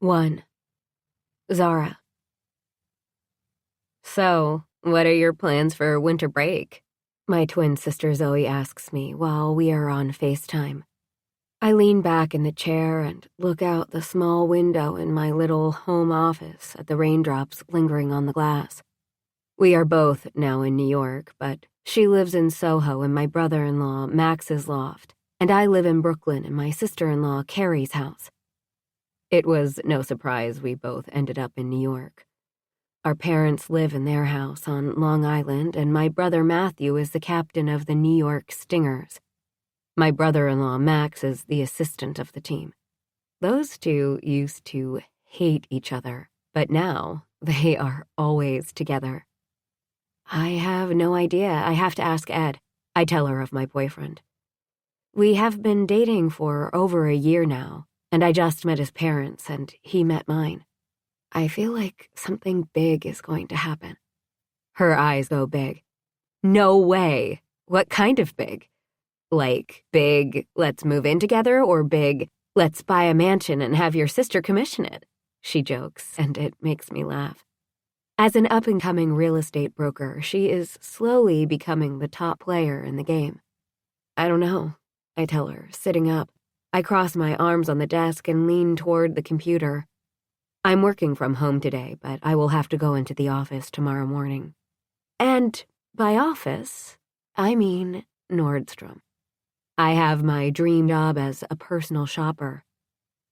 1. Zara. So, what are your plans for winter break? My twin sister Zoe asks me while we are on FaceTime. I lean back in the chair and look out the small window in my little home office at the raindrops lingering on the glass. We are both now in New York, but she lives in Soho in my brother-in-law Max's loft, and I live in Brooklyn in my sister-in-law Carrie's house. It was no surprise we both ended up in New York. Our parents live in their house on Long Island, and my brother Matthew is the captain of the New York Stingers. My brother-in-law Max is the assistant of the team. Those two used to hate each other, but now they are always together. I have no idea. I have to ask Ed. I tell her of my boyfriend. We have been dating for over a year now, and I just met his parents, and he met mine. I feel like something big is going to happen. Her eyes go big. No way. What kind of big? Like big, let's move in together, or big, let's buy a mansion and have your sister commission it? She jokes, and it makes me laugh. As an up-and-coming real estate broker, she is slowly becoming the top player in the game. I don't know, I tell her, sitting up. I cross my arms on the desk and lean toward the computer. I'm working from home today, but I will have to go into the office tomorrow morning. And by office, I mean Nordstrom. I have my dream job as a personal shopper.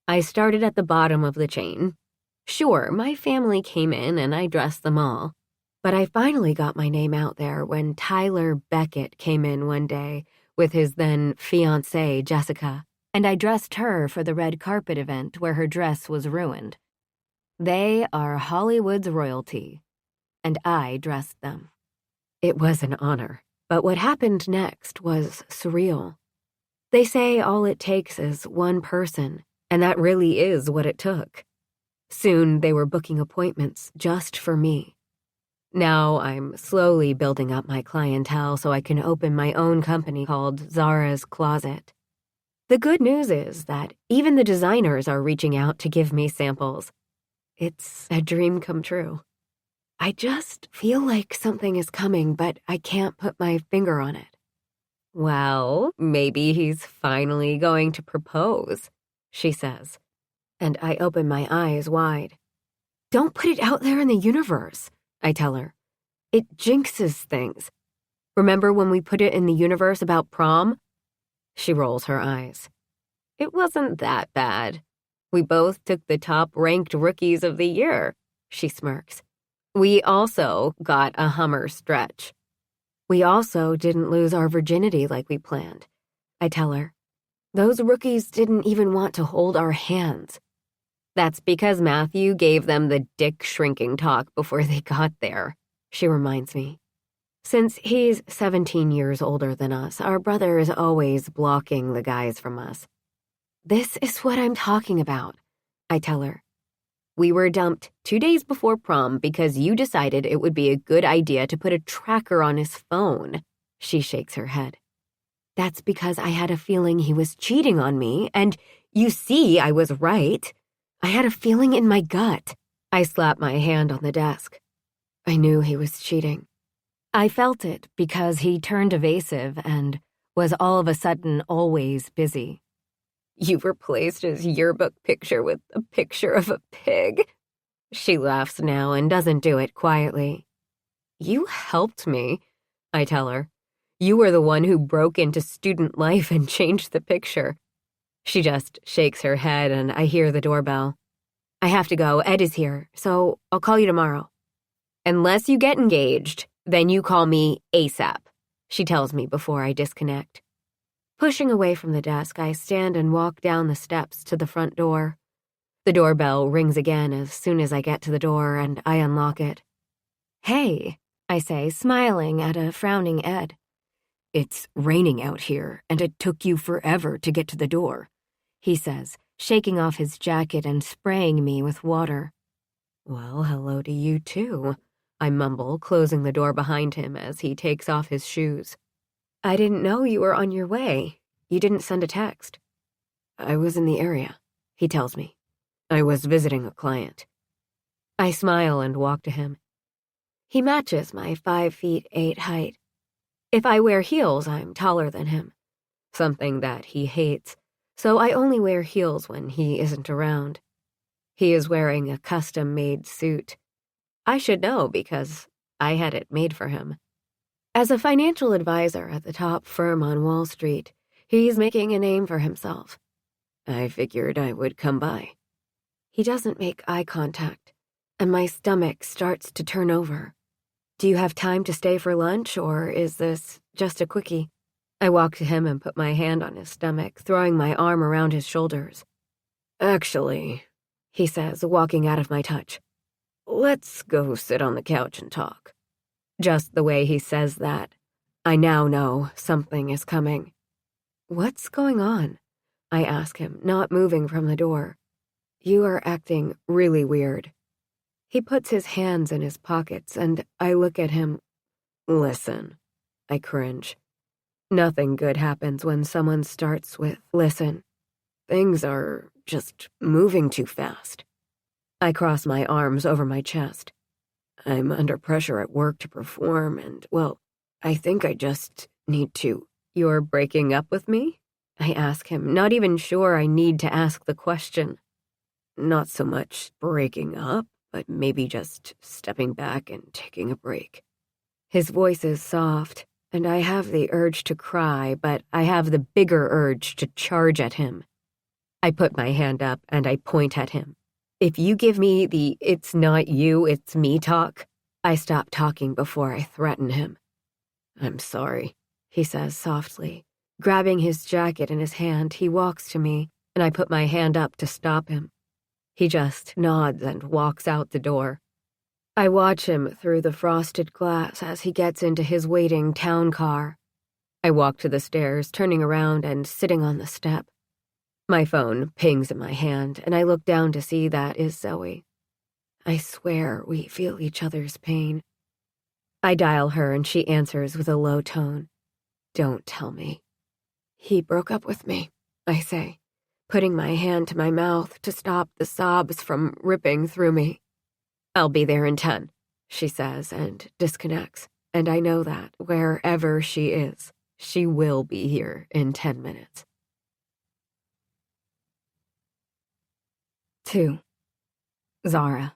I started at the bottom of the chain. Sure, my family came in and I dressed them all, but I finally got my name out there when Tyler Beckett came in one day with his then fiancée, Jessica, and I dressed her for the red carpet event where her dress was ruined. They are Hollywood's royalty, and I dressed them. It was an honor, but what happened next was surreal. They say all it takes is one person, and that really is what it took. Soon they were booking appointments just for me. Now I'm slowly building up my clientele so I can open my own company called Zara's Closet. The good news is that even the designers are reaching out to give me samples. It's a dream come true. I just feel like something is coming, but I can't put my finger on it. Well, maybe he's finally going to propose, she says, and I open my eyes wide. Don't put it out there in the universe, I tell her. It jinxes things. Remember when we put it in the universe about prom? She rolls her eyes. It wasn't that bad. We both took the top-ranked rookies of the year, she smirks. We also got a Hummer stretch. We also didn't lose our virginity like we planned, I tell her. Those rookies didn't even want to hold our hands. That's because Matthew gave them the dick shrinking talk before they got there, she reminds me. Since he's 17 years older than us, our brother is always blocking the guys from us. This is what I'm talking about, I tell her. We were dumped 2 days before prom because you decided it would be a good idea to put a tracker on his phone. She shakes her head. That's because I had a feeling he was cheating on me, and you see I was right. I had a feeling in my gut. I slap my hand on the desk. I knew he was cheating. I felt it because he turned evasive and was all of a sudden always busy. You replaced his yearbook picture with a picture of a pig. She laughs now and doesn't do it quietly. You helped me, I tell her. You were the one who broke into student life and changed the picture. She just shakes her head and I hear the doorbell. I have to go. Ed is here, so I'll call you tomorrow. Unless you get engaged, then you call me ASAP, she tells me before I disconnect. Pushing away from the desk, I stand and walk down the steps to the front door. The doorbell rings again as soon as I get to the door, and I unlock it. Hey, I say, smiling at a frowning Ed. It's raining out here, and it took you forever to get to the door, he says, shaking off his jacket and spraying me with water. Well, hello to you too, I mumble, closing the door behind him as he takes off his shoes. I didn't know you were on your way. You didn't send a text. I was in the area, he tells me. I was visiting a client. I smile and walk to him. He matches my 5'8" height. If I wear heels, I'm taller than him, something that he hates, so I only wear heels when he isn't around. He is wearing a custom-made suit. I should know because I had it made for him. As a financial advisor at the top firm on Wall Street, he's making a name for himself. I figured I would come by. He doesn't make eye contact, and my stomach starts to turn over. Do you have time to stay for lunch, or is this just a quickie? I walk to him and put my hand on his stomach, throwing my arm around his shoulders. Actually, he says, walking out of my touch, let's go sit on the couch and talk. Just the way he says that, I now know something is coming. What's going on? I ask him, not moving from the door. You are acting really weird. He puts his hands in his pockets, and I look at him. Listen, I cringe. Nothing good happens when someone starts with, listen. Things are just moving too fast. I cross my arms over my chest. I'm under pressure at work to perform, and, well, I think I just need to. You're breaking up with me? I ask him, not even sure I need to ask the question. Not so much breaking up, but maybe just stepping back and taking a break. His voice is soft, and I have the urge to cry, but I have the bigger urge to charge at him. I put my hand up and I point at him. If you give me the it's not you, it's me talk, I stop talking before I threaten him. I'm sorry, he says softly. Grabbing his jacket in his hand, he walks to me, and I put my hand up to stop him. He just nods and walks out the door. I watch him through the frosted glass as he gets into his waiting town car. I walk to the stairs, turning around and sitting on the step. My phone pings in my hand, and I look down to see that is Zoe. I swear we feel each other's pain. I dial her, and she answers with a low tone. Don't tell me. He broke up with me, I say, putting my hand to my mouth to stop the sobs from ripping through me. I'll be there in 10, she says, and disconnects, and I know that, wherever she is, she will be here in 10 minutes. 2. Zara.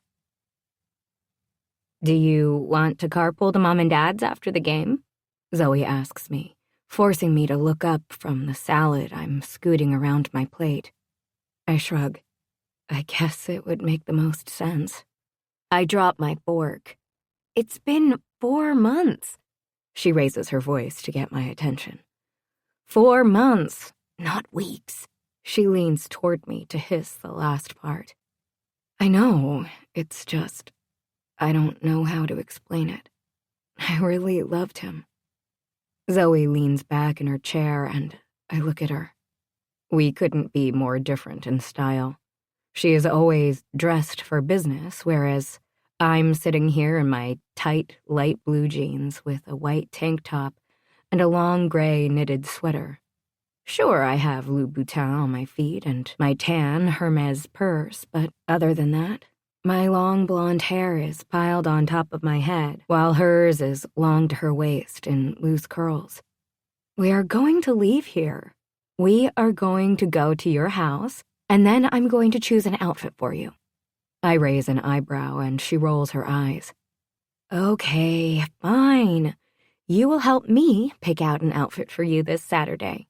Do you want to carpool to Mom and Dad's after the game? Zoe asks me, forcing me to look up from the salad I'm scooting around my plate. I shrug. I guess it would make the most sense. I drop my fork. It's been 4 months. She raises her voice to get my attention. 4 months, not weeks. She leans toward me to hiss the last part. I know, it's just, I don't know how to explain it. I really loved him. Zoe leans back in her chair and I look at her. We couldn't be more different in style. She is always dressed for business, whereas I'm sitting here in my tight, light blue jeans with a white tank top and a long gray knitted sweater. Sure, I have Louboutin on my feet and my tan Hermes purse, but other than that, my long blonde hair is piled on top of my head, while hers is long to her waist in loose curls. We are going to leave here. We are going to go to your house, and then I'm going to choose an outfit for you. I raise an eyebrow, and she rolls her eyes. Okay, fine. You will help me pick out an outfit for you this Saturday.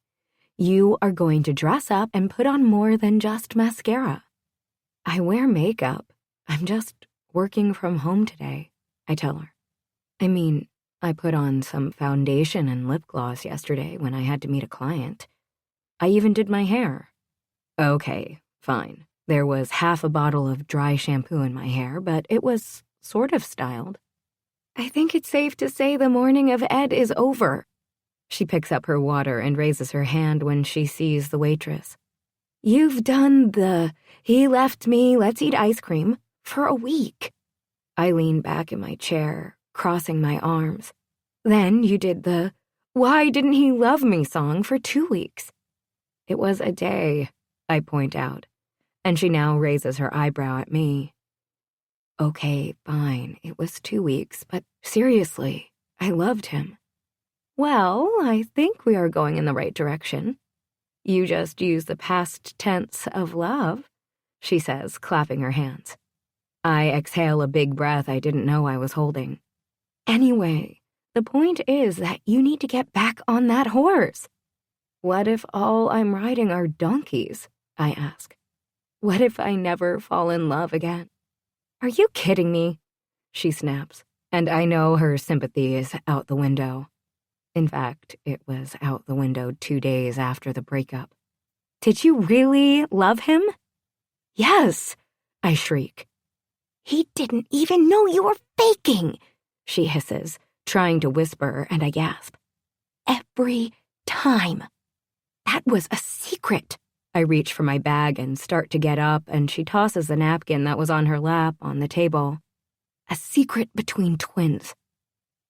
You are going to dress up and put on more than just mascara. I wear makeup. I'm just working from home today, I tell her. I mean, I put on some foundation and lip gloss yesterday when I had to meet a client. I even did my hair. Okay, fine. There was half a bottle of dry shampoo in my hair, but it was sort of styled. I think it's safe to say the morning of Ed is over. She picks up her water and raises her hand when she sees the waitress. You've done the, he left me, let's eat ice cream, for a week. I lean back in my chair, crossing my arms. Then you did the, why didn't he love me song for 2 weeks. It was a day, I point out. and she now raises her eyebrow at me. Okay, fine, it was 2 weeks, but seriously, I loved him. Well, I think we are going in the right direction. You just use the past tense of love, she says, clapping her hands. I exhale a big breath I didn't know I was holding. Anyway, the point is that you need to get back on that horse. What if all I'm riding are donkeys? I ask. What if I never fall in love again? Are you kidding me? She snaps, and I know her sympathy is out the window. In fact, it was out the window 2 days after the breakup. Did you really love him? Yes, I shriek. He didn't even know you were faking, she hisses, trying to whisper, and I gasp. Every time. That was a secret. I reach for my bag and start to get up, and she tosses the napkin that was on her lap on the table. A secret between twins.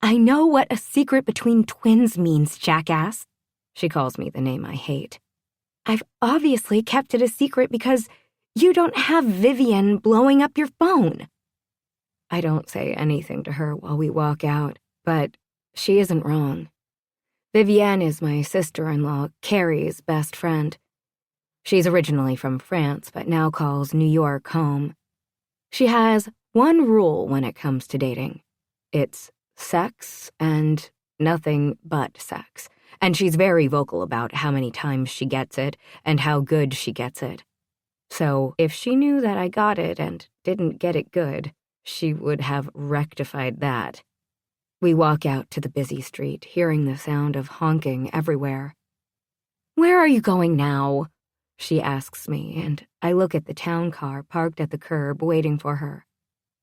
I know what a secret between twins means, jackass. She calls me the name I hate. I've obviously kept it a secret because you don't have Vivian blowing up your phone. I don't say anything to her while we walk out, but she isn't wrong. Vivienne is my sister-in-law, Carrie's best friend. She's originally from France, but now calls New York home. She has one rule when it comes to dating. It's sex and nothing but sex. And she's very vocal about how many times she gets it and how good she gets it. So if she knew that I got it and didn't get it good, she would have rectified that. We walk out to the busy street, hearing the sound of honking everywhere. Where are you going now? She asks me, and I look at the town car parked at the curb waiting for her.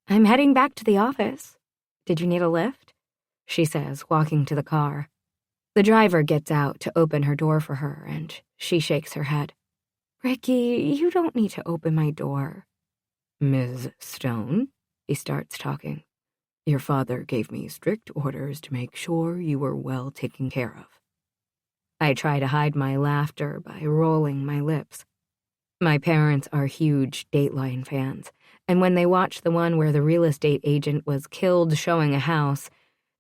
I'm heading back to the office. Did you need a lift? She says, walking to the car. The driver gets out to open her door for her, and she shakes her head. Ricky, you don't need to open my door. Ms. Stone, he starts talking. Your father gave me strict orders to make sure you were well taken care of. I try to hide my laughter by rolling my lips. My parents are huge Dateline fans, and when they watched the one where the real estate agent was killed showing a house,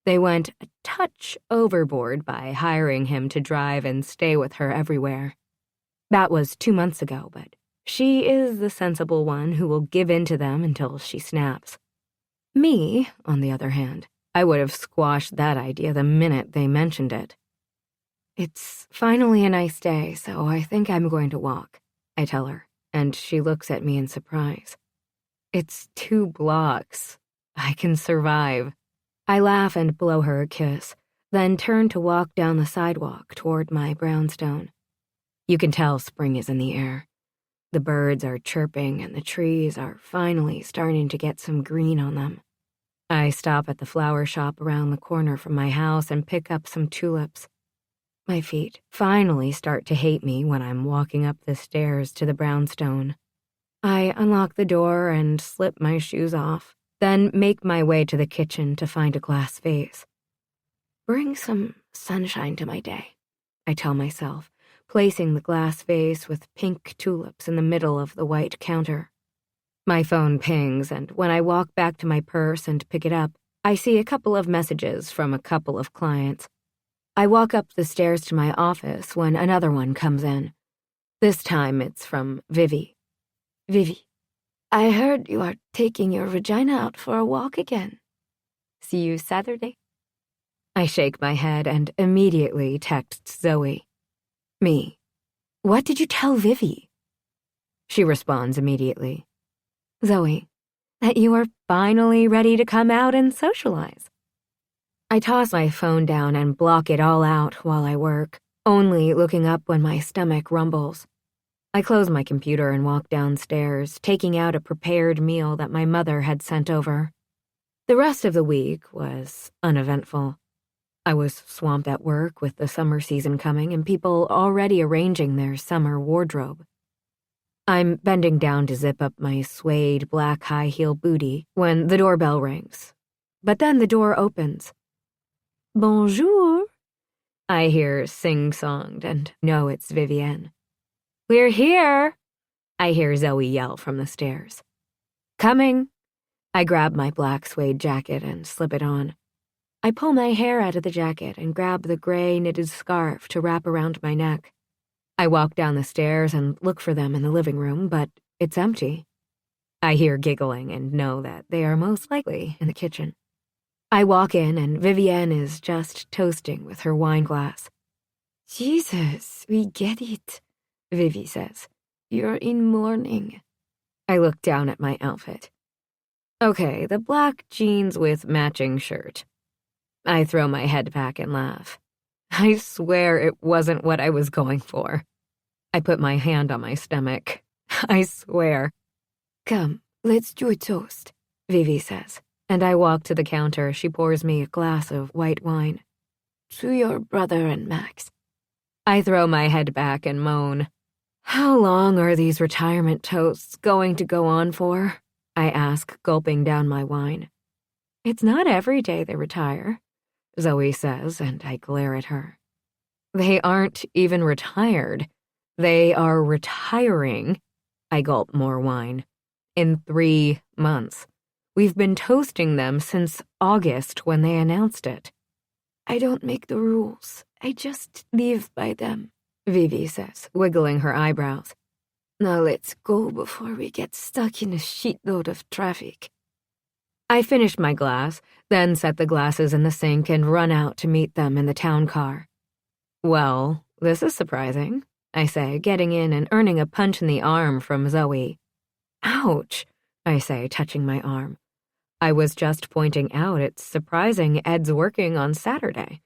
they went a touch overboard by hiring him to drive and stay with her everywhere. That was 2 months ago, but she is the sensible one who will give in to them until she snaps. Me, on the other hand, I would have squashed that idea the minute they mentioned it. It's finally a nice day, so I think I'm going to walk, I tell her, and she looks at me in surprise. It's 2 blocks. I can survive. I laugh and blow her a kiss, then turn to walk down the sidewalk toward my brownstone. You can tell spring is in the air. The birds are chirping and the trees are finally starting to get some green on them. I stop at the flower shop around the corner from my house and pick up some tulips. My feet finally start to hate me when I'm walking up the stairs to the brownstone. I unlock the door and slip my shoes off, then make my way to the kitchen to find a glass vase. Bring some sunshine to my day, I tell myself, placing the glass vase with pink tulips in the middle of the white counter. My phone pings, and when I walk back to my purse and pick it up, I see a couple of messages from a couple of clients. I walk up the stairs to my office when another one comes in. This time it's from Vivi. Vivi, I heard you are taking your vagina out for a walk again. See you Saturday. I shake my head and immediately text Zoe. Me. What did you tell Vivi? She responds immediately. Zoe, that you are finally ready to come out and socialize. I toss my phone down and block it all out while I work, only looking up when my stomach rumbles. I close my computer and walk downstairs, taking out a prepared meal that my mother had sent over. The rest of the week was uneventful. I was swamped at work with the summer season coming and people already arranging their summer wardrobe. I'm bending down to zip up my suede black high-heel booty when the doorbell rings. But then the door opens. Bonjour, I hear sing-songed and know it's Vivienne. We're here, I hear Zoe yell from the stairs. Coming! I grab my black suede jacket and slip it on. I pull my hair out of the jacket and grab the gray knitted scarf to wrap around my neck. I walk down the stairs and look for them in the living room, but it's empty. I hear giggling and know that they are most likely in the kitchen. I walk in and Vivienne is just toasting with her wine glass. Jesus, we get it, Vivi says. You're in mourning. I look down at my outfit. Okay, the black jeans with matching shirt. I throw my head back and laugh. I swear it wasn't what I was going for. I put my hand on my stomach. I swear. Come, let's do a toast, Vivi says, and I walk to the counter. She pours me a glass of white wine. To your brother and Max. I throw my head back and moan. How long are these retirement toasts going to go on for? I ask, gulping down my wine. It's not every day they retire, Zoe says, and I glare at her. They aren't even retired. They are retiring. I gulp more wine. In 3 months. We've been toasting them since August when they announced it. I don't make the rules. I just live by them, Vivi says, wiggling her eyebrows. Now let's go before we get stuck in a shitload of traffic. I finish my glass, then set the glasses in the sink and run out to meet them in the town car. Well, this is surprising, I say, getting in and earning a punch in the arm from Zoe. Ouch, I say, touching my arm. I was just pointing out it's surprising Ed's working on Saturday.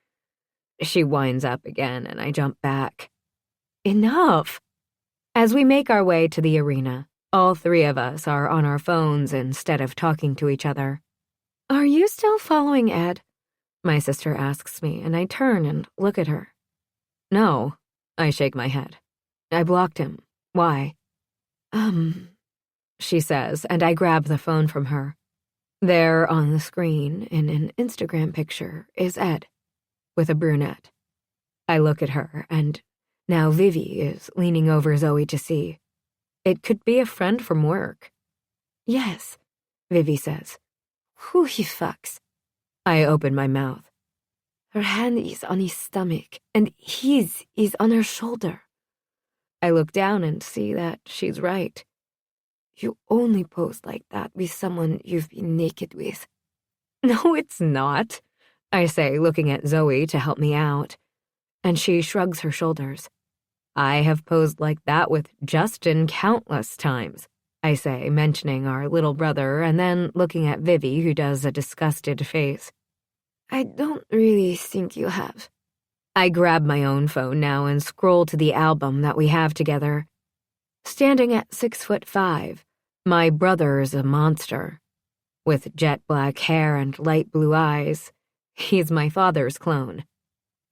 She winds up again and I jump back. Enough! As we make our way to the arena, all 3 of us are on our phones instead of talking to each other. Are you still following Ed? My sister asks me, and I turn and look at her. No, I shake my head. I blocked him. Why? She says, and I grab the phone from her. There on the screen, in an Instagram picture, is Ed, with a brunette. I look at her, and now Vivi is leaning over Zoe to see. It could be a friend from work. Yes, Vivi says. Who he fucks? I open my mouth. Her hand is on his stomach, and his is on her shoulder. I look down and see that she's right. You only pose like that with someone you've been naked with. No, it's not, I say, looking at Zoe to help me out. And she shrugs her shoulders. I have posed like that with Justin countless times, I say, mentioning our little brother and then looking at Vivi, who does a disgusted face. I don't really think you have. I grab my own phone now and scroll to the album that we have together. Standing at 6'5", my brother is a monster. With jet black hair and light blue eyes, he's my father's clone.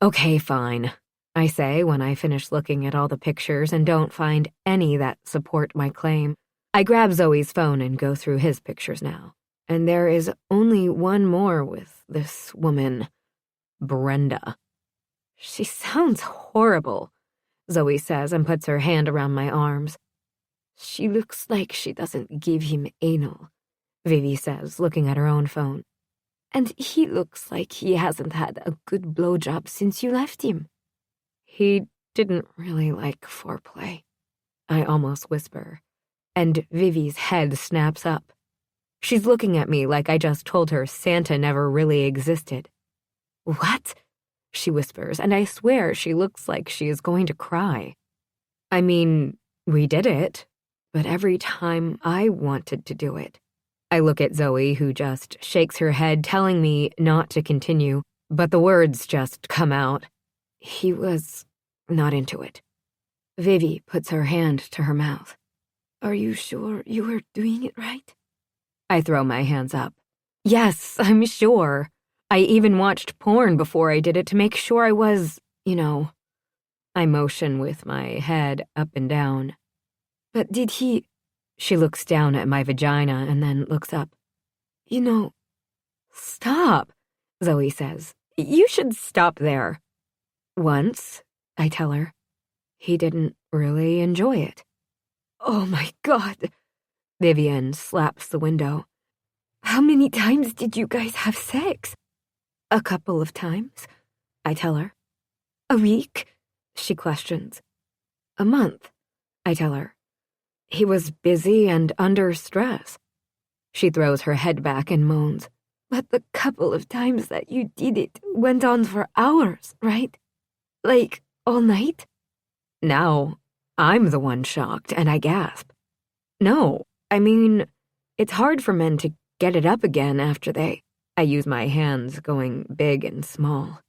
Okay, fine, I say when I finish looking at all the pictures and don't find any that support my claim. I grab Zoe's phone and go through his pictures now, and there is only one more with this woman, Brenda. She sounds horrible, Zoe says and puts her hand around my arms. She looks like she doesn't give him anal, Vivi says, looking at her own phone. And he looks like he hasn't had a good blowjob since you left him. He didn't really like foreplay, I almost whisper, and Vivi's head snaps up. She's looking at me like I just told her Santa never really existed. What? She whispers, and I swear she looks like she is going to cry. I mean, we did it, but every time I wanted to do it. I look at Zoe, who just shakes her head, telling me not to continue, but the words just come out. He was not into it. Vivi puts her hand to her mouth. Are you sure you were doing it right? I throw my hands up. Yes, I'm sure. I even watched porn before I did it to make sure I was, I motion with my head up and down. But did he... She looks down at my vagina and then looks up. Stop, Zoe says. You should stop there. Once, I tell her. He didn't really enjoy it. Oh my God. Vivian slaps the window. How many times did you guys have sex? A couple of times, I tell her. A week? She questions. A month, I tell her. He was busy and under stress. She throws her head back and moans. But the couple of times that you did it went on for hours, right? Like, all night? Now, I'm the one shocked, and I gasp. No, I mean, it's hard for men to get it up again after I use my hands, going big and small.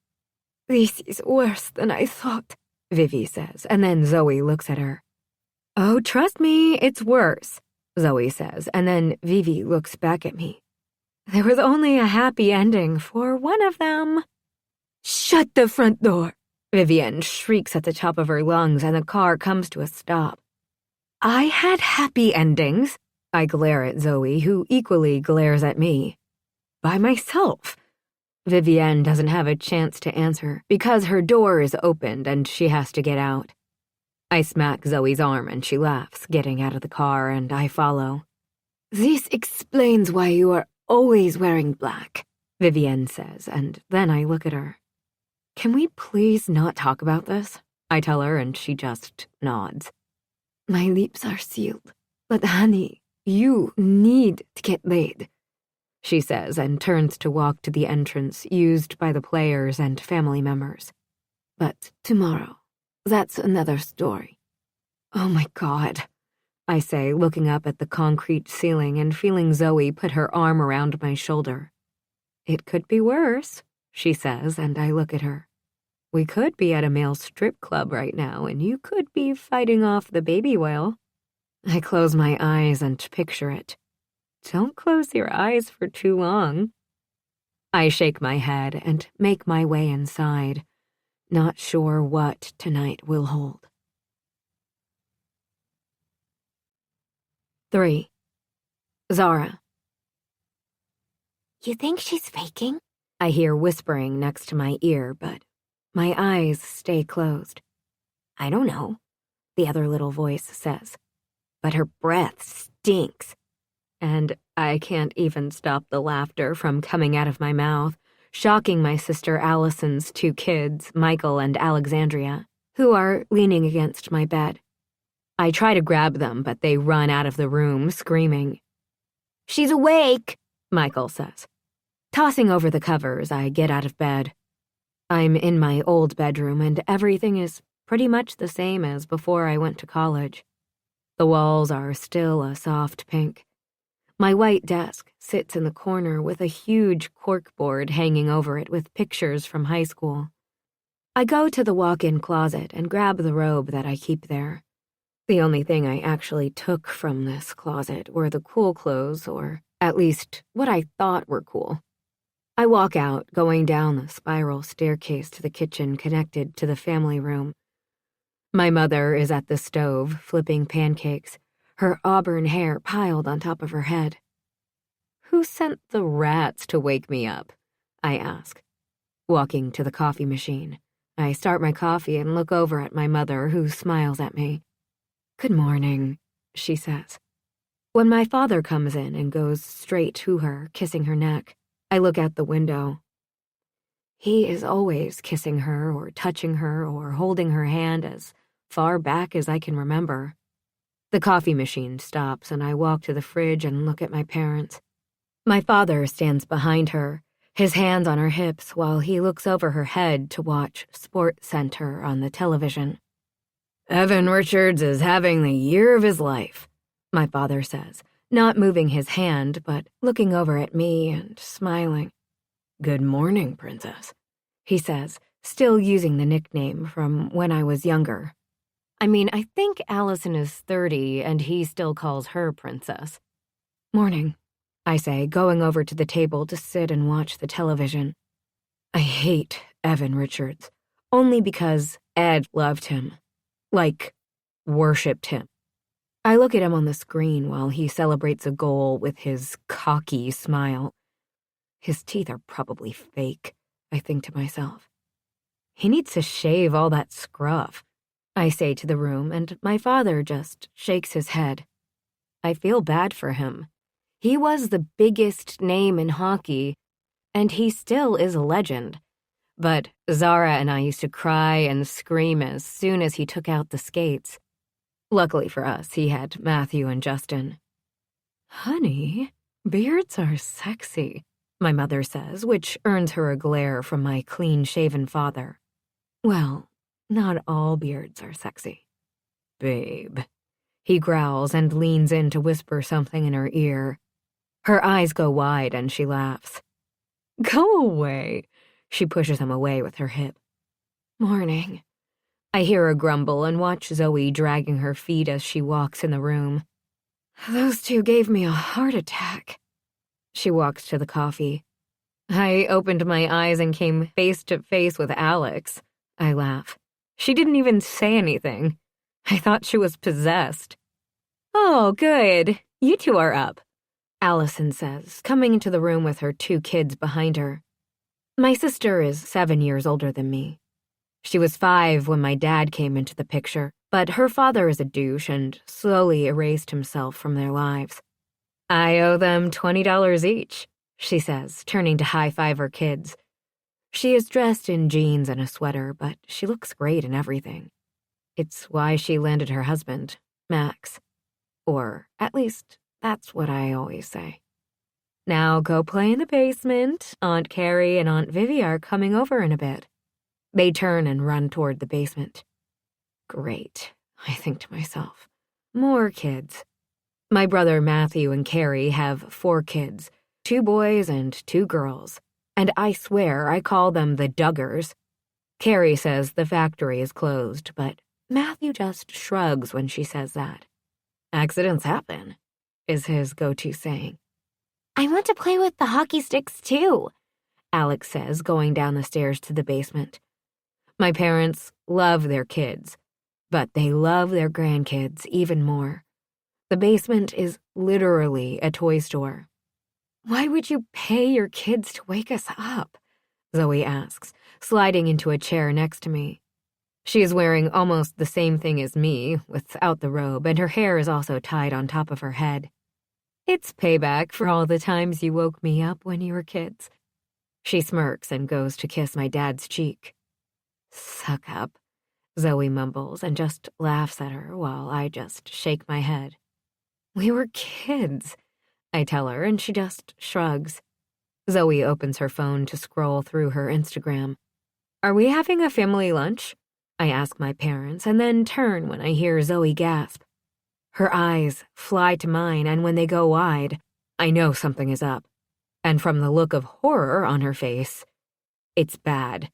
This is worse than I thought, Vivi says, and then Zoe looks at her. Oh, trust me, it's worse, Zoe says, and then Vivi looks back at me. There was only a happy ending for one of them. Shut the front door, Vivian shrieks at the top of her lungs, and the car comes to a stop. I had happy endings. I glare at Zoe, who equally glares at me. By myself. Vivienne doesn't have a chance to answer because her door is opened and she has to get out. I smack Zoe's arm and she laughs, getting out of the car, and I follow. This explains why you are always wearing black, Vivienne says, and then I look at her. Can we please not talk about this? I tell her, and she just nods. My lips are sealed, but honey, you need to get laid, she says, and turns to walk to the entrance used by the players and family members. But tomorrow, that's another story. Oh my God, I say, looking up at the concrete ceiling and feeling Zoe put her arm around my shoulder. It could be worse, she says, and I look at her. We could be at a male strip club right now, and you could be fighting off the baby whale. I close my eyes and picture it. Don't close your eyes for too long. I shake my head and make my way inside, not sure what tonight will hold. 3. Zara. You think she's faking? I hear whispering next to my ear, but my eyes stay closed. I don't know, the other little voice says, but her breath stinks. And I can't even stop the laughter from coming out of my mouth, shocking my sister Allison's 2 kids, Michael and Alexandria, who are leaning against my bed. I try to grab them, but they run out of the room, screaming. She's awake, Michael says. Tossing over the covers, I get out of bed. I'm in my old bedroom, and everything is pretty much the same as before I went to college. The walls are still a soft pink. My white desk sits in the corner with a huge corkboard hanging over it with pictures from high school. I go to the walk-in closet and grab the robe that I keep there. The only thing I actually took from this closet were the cool clothes, or at least what I thought were cool. I walk out, going down the spiral staircase to the kitchen connected to the family room. My mother is at the stove, flipping pancakes, her auburn hair piled on top of her head. Who sent the rats to wake me up? I ask. Walking to the coffee machine, I start my coffee and look over at my mother, who smiles at me. Good morning, she says. When my father comes in and goes straight to her, kissing her neck, I look out the window. He is always kissing her or touching her or holding her hand as far back as I can remember. The coffee machine stops and I walk to the fridge and look at my parents. My father stands behind her, his hands on her hips while he looks over her head to watch Sports Center on the television. Evan Richards is having the year of his life, my father says, not moving his hand, but looking over at me and smiling. Good morning, Princess, he says, still using the nickname from when I was younger. I mean, I think Allison is 30 and he still calls her Princess. Morning, I say, going over to the table to sit and watch the television. I hate Evan Richards, only because Ed loved him. Like, worshipped him. I look at him on the screen while he celebrates a goal with his cocky smile. His teeth are probably fake, I think to myself. He needs to shave all that scruff. I say to the room, and my father just shakes his head. I feel bad for him. He was the biggest name in hockey, and he still is a legend. But Zara and I used to cry and scream as soon as he took out the skates. Luckily for us, he had Matthew and Justin. Honey, beards are sexy, my mother says, which earns her a glare from my clean-shaven father. Well, not all beards are sexy. Babe. He growls and leans in to whisper something in her ear. Her eyes go wide and she laughs. Go away. She pushes him away with her hip. Morning. I hear her grumble and watch Zoe dragging her feet as she walks in the room. Those two gave me a heart attack. She walks to the coffee. I opened my eyes and came face to face with Alex. I laugh. She didn't even say anything. I thought she was possessed. Oh, good. You two are up, Allison says, coming into the room with her 2 kids behind her. My sister is 7 years older than me. She was 5 when my dad came into the picture, but her father is a douche and slowly erased himself from their lives. I owe them $20 each, she says, turning to high-five her kids. She is dressed in jeans and a sweater, but she looks great in everything. It's why she landed her husband, Max. Or, at least, that's what I always say. Now go play in the basement. Aunt Carrie and Aunt Vivi are coming over in a bit. They turn and run toward the basement. Great, I think to myself. More kids. My brother Matthew and Carrie have 4 kids, 2 boys and 2 girls. And I swear I call them the Duggars. Carrie says the factory is closed, but Matthew just shrugs when she says that. Accidents happen, is his go-to saying. I want to play with the hockey sticks too, Alex says, going down the stairs to the basement. My parents love their kids, but they love their grandkids even more. The basement is literally a toy store. Why would you pay your kids to wake us up? Zoe asks, sliding into a chair next to me. She is wearing almost the same thing as me, without the robe, and her hair is also tied on top of her head. It's payback for all the times you woke me up when you were kids. She smirks and goes to kiss my dad's cheek. Suck up, Zoe mumbles and just laughs at her while I just shake my head. We were kids, I tell her, and she just shrugs. Zoe opens her phone to scroll through her Instagram. Are we having a family lunch? I ask my parents, and then turn when I hear Zoe gasp. Her eyes fly to mine, and when they go wide, I know something is up. And from the look of horror on her face, it's bad.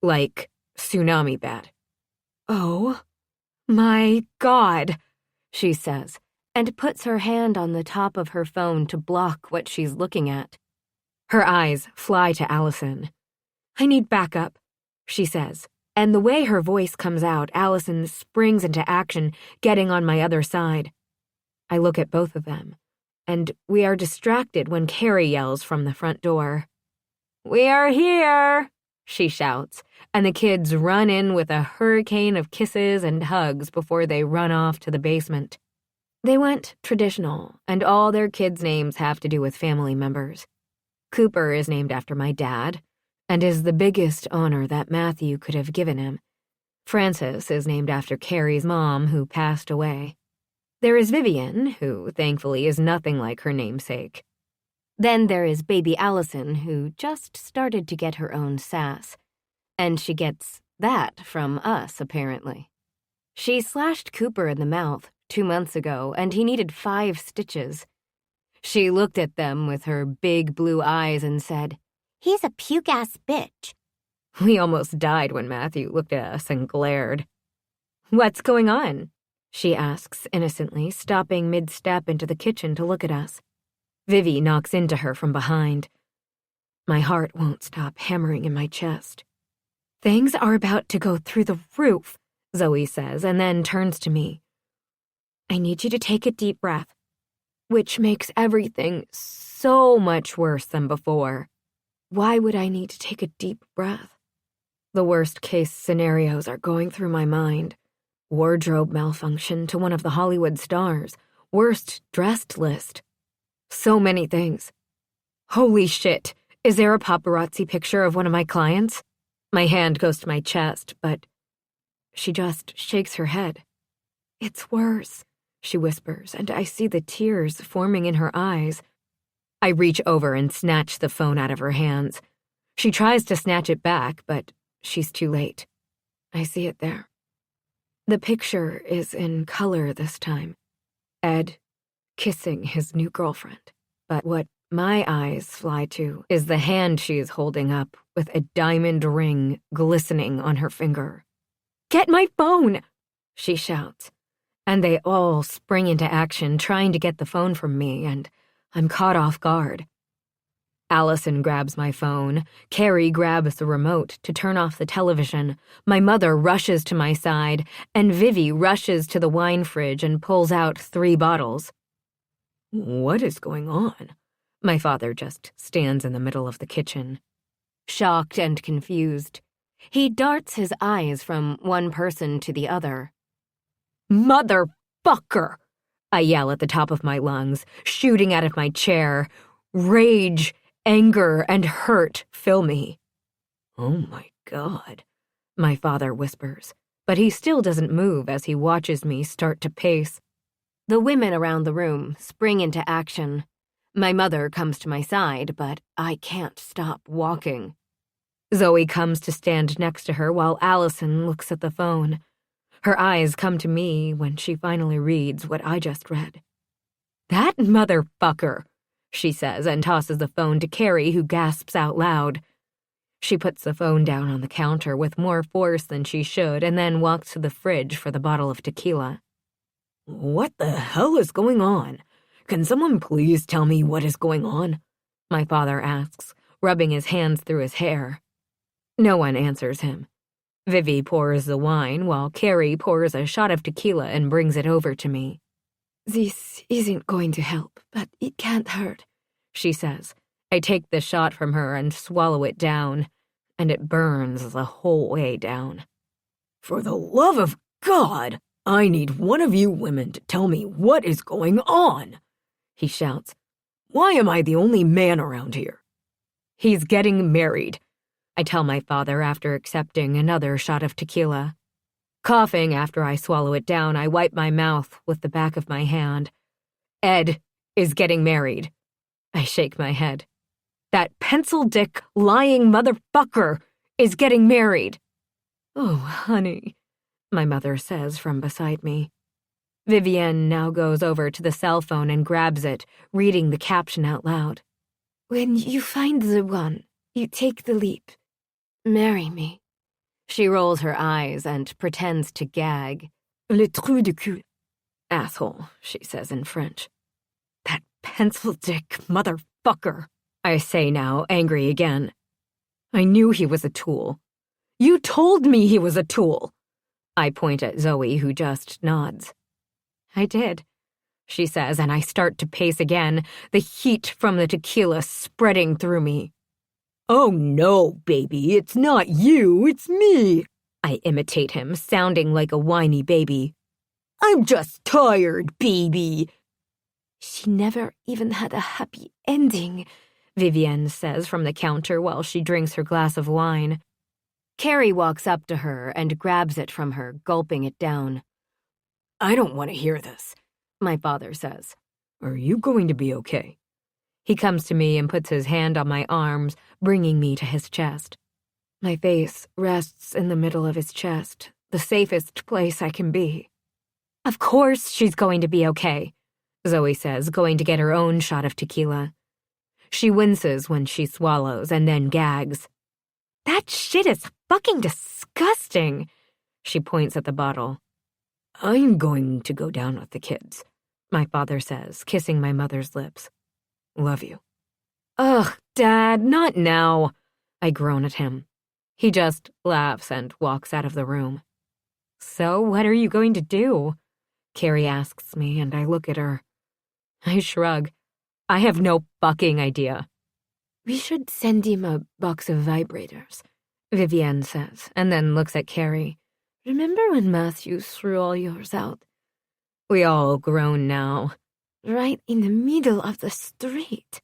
Like tsunami bad. Oh, my God, she says, and puts her hand on the top of her phone to block what she's looking at. Her eyes fly to Allison. I need backup, she says, and the way her voice comes out, Allison springs into action, getting on my other side. I look at both of them, and we are distracted when Carrie yells from the front door. We are here, she shouts, and the kids run in with a hurricane of kisses and hugs before they run off to the basement. They went traditional, and all their kids' names have to do with family members. Cooper is named after my dad, and is the biggest honor that Matthew could have given him. Frances is named after Carrie's mom, who passed away. There is Vivian, who, thankfully, is nothing like her namesake. Then there is baby Allison, who just started to get her own sass. And she gets that from us, apparently. She slashed Cooper in the mouth 2 months ago, and he needed 5 stitches. She looked at them with her big blue eyes and said, He's a puke-ass bitch. We almost died when Matthew looked at us and glared. What's going on? She asks innocently, stopping mid-step into the kitchen to look at us. Vivi knocks into her from behind. My heart won't stop hammering in my chest. Things are about to go through the roof, Zoe says, and then turns to me. I need you to take a deep breath, which makes everything so much worse than before. Why would I need to take a deep breath? The worst-case scenarios are going through my mind. wardrobe malfunction to one of the Hollywood stars, worst dressed list. So many things. Holy shit, is there a paparazzi picture of one of my clients? My hand goes to my chest, but she just shakes her head. It's worse, she whispers, and I see the tears forming in her eyes. I reach over and snatch the phone out of her hands. She tries to snatch it back, but she's too late. I see it there. The picture is in color this time. Ed kissing his new girlfriend. But what my eyes fly to is the hand she is holding up with a diamond ring glistening on her finger. Get my phone, she shouts. And they all spring into action trying to get the phone from me, and I'm caught off guard. Allison grabs my phone, Carrie grabs the remote to turn off the television, my mother rushes to my side, and Vivi rushes to the wine fridge and pulls out 3 bottles. What is going on? My father just stands in the middle of the kitchen. Shocked and confused, he darts his eyes from one person to the other. Motherfucker! I yell at the top of my lungs, shooting out of my chair. Rage, anger, and hurt fill me. Oh my God, my father whispers, but he still doesn't move as he watches me start to pace. The women around the room spring into action. My mother comes to my side, but I can't stop walking. Zoe comes to stand next to her while Allison looks at the phone. Her eyes come to me when she finally reads what I just read. That motherfucker, she says and tosses the phone to Carrie, who gasps out loud. She puts the phone down on the counter with more force than she should and then walks to the fridge for the bottle of tequila. What the hell is going on? Can someone please tell me what is going on? My father asks, rubbing his hands through his hair. No one answers him. Vivi pours the wine while Carrie pours a shot of tequila and brings it over to me. This isn't going to help, but it can't hurt, she says. I take the shot from her and swallow it down, and it burns the whole way down. For the love of God, I need one of you women to tell me what is going on, he shouts. Why am I the only man around here? He's getting married, I tell my father after accepting another shot of tequila. Coughing after I swallow it down, I wipe my mouth with the back of my hand. Ed is getting married. I shake my head. That pencil-dick lying motherfucker is getting married. Oh, honey, my mother says from beside me. Vivienne now goes over to the cell phone and grabs it, reading the caption out loud. When you find the one, you take the leap. Marry me. She rolls her eyes and pretends to gag. Le trou du cul. Asshole, she says in French. That pencil-dick motherfucker, I say now, angry again. I knew he was a tool. You told me he was a tool. I point at Zoe, who just nods. I did, she says, and I start to pace again, the heat from the tequila spreading through me. Oh no, baby, it's not you, it's me. I imitate him, sounding like a whiny baby. I'm just tired, baby. She never even had a happy ending, Vivienne says from the counter while she drinks her glass of wine. Carrie walks up to her and grabs it from her, gulping it down. I don't want to hear this, my father says. Are you going to be okay? He comes to me and puts his hand on my arms, bringing me to his chest. My face rests in the middle of his chest, the safest place I can be. Of course she's going to be okay, Zoe says, going to get her own shot of tequila. She winces when she swallows and then gags. That shit is fucking disgusting, she points at the bottle. I'm going to go down with the kids, my father says, kissing my mother's lips. Love you. Ugh, Dad, not now, I groan at him. He just laughs and walks out of the room. So what are you going to do? Carrie asks me, and I look at her. I shrug. I have no fucking idea. We should send him a box of vibrators, Vivienne says, and then looks at Carrie. Remember when Matthew threw all yours out? We all groan now. Right in the middle of the street.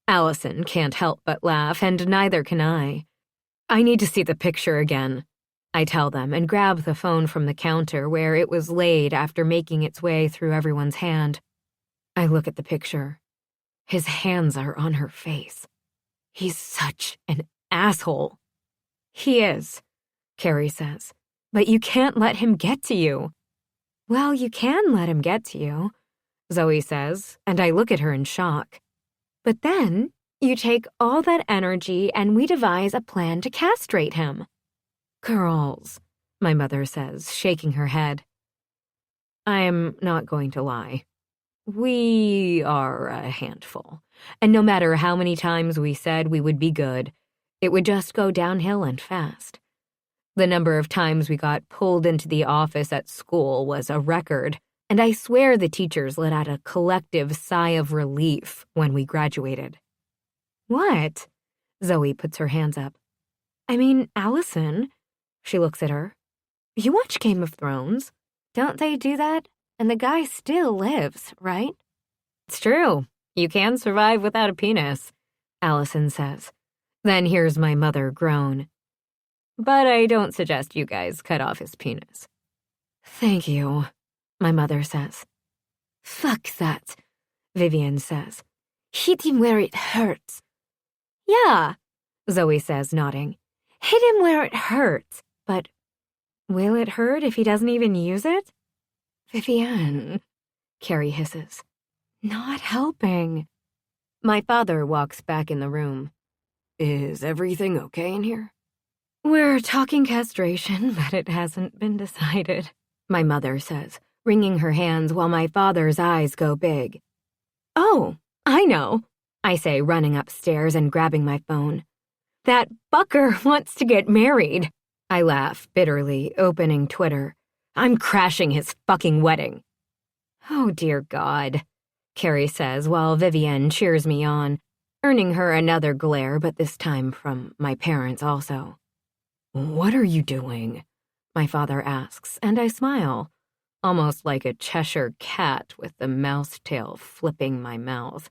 Allison can't help but laugh, and neither can I. I need to see the picture again, I tell them, and grab the phone from the counter where it was laid after making its way through everyone's hand. I look at the picture. His hands are on her face. He's such an asshole. He is, Carrie says, but you can't let him get to you. Well, you can let him get to you, Zoe says, and I look at her in shock. But then you take all that energy and we devise a plan to castrate him. Girls, my mother says, shaking her head. I'm not going to lie. We are a handful, and no matter how many times we said we would be good, it would just go downhill and fast. The number of times we got pulled into the office at school was a record, and I swear the teachers let out a collective sigh of relief when we graduated. What? Zoe puts her hands up. I mean, Allison. She looks at her. You watch Game of Thrones. Don't they do that? And the guy still lives, right? It's true. You can survive without a penis, Allison says. Then hears my mother groan. But I don't suggest you guys cut off his penis. Thank you, my mother says. Fuck that, Vivian says. Hit him where it hurts. Yeah, Zoe says, nodding. Hit him where it hurts. But will it hurt if he doesn't even use it? Vivian, Carrie hisses. Not helping. My father walks back in the room. Is everything okay in here? We're talking castration, but it hasn't been decided, my mother says, wringing her hands while my father's eyes go big. Oh, I know, I say, running upstairs and grabbing my phone. That fucker wants to get married. I laugh bitterly, opening Twitter. I'm crashing his fucking wedding. Oh, dear God, Carrie says while Vivienne cheers me on, earning her another glare, but this time from my parents also. What are you doing? My father asks, and I smile, almost like a Cheshire cat with the mouse tail flipping my mouth.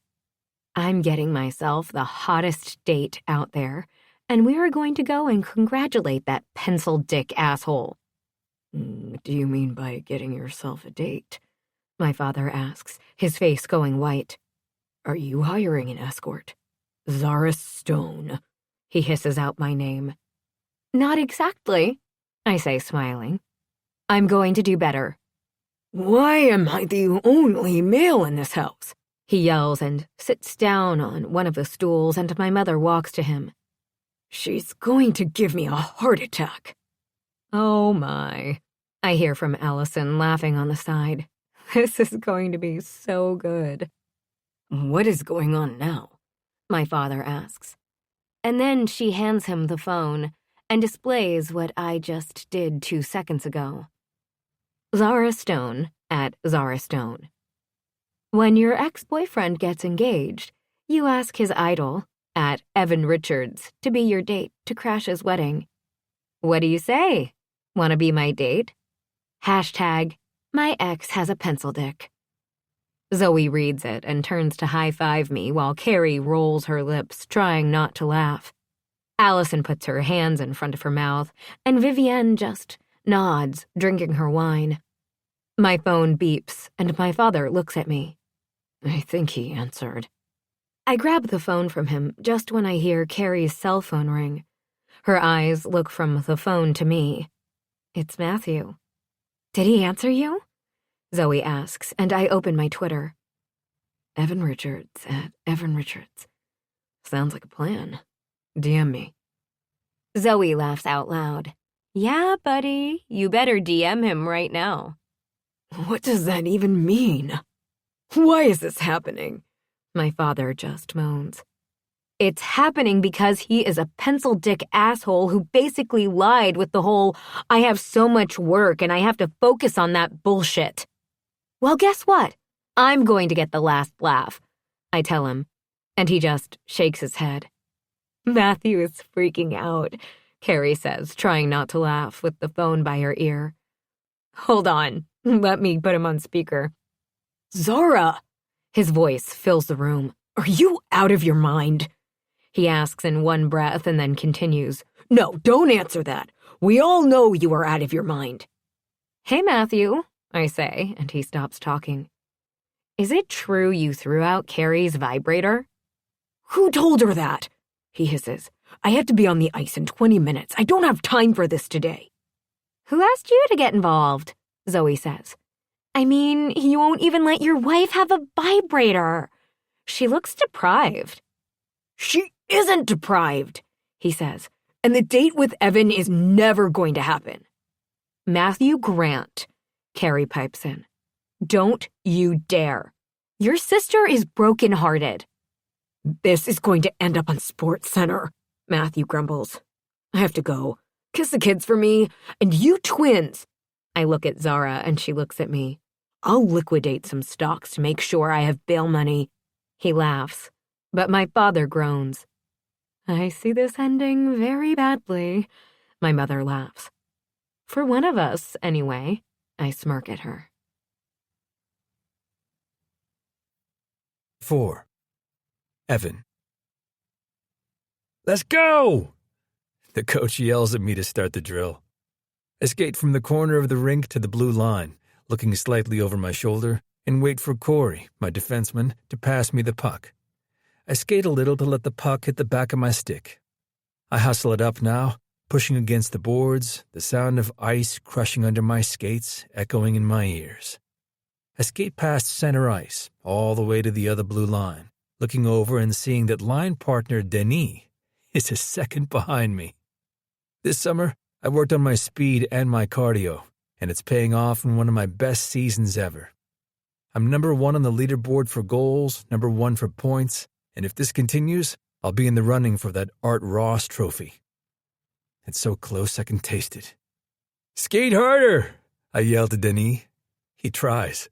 I'm getting myself the hottest date out there, and we are going to go and congratulate that pencil dick asshole. What do you mean by getting yourself a date? My father asks, his face going white. Are you hiring an escort? Zara Stone, he hisses out my name. Not exactly, I say, smiling. I'm going to do better. Why am I the only male in this house? He yells and sits down on one of the stools, and my mother walks to him. She's going to give me a heart attack. Oh my, I hear from Allison laughing on the side. This is going to be so good. What is going on now? My father asks. And then she hands him the phone and displays what I just did 2 seconds ago. Zara Stone at Zara Stone. When your ex-boyfriend gets engaged, you ask his idol, at Evan Richards, to be your date to crash his wedding. What do you say? Want to be my date? Hashtag, my ex has a pencil dick. Zoe reads it and turns to high-five me while Carrie rolls her lips, trying not to laugh. Allison puts her hands in front of her mouth, and Vivienne just nods, drinking her wine. My phone beeps, and my father looks at me. I think he answered. I grab the phone from him just when I hear Carrie's cell phone ring. Her eyes look from the phone to me. It's Matthew. Did he answer you? Zoe asks, and I open my Twitter. Evan Richards at Evan Richards. Sounds like a plan. DM me. Zoe laughs out loud. Yeah, buddy, you better DM him right now. What does that even mean? Why is this happening? My father just moans. It's happening because he is a pencil dick asshole who basically lied with the whole, I have so much work and I have to focus on that bullshit. Well, guess what? I'm going to get the last laugh, I tell him, and he just shakes his head. Matthew is freaking out, Carrie says, trying not to laugh with the phone by her ear. Hold on, let me put him on speaker. Zara! His voice fills the room. Are you out of your mind? He asks in one breath and then continues. No, don't answer that. We all know you are out of your mind. Hey, Matthew, I say, and he stops talking. Is it true you threw out Carrie's vibrator? Who told her that? He hisses. I have to be on the ice in 20 minutes. I don't have time for this today. Who asked you to get involved? Zoe says. I mean, you won't even let your wife have a vibrator. She looks deprived. She isn't deprived, he says, and the date with Evan is never going to happen. Matthew Grant, Carrie pipes in. Don't you dare. Your sister is brokenhearted. This is going to end up on SportsCenter, Matthew grumbles. I have to go. Kiss the kids for me, and you twins. I look at Zara, and she looks at me. I'll liquidate some stocks to make sure I have bail money. He laughs, but my father groans. I see this ending very badly, my mother laughs. For one of us, anyway, I smirk at her. 4. Evan. Let's go! The coach yells at me to start the drill. I skate from the corner of the rink to the blue line, looking slightly over my shoulder, and wait for Corey, my defenseman, to pass me the puck. I skate a little to let the puck hit the back of my stick. I hustle it up now, pushing against the boards, the sound of ice crushing under my skates echoing in my ears. I skate past center ice, all the way to the other blue line, looking over and seeing that line partner Denis is a second behind me. This summer, I worked on my speed and my cardio, and it's paying off in one of my best seasons ever. I'm number 1 on the leaderboard for goals, number 1 for points, and if this continues, I'll be in the running for that Art Ross trophy. It's so close I can taste it. Skate harder, I yell to Denis. He tries,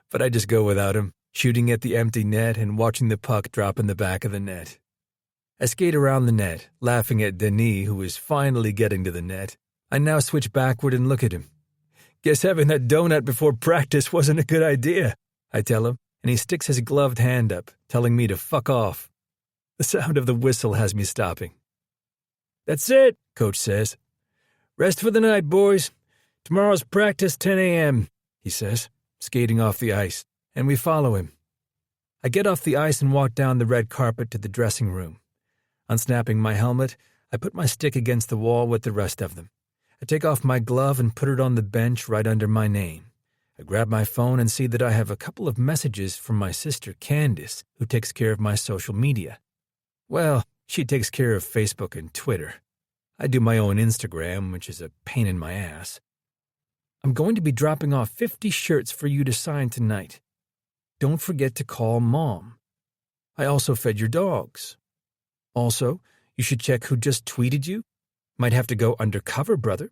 but I just go without him, shooting at the empty net and watching the puck drop in the back of the net. I skate around the net, laughing at Denis, who is finally getting to the net. I now switch backward and look at him. Guess having that donut before practice wasn't a good idea, I tell him, and he sticks his gloved hand up, telling me to fuck off. The sound of the whistle has me stopping. That's it, Coach says. Rest for the night, boys. Tomorrow's practice 10 a.m., he says, skating off the ice, and we follow him. I get off the ice and walk down the red carpet to the dressing room. Unsnapping my helmet, I put my stick against the wall with the rest of them. I take off my glove and put it on the bench right under my name. I grab my phone and see that I have a couple of messages from my sister Candace, who takes care of my social media. Well, she takes care of Facebook and Twitter. I do my own Instagram, which is a pain in my ass. I'm going to be dropping off 50 shirts for you to sign tonight. Don't forget to call Mom. I also fed your dogs. Also, you should check who just tweeted you. Might have to go undercover, brother.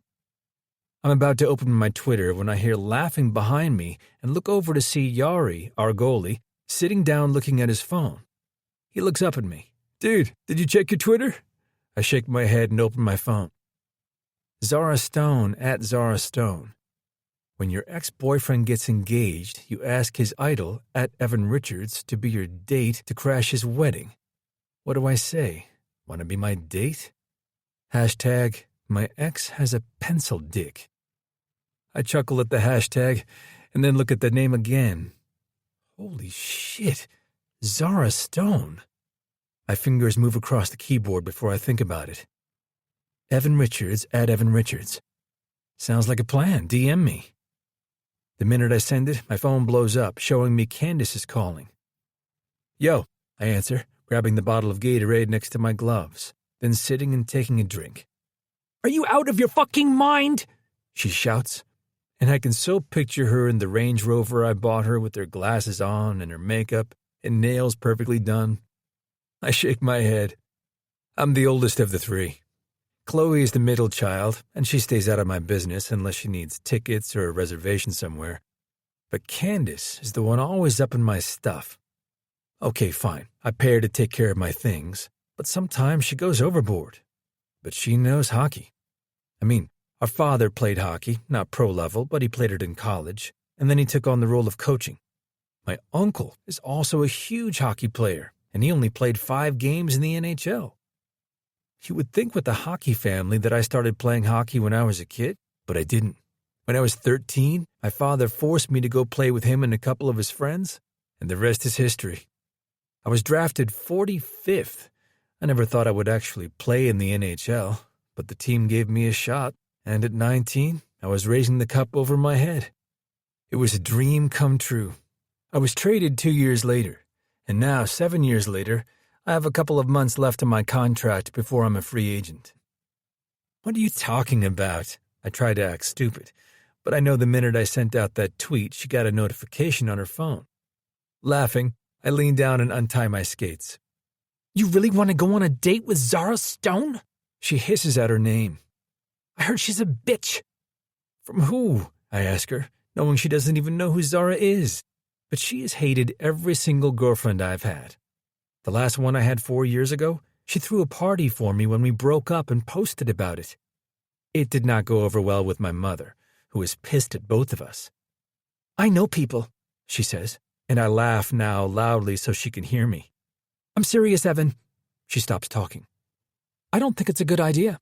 I'm about to open my Twitter when I hear laughing behind me and look over to see Yari, our goalie, sitting down looking at his phone. He looks up at me. Dude, did you check your Twitter? I shake my head and open my phone. Zara Stone at Zara Stone. When your ex-boyfriend gets engaged, you ask his idol at Evan Richards to be your date to crash his wedding. What do I say? Want to be my date? Hashtag, my ex has a pencil dick. I chuckle at the hashtag and then look at the name again. Holy shit, Zara Stone. My fingers move across the keyboard before I think about it. Evan Richards at Evan Richards. Sounds like a plan. DM me. The minute I send it, my phone blows up, showing me Candace is calling. Yo, I answer, grabbing the bottle of Gatorade next to my gloves, then sitting and taking a drink. Are you out of your fucking mind? She shouts, and I can so picture her in the Range Rover I bought her with her glasses on and her makeup and nails perfectly done. I shake my head. I'm the oldest of the three. Chloe is the middle child, and she stays out of my business unless she needs tickets or a reservation somewhere. But Candace is the one always up in my stuff. Okay, fine, I pay her to take care of my things, but sometimes she goes overboard. But she knows hockey, I mean, our father played hockey, not pro level, but he played it in college, and then he took on the role of coaching. My uncle is also a huge hockey player, and he only played 5 games in the NHL. You would think with the hockey family that I started playing hockey when I was a kid, but I didn't. When I was 13, my father forced me to go play with him and a couple of his friends, and the rest is history. I was drafted 45th. I never thought I would actually play in the NHL, but the team gave me a shot, and at 19, I was raising the cup over my head. It was a dream come true. I was traded 2 years later, and now, 7 years later, I have a couple of months left on my contract before I'm a free agent. What are you talking about? I tried to act stupid, but I know the minute I sent out that tweet, she got a notification on her phone. Laughing, I lean down and untie my skates. You really want to go on a date with Zara Stone? She hisses out her name. I heard she's a bitch. From who? I ask her, knowing she doesn't even know who Zara is. But she has hated every single girlfriend I've had. The last one I had 4 years ago, she threw a party for me when we broke up and posted about it. It did not go over well with my mother, who is pissed at both of us. I know people, she says, and I laugh now loudly so she can hear me. I'm serious, Evan. She stops talking. I don't think it's a good idea.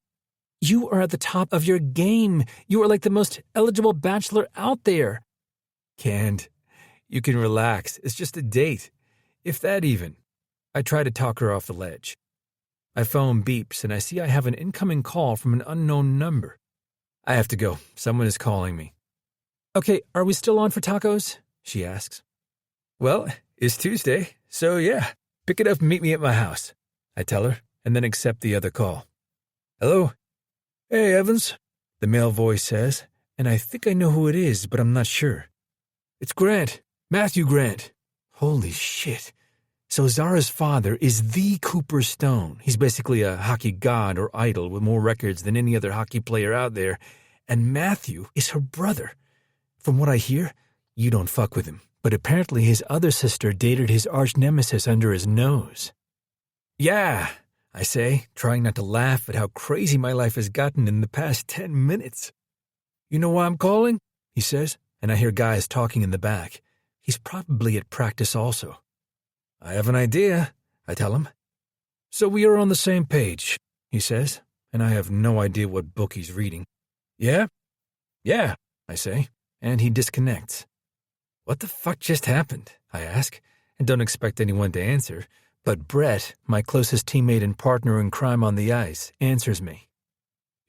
You are at the top of your game. You are like the most eligible bachelor out there. Canned. You can relax. It's just a date. If that even. I try to talk her off the ledge. My phone beeps and I see I have an incoming call from an unknown number. I have to go. Someone is calling me. Okay, are we still on for tacos? She asks. Well, it's Tuesday, so yeah. Pick it up and meet me at my house, I tell her, and then accept the other call. Hello? Hey, Evans, the male voice says, and I think I know who it is, but I'm not sure. It's Grant, Matthew Grant. Holy shit. So Zara's father is the Cooper Stone. He's basically a hockey god or idol with more records than any other hockey player out there, and Matthew is her brother. From what I hear, you don't fuck with him. But apparently his other sister dated his arch-nemesis under his nose. Yeah, I say, trying not to laugh at how crazy my life has gotten in the past 10 minutes. You know why I'm calling? He says, and I hear guys talking in the back. He's probably at practice also. I have an idea, I tell him. So we are on the same page, he says, and I have no idea what book he's reading. Yeah? Yeah, I say, and he disconnects. What the fuck just happened? I ask, and don't expect anyone to answer, but Brett, my closest teammate and partner in crime on the ice, answers me.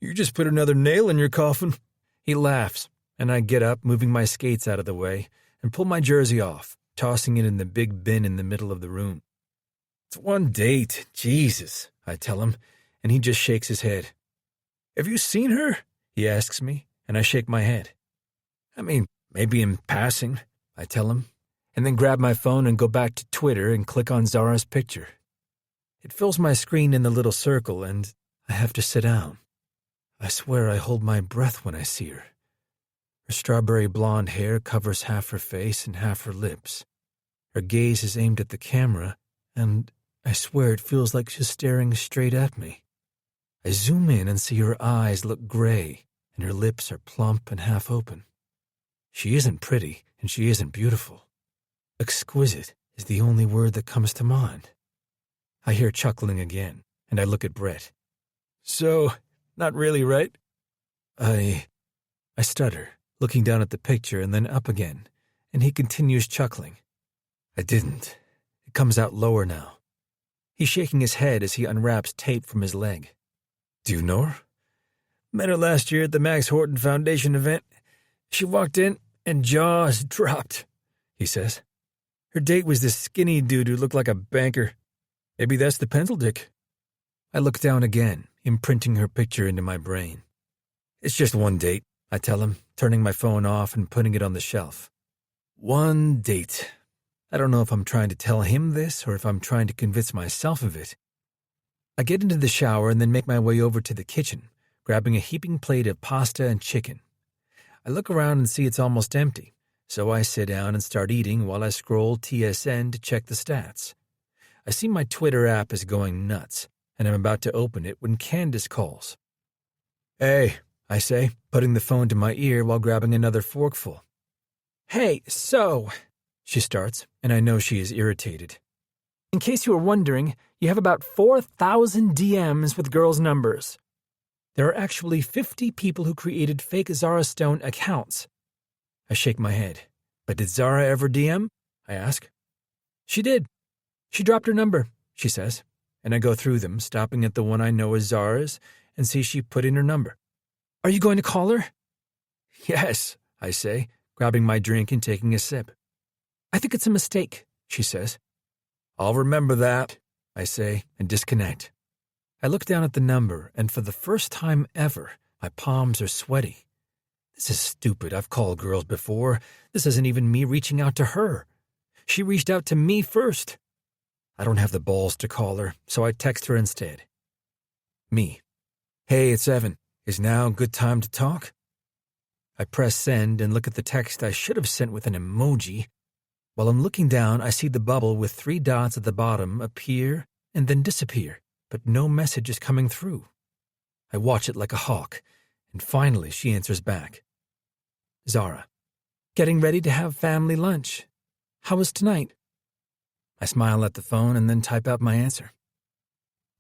You just put another nail in your coffin. He laughs, and I get up, moving my skates out of the way, and pull my jersey off, tossing it in the big bin in the middle of the room. It's one date, Jesus, I tell him, and he just shakes his head. Have you seen her? He asks me, and I shake my head. I mean, maybe in passing, I tell him, and then grab my phone and go back to Twitter and click on Zara's picture. It fills my screen in the little circle, and I have to sit down. I swear I hold my breath when I see her. Her strawberry blonde hair covers half her face and half her lips. Her gaze is aimed at the camera, and I swear it feels like she's staring straight at me. I zoom in and see her eyes look gray, and her lips are plump and half open. She isn't pretty, and she isn't beautiful. Exquisite is the only word that comes to mind. I hear chuckling again, and I look at Brett. So, not really, right? I stutter, looking down at the picture and then up again, and he continues chuckling. I didn't. It comes out lower now. He's shaking his head as he unwraps tape from his leg. Do you know her? Met her last year at the Max Horton Foundation event. She walked in and jaws dropped, he says. Her date was this skinny dude who looked like a banker. Maybe that's the pencil dick. I look down again, imprinting her picture into my brain. It's just one date, I tell him, turning my phone off and putting it on the shelf. One date. I don't know if I'm trying to tell him this or if I'm trying to convince myself of it. I get into the shower and then make my way over to the kitchen, grabbing a heaping plate of pasta and chicken. I look around and see it's almost empty, so I sit down and start eating while I scroll TSN to check the stats. I see my Twitter app is going nuts, and I'm about to open it when Candace calls. Hey, I say, putting the phone to my ear while grabbing another forkful. Hey, so, she starts, and I know she is irritated. In case you were wondering, you have about 4,000 DMs with girls' numbers. There are actually 50 people who created fake Zara Stone accounts. I shake my head. But did Zara ever DM? I ask. She did. She dropped her number, she says, and I go through them, stopping at the one I know is Zara's, and see she put in her number. Are you going to call her? Yes, I say, grabbing my drink and taking a sip. I think it's a mistake, she says. I'll remember that, I say, and disconnect. I look down at the number, and for the first time ever, my palms are sweaty. This is stupid. I've called girls before. This isn't even me reaching out to her. She reached out to me first. I don't have the balls to call her, so I text her instead. Me. Hey, it's Evan. Is now a good time to talk? I press send and look at the text I should have sent with an emoji. While I'm looking down, I see the bubble with 3 dots at the bottom appear and then disappear, but no message is coming through. I watch it like a hawk, and finally she answers back. Zara. Getting ready to have family lunch. How was tonight? I smile at the phone and then type out my answer.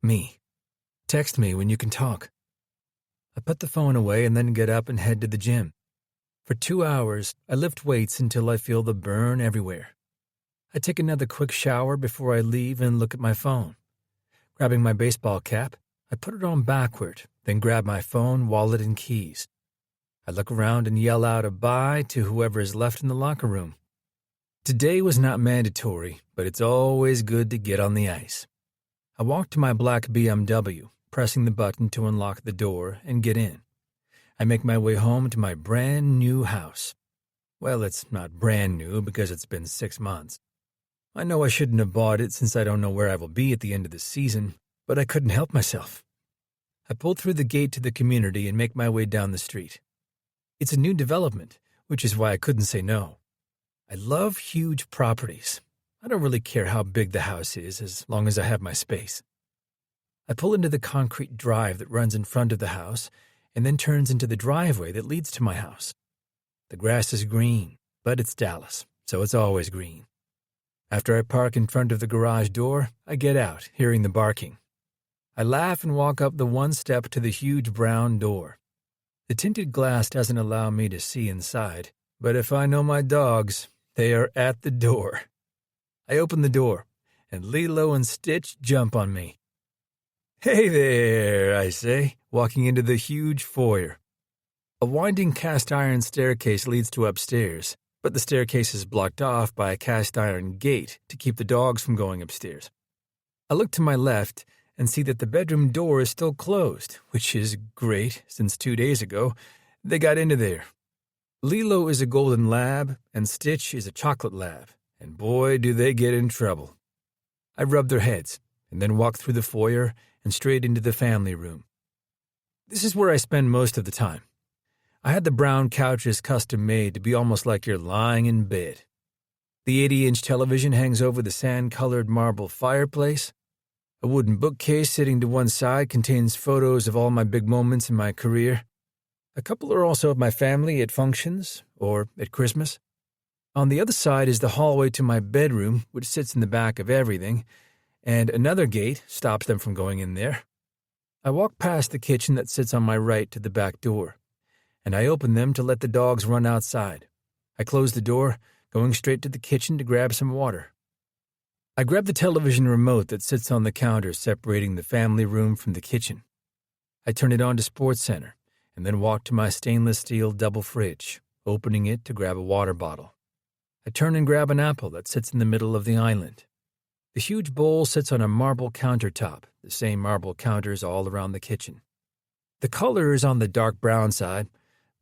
Me. Text me when you can talk. I put the phone away and then get up and head to the gym. For 2 hours, I lift weights until I feel the burn everywhere. I take another quick shower before I leave and look at my phone. Grabbing my baseball cap, I put it on backward, then grab my phone, wallet, and keys. I look around and yell out a bye to whoever is left in the locker room. Today was not mandatory, but it's always good to get on the ice. I walk to my black BMW, pressing the button to unlock the door and get in. I make my way home to my brand new house. Well, it's not brand new because it's been 6 months. I know I shouldn't have bought it since I don't know where I will be at the end of the season, but I couldn't help myself. I pull through the gate to the community and make my way down the street. It's a new development, which is why I couldn't say no. I love huge properties. I don't really care how big the house is as long as I have my space. I pull into the concrete drive that runs in front of the house and then turns into the driveway that leads to my house. The grass is green, but it's Dallas, so it's always green. After I park in front of the garage door, I get out, hearing the barking. I laugh and walk up the one step to the huge brown door. The tinted glass doesn't allow me to see inside, but if I know my dogs, they are at the door. I open the door, and Lilo and Stitch jump on me. Hey there, I say, walking into the huge foyer. A winding cast-iron staircase leads to upstairs, but the staircase is blocked off by a cast-iron gate to keep the dogs from going upstairs. I look to my left and see that the bedroom door is still closed, which is great since 2 days ago they got into there. Lilo is a golden lab and Stitch is a chocolate lab, and boy do they get in trouble. I rub their heads and then walk through the foyer and straight into the family room. This is where I spend most of the time. I had the brown couches custom made to be almost like you're lying in bed. The 80-inch television hangs over the sand-colored marble fireplace. A wooden bookcase sitting to one side contains photos of all my big moments in my career. A couple are also of my family at functions or at Christmas. On the other side is the hallway to my bedroom, which sits in the back of everything, and another gate stops them from going in there. I walk past the kitchen that sits on my right to the back door, and I open them to let the dogs run outside. I close the door, going straight to the kitchen to grab some water. I grab the television remote that sits on the counter separating the family room from the kitchen. I turn it on to SportsCenter, and then walk to my stainless steel double fridge, opening it to grab a water bottle. I turn and grab an apple that sits in the middle of the island. The huge bowl sits on a marble countertop, the same marble counters all around the kitchen. The color is on the dark brown side,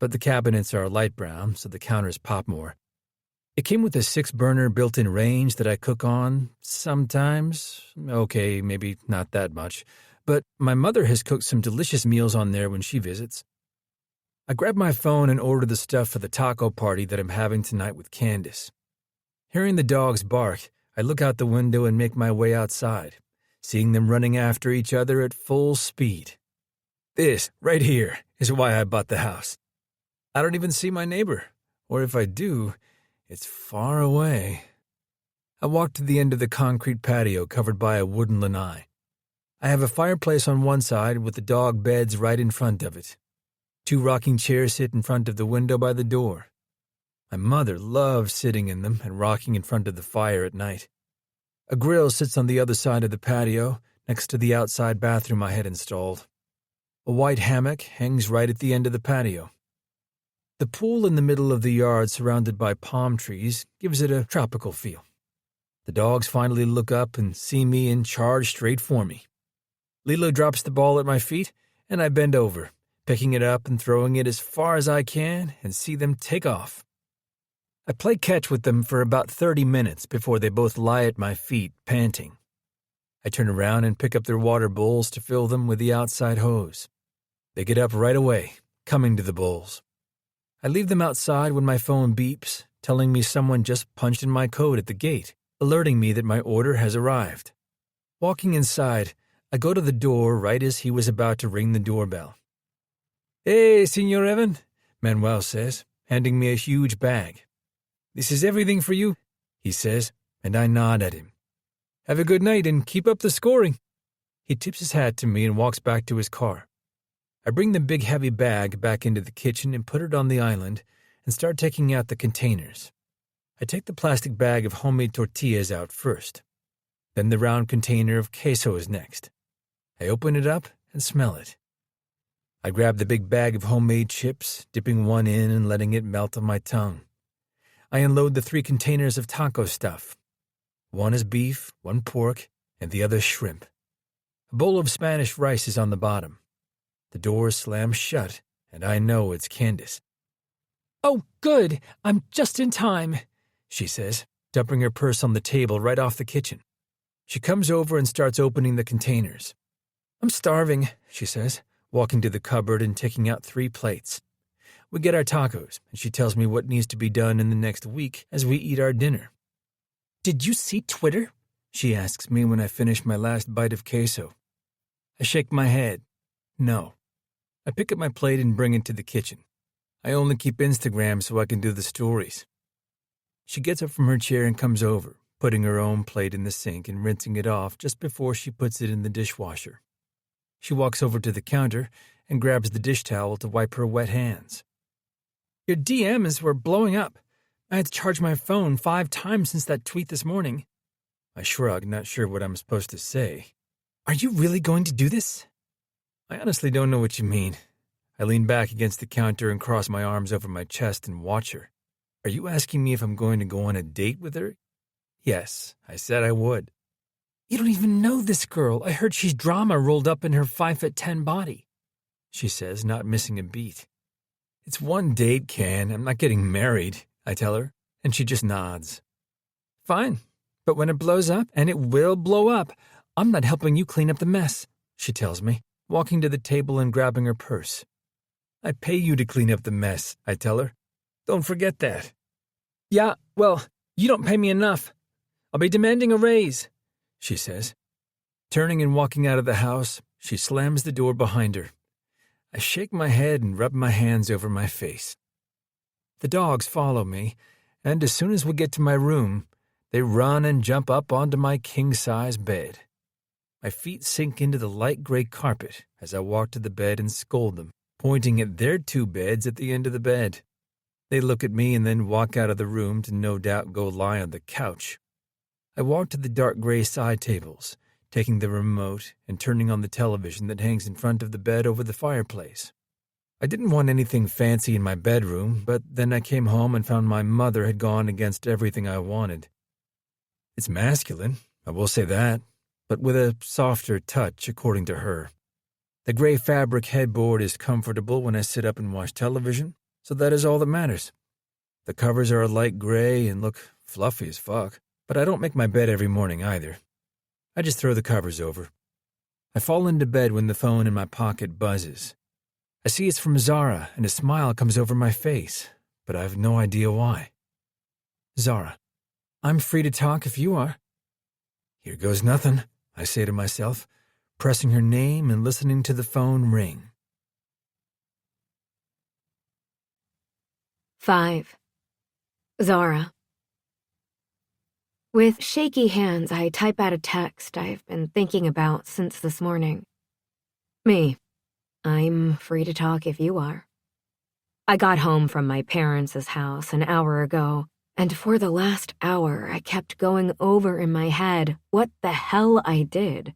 but the cabinets are light brown, so the counters pop more. It came with a 6-burner built-in range that I cook on sometimes. Okay, maybe not that much, but my mother has cooked some delicious meals on there when she visits. I grab my phone and order the stuff for the taco party that I'm having tonight with Candace. Hearing the dogs bark, I look out the window and make my way outside, seeing them running after each other at full speed. This, right here, is why I bought the house. I don't even see my neighbor, or if I do, it's far away. I walk to the end of the concrete patio covered by a wooden lanai. I have a fireplace on one side with the dog beds right in front of it. 2 rocking chairs sit in front of the window by the door. My mother loves sitting in them and rocking in front of the fire at night. A grill sits on the other side of the patio, next to the outside bathroom I had installed. A white hammock hangs right at the end of the patio. The pool in the middle of the yard, surrounded by palm trees, gives it a tropical feel. The dogs finally look up and see me and charge straight for me. Lilo drops the ball at my feet, and I bend over, picking it up and throwing it as far as I can and see them take off. I play catch with them for about 30 minutes before they both lie at my feet, panting. I turn around and pick up their water bowls to fill them with the outside hose. They get up right away, coming to the bowls. I leave them outside when my phone beeps, telling me someone just punched in my code at the gate, alerting me that my order has arrived. Walking inside, I go to the door right as he was about to ring the doorbell. "Hey, Senor Evan," Manuel says, handing me a huge bag. "This is everything for you," he says, and I nod at him. "Have a good night and keep up the scoring." He tips his hat to me and walks back to his car. I bring the big heavy bag back into the kitchen and put it on the island and start taking out the containers. I take the plastic bag of homemade tortillas out first. Then the round container of queso is next. I open it up and smell it. I grab the big bag of homemade chips, dipping one in and letting it melt on my tongue. I unload the 3 containers of taco stuff. One is beef, one pork, and the other shrimp. A bowl of Spanish rice is on the bottom. The door slams shut, and I know it's Candace. "Oh, good, I'm just in time," she says, dumping her purse on the table right off the kitchen. She comes over and starts opening the containers. "I'm starving," she says, walking to the cupboard and taking out 3 plates. We get our tacos, and she tells me what needs to be done in the next week as we eat our dinner. "Did you see Twitter?" she asks me when I finish my last bite of queso. I shake my head. No. I pick up my plate and bring it to the kitchen. I only keep Instagram so I can do the stories. She gets up from her chair and comes over, putting her own plate in the sink and rinsing it off just before she puts it in the dishwasher. She walks over to the counter and grabs the dish towel to wipe her wet hands. "Your DMs were blowing up. I had to charge my phone 5 times since that tweet this morning." I shrug, not sure what I'm supposed to say. "Are you really going to do this?" I honestly don't know what you mean. I lean back against the counter and cross my arms over my chest and watch her. "Are you asking me if I'm going to go on a date with her?" "Yes, I said I would." "You don't even know this girl. I heard she's drama rolled up in her 5'10" body," she says, not missing a beat. "It's one date, Can. I'm not getting married," I tell her, and she just nods. "Fine, but when it blows up, and it will blow up, I'm not helping you clean up the mess," she tells me, walking to the table and grabbing her purse. "I pay you to clean up the mess," I tell her. "Don't forget that." "Yeah, well, you don't pay me enough. I'll be demanding a raise," she says. Turning and walking out of the house, she slams the door behind her. I shake my head and rub my hands over my face. The dogs follow me, and as soon as we get to my room, they run and jump up onto my king-size bed. My feet sink into the light gray carpet as I walk to the bed and scold them, pointing at their 2 beds at the end of the bed. They look at me and then walk out of the room to no doubt go lie on the couch. I walk to the dark gray side tables, taking the remote and turning on the television that hangs in front of the bed over the fireplace. I didn't want anything fancy in my bedroom, but then I came home and found my mother had gone against everything I wanted. It's masculine, I will say that, but with a softer touch, according to her. The gray fabric headboard is comfortable when I sit up and watch television, so that is all that matters. The covers are a light gray and look fluffy as fuck, but I don't make my bed every morning either. I just throw the covers over. I fall into bed when the phone in my pocket buzzes. I see it's from Zara, and a smile comes over my face, but I have no idea why. "Zara, I'm free to talk if you are." "Here goes nothing," I say to myself, pressing her name and listening to the phone ring. 5. Zara. With shaky hands, I type out a text I've been thinking about since this morning. Me. I'm free to talk if you are. I got home from my parents' house an hour ago, and for the last hour I kept going over in my head what the hell I did.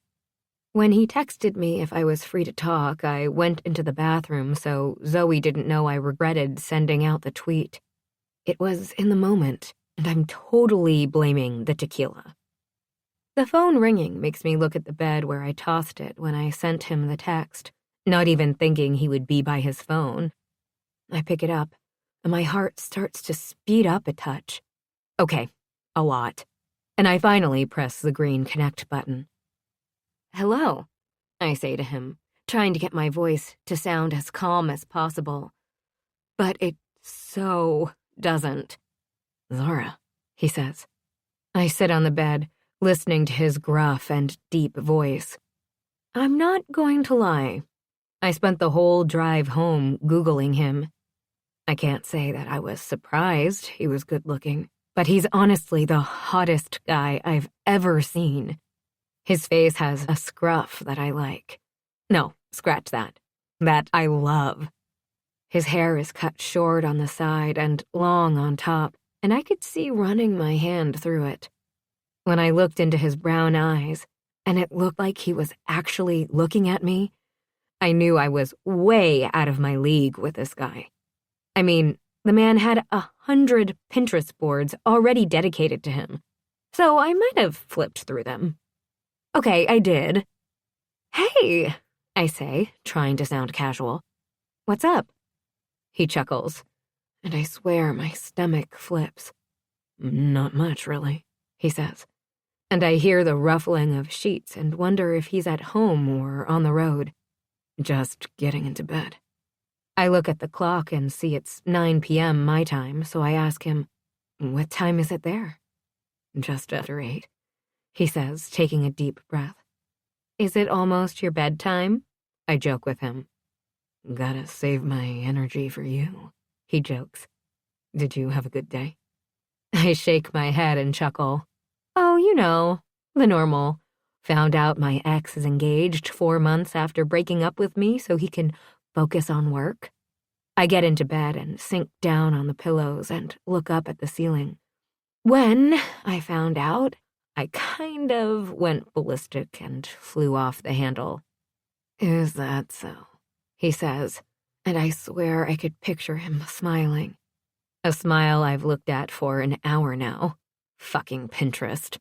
When he texted me if I was free to talk, I went into the bathroom so Zoe didn't know I regretted sending out the tweet. It was in the moment, and I'm totally blaming the tequila. The phone ringing makes me look at the bed where I tossed it when I sent him the text, not even thinking he would be by his phone. I pick it up, and my heart starts to speed up a touch. Okay, a lot. And I finally press the green connect button. Hello, I say to him, trying to get my voice to sound as calm as possible. But it so doesn't. Zara, he says. I sit on the bed, listening to his gruff and deep voice. I'm not going to lie. I spent the whole drive home Googling him. I can't say that I was surprised he was good-looking, but he's honestly the hottest guy I've ever seen. His face has a scruff that I like. No, scratch that. That I love. His hair is cut short on the side and long on top, and I could see running my hand through it. When I looked into his brown eyes, and it looked like he was actually looking at me, I knew I was way out of my league with this guy. I mean, the man had 100 Pinterest boards already dedicated to him, so I might have flipped through them. Okay, I did. Hey, I say, trying to sound casual. What's up? He chuckles, and I swear my stomach flips. Not much, really, he says, and I hear the ruffling of sheets and wonder if he's at home or on the road. Just getting into bed. I look at the clock and see it's 9 p.m. my time, so I ask him, what time is it there? Just after 8, he says, taking a deep breath. Is it almost your bedtime? I joke with him. Gotta save my energy for you, he jokes. Did you have a good day? I shake my head and chuckle. Oh, you know, the normal. Found out my ex is engaged 4 months after breaking up with me so he can focus on work. I get into bed and sink down on the pillows and look up at the ceiling. When I found out, I kind of went ballistic and flew off the handle. Is that so? He says, and I swear I could picture him smiling. A smile I've looked at for an hour now. Fucking Pinterest.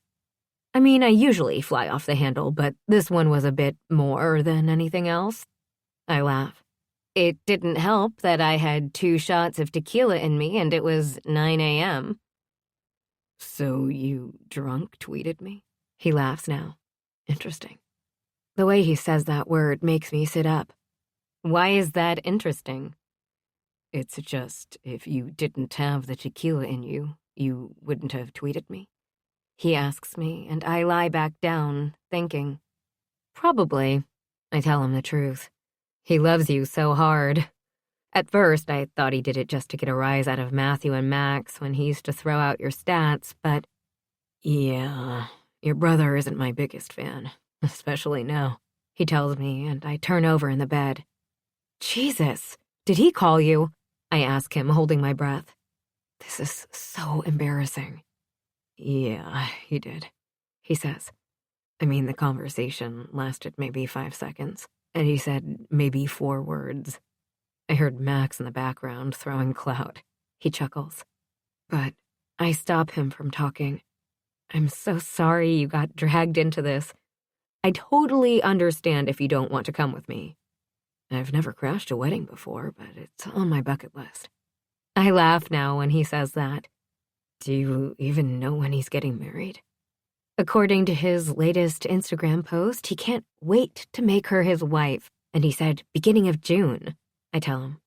I mean, I usually fly off the handle, but this one was a bit more than anything else. I laugh. It didn't help that I had 2 shots of tequila in me and it was 9 a.m. So you drunk tweeted me? He laughs now. Interesting. The way he says that word makes me sit up. Why is that interesting? It's just, if you didn't have the tequila in you, you wouldn't have tweeted me? He asks me, and I lie back down, thinking. Probably. I tell him the truth. He loves you so hard. At first, I thought he did it just to get a rise out of Matthew and Max when he used to throw out your stats, but... Yeah, your brother isn't my biggest fan, especially now, he tells me, and I turn over in the bed. Jesus, did he call you? I ask him, holding my breath. This is so embarrassing. Yeah, he did, he says. I mean, the conversation lasted maybe 5 seconds, and he said maybe 4 words. I heard Max in the background throwing clout. He chuckles. But I stop him from talking. I'm so sorry you got dragged into this. I totally understand if you don't want to come with me. I've never crashed a wedding before, but it's on my bucket list. I laugh now when he says that. Do you even know when he's getting married? According to his latest Instagram post, he can't wait to make her his wife, and he said beginning of June. I tell him.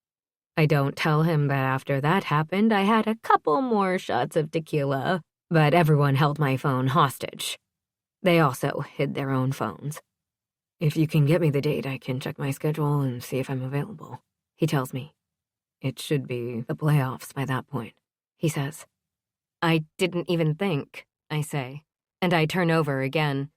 I don't tell him that after that happened, I had a couple more shots of tequila, but everyone held my phone hostage. They also hid their own phones. If you can get me the date, I can check my schedule and see if I'm available, he tells me. It should be the playoffs by that point, he says. I didn't even think, I say, and I turn over again.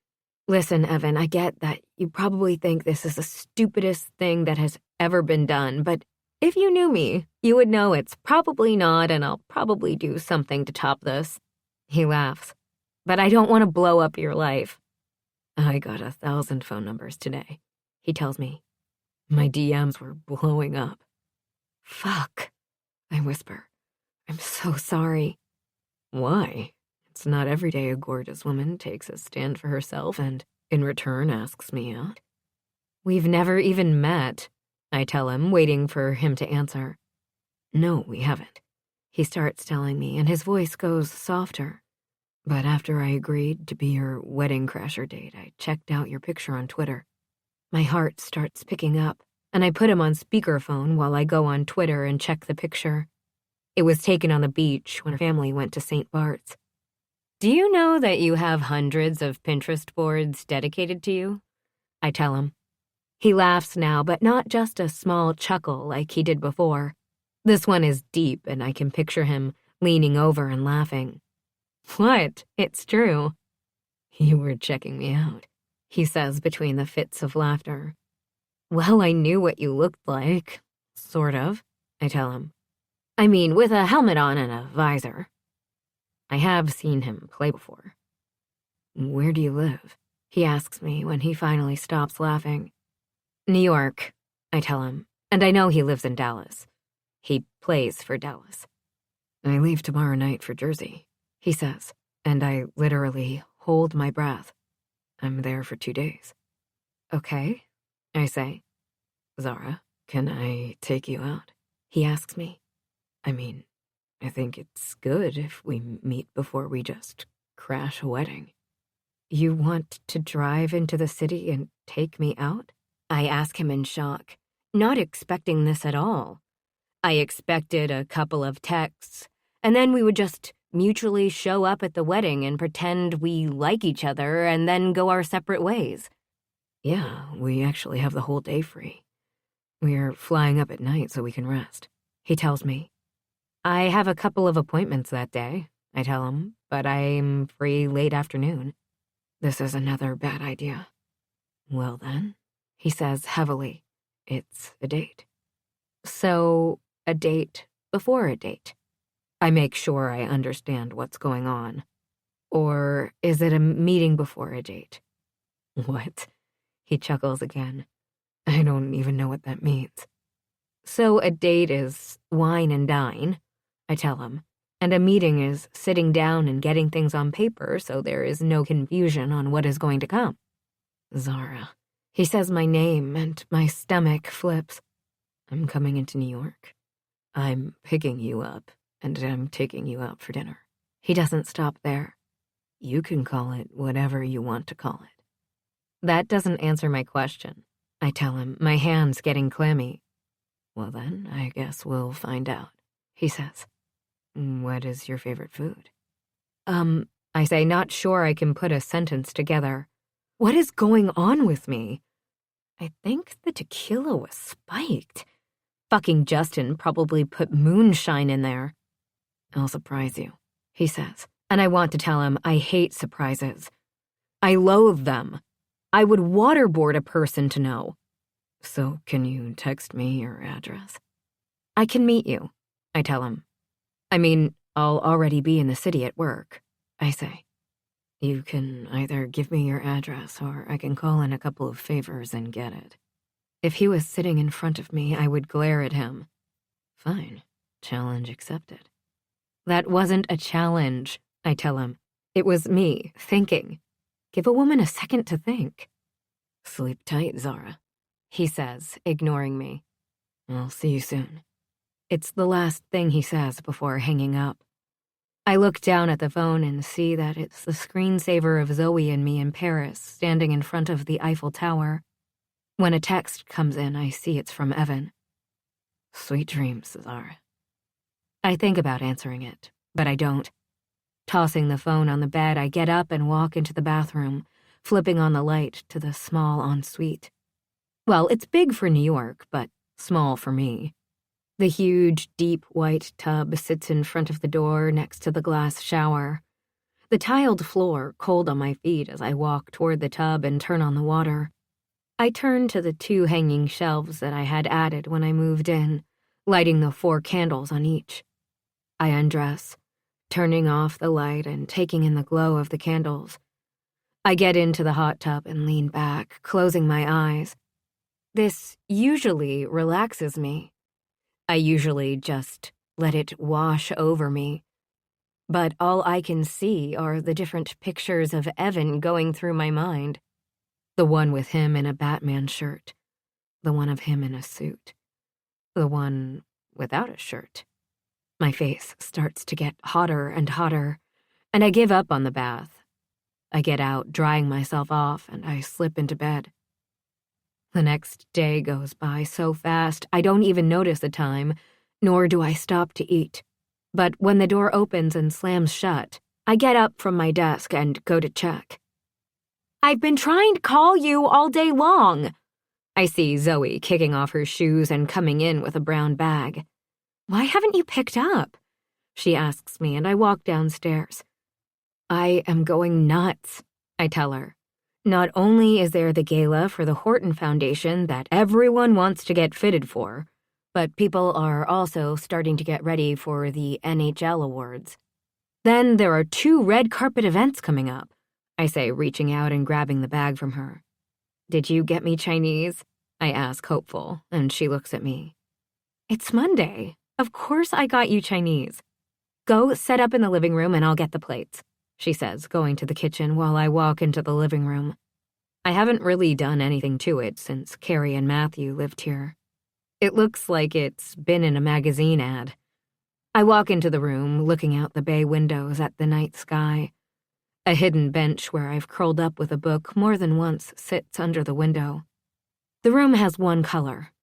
Listen, Evan, I get that you probably think this is the stupidest thing that has ever been done, but if you knew me, you would know it's probably not, and I'll probably do something to top this. He laughs. But I don't want to blow up your life. I got 1,000 phone numbers today, he tells me. My DMs were blowing up. Fuck, I whisper. I'm so sorry. Why? It's not every day a gorgeous woman takes a stand for herself and, in return, asks me out. We've never even met, I tell him, waiting for him to answer. No, we haven't. He starts telling me, and his voice goes softer. But after I agreed to be your wedding crasher date, I checked out your picture on Twitter. My heart starts picking up, and I put him on speakerphone while I go on Twitter and check the picture. It was taken on the beach when our family went to St. Bart's. Do you know that you have hundreds of Pinterest boards dedicated to you? I tell him. He laughs now, but not just a small chuckle like he did before. This one is deep, and I can picture him leaning over and laughing. What? It's true. You were checking me out, he says between the fits of laughter. Well, I knew what you looked like. Sort of, I tell him. I mean, with a helmet on and a visor. I have seen him play before. Where do you live? He asks me when he finally stops laughing. New York, I tell him, and I know he lives in Dallas. He plays for Dallas. I leave tomorrow night for Jersey, he says, and I literally hold my breath. I'm there for 2 days. Okay, I say. Zara, can I take you out? He asks me. I mean, I think it's good if we meet before we just crash a wedding. You want to drive into the city and take me out? I ask him in shock, not expecting this at all. I expected a couple of texts, and then we would just mutually show up at the wedding and pretend we like each other and then go our separate ways. Yeah, we actually have the whole day free. We're flying up at night so we can rest, he tells me. I have a couple of appointments that day, I tell him, but I'm free late afternoon. This is another bad idea. Well then, he says heavily, it's a date. So, a date before a date. I make sure I understand what's going on. Or is it a meeting before a date? What? He chuckles again. I don't even know what that means. So a date is wine and dine, I tell him, and a meeting is sitting down and getting things on paper so there is no confusion on what is going to come. Zara. He says my name and my stomach flips. I'm coming into New York. I'm picking you up, and I'm taking you out for dinner. He doesn't stop there. You can call it whatever you want to call it. That doesn't answer my question, I tell him, my hands getting clammy. Well then, I guess we'll find out, he says. What is your favorite food? I say, not sure I can put a sentence together. What is going on with me? I think the tequila was spiked. Fucking Justin probably put moonshine in there. I'll surprise you, he says, and I want to tell him I hate surprises. I loathe them. I would waterboard a person to know. So can you text me your address? I can meet you, I tell him. I mean, I'll already be in the city at work, I say. You can either give me your address or I can call in a couple of favors and get it. If he was sitting in front of me, I would glare at him. Fine. Challenge accepted. That wasn't a challenge, I tell him. It was me, thinking. Give a woman a second to think. Sleep tight, Zara, he says, ignoring me. I'll see you soon. It's the last thing he says before hanging up. I look down at the phone and see that it's the screensaver of Zoe and me in Paris, standing in front of the Eiffel Tower. When a text comes in, I see it's from Evan. Sweet dreams, Zara. I think about answering it, but I don't. Tossing the phone on the bed, I get up and walk into the bathroom, flipping on the light to the small ensuite. Well, it's big for New York, but small for me. The huge, deep white tub sits in front of the door next to the glass shower. The tiled floor cold on my feet as I walk toward the tub and turn on the water. I turn to the 2 hanging shelves that I had added when I moved in, lighting the 4 candles on each. I undress, turning off the light and taking in the glow of the candles. I get into the hot tub and lean back, closing my eyes. This usually relaxes me. I usually just let it wash over me. But all I can see are the different pictures of Evan going through my mind. The one with him in a Batman shirt. The one of him in a suit. The one without a shirt. My face starts to get hotter and hotter, and I give up on the bath. I get out, drying myself off, and I slip into bed. The next day goes by so fast, I don't even notice the time, nor do I stop to eat. But when the door opens and slams shut, I get up from my desk and go to check. "I've been trying to call you all day long." I see Zoe kicking off her shoes and coming in with a brown bag. "Why haven't you picked up?" she asks me, and I walk downstairs. "I am going nuts," I tell her. Not only is there the gala for the Horton Foundation that everyone wants to get fitted for, but people are also starting to get ready for the NHL awards. Then there are 2 red carpet events coming up, I say, reaching out and grabbing the bag from her. "Did you get me Chinese?" I ask, hopeful, and she looks at me. "It's Monday. Of course I got you Chinese. Go set up in the living room and I'll get the plates," she says, going to the kitchen while I walk into the living room. I haven't really done anything to it since Carrie and Matthew lived here. It looks like it's been in a magazine ad. I walk into the room, looking out the bay windows at the night sky. A hidden bench where I've curled up with a book more than once sits under the window. The room has one color,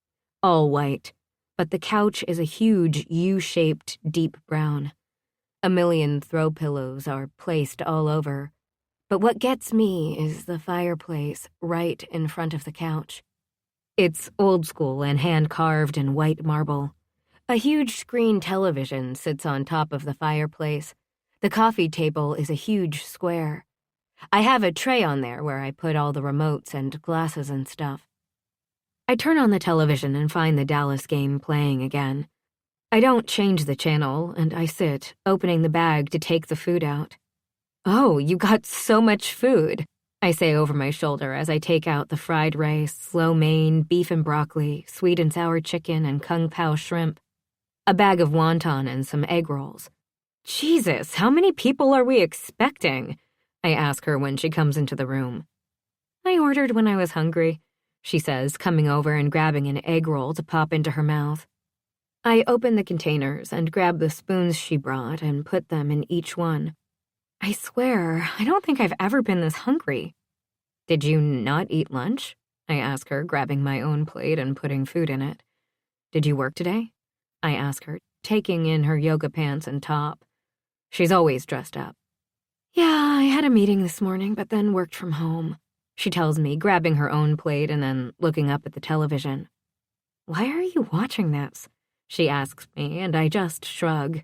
all white, but the couch is a huge U-shaped deep brown. A million throw pillows are placed all over, but what gets me is the fireplace right in front of the couch. It's old school and hand-carved in white marble. A huge screen television sits on top of the fireplace. The coffee table is a huge square. I have a tray on there where I put all the remotes and glasses and stuff. I turn on the television and find the Dallas game playing again. I don't change the channel, and I sit, opening the bag to take the food out. "Oh, you got so much food," I say over my shoulder as I take out the fried rice, lo mein, beef and broccoli, sweet and sour chicken, and kung pao shrimp. A bag of wonton and some egg rolls. "Jesus, how many people are we expecting?" I ask her when she comes into the room. "I ordered when I was hungry," she says, coming over and grabbing an egg roll to pop into her mouth. I open the containers and grab the spoons she brought and put them in each one. I swear, I don't think I've ever been this hungry. "Did you not eat lunch?" I ask her, grabbing my own plate and putting food in it. "Did you work today?" I ask her, taking in her yoga pants and top. She's always dressed up. "Yeah, I had a meeting this morning, but then worked from home," she tells me, grabbing her own plate and then looking up at the television. "Why are you watching this?" she asks me, and I just shrug.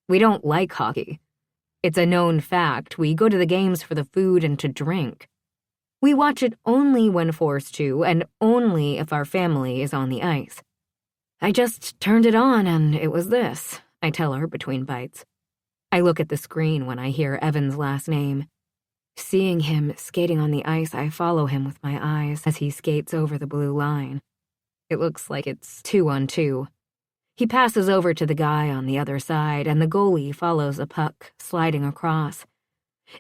"We don't like hockey. It's a known fact. We go to the games for the food and to drink. We watch it only when forced to, and only if our family is on the ice. I just turned it on, and it was this," I tell her between bites. I look at the screen when I hear Evan's last name. Seeing him skating on the ice, I follow him with my eyes as he skates over the blue line. It looks like it's 2-on-2. He passes over to the guy on the other side, and the goalie follows the puck, sliding across.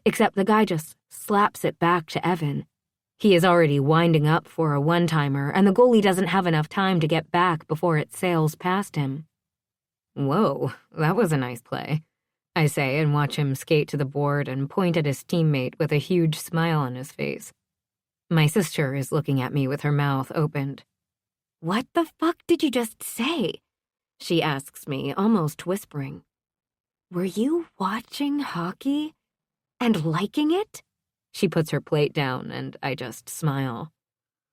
Except the guy just slaps it back to Evan. He is already winding up for a one-timer, and the goalie doesn't have enough time to get back before it sails past him. "Whoa, that was a nice play," I say, and watch him skate to the board and point at his teammate with a huge smile on his face. My sister is looking at me with her mouth opened. "What the fuck did you just say?" she asks me, almost whispering. "Were you watching hockey and liking it?" She puts her plate down, and I just smile.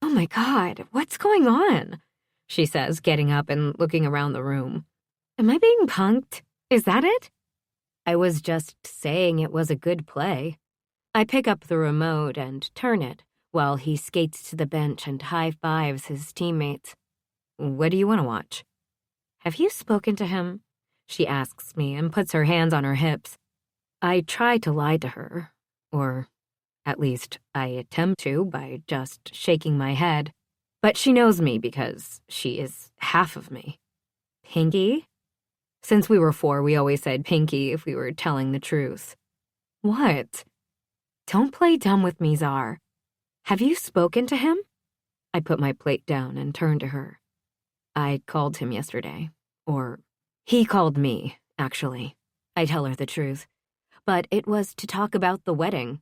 "Oh my God, what's going on?" she says, getting up and looking around the room. Am I being punked? Is that it? I was just saying it was a good play. I pick up the remote and turn it while he skates to the bench and high-fives his teammates. What do you want to watch? Have you spoken to him? She asks me and puts her hands on her hips. I try to lie to her, or at least I attempt to by just shaking my head. But she knows me because she is half of me. Pinky? Since we were 4, we always said Pinky if we were telling the truth. What? Don't play dumb with me, Czar. Have you spoken to him? I put my plate down and turned to her. I called him yesterday. Or, he called me, actually. I tell her the truth. But it was to talk about the wedding.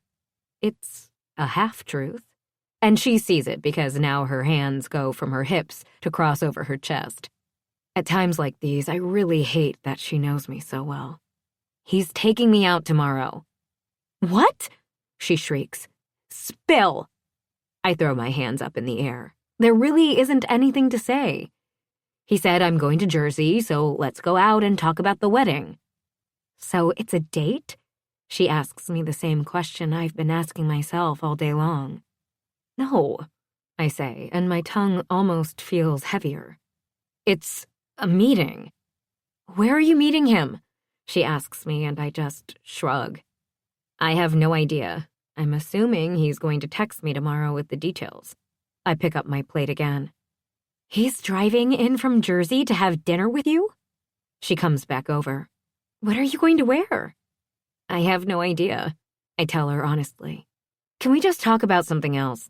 It's a half-truth. And she sees it because now her hands go from her hips to cross over her chest. At times like these, I really hate that she knows me so well. He's taking me out tomorrow. What? She shrieks. Spill! I throw my hands up in the air. There really isn't anything to say. He said I'm going to Jersey, so let's go out and talk about the wedding. So it's a date? She asks me the same question I've been asking myself all day long. No, I say, and my tongue almost feels heavier. It's a meeting. Where are you meeting him? She asks me, and I just shrug. I have no idea. I'm assuming he's going to text me tomorrow with the details. I pick up my plate again. He's driving in from Jersey to have dinner with you? She comes back over. What are you going to wear? I have no idea, I tell her honestly. Can we just talk about something else?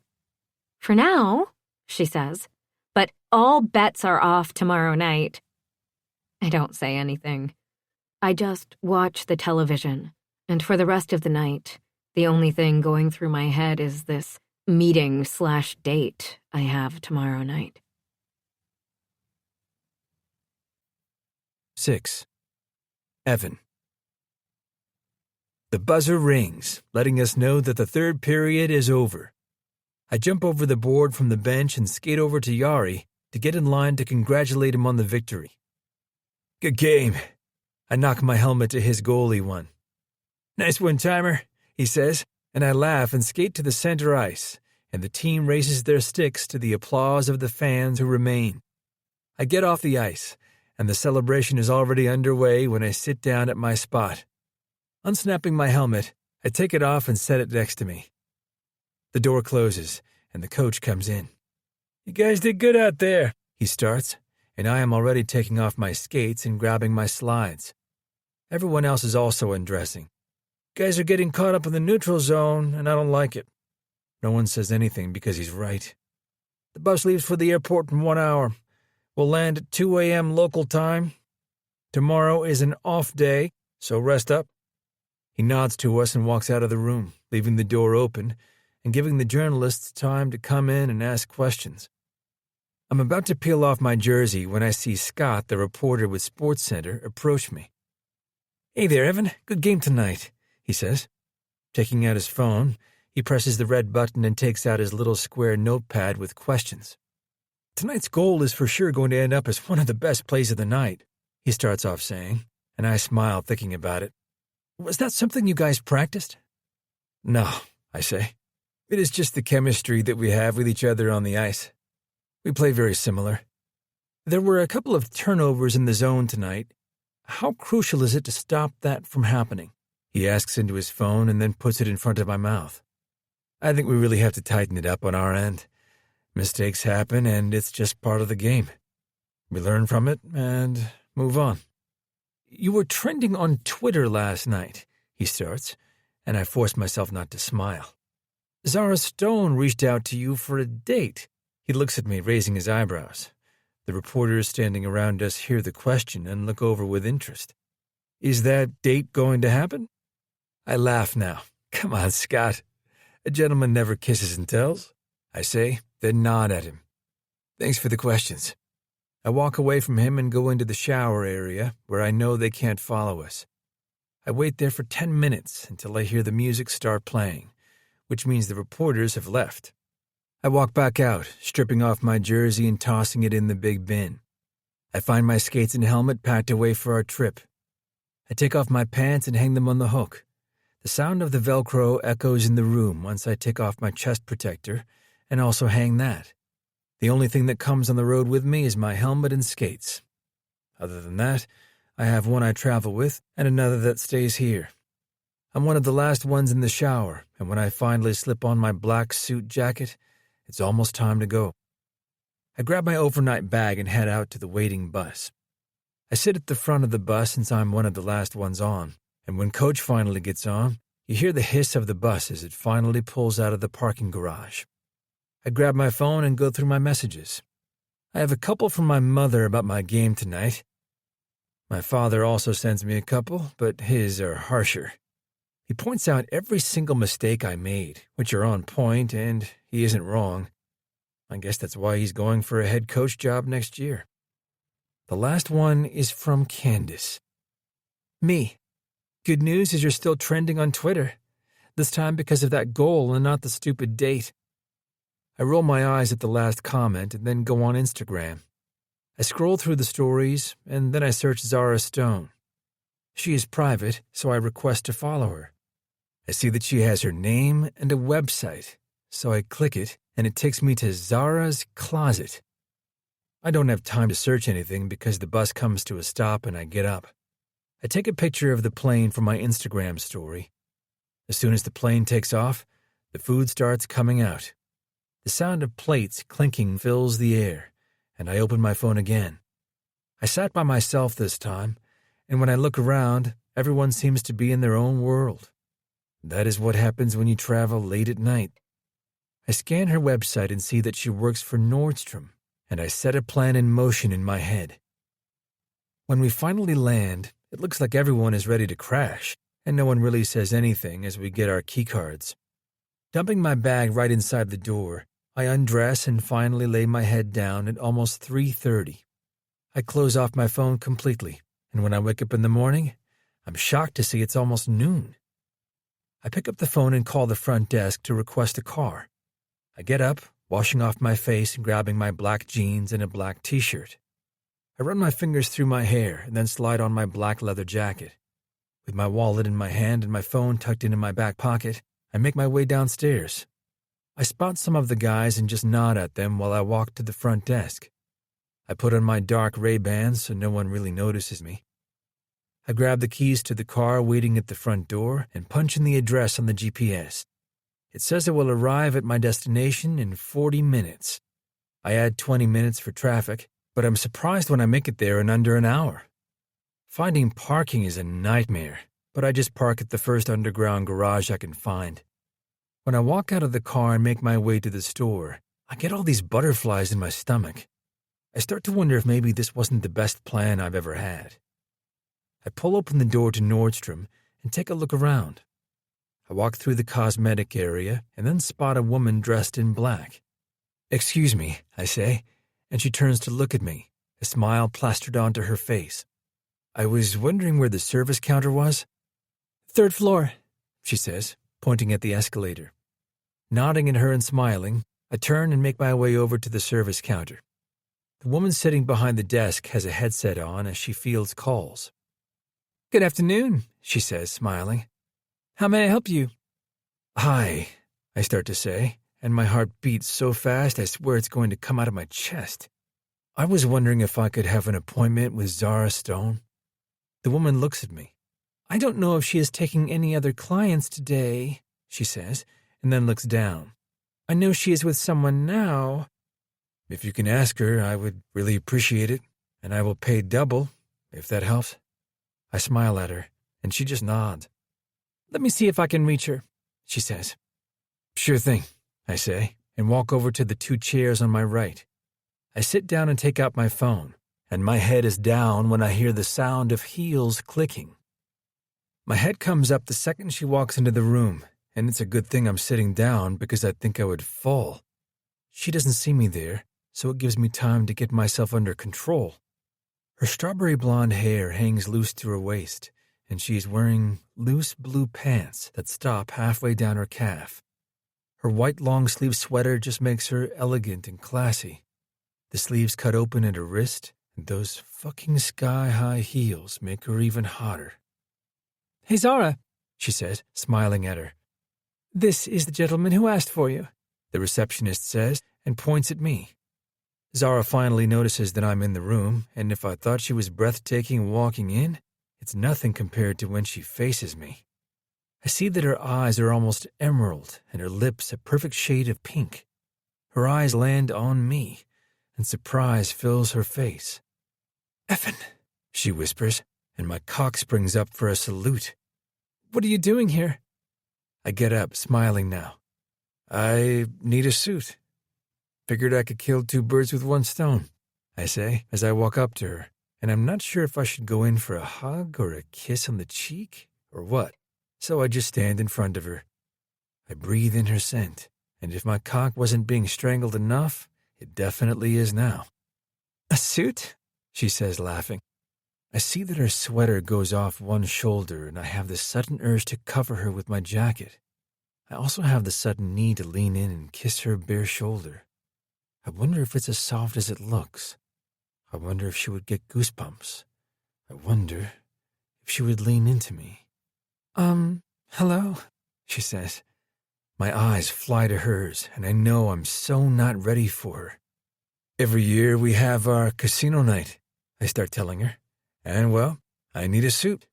For now, she says, but all bets are off tomorrow night. I don't say anything. I just watch the television, and for the rest of the night, the only thing going through my head is this meeting/date I have tomorrow night. 6. Evan. The buzzer rings, letting us know that the third period is over. I jump over the board from the bench and skate over to Yari to get in line to congratulate him on the victory. Good game. I knock my helmet to his goalie one. Nice one-timer, he says, and I laugh and skate to the center ice, and the team raises their sticks to the applause of the fans who remain. I get off the ice, and the celebration is already underway when I sit down at my spot. Unsnapping my helmet, I take it off and set it next to me. The door closes, and the coach comes in. You guys did good out there, he starts, and I am already taking off my skates and grabbing my slides. Everyone else is also undressing. You guys are getting caught up in the neutral zone, and I don't like it. No one says anything because he's right. The bus leaves for the airport in 1 hour. We'll land at 2 a.m. local time. Tomorrow is an off day, so rest up. He nods to us and walks out of the room, leaving the door open and giving the journalists time to come in and ask questions. I'm about to peel off my jersey when I see Scott, the reporter with SportsCenter, approach me. Hey there, Evan. Good game tonight, he says. Taking out his phone, he presses the red button and takes out his little square notepad with questions. Tonight's goal is for sure going to end up as one of the best plays of the night, he starts off saying, and I smile thinking about it. Was that something you guys practiced? No, I say. It is just the chemistry that we have with each other on the ice. We play very similar. There were a couple of turnovers in the zone tonight. How crucial is it to stop that from happening? He asks into his phone and then puts it in front of my mouth. I think we really have to tighten it up on our end. Mistakes happen, and it's just part of the game. We learn from it and move on. You were trending on Twitter last night, he starts, and I force myself not to smile. Zara Stone reached out to you for a date. He looks at me, raising his eyebrows. The reporters standing around us hear the question and look over with interest. Is that date going to happen? I laugh now. Come on, Scott. A gentleman never kisses and tells, I say, then nod at him. Thanks for the questions. I walk away from him and go into the shower area where I know they can't follow us. I wait there for 10 minutes until I hear the music start playing, which means the reporters have left. I walk back out, stripping off my jersey and tossing it in the big bin. I find my skates and helmet packed away for our trip. I take off my pants and hang them on the hook. The sound of the Velcro echoes in the room once I take off my chest protector and also hang that. The only thing that comes on the road with me is my helmet and skates. Other than that, I have one I travel with and another that stays here. I'm one of the last ones in the shower, and when I finally slip on my black suit jacket, it's almost time to go. I grab my overnight bag and head out to the waiting bus. I sit at the front of the bus since I'm one of the last ones on, and when Coach finally gets on, you hear the hiss of the bus as it finally pulls out of the parking garage. I grab my phone and go through my messages. I have a couple from my mother about my game tonight. My father also sends me a couple, but his are harsher. He points out every single mistake I made, which are on point, and he isn't wrong. I guess that's why he's going for a head coach job next year. The last one is from Candace. Me. Good news is you're still trending on Twitter. This time because of that goal and not the stupid date. I roll my eyes at the last comment and then go on Instagram. I scroll through the stories, and then I search Zara Stone. She is private, so I request to follow her. I see that she has her name and a website, so I click it, and it takes me to Zara's Closet. I don't have time to search anything because the bus comes to a stop and I get up. I take a picture of the plane for my Instagram story. As soon as the plane takes off, the food starts coming out. The sound of plates clinking fills the air, and I open my phone again. I sat by myself this time, and when I look around, everyone seems to be in their own world. That is what happens when you travel late at night. I scan her website and see that she works for Nordstrom, and I set a plan in motion in my head. When we finally land, it looks like everyone is ready to crash, and no one really says anything as we get our keycards. Dumping my bag right inside the door, I undress and finally lay my head down at almost 3:30. I close off my phone completely, and when I wake up in the morning, I'm shocked to see it's almost noon. I pick up the phone and call the front desk to request a car. I get up, washing off my face and grabbing my black jeans and a black t-shirt. I run my fingers through my hair and then slide on my black leather jacket. With my wallet in my hand and my phone tucked into my back pocket, I make my way downstairs. I spot some of the guys and just nod at them while I walk to the front desk. I put on my dark Ray-Bans so no one really notices me. I grab the keys to the car waiting at the front door and punch in the address on the GPS. It says it will arrive at my destination in 40 minutes. I add 20 minutes for traffic, but I'm surprised when I make it there in under an hour. Finding parking is a nightmare, but I just park at the first underground garage I can find. When I walk out of the car and make my way to the store, I get all these butterflies in my stomach. I start to wonder if maybe this wasn't the best plan I've ever had. I pull open the door to Nordstrom and take a look around. I walk through the cosmetic area and then spot a woman dressed in black. "Excuse me," I say, and she turns to look at me, a smile plastered onto her face. "I was wondering where the service counter was." "Third floor," she says, pointing at the escalator. Nodding at her and smiling, I turn and make my way over to the service counter. The woman sitting behind the desk has a headset on as she fields calls. "Good afternoon," she says, smiling. "How may I help you?" "Hi," I start to say, and my heart beats so fast I swear it's going to come out of my chest. "I was wondering if I could have an appointment with Zara Stone." The woman looks at me. "I don't know if she is taking any other clients today," she says, and then looks down. "I know she is with someone now." "If you can ask her, I would really appreciate it, and I will pay double, if that helps." I smile at her, and she just nods. "Let me see if I can reach her," she says. "Sure thing," I say, and walk over to the two chairs on my right. I sit down and take out my phone, and my head is down when I hear the sound of heels clicking. My head comes up the second she walks into the room, and it's a good thing I'm sitting down because I think I would fall. She doesn't see me there, so it gives me time to get myself under control. Her strawberry blonde hair hangs loose to her waist, and she is wearing loose blue pants that stop halfway down her calf. Her white long-sleeve sweater just makes her elegant and classy. The sleeves cut open at her wrist, and those fucking sky-high heels make her even hotter. "Hey, Zara," she says, smiling at her. "This is the gentleman who asked for you," the receptionist says, and points at me. Zara finally notices that I'm in the room, and if I thought she was breathtaking walking in, it's nothing compared to when she faces me. I see that her eyes are almost emerald and her lips a perfect shade of pink. Her eyes land on me, and surprise fills her face. "Effin'," she whispers, and my cock springs up for a salute. "What are you doing here?" I get up, smiling now. "I need a suit. Figured I could kill 2 birds with 1 stone, I say as I walk up to her, and I'm not sure if I should go in for a hug or a kiss on the cheek or what, so I just stand in front of her. I breathe in her scent, and if my cock wasn't being strangled enough, it definitely is now. "A suit?" she says, laughing. I see that her sweater goes off one shoulder, and I have this sudden urge to cover her with my jacket. I also have the sudden need to lean in and kiss her bare shoulder. I wonder if it's as soft as it looks. I wonder if she would get goosebumps. I wonder if she would lean into me. Hello," she says. My eyes fly to hers, and I know I'm so not ready for her. "Every year we have our casino night," I start telling her. "And, well, I need a suit."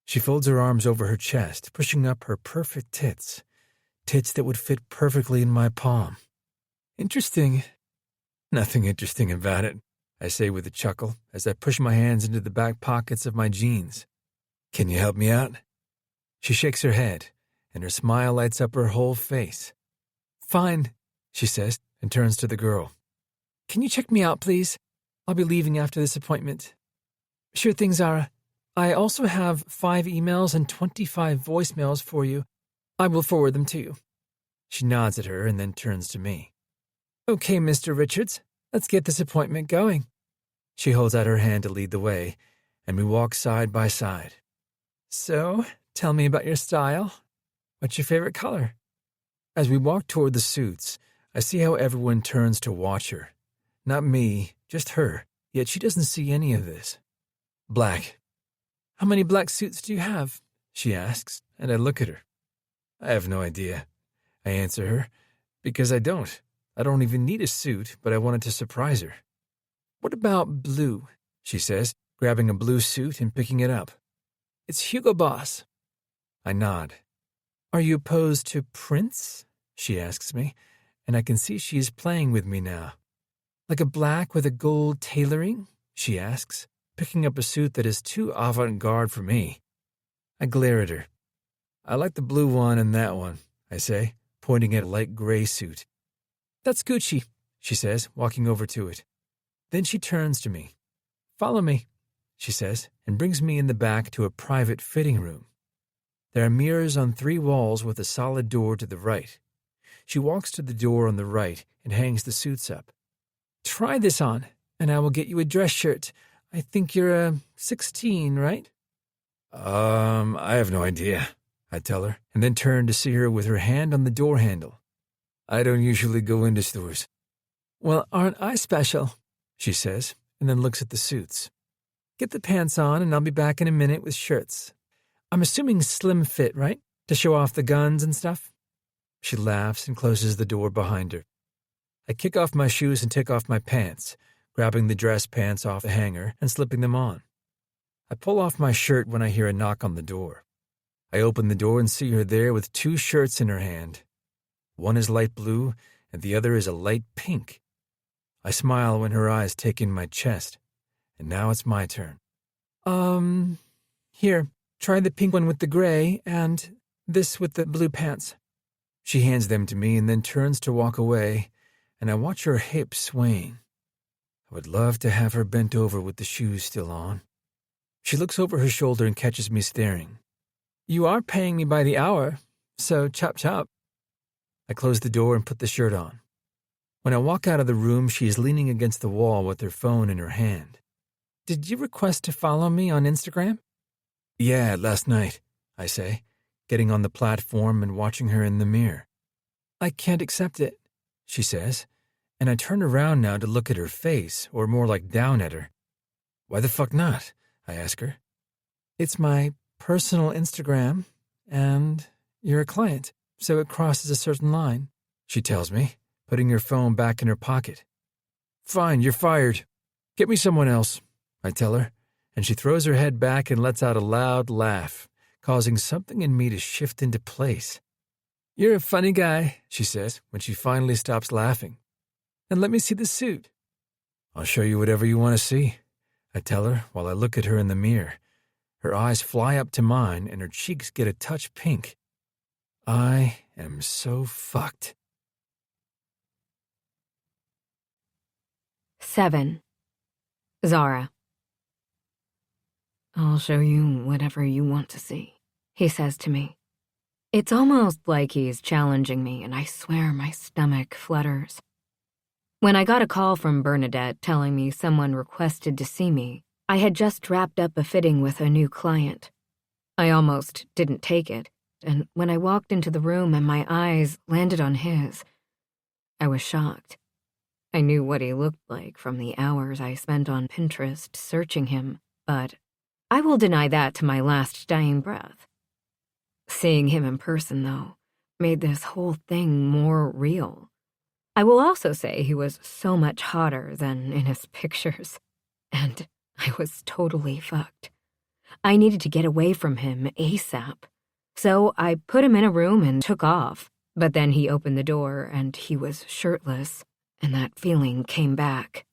She folds her arms over her chest, pushing up her perfect tits that would fit perfectly in my palm. "Interesting." "Nothing interesting about it," I say with a chuckle as I push my hands into the back pockets of my jeans. "Can you help me out?" She shakes her head, and her smile lights up her whole face. "Fine," she says, and turns to the girl. "Can you check me out, please? I'll be leaving after this appointment." "Sure thing, Zara. I also have 5 emails and 25 voicemails for you. I will forward them to you." She nods at her and then turns to me. "Okay, Mr. Richards, let's get this appointment going." She holds out her hand to lead the way, and we walk side by side. "So, tell me about your style. What's your favorite color?" As we walk toward the suits, I see how everyone turns to watch her. Not me, just her, yet she doesn't see any of this. "Black." "How many black suits do you have?" she asks, and I look at her. "I have no idea," I answer her, "because I don't. I don't even need a suit, but I wanted to surprise her." "What about blue?" she says, grabbing a blue suit and picking it up. "It's Hugo Boss." I nod. "Are you opposed to prints?" she asks me, and I can see she is playing with me now. "Like a black with a gold tailoring?" she asks, picking up a suit that is too avant-garde for me. I glare at her. "I like the blue one and that one," I say, pointing at a light gray suit. "That's Gucci," she says, walking over to it. Then she turns to me. "Follow me," she says, and brings me in the back to a private fitting room. There are mirrors on 3 walls with a solid door to the right. She walks to the door on the right and hangs the suits up. "Try this on, and I will get you a dress shirt. I think you're 16, right?" I have no idea," I tell her, and then turn to see her with her hand on the door handle. "I don't usually go into stores." "Well, aren't I special?" she says, and then looks at the suits. "Get the pants on, and I'll be back in a minute with shirts. I'm assuming slim fit, right? To show off the guns and stuff?" She laughs and closes the door behind her. I kick off my shoes and take off my pants, grabbing the dress pants off the hanger and slipping them on. I pull off my shirt when I hear a knock on the door. I open the door and see her there with 2 shirts in her hand. One is light blue, and the other is a light pink. I smile when her eyes take in my chest, and now it's my turn. Here, try the pink one with the gray, and this with the blue pants." She hands them to me and then turns to walk away, and I watch her hips swaying. I would love to have her bent over with the shoes still on. She looks over her shoulder and catches me staring. "You are paying me by the hour, so chop chop." I close the door and put the shirt on. When I walk out of the room, she is leaning against the wall with her phone in her hand. "Did you request to follow me on Instagram?" "Yeah, last night," I say, getting on the platform and watching her in the mirror. I can't accept it, she says, and I turn around now to look at her face, or more like down at her. Why the fuck not? I ask her. It's my personal Instagram, and you're a client, so it crosses a certain line, she tells me, putting her phone back in her pocket. Fine, you're fired. Get me someone else, I tell her, and she throws her head back and lets out a loud laugh, causing something in me to shift into place. You're a funny guy, she says when she finally stops laughing. And let me see the suit. I'll show you whatever you want to see, I tell her while I look at her in the mirror. Her eyes fly up to mine and her cheeks get a touch pink. I am so fucked. 7. Zara. I'll show you whatever you want to see, he says to me. It's almost like he's challenging me, and I swear my stomach flutters. When I got a call from Bernadette telling me someone requested to see me, I had just wrapped up a fitting with a new client. I almost didn't take it, and when I walked into the room and my eyes landed on his, I was shocked. I knew what he looked like from the hours I spent on Pinterest searching him, but I will deny that to my last dying breath. Seeing him in person, though, made this whole thing more real. I will also say he was so much hotter than in his pictures, and I was totally fucked. I needed to get away from him ASAP, so I put him in a room and took off, but then he opened the door and he was shirtless, and that feeling came back.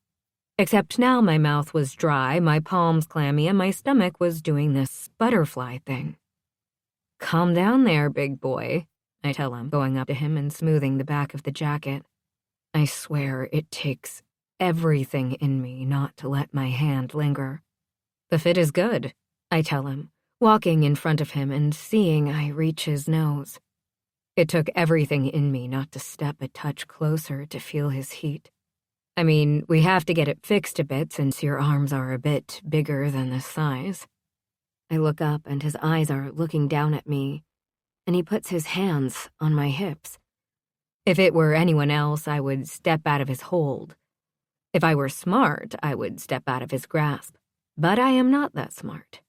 Except now my mouth was dry, my palms clammy, and my stomach was doing this butterfly thing. Calm down there, big boy, I tell him, going up to him and smoothing the back of the jacket. I swear it takes everything in me not to let my hand linger. The fit is good, I tell him, walking in front of him and seeing I reach his nose. It took everything in me not to step a touch closer to feel his heat. I mean, we have to get it fixed a bit since your arms are a bit bigger than this size. I look up and his eyes are looking down at me, and he puts his hands on my hips. If it were anyone else, I would step out of his hold. If I were smart, I would step out of his grasp. But I am not that smart.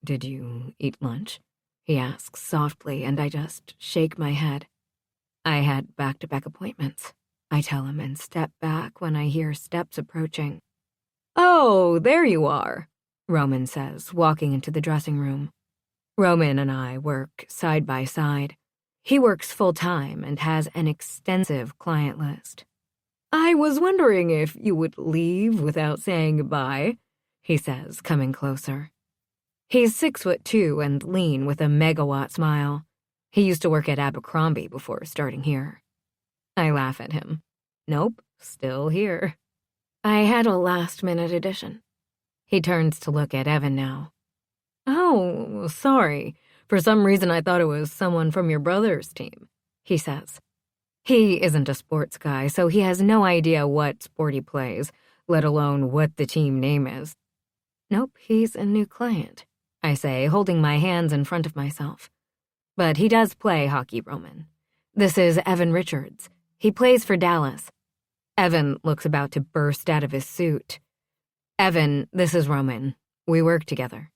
Did you eat lunch? He asks softly, and I just shake my head. I had back-to-back appointments, I tell him, and step back when I hear steps approaching. Oh, there you are, Roman says, walking into the dressing room. Roman and I work side by side. He works full-time and has an extensive client list. I was wondering if you would leave without saying goodbye, he says, coming closer. He's 6'2" and lean with a megawatt smile. He used to work at Abercrombie before starting here. I laugh at him. Nope, still here. I had a last-minute addition. He turns to look at Evan now. Oh, sorry. For some reason I thought it was someone from your brother's team, he says. He isn't a sports guy, so he has no idea what sport he plays, let alone what the team name is. Nope, he's a new client, I say, holding my hands in front of myself. But he does play hockey, Roman. This is Evan Richards. He plays for Dallas. Evan looks about to burst out of his suit. Evan, this is Roman. We work together.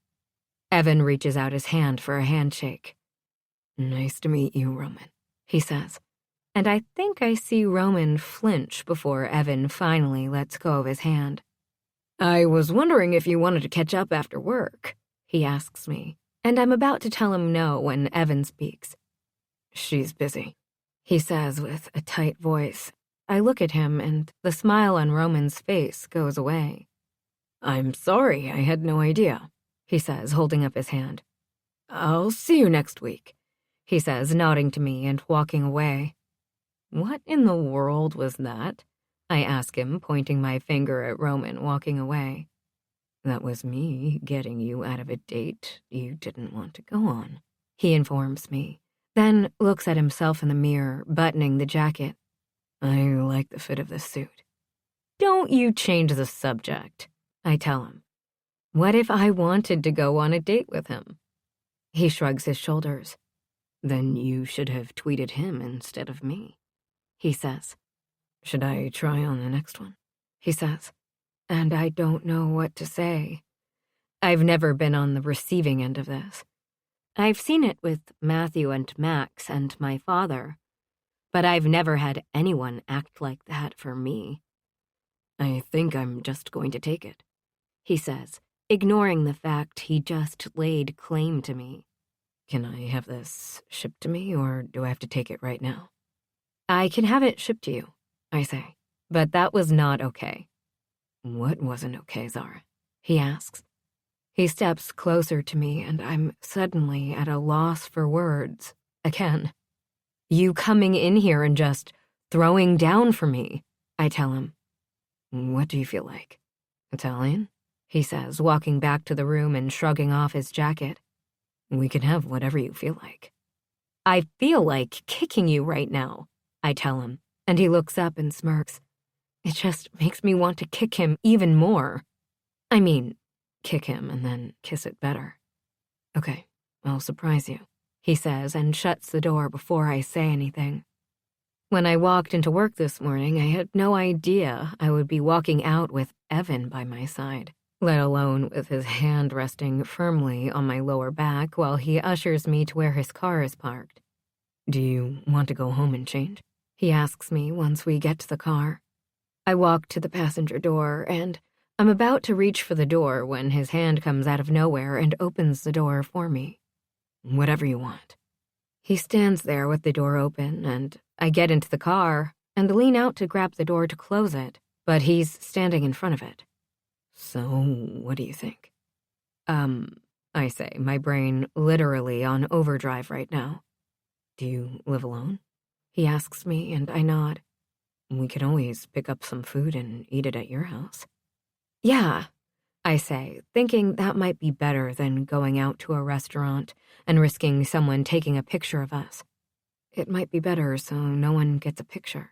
Evan reaches out his hand for a handshake. Nice to meet you, Roman, he says. And I think I see Roman flinch before Evan finally lets go of his hand. I was wondering if you wanted to catch up after work, he asks me, and I'm about to tell him no when Evan speaks. She's busy, he says with a tight voice. I look at him and the smile on Roman's face goes away. I'm sorry, I had no idea, he says, holding up his hand. I'll see you next week, he says, nodding to me and walking away. What in the world was that? I ask him, pointing my finger at Roman walking away. That was me getting you out of a date you didn't want to go on, he informs me, then looks at himself in the mirror, buttoning the jacket. I like the fit of this suit. Don't you change the subject, I tell him. What if I wanted to go on a date with him? He shrugs his shoulders. Then you should have tweeted him instead of me, he says. Should I try on the next one? He says. And I don't know what to say. I've never been on the receiving end of this. I've seen it with Matthew and Max and my father, but I've never had anyone act like that for me. I think I'm just going to take it, he says, ignoring the fact he just laid claim to me. Can I have this shipped to me, or do I have to take it right now? I can have it shipped to you, I say, but that was not okay. What wasn't okay, Zara? He asks. He steps closer to me, and I'm suddenly at a loss for words, again. You coming in here and just throwing down for me, I tell him. What do you feel like? Italian? He says, walking back to the room and shrugging off his jacket. We can have whatever you feel like. I feel like kicking you right now, I tell him, and he looks up and smirks. It just makes me want to kick him even more. I mean, kick him and then kiss it better. Okay, I'll surprise you, he says, and shuts the door before I say anything. When I walked into work this morning, I had no idea I would be walking out with Evan by my side, let alone with his hand resting firmly on my lower back while he ushers me to where his car is parked. Do you want to go home and change? He asks me once we get to the car. I walk to the passenger door, and I'm about to reach for the door when his hand comes out of nowhere and opens the door for me. Whatever you want. He stands there with the door open, and I get into the car and lean out to grab the door to close it, but he's standing in front of it. So, what do you think? I say, my brain literally on overdrive right now. Do you live alone? He asks me, and I nod. We could always pick up some food and eat it at your house. Yeah, I say, thinking that might be better than going out to a restaurant and risking someone taking a picture of us. It might be better so no one gets a picture.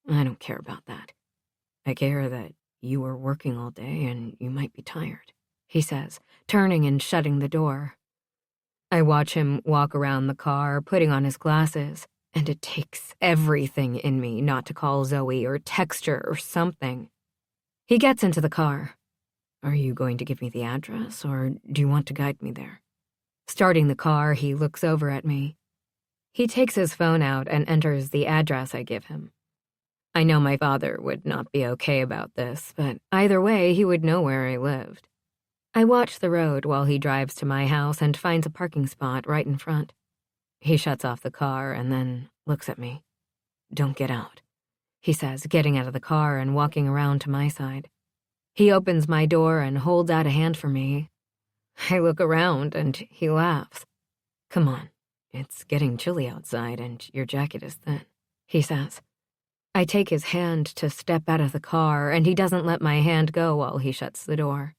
I don't care about that. I care that you were working all day and you might be tired, he says, turning and shutting the door. I watch him walk around the car, putting on his glasses, and it takes everything in me not to call Zoe or text her or something. He gets into the car. Are you going to give me the address, or do you want to guide me there? Starting the car, he looks over at me. He takes his phone out and enters the address I give him. I know my father would not be okay about this, but either way, he would know where I lived. I watch the road while he drives to my house and finds a parking spot right in front. He shuts off the car and then looks at me. Don't get out, he says, getting out of the car and walking around to my side. He opens my door and holds out a hand for me. I look around and he laughs. Come on, it's getting chilly outside and your jacket is thin, he says. I take his hand to step out of the car and he doesn't let my hand go while he shuts the door.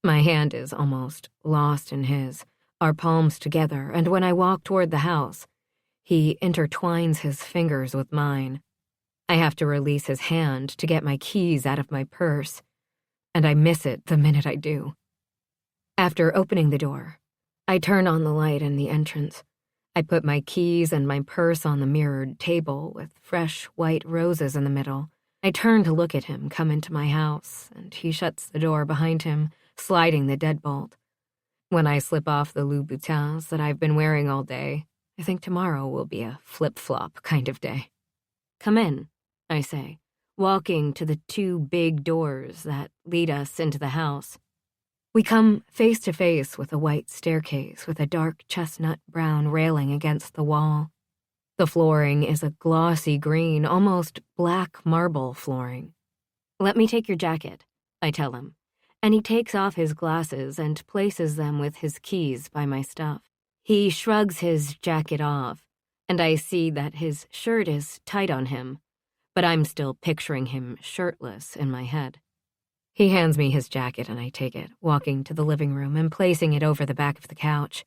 My hand is almost lost in his, our palms together, and when I walk toward the house, he intertwines his fingers with mine. I have to release his hand to get my keys out of my purse, and I miss it the minute I do. After opening the door, I turn on the light in the entrance. I put my keys and my purse on the mirrored table with fresh white roses in the middle. I turn to look at him come into my house, and he shuts the door behind him, sliding the deadbolt. When I slip off the Louboutins that I've been wearing all day, I think tomorrow will be a flip-flop kind of day. Come in, I say, walking to the two big doors that lead us into the house. We come face to face with a white staircase with a dark chestnut brown railing against the wall. The flooring is a glossy green, almost black marble flooring. Let me take your jacket, I tell him, and he takes off his glasses and places them with his keys by my stuff. He shrugs his jacket off, and I see that his shirt is tight on him, but I'm still picturing him shirtless in my head. He hands me his jacket and I take it, walking to the living room and placing it over the back of the couch.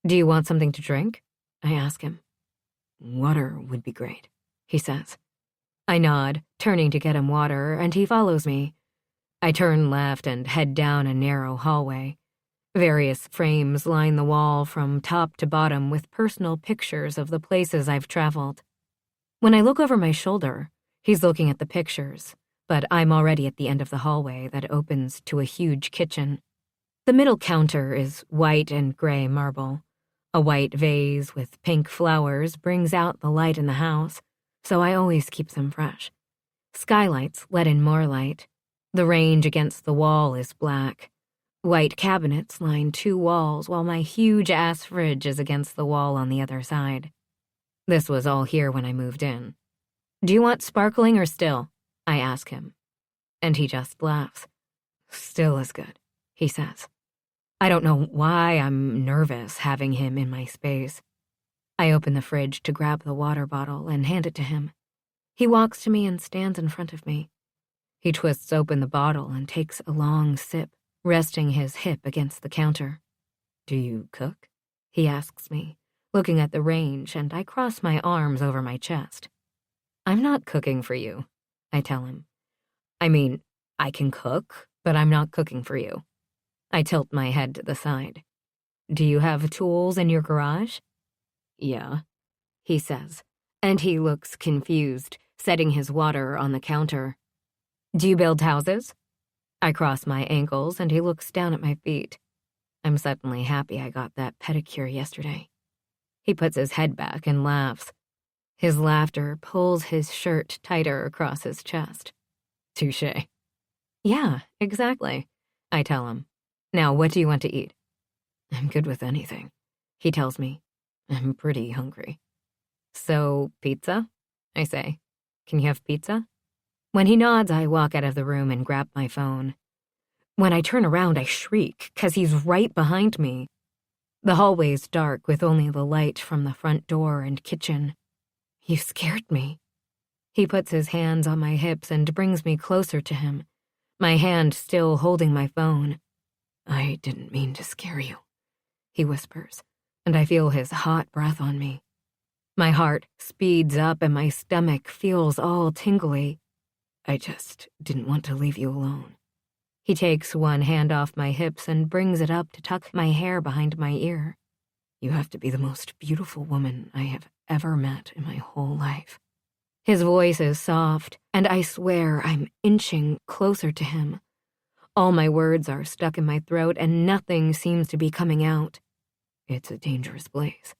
Do you want something to drink? I ask him. Water would be great, he says. I nod, turning to get him water, and he follows me. I turn left and head down a narrow hallway. Various frames line the wall from top to bottom with personal pictures of the places I've traveled. When I look over my shoulder, he's looking at the pictures, but I'm already at the end of the hallway that opens to a huge kitchen. The middle counter is white and gray marble. A white vase with pink flowers brings out the light in the house, so I always keep them fresh. Skylights let in more light. The range against the wall is black. White cabinets line 2 walls while my huge-ass fridge is against the wall on the other side. This was all here when I moved in. "Do you want sparkling or still?" I ask him. And he just laughs. "Still is good," he says. I don't know why I'm nervous having him in my space. I open the fridge to grab the water bottle and hand it to him. He walks to me and stands in front of me. He twists open the bottle and takes a long sip, resting his hip against the counter. "Do you cook?" he asks me, looking at the range, and I cross my arms over my chest. "I'm not cooking for you," I tell him. "I mean, I can cook, but I'm not cooking for you." I tilt my head to the side. "Do you have tools in your garage?" "Yeah," he says, and he looks confused, setting his water on the counter. "Do you build houses?" I cross my ankles, and he looks down at my feet. I'm suddenly happy I got that pedicure yesterday. He puts his head back and laughs. His laughter pulls his shirt tighter across his chest. "Touché." "Yeah, exactly," I tell him. "Now, what do you want to eat?" "I'm good with anything," he tells me. I'm pretty hungry. "So, pizza?" I say. "Can you have pizza?" When he nods, I walk out of the room and grab my phone. When I turn around, I shriek, 'cause he's right behind me. The hallway's dark with only the light from the front door and kitchen. "You scared me." He puts his hands on my hips and brings me closer to him, my hand still holding my phone. "I didn't mean to scare you," he whispers, and I feel his hot breath on me. My heart speeds up and my stomach feels all tingly. "I just didn't want to leave you alone." He takes one hand off my hips and brings it up to tuck my hair behind my ear. "You have to be the most beautiful woman I have ever met in my whole life." His voice is soft, and I swear I'm inching closer to him. All my words are stuck in my throat and nothing seems to be coming out. It's a dangerous place.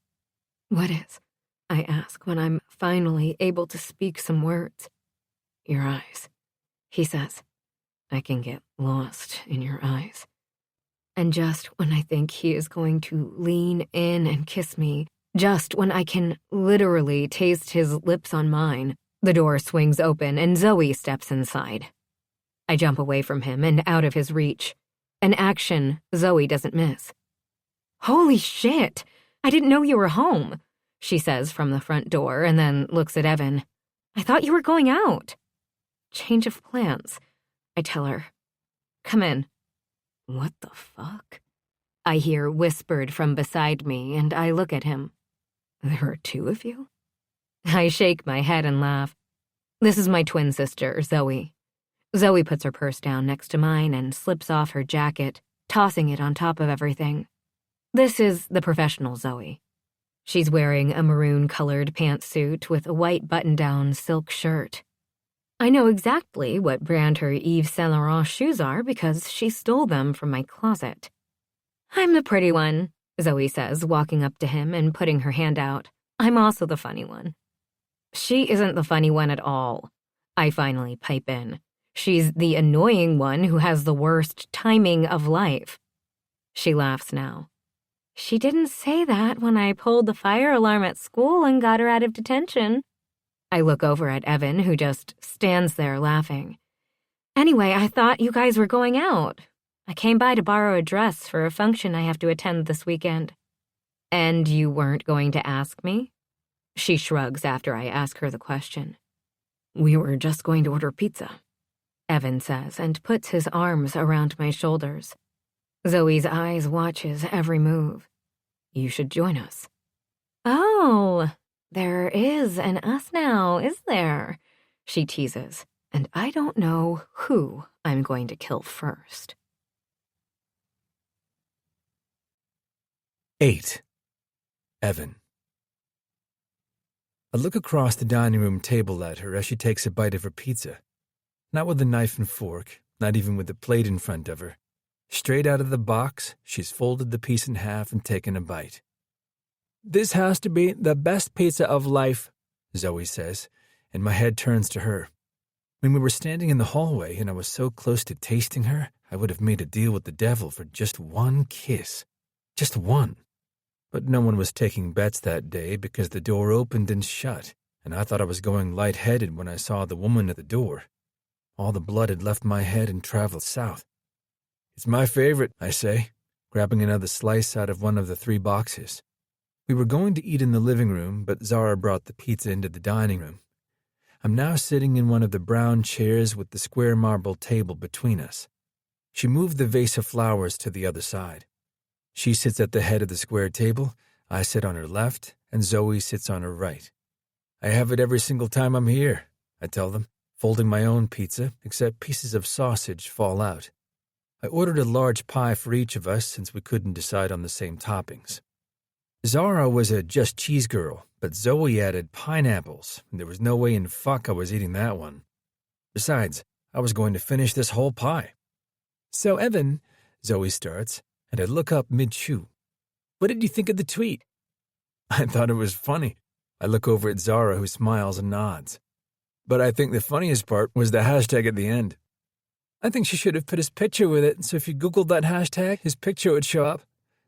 "What is?" I ask when I'm finally able to speak some words. "Your eyes," he says. "I can get lost in your eyes." And just when I think he is going to lean in and kiss me, just when I can literally taste his lips on mine, the door swings open and Zoe steps inside. I jump away from him and out of his reach. An action Zoe doesn't miss. "Holy shit! I didn't know you were home," she says from the front door and then looks at Evan. "I thought you were going out." "Change of plans," I tell her. "Come in." "What the fuck?" I hear whispered from beside me, and I look at him. "There are 2 of you?" I shake my head and laugh. "This is my twin sister, Zoe." Zoe puts her purse down next to mine and slips off her jacket, tossing it on top of everything. This is the professional Zoe. She's wearing a maroon-colored pantsuit with a white button-down silk shirt. I know exactly what brand her Yves Saint Laurent shoes are because she stole them from my closet. "I'm the pretty one," Zoe says, walking up to him and putting her hand out. "I'm also the funny one." "She isn't the funny one at all," I finally pipe in. "She's the annoying one who has the worst timing of life." She laughs now. "She didn't say that when I pulled the fire alarm at school and got her out of detention." I look over at Evan, who just stands there laughing. "Anyway, I thought you guys were going out. I came by to borrow a dress for a function I have to attend this weekend." "And you weren't going to ask me?" She shrugs after I ask her the question. "We were just going to order pizza," Evan says, and puts his arms around my shoulders. Zoe's eyes watch his every move. "You should join us." "Oh, there is an us now, is there?" she teases, and I don't know who I'm going to kill first. 8. Evan. I look across the dining room table at her as she takes a bite of her pizza. Not with a knife and fork, not even with the plate in front of her. Straight out of the box, she's folded the piece in half and taken a bite. "This has to be the best pizza of life," Zoe says, and my head turns to her. When we were standing in the hallway and I was so close to tasting her, I would have made a deal with the devil for just one kiss. Just one. But no one was taking bets that day because the door opened and shut, and I thought I was going lightheaded when I saw the woman at the door. All the blood had left my head and traveled south. "It's my favorite," I say, grabbing another slice out of one of the 3 boxes. We were going to eat in the living room, but Zara brought the pizza into the dining room. I'm now sitting in one of the brown chairs with the square marble table between us. She moved the vase of flowers to the other side. She sits at the head of the square table, I sit on her left, and Zoe sits on her right. "I have it every single time I'm here," I tell them, folding my own pizza, except pieces of sausage fall out. I ordered a large pie for each of us since we couldn't decide on the same toppings. Zara was a just cheese girl, but Zoe added pineapples, and there was no way in fuck I was eating that one. Besides, I was going to finish this whole pie. "So, Evan," Zoe starts, and I look up mid-chew. "What did you think of the tweet?" I thought it was funny. I look over at Zara, who smiles and nods. But I think the funniest part was the hashtag at the end. "I think she should have put his picture with it, so if you Googled that hashtag, his picture would show up,"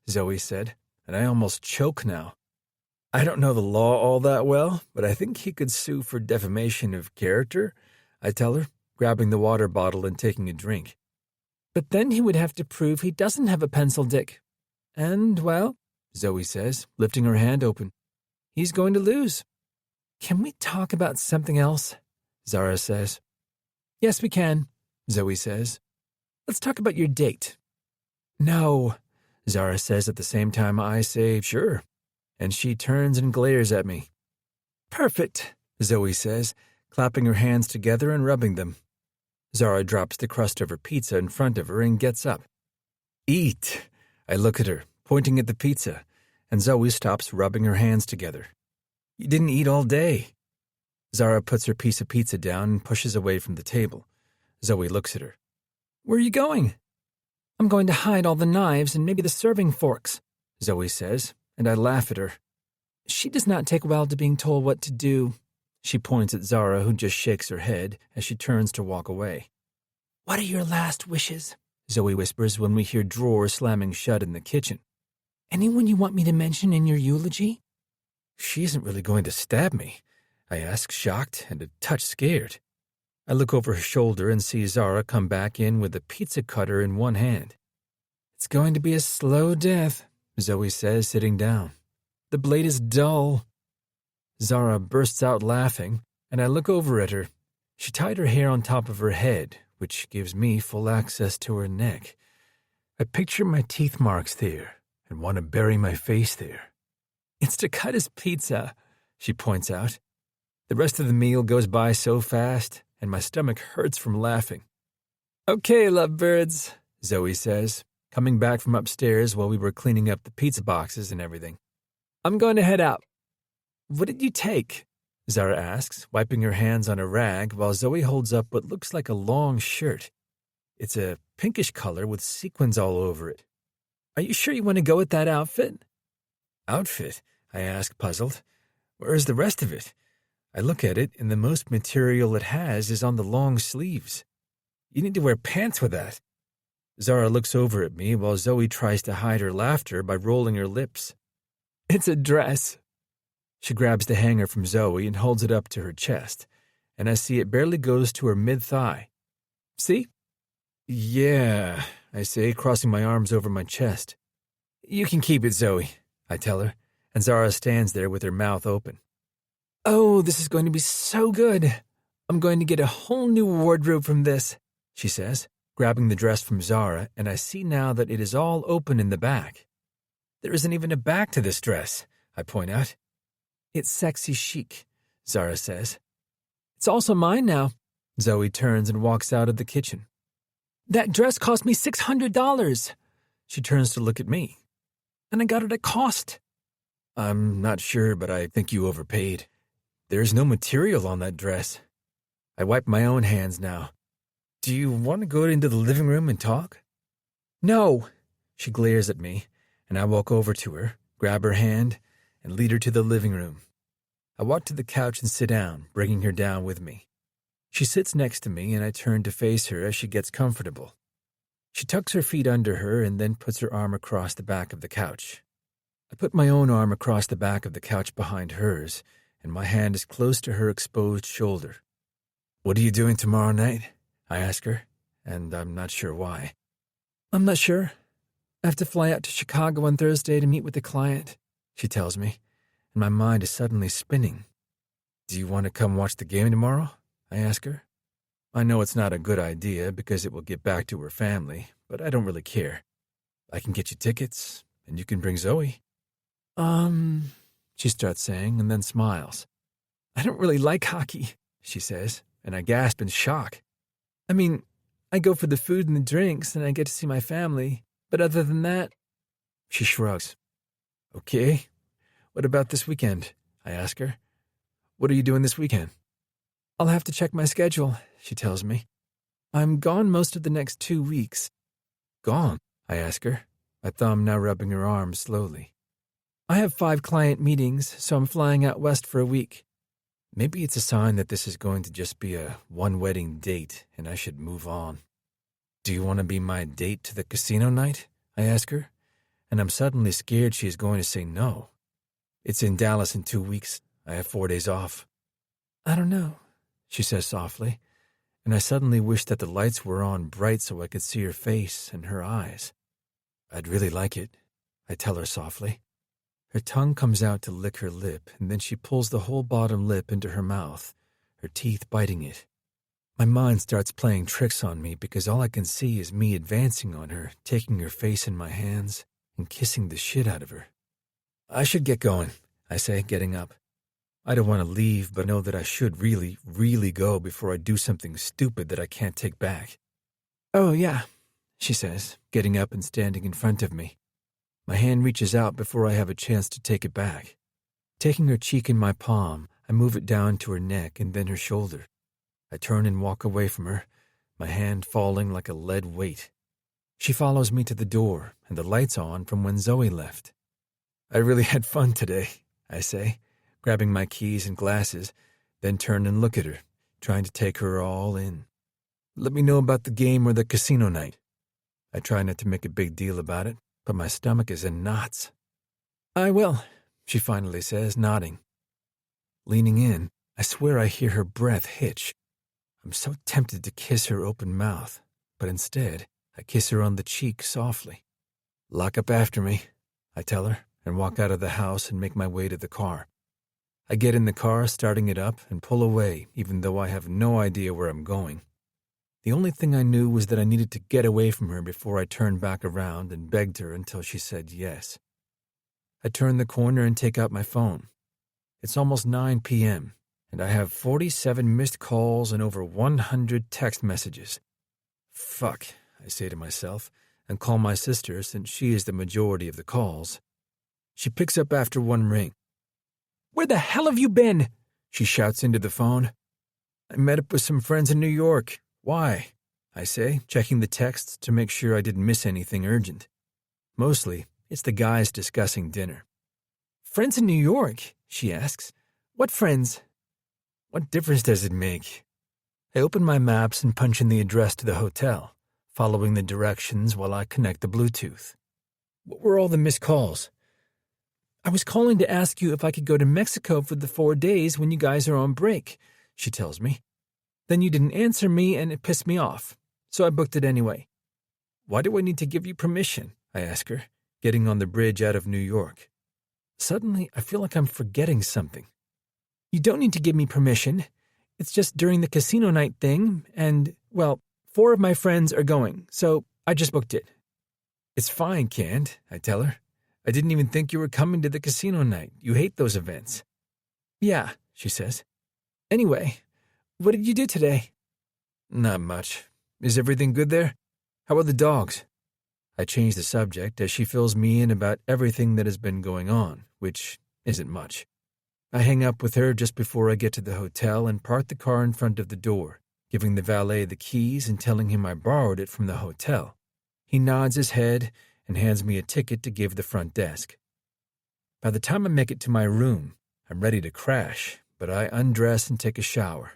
Zoe said, and I almost choke now. I don't know the law all that well, but I think he could sue for defamation of character, I tell her, grabbing the water bottle and taking a drink. "But then he would have to prove he doesn't have a pencil dick. And, well," Zoe says, lifting her hand open, "he's going to lose." "Can we talk about something else?" Zara says. "Yes, we can," Zoe says. "Let's talk about your date." "No," Zara says at the same time I say, "Sure," and she turns and glares at me. "Perfect," Zoe says, clapping her hands together and rubbing them. Zara drops the crust of her pizza in front of her and gets up. "Eat," I look at her, pointing at the pizza, and Zoe stops rubbing her hands together. "You didn't eat all day." Zara puts her piece of pizza down and pushes away from the table. Zoe looks at her. "Where are you going?" "I'm going to hide all the knives and maybe the serving forks," Zoe says, and I laugh at her. "She does not take well to being told what to do." She points at Zara, who just shakes her head as she turns to walk away. "What are your last wishes?" Zoe whispers when we hear drawers slamming shut in the kitchen. "Anyone you want me to mention in your eulogy?" "She isn't really going to stab me?" I ask, shocked and a touch scared. I look over her shoulder and see Zara come back in with a pizza cutter in one hand. "It's going to be a slow death," Zoe says, sitting down. "The blade is dull." Zara bursts out laughing, and I look over at her. She tied her hair on top of her head, which gives me full access to her neck. I picture my teeth marks there and want to bury my face there. "It's to cut his pizza," she points out. The rest of the meal goes by so fast, and my stomach hurts from laughing. "Okay, lovebirds," Zoe says, coming back from upstairs while we were cleaning up the pizza boxes and everything. "I'm going to head out." "What did you take?" Zara asks, wiping her hands on a rag while Zoe holds up what looks like a long shirt. It's a pinkish color with sequins all over it. "Are you sure you want to go with that outfit?" "Outfit?" I ask, puzzled. "Where is the rest of it?" I look at it, and the most material it has is on the long sleeves. "You need to wear pants with that." Zara looks over at me while Zoe tries to hide her laughter by rolling her lips. "It's a dress." She grabs the hanger from Zoe and holds it up to her chest, and I see it barely goes to her mid-thigh. "See?" "Yeah," I say, crossing my arms over my chest. "You can keep it, Zoe," I tell her, and Zara stands there with her mouth open. "Oh, this is going to be so good. I'm going to get a whole new wardrobe from this," she says, grabbing the dress from Zara, and I see now that it is all open in the back. "There isn't even a back to this dress," I point out. "It's sexy chic," Zara says. "It's also mine now." Zoe turns and walks out of the kitchen. "That dress cost me $600. She turns to look at me. "And I got it at cost." "I'm not sure, but I think you overpaid." There's no material on that dress. I wipe my own hands now. Do you want to go into the living room and talk? No. She glares at me, and I walk over to her, grab her hand, and lead her to the living room. I walk to the couch and sit down, bringing her down with me. She sits next to me, and I turn to face her as she gets comfortable. She tucks her feet under her and then puts her arm across the back of the couch. I put my own arm across the back of the couch behind hers, and my hand is close to her exposed shoulder. What are you doing tomorrow night? I ask her, and I'm not sure why. I'm not sure. I have to fly out to Chicago on Thursday to meet with a client, she tells me, and my mind is suddenly spinning. Do you want to come watch the game tomorrow? I ask her. I know it's not a good idea because it will get back to her family, but I don't really care. I can get you tickets, and you can bring Zoe. She starts saying and then smiles. I don't really like hockey, she says, and I gasp in shock. I mean, I go for the food and the drinks, and I get to see my family, but other than that, she shrugs. Okay, what about this weekend? I ask her. What are you doing this weekend? I'll have to check my schedule, she tells me. I'm gone most of the next 2 weeks. Gone? I ask her, my thumb now rubbing her arm slowly. I have 5 client meetings, so I'm flying out west for a week. Maybe it's a sign that this is going to just be a one-wedding date, and I should move on. Do you want to be my date to the casino night? I ask her, and I'm suddenly scared she is going to say no. It's in Dallas in 2 weeks. I have 4 days off. I don't know, she says softly, and I suddenly wish that the lights were on bright so I could see her face and her eyes. I'd really like it, I tell her softly. Her tongue comes out to lick her lip, and then she pulls the whole bottom lip into her mouth, her teeth biting it. My mind starts playing tricks on me because all I can see is me advancing on her, taking her face in my hands, and kissing the shit out of her. I should get going, I say, getting up. I don't want to leave, but know that I should really, really go before I do something stupid that I can't take back. Oh, yeah, she says, getting up and standing in front of me. My hand reaches out before I have a chance to take it back. Taking her cheek in my palm, I move it down to her neck and then her shoulder. I turn and walk away from her, my hand falling like a lead weight. She follows me to the door, and the light's on from when Zoe left. I really had fun today, I say, grabbing my keys and glasses, then turn and look at her, trying to take her all in. Let me know about the game or the casino night. I try not to make a big deal about it, but my stomach is in knots. I will, she finally says, nodding. Leaning in, I swear I hear her breath hitch. I'm so tempted to kiss her open mouth, but instead, I kiss her on the cheek softly. Lock up after me, I tell her, and walk out of the house and make my way to the car. I get in the car, starting it up, and pull away, even though I have no idea where I'm going. The only thing I knew was that I needed to get away from her before I turned back around and begged her until she said yes. I turn the corner and take out my phone. It's almost 9 p.m., and I have 47 missed calls and over 100 text messages. Fuck, I say to myself, and call my sister since she is the majority of the calls. She picks up after one ring. Where the hell have you been? She shouts into the phone. I met up with some friends in New York. Why? I say, checking the texts to make sure I didn't miss anything urgent. Mostly, it's the guys discussing dinner. Friends in New York? She asks. What friends? What difference does it make? I open my maps and punch in the address to the hotel, following the directions while I connect the Bluetooth. What were all the missed calls? I was calling to ask you if I could go to Mexico for the 4 days when you guys are on break, she tells me. Then you didn't answer me and it pissed me off, so I booked it anyway. Why do I need to give you permission? I ask her, getting on the bridge out of New York. Suddenly, I feel like I'm forgetting something. You don't need to give me permission. It's just during the casino night thing, and, well, 4 of my friends are going, so I just booked it. It's fine, Cand, I tell her. I didn't even think you were coming to the casino night. You hate those events. Yeah, she says. Anyway, what did you do today? Not much. Is everything good there? How are the dogs? I change the subject as she fills me in about everything that has been going on, which isn't much. I hang up with her just before I get to the hotel and park the car in front of the door, giving the valet the keys and telling him I borrowed it from the hotel. He nods his head and hands me a ticket to give the front desk. By the time I make it to my room, I'm ready to crash, but I undress and take a shower.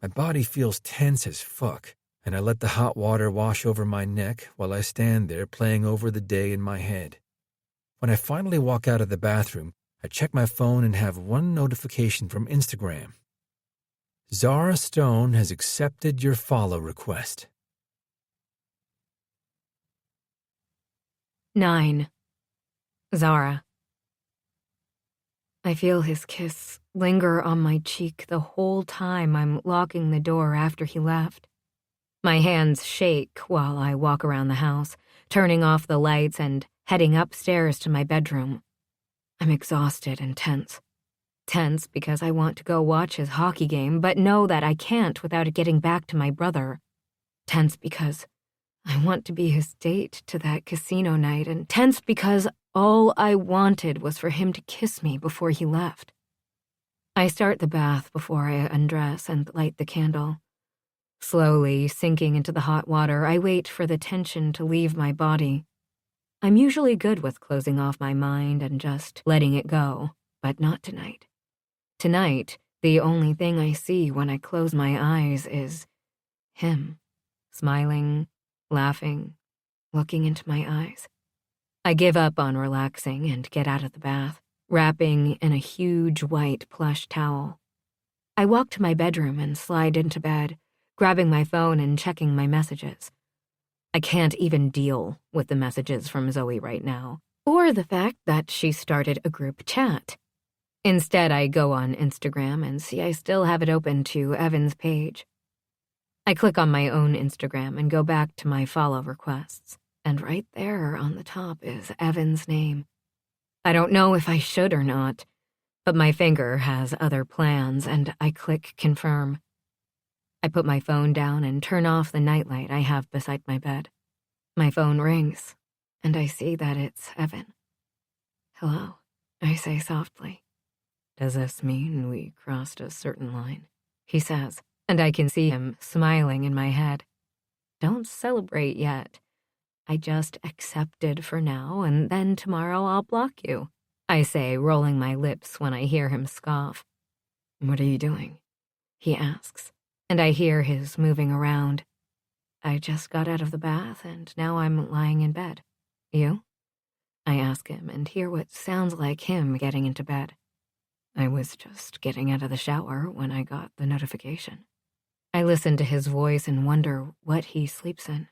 My body feels tense as fuck, and I let the hot water wash over my neck while I stand there playing over the day in my head. When I finally walk out of the bathroom, I check my phone and have one notification from Instagram. Zara Stone has accepted your follow request. 9. Zara. I feel his kiss linger on my cheek the whole time I'm locking the door after he left. My hands shake while I walk around the house, turning off the lights and heading upstairs to my bedroom. I'm exhausted and tense. Tense because I want to go watch his hockey game, but know that I can't without it getting back to my brother. Tense because I want to be his date to that casino night, and tense because all I wanted was for him to kiss me before he left. I start the bath before I undress and light the candle. Slowly sinking into the hot water, I wait for the tension to leave my body. I'm usually good with closing off my mind and just letting it go, but not tonight. Tonight, the only thing I see when I close my eyes is him, smiling, laughing, looking into my eyes. I give up on relaxing and get out of the bath, wrapping in a huge white plush towel. I walk to my bedroom and slide into bed, grabbing my phone and checking my messages. I can't even deal with the messages from Zoe right now, or the fact that she started a group chat. Instead, I go on Instagram and see I still have it open to Evan's page. I click on my own Instagram and go back to my follow requests, and right there on the top is Evan's name. I don't know if I should or not, but my finger has other plans, and I click confirm. I put my phone down and turn off the nightlight I have beside my bed. My phone rings, and I see that it's Evan. "Hello," I say softly. "Does this mean we crossed a certain line?" he says, and I can see him smiling in my head. "Don't celebrate yet. I just accepted for now, and then tomorrow I'll block you," I say, rolling my lips when I hear him scoff. "What are you doing?" he asks, and I hear his moving around. "I just got out of the bath, and now I'm lying in bed. You?" I ask him and hear what sounds like him getting into bed. "I was just getting out of the shower when I got the notification." I listen to his voice and wonder what he sleeps in.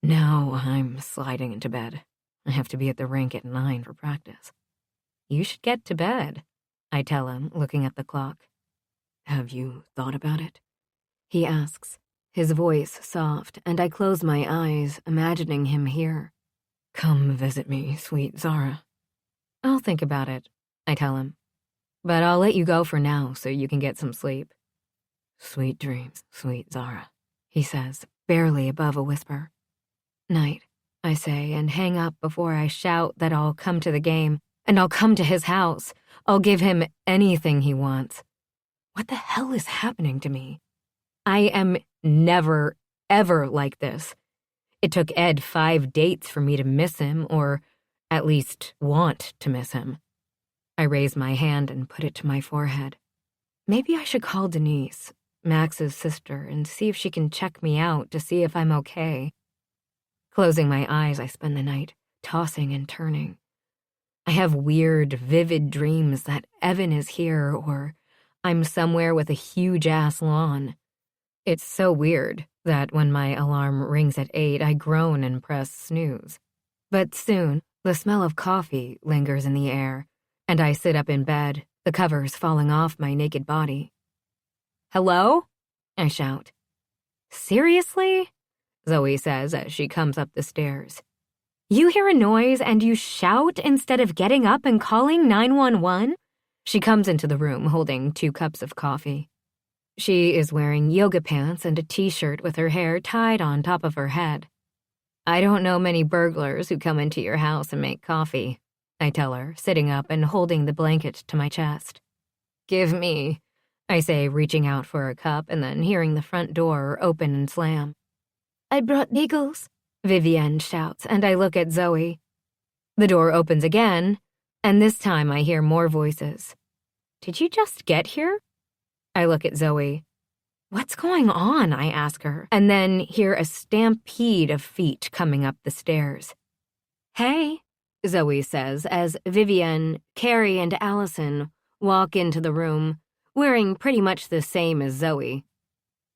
"No, I'm sliding into bed. I have to be at the rink at 9 for practice." "You should get to bed," I tell him, looking at the clock. "Have you thought about it?" he asks, his voice soft, and I close my eyes, imagining him here. "Come visit me, sweet Zara." "I'll think about it," I tell him. "But I'll let you go for now so you can get some sleep." "Sweet dreams, sweet Zara," he says, barely above a whisper. "Night," I say, and hang up before I shout that I'll come to the game, and I'll come to his house. I'll give him anything he wants. What the hell is happening to me? I am never, ever like this. It took Ed 5 dates for me to miss him, or at least want to miss him. I raise my hand and put it to my forehead. Maybe I should call Denise, Max's sister, and see if she can check me out to see if I'm okay. Closing my eyes, I spend the night, tossing and turning. I have weird, vivid dreams that Evan is here, or I'm somewhere with a huge-ass lawn. It's so weird that when my alarm rings at 8, I groan and press snooze. But soon, the smell of coffee lingers in the air, and I sit up in bed, the covers falling off my naked body. "Hello?" I shout. "Seriously?" Zoe says as she comes up the stairs. "You hear a noise and you shout instead of getting up and calling 911? She comes into the room holding 2 cups of coffee. She is wearing yoga pants and a t-shirt with her hair tied on top of her head. "I don't know many burglars who come into your house and make coffee," I tell her, sitting up and holding the blanket to my chest. Give me, I say, reaching out for a cup and then hearing the front door open and slam. I brought bagels, Vivienne shouts, and I look at Zoe. The door opens again, and this time I hear more voices. Did you just get here? I look at Zoe. What's going on? I ask her, and then hear a stampede of feet coming up the stairs. Hey, Zoe says as Vivienne, Carrie, and Allison walk into the room, wearing pretty much the same as Zoe.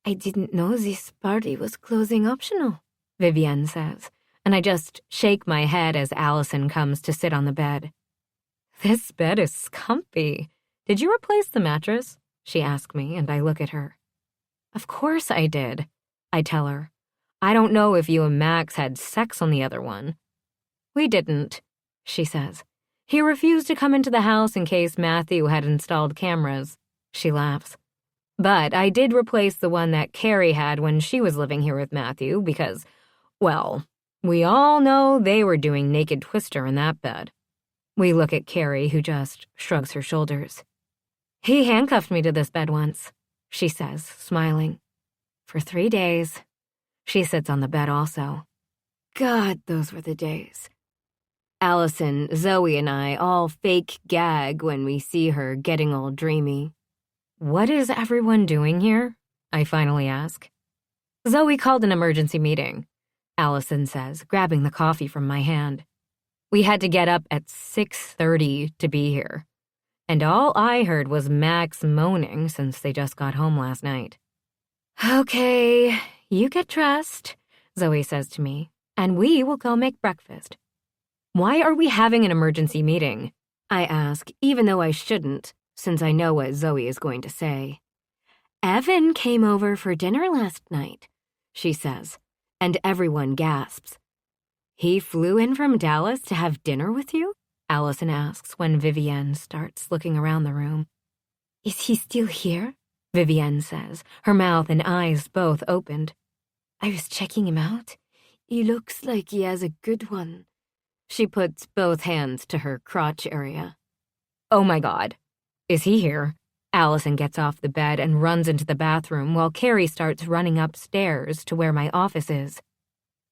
I didn't know this party was clothing optional, Vivienne says, and I just shake my head as Allison comes to sit on the bed. This bed is comfy. Did you replace the mattress? She asks me, and I look at her. Of course I did, I tell her. I don't know if you and Max had sex on the other one. We didn't, she says. He refused to come into the house in case Matthew had installed cameras. She laughs. But I did replace the one that Carrie had when she was living here with Matthew because, well, we all know they were doing naked twister in that bed. We look at Carrie, who just shrugs her shoulders. He handcuffed me to this bed once, she says, smiling. For 3 days. She sits on the bed also. God, those were the days. Allison, Zoe, and I all fake gag when we see her getting all dreamy. What is everyone doing here? I finally ask. Zoe called an emergency meeting, Allison says, grabbing the coffee from my hand. We had to get up at 6:30 to be here. And all I heard was Max moaning since they just got home last night. Okay, you get dressed, Zoe says to me, and we will go make breakfast. Why are we having an emergency meeting? I ask, even though I shouldn't, since I know what Zoe is going to say. Evan came over for dinner last night, she says, and everyone gasps. He flew in from Dallas to have dinner with you? Allison asks when Vivienne starts looking around the room. Is he still here? Vivienne says, her mouth and eyes both opened. I was checking him out. He looks like he has a good one. She puts both hands to her crotch area. Oh my God. Is he here? Allison gets off the bed and runs into the bathroom while Carrie starts running upstairs to where my office is.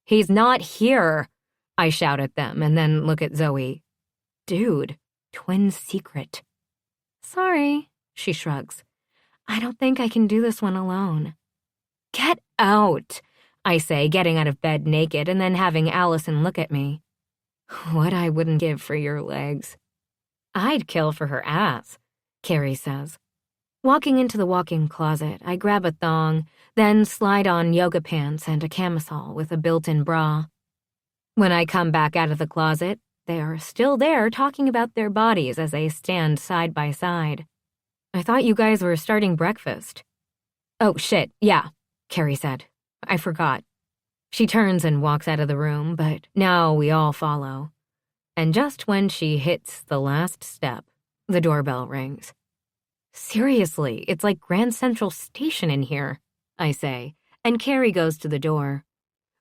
He's not here, I shout at them and then look at Zoe. Dude, twin secret. Sorry, she shrugs. I don't think I can do this one alone. Get out, I say, getting out of bed naked and then having Allison look at me. What I wouldn't give for your legs. I'd kill for her ass, Carrie says. Walking into the walk-in closet, I grab a thong, then slide on yoga pants and a camisole with a built-in bra. When I come back out of the closet, they are still there talking about their bodies as they stand side by side. I thought you guys were starting breakfast. Oh, shit, yeah, Carrie said. I forgot. She turns and walks out of the room, but now we all follow. And just when she hits the last step, the doorbell rings. Seriously, it's like Grand Central Station in here, I say, and Carrie goes to the door.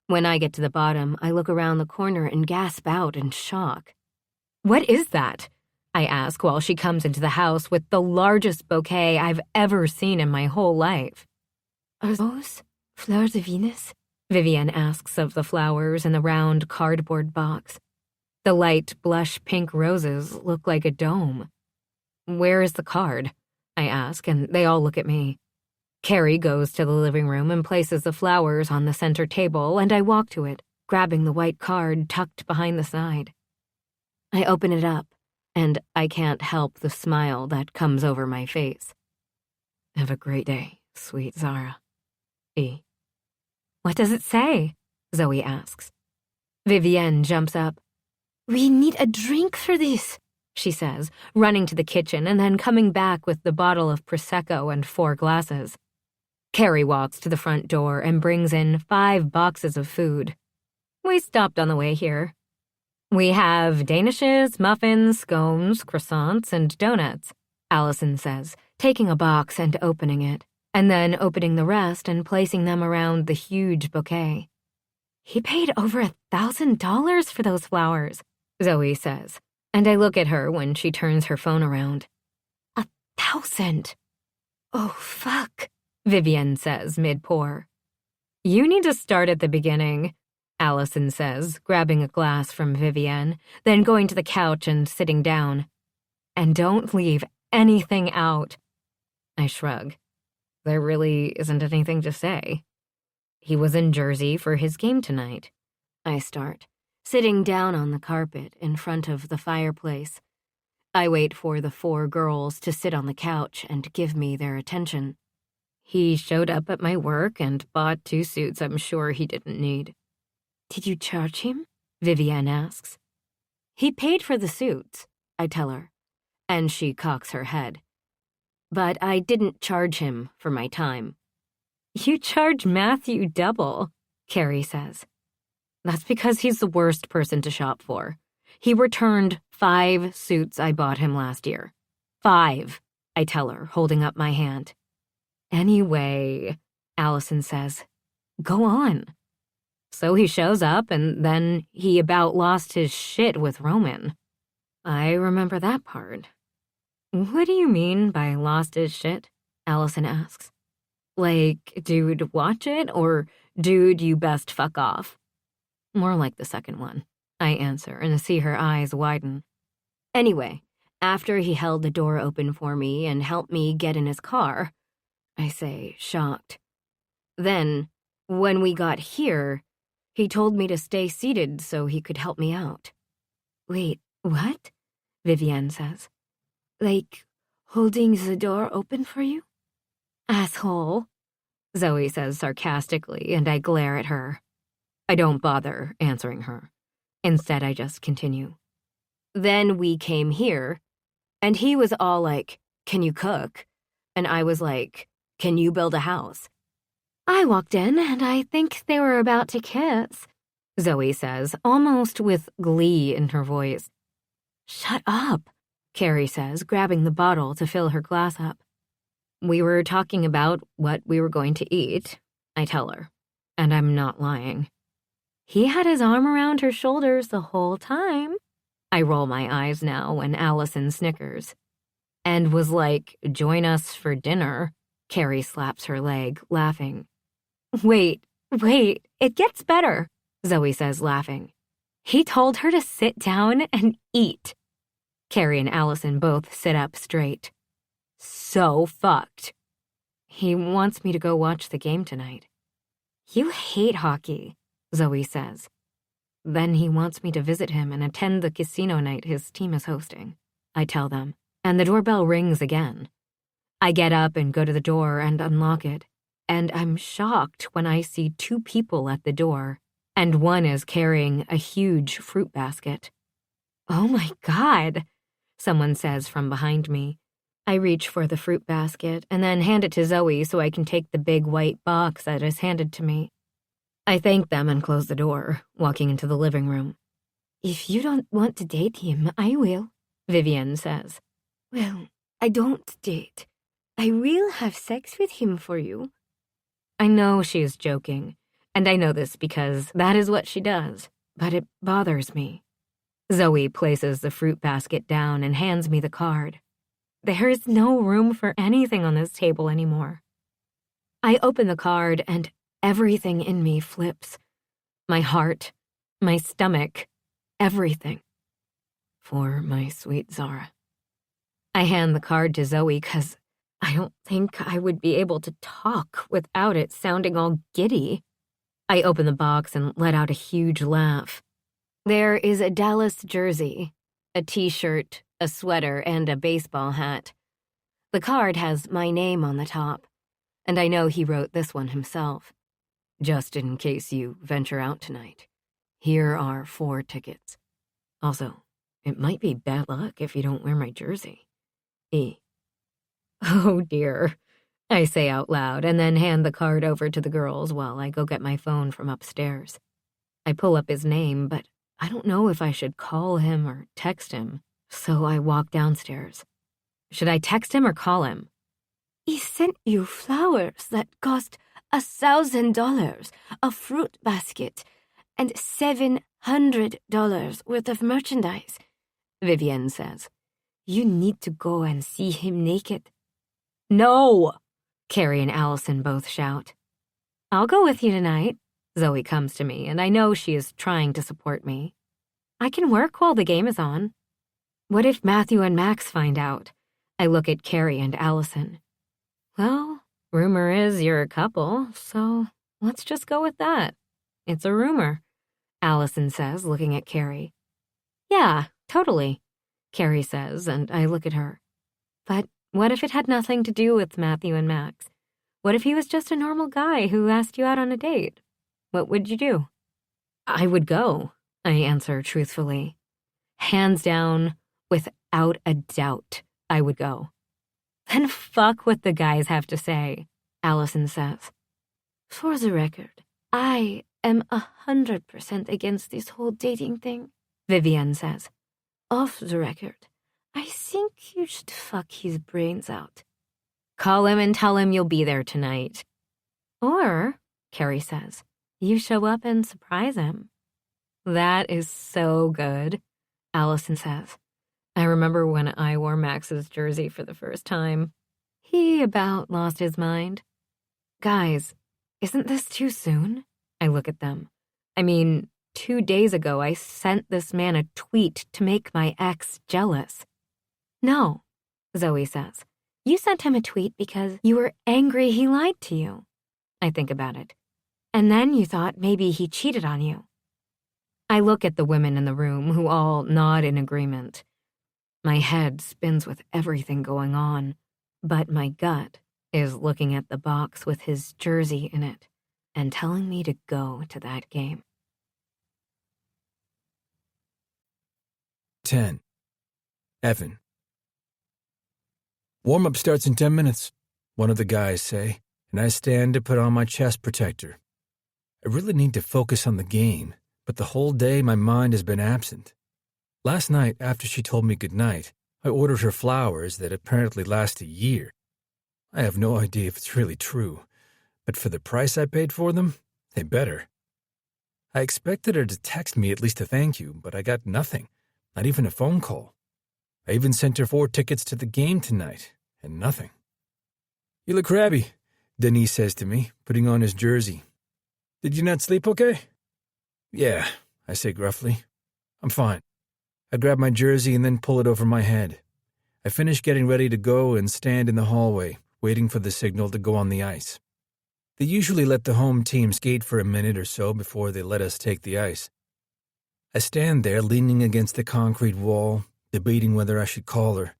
When I get to the bottom, I look around the corner and gasp out in shock. What is that? I ask while she comes into the house with the largest bouquet I've ever seen in my whole life. Are those flowers of Venus? Vivienne asks of the flowers in the round cardboard box. The light blush pink roses look like a dome. Where is the card? I ask, and they all look at me. Carrie goes to the living room and places the flowers on the center table, and I walk to it, grabbing the white card tucked behind the side. I open it up, and I can't help the smile that comes over my face. Have a great day, sweet Zara. E. What does it say? Zoe asks. Vivienne jumps up. We need a drink for this, she says, running to the kitchen and then coming back with the bottle of Prosecco and 4 glasses. Carrie walks to the front door and brings in 5 boxes of food. We stopped on the way here. We have danishes, muffins, scones, croissants, and donuts, Allison says, taking a box and opening it, and then opening the rest and placing them around the huge bouquet. He paid over $1,000 for those flowers, Zoe says, and I look at her when she turns her phone around. 1,000. Oh, fuck, Vivienne says mid-pour. You need to start at the beginning, Allison says, grabbing a glass from Vivienne, then going to the couch and sitting down. And don't leave anything out. I shrug. There really isn't anything to say. He was in Jersey for his game tonight. I start, sitting down on the carpet in front of the fireplace. I wait for the 4 girls to sit on the couch and give me their attention. He showed up at my work and bought 2 suits I'm sure he didn't need. Did you charge him? Vivienne asks. He paid for the suits, I tell her, and she cocks her head. But I didn't charge him for my time. You charge Matthew double, Carrie says. That's because he's the worst person to shop for. He returned 5 suits I bought him last year. 5, I tell her, holding up my hand. Anyway, Allison says, go on. So he shows up and then he about lost his shit with Roman. I remember that part. What do you mean by lost his shit? Allison asks. Like, dude, watch it, or dude, you best fuck off? More like the second one, I answer, and see her eyes widen. Anyway, after he held the door open for me and helped me get in his car, I say, shocked. Then, when we got here, he told me to stay seated so he could help me out. Wait, what? Vivienne says. Like, holding the door open for you? Asshole, Zoe says sarcastically, and I glare at her. I don't bother answering her. Instead, I just continue. Then we came here, and he was all like, can you cook? And I was like, can you build a house? I walked in, and I think they were about to kiss, Zoe says, almost with glee in her voice. Shut up, Carrie says, grabbing the bottle to fill her glass up. We were talking about what we were going to eat, I tell her, and I'm not lying. He had his arm around her shoulders the whole time. I roll my eyes now when Allison snickers. And was like, join us for dinner. Carrie slaps her leg, laughing. Wait, it gets better, Zoe says, laughing. He told her to sit down and eat. Carrie and Allison both sit up straight. So fucked. He wants me to go watch the game tonight. You hate hockey, Zoe says. Then he wants me to visit him and attend the casino night his team is hosting. I tell them, and the doorbell rings again. I get up and go to the door and unlock it, and I'm shocked when I see 2 people at the door, and one is carrying a huge fruit basket. Oh my God, someone says from behind me. I reach for the fruit basket and then hand it to Zoe so I can take the big white box that is handed to me. I thank them and close the door, walking into the living room. If you don't want to date him, I will, Vivienne says. Well, I don't date. I will have sex with him for you. I know she is joking, and I know this because that is what she does, but it bothers me. Zoe places the fruit basket down and hands me the card. There is no room for anything on this table anymore. I open the card and everything in me flips. My heart, my stomach, everything. For my sweet Zara. I hand the card to Zoe because I don't think I would be able to talk without it sounding all giddy. I open the box and let out a huge laugh. There is a Dallas jersey, a t-shirt, a sweater, and a baseball hat. The card has my name on the top, and I know he wrote this one himself. Just in case you venture out tonight, here are 4 tickets. Also, it might be bad luck if you don't wear my jersey. E. Oh dear, I say out loud and then hand the card over to the girls while I go get my phone from upstairs. I pull up his name, but I don't know if I should call him or text him, so I walk downstairs. Should I text him or call him? He sent you flowers that cost $1,000, a fruit basket, and $700 worth of merchandise, Vivienne says. You need to go and see him naked. No! Carrie and Allison both shout. I'll go with you tonight. Zoe comes to me, and I know she is trying to support me. I can work while the game is on. What if Matthew and Max find out? I look at Carrie and Allison. Well, rumor is you're a couple, so let's just go with that. It's a rumor, Allison says, looking at Carrie. Yeah, totally, Carrie says, and I look at her. But what if it had nothing to do with Matthew and Max? What if he was just a normal guy who asked you out on a date? What would you do? I would go, I answer truthfully. Hands down, without a doubt, I would go. Then fuck what the guys have to say, Allison says. For the record, I am 100% against this whole dating thing, Vivienne says. Off the record, I think you should fuck his brains out. Call him and tell him you'll be there tonight. Or, Carrie says, you show up and surprise him. That is so good, Allison says. I remember when I wore Max's jersey for the first time. He about lost his mind. Guys, isn't this too soon? I look at them. I mean, 2 days ago I sent this man a tweet to make my ex jealous. No, Zoe says. You sent him a tweet because you were angry he lied to you. I think about it. And then you thought maybe he cheated on you. I look at the women in the room who all nod in agreement. My head spins with everything going on, but my gut is looking at the box with his jersey in it and telling me to go to that game. 10. Evan. Warm-up starts in 10 minutes, one of the guys say, and I stand to put on my chest protector. I really need to focus on the game, but the whole day my mind has been absent. Last night, after she told me goodnight, I ordered her flowers that apparently last a year. I have no idea if it's really true, but for the price I paid for them, they better. I expected her to text me at least a thank you, but I got nothing, not even a phone call. I even sent her 4 tickets to the game tonight, and nothing. You look crabby, Denis says to me, putting on his jersey. Did you not sleep okay? Yeah, I say gruffly. I'm fine. I grab my jersey and then pull it over my head. I finish getting ready to go and stand in the hallway, waiting for the signal to go on the ice. They usually let the home team skate for a minute or so before they let us take the ice. I stand there leaning against the concrete wall, debating whether I should call her.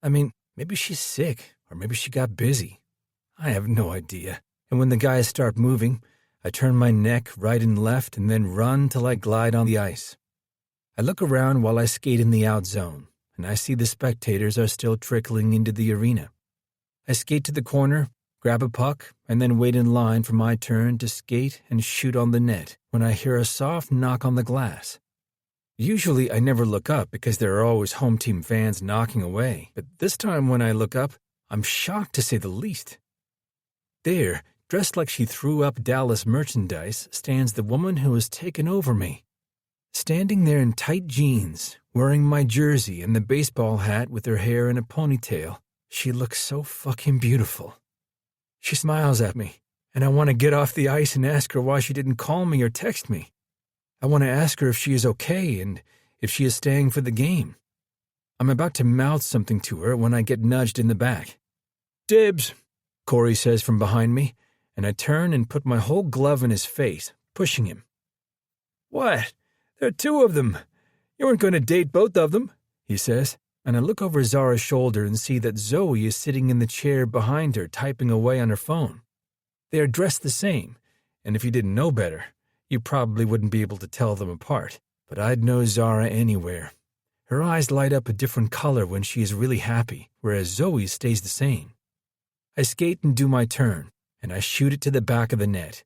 I mean, maybe she's sick, or maybe she got busy. I have no idea. And when the guys start moving, I turn my neck right and left and then run till I glide on the ice. I look around while I skate in the out zone, and I see the spectators are still trickling into the arena. I skate to the corner, grab a puck, and then wait in line for my turn to skate and shoot on the net when I hear a soft knock on the glass. Usually I never look up because there are always home team fans knocking away, but this time when I look up, I'm shocked to say the least. There, dressed like she threw up Dallas merchandise, stands the woman who has taken over me. Standing there in tight jeans, wearing my jersey and the baseball hat with her hair in a ponytail, she looks so fucking beautiful. She smiles at me, and I want to get off the ice and ask her why she didn't call me or text me. I want to ask her if she is okay and if she is staying for the game. I'm about to mouth something to her when I get nudged in the back. Dibs, Corey says from behind me, and I turn and put my whole glove in his face, pushing him. What? There are 2 of them. You weren't going to date both of them, he says, and I look over Zara's shoulder and see that Zoe is sitting in the chair behind her typing away on her phone. They are dressed the same, and if you didn't know better, you probably wouldn't be able to tell them apart, but I'd know Zara anywhere. Her eyes light up a different color when she is really happy, whereas Zoe's stays the same. I skate and do my turn, and I shoot it to the back of the net.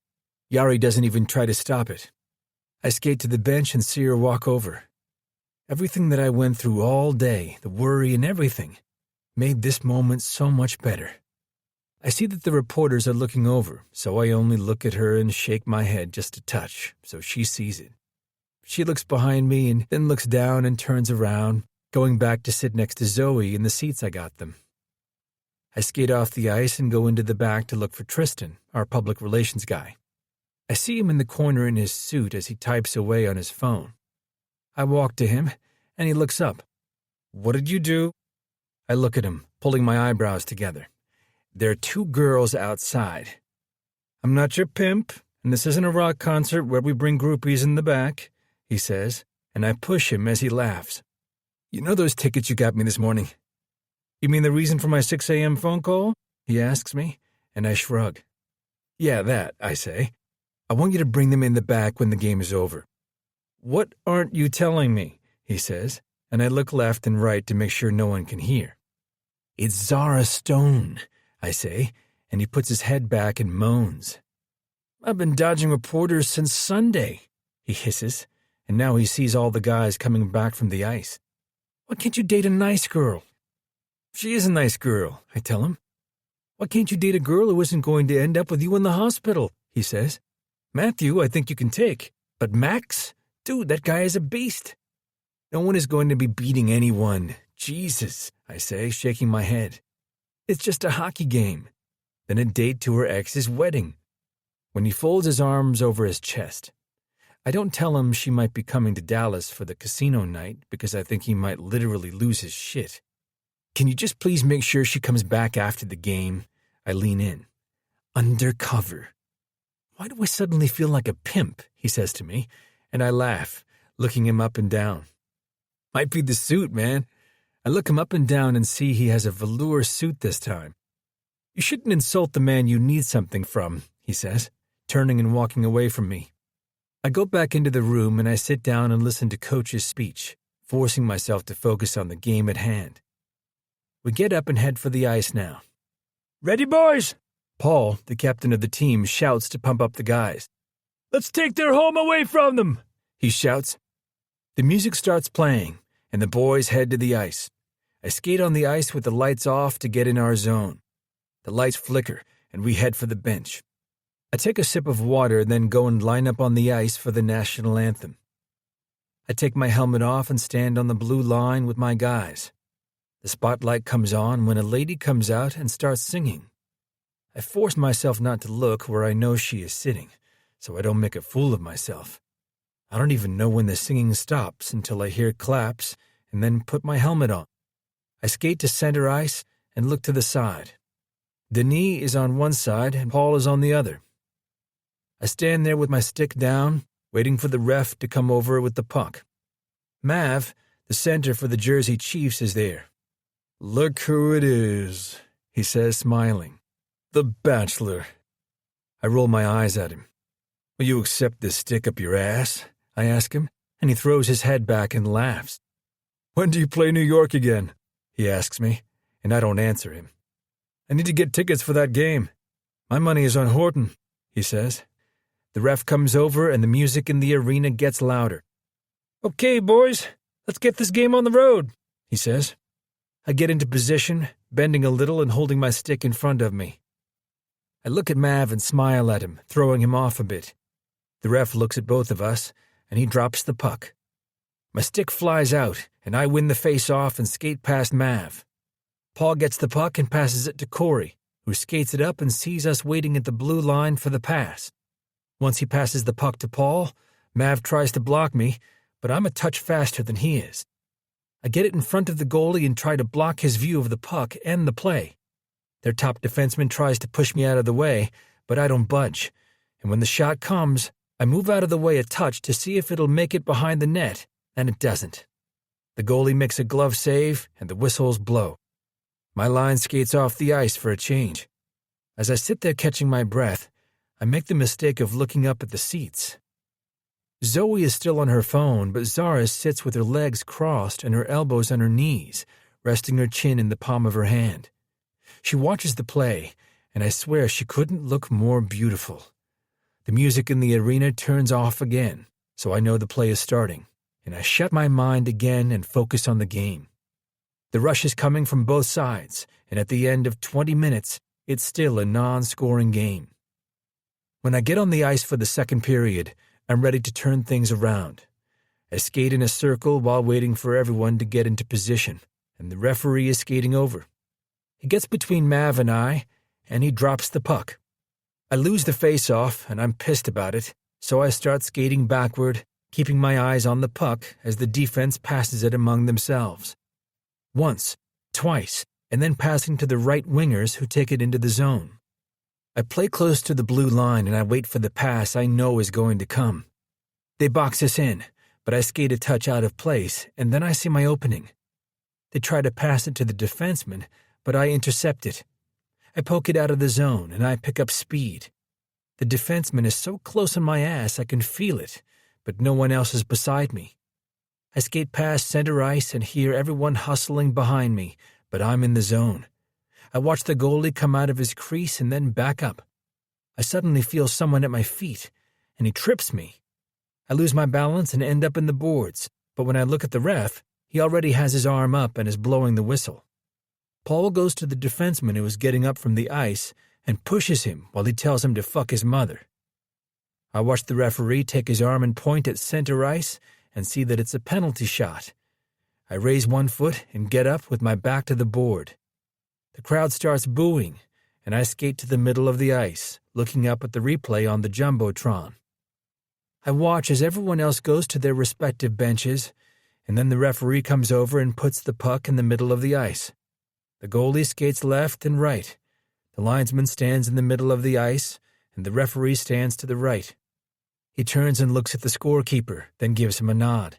Yari doesn't even try to stop it. I skate to the bench and see her walk over. Everything that I went through all day, the worry and everything, made this moment so much better. I see that the reporters are looking over, so I only look at her and shake my head just a touch, so she sees it. She looks behind me and then looks down and turns around, going back to sit next to Zoe in the seats I got them. I skate off the ice and go into the back to look for Tristan, our public relations guy. I see him in the corner in his suit as he types away on his phone. I walk to him, and he looks up. "What did you do?" I look at him, pulling my eyebrows together. "There are 2 girls outside." "I'm not your pimp, and this isn't a rock concert where we bring groupies in the back," he says, and I push him as he laughs. "You know those tickets you got me this morning?" "You mean the reason for my 6 a.m. phone call?" he asks me, and I shrug. "Yeah, that," I say. "I want you to bring them in the back when the game is over." "What aren't you telling me?" he says, and I look left and right to make sure no one can hear. "It's Zara Stone," I say, and he puts his head back and moans. "I've been dodging reporters since Sunday," he hisses, and now he sees all the guys coming back from the ice. "Why can't you date a nice girl?" "She is a nice girl," I tell him. "Why can't you date a girl who isn't going to end up with you in the hospital?" he says. "Matthew, I think you can take, but Max? Dude, that guy is a beast." "No one is going to be beating anyone. Jesus," I say, shaking my head. "It's just a hockey game. Then a date to her ex's wedding." When he folds his arms over his chest, I don't tell him she might be coming to Dallas for the casino night because I think he might literally lose his shit. "Can you just please make sure she comes back after the game?" I lean in. "Undercover." "Why do I suddenly feel like a pimp?" he says to me, and I laugh, looking him up and down. "Might be the suit, man." I look him up and down and see he has a velour suit this time. "You shouldn't insult the man you need something from," he says, turning and walking away from me. I go back into the room and I sit down and listen to Coach's speech, forcing myself to focus on the game at hand. We get up and head for the ice now. "Ready, boys?" Paul, the captain of the team, shouts to pump up the guys. "Let's take their home away from them," he shouts. The music starts playing, and the boys head to the ice. I skate on the ice with the lights off to get in our zone. The lights flicker, and we head for the bench. I take a sip of water, then go and line up on the ice for the national anthem. I take my helmet off and stand on the blue line with my guys. The spotlight comes on when a lady comes out and starts singing. I force myself not to look where I know she is sitting, so I don't make a fool of myself. I don't even know when the singing stops until I hear claps and then put my helmet on. I skate to center ice and look to the side. Denis is on one side and Paul is on the other. I stand there with my stick down, waiting for the ref to come over with the puck. Mav, the center for the Jersey Chiefs, is there. "Look who it is," he says, smiling. "The Bachelor." I roll my eyes at him. "Will you accept this stick up your ass?" I ask him, and he throws his head back and laughs. "When do you play New York again?" he asks me, and I don't answer him. "I need to get tickets for that game. My money is on Horton," he says. The ref comes over and the music in the arena gets louder. "Okay, boys, let's get this game on the road," he says. I get into position, bending a little and holding my stick in front of me. I look at Mav and smile at him, throwing him off a bit. The ref looks at both of us, and he drops the puck. My stick flies out, and I win the face-off and skate past Mav. Paul gets the puck and passes it to Corey, who skates it up and sees us waiting at the blue line for the pass. Once he passes the puck to Paul, Mav tries to block me, but I'm a touch faster than he is. I get it in front of the goalie and try to block his view of the puck and the play. Their top defenseman tries to push me out of the way, but I don't budge, and when the shot comes, I move out of the way a touch to see if it'll make it behind the net, and it doesn't. The goalie makes a glove save, and the whistles blow. My line skates off the ice for a change. As I sit there catching my breath, I make the mistake of looking up at the seats. Zoe is still on her phone, but Zara sits with her legs crossed and her elbows on her knees, resting her chin in the palm of her hand. She watches the play, and I swear she couldn't look more beautiful. The music in the arena turns off again, so I know the play is starting, and I shut my mind again and focus on the game. The rush is coming from both sides, and at the end of 20 minutes, it's still a non-scoring game. When I get on the ice for the second period, I'm ready to turn things around. I skate in a circle while waiting for everyone to get into position, and the referee is skating over. He gets between Mav and I, and he drops the puck. I lose the face-off, and I'm pissed about it, so I start skating backward, keeping my eyes on the puck as the defense passes it among themselves. Once, twice, and then passing to the right wingers who take it into the zone. I play close to the blue line and I wait for the pass I know is going to come. They box us in, but I skate a touch out of place, and then I see my opening. They try to pass it to the defenseman, but I intercept it. I poke it out of the zone, and I pick up speed. The defenseman is so close on my ass I can feel it, but no one else is beside me. I skate past center ice and hear everyone hustling behind me, but I'm in the zone. I watch the goalie come out of his crease and then back up. I suddenly feel someone at my feet, and he trips me. I lose my balance and end up in the boards, but when I look at the ref, he already has his arm up and is blowing the whistle. Paul goes to the defenseman who is getting up from the ice and pushes him while he tells him to fuck his mother. I watch the referee take his arm and point at center ice and see that it's a penalty shot. I raise one foot and get up with my back to the board. The crowd starts booing, and I skate to the middle of the ice, looking up at the replay on the Jumbotron. I watch as everyone else goes to their respective benches, and then the referee comes over and puts the puck in the middle of the ice. The goalie skates left and right. The linesman stands in the middle of the ice, and the referee stands to the right. He turns and looks at the scorekeeper, then gives him a nod.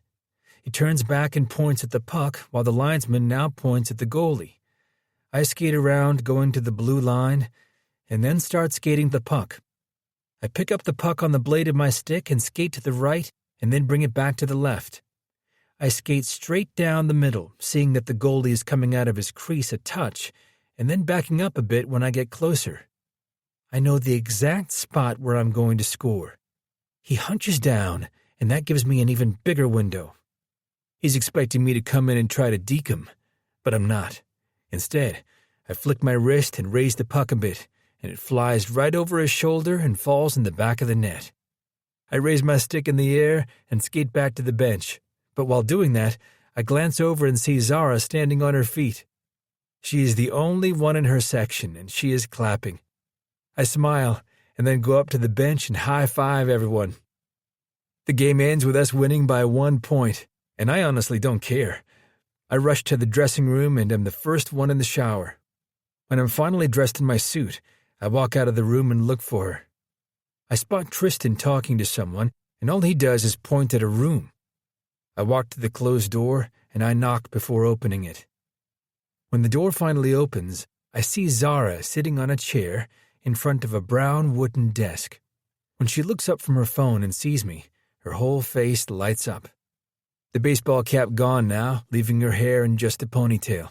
He turns back and points at the puck, while the linesman now points at the goalie. I skate around, going to the blue line, and then start skating the puck. I pick up the puck on the blade of my stick and skate to the right, and then bring it back to the left. I skate straight down the middle, seeing that the goalie is coming out of his crease a touch, and then backing up a bit when I get closer. I know the exact spot where I'm going to score. He hunches down, and that gives me an even bigger window. He's expecting me to come in and try to deke him, but I'm not. Instead, I flick my wrist and raise the puck a bit, and it flies right over his shoulder and falls in the back of the net. I raise my stick in the air and skate back to the bench, but while doing that, I glance over and see Zara standing on her feet. She is the only one in her section, and she is clapping. I smile and then go up to the bench and high-five everyone. The game ends with us winning by 1 point, and I honestly don't care. I rush to the dressing room and am the first one in the shower. When I'm finally dressed in my suit, I walk out of the room and look for her. I spot Tristan talking to someone, and all he does is point at a room. I walk to the closed door, and I knock before opening it. When the door finally opens, I see Zara sitting on a chair in front of a brown wooden desk. When she looks up from her phone and sees me, her whole face lights up. The baseball cap gone now, leaving her hair in just a ponytail.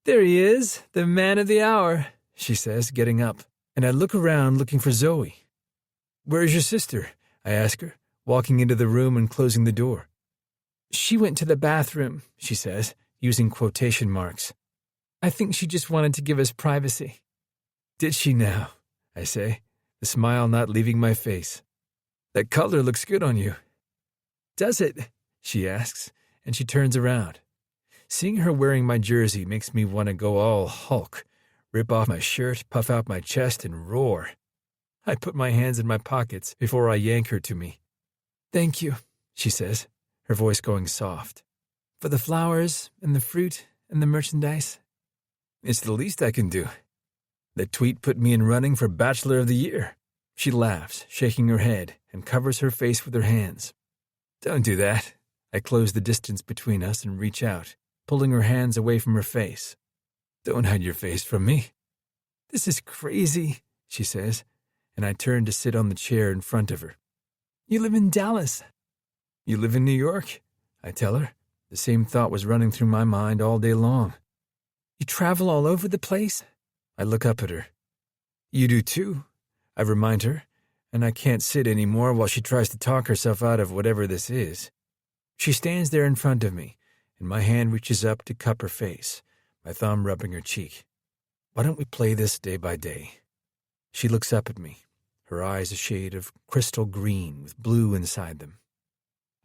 "There he is, the man of the hour," she says, getting up, and I look around looking for Zoe. "Where's your sister?" I ask her, walking into the room and closing the door. "She went to the bathroom," she says, using quotation marks. "I think she just wanted to give us privacy." "Did she now?" I say, the smile not leaving my face. "That color looks good on you." "Does it?" she asks, and she turns around. Seeing her wearing my jersey makes me want to go all Hulk, rip off my shirt, puff out my chest, and roar. I put my hands in my pockets before I yank her to me. "Thank you," she says, her voice going soft. "For the flowers and the fruit and the merchandise." "It's the least I can do. The tweet put me in running for Bachelor of the Year." She laughs, shaking her head, and covers her face with her hands. "Don't do that." I close the distance between us and reach out, pulling her hands away from her face. "Don't hide your face from me." "This is crazy," she says, and I turn to sit on the chair in front of her. "You live in Dallas." "You live in New York," I tell her. The same thought was running through my mind all day long. "You travel all over the place?" I look up at her. "You do too," I remind her, and I can't sit anymore while she tries to talk herself out of whatever this is. She stands there in front of me, and my hand reaches up to cup her face, my thumb rubbing her cheek. "Why don't we play this day by day?" She looks up at me, her eyes a shade of crystal green with blue inside them.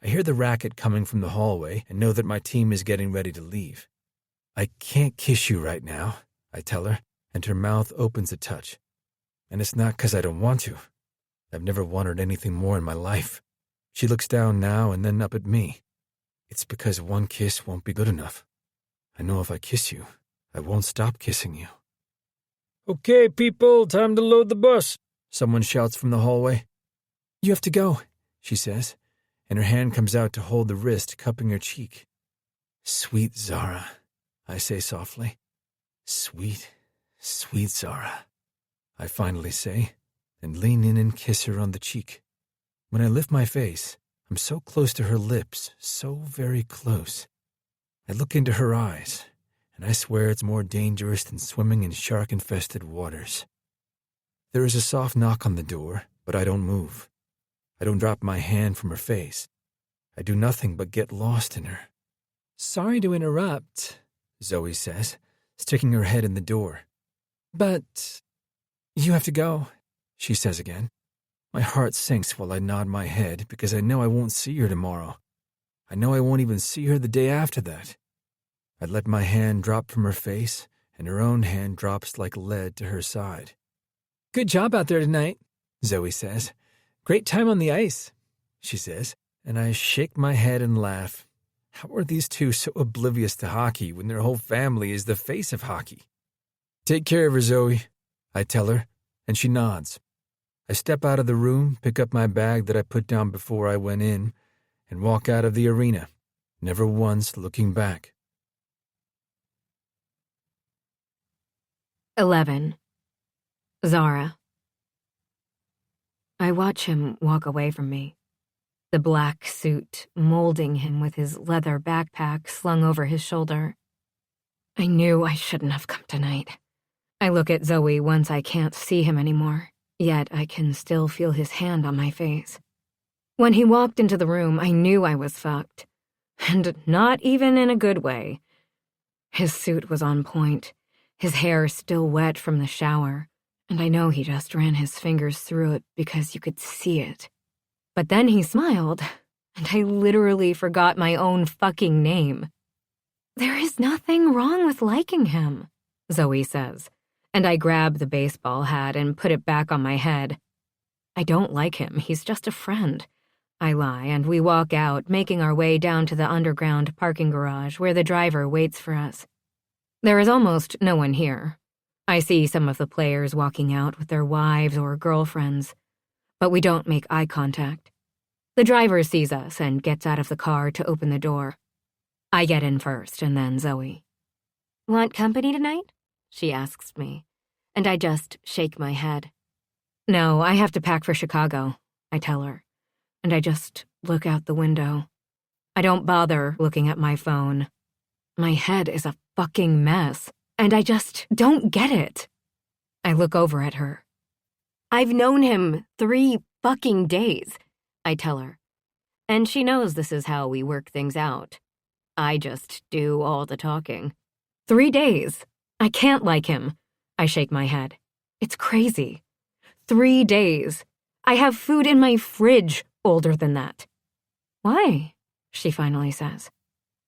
I hear the racket coming from the hallway and know that my team is getting ready to leave. I can't kiss you right now, I tell her, and her mouth opens a touch. And it's not 'cause I don't want to. I've never wanted anything more in my life. She looks down now and then up at me. It's because one kiss won't be good enough. I know if I kiss you, I won't stop kissing you. Okay, people, time to load the bus, someone shouts from the hallway. You have to go, she says, and her hand comes out to hold the wrist cupping her cheek. Sweet Zara, I say softly. Sweet, sweet Zara, I finally say, and lean in and kiss her on the cheek. When I lift my face, I'm so close to her lips, so very close. I look into her eyes, and I swear it's more dangerous than swimming in shark-infested waters. There is a soft knock on the door, but I don't move. I don't drop my hand from her face. I do nothing but get lost in her. Sorry to interrupt, Zoe says, sticking her head in the door. But you have to go, she says again. My heart sinks while I nod my head because I know I won't see her tomorrow. I know I won't even see her the day after that. I let my hand drop from her face, and her own hand drops like lead to her side. Good job out there tonight, Zoe says. Great time on the ice, she says, and I shake my head and laugh. How are these two so oblivious to hockey when their whole family is the face of hockey? Take care of her, Zoe, I tell her, and she nods. I step out of the room, pick up my bag that I put down before I went in, and walk out of the arena, never once looking back. 11. Zara. I watch him walk away from me, the black suit molding him with his leather backpack slung over his shoulder. I knew I shouldn't have come tonight. I look at Zoe once I can't see him anymore, yet I can still feel his hand on my face. When he walked into the room, I knew I was fucked, and not even in a good way. His suit was on point, his hair still wet from the shower, and I know he just ran his fingers through it because you could see it. But then he smiled, and I literally forgot my own fucking name. There is nothing wrong with liking him, Zoe says, and I grab the baseball hat and put it back on my head. I don't like him, he's just a friend. I lie, and we walk out, making our way down to the underground parking garage where the driver waits for us. There is almost no one here. I see some of the players walking out with their wives or girlfriends, but we don't make eye contact. The driver sees us and gets out of the car to open the door. I get in first, and then Zoe. Want company tonight? She asks me, and I just shake my head. No, I have to pack for Chicago, I tell her, and I just look out the window. I don't bother looking at my phone. My head is a fucking mess, and I just don't get it. I look over at her. I've known him 3 fucking days, I tell her, and she knows this is how we work things out. I just do all the talking. 3 days. I can't like him. I shake my head. It's crazy. 3 days. I have food in my fridge older than that. Why? She finally says.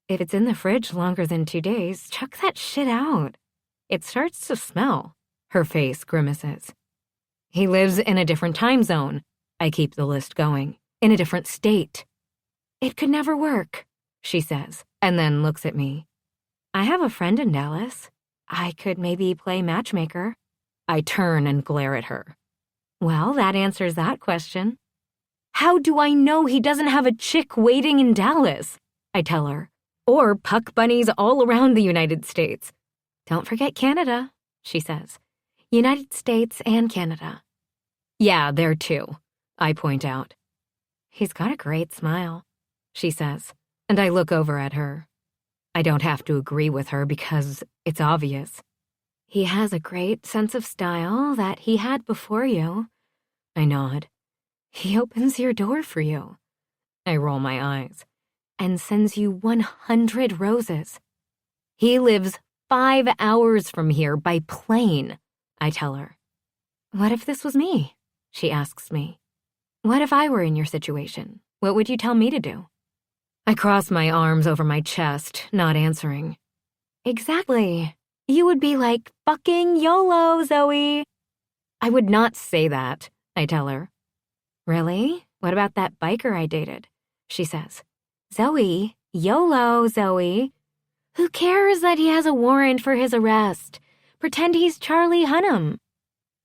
If it's in the fridge longer than 2 days, chuck that shit out. It starts to smell. Her face grimaces. He lives in a different time zone. I keep the list going. In a different state. It could never work, she says, and then looks at me. I have a friend in Dallas. I could maybe play matchmaker. I turn and glare at her. Well, that answers that question. How do I know he doesn't have a chick waiting in Dallas? I tell her. Or puck bunnies all around the United States. Don't forget Canada, she says. United States and Canada. Yeah, there too, I point out. He's got a great smile, she says, and I look over at her. I don't have to agree with her because it's obvious. He has a great sense of style that he had before you. I nod. He opens your door for you. I roll my eyes. And sends you 100 roses. He lives 5 hours from here by plane, I tell her. What if this was me? She asks me. What if I were in your situation? What would you tell me to do? I cross my arms over my chest, not answering. Exactly. You would be like, fucking YOLO, Zoe. I would not say that, I tell her. Really? What about that biker I dated? She says. Zoe, YOLO, Zoe. Who cares that he has a warrant for his arrest? Pretend he's Charlie Hunnam.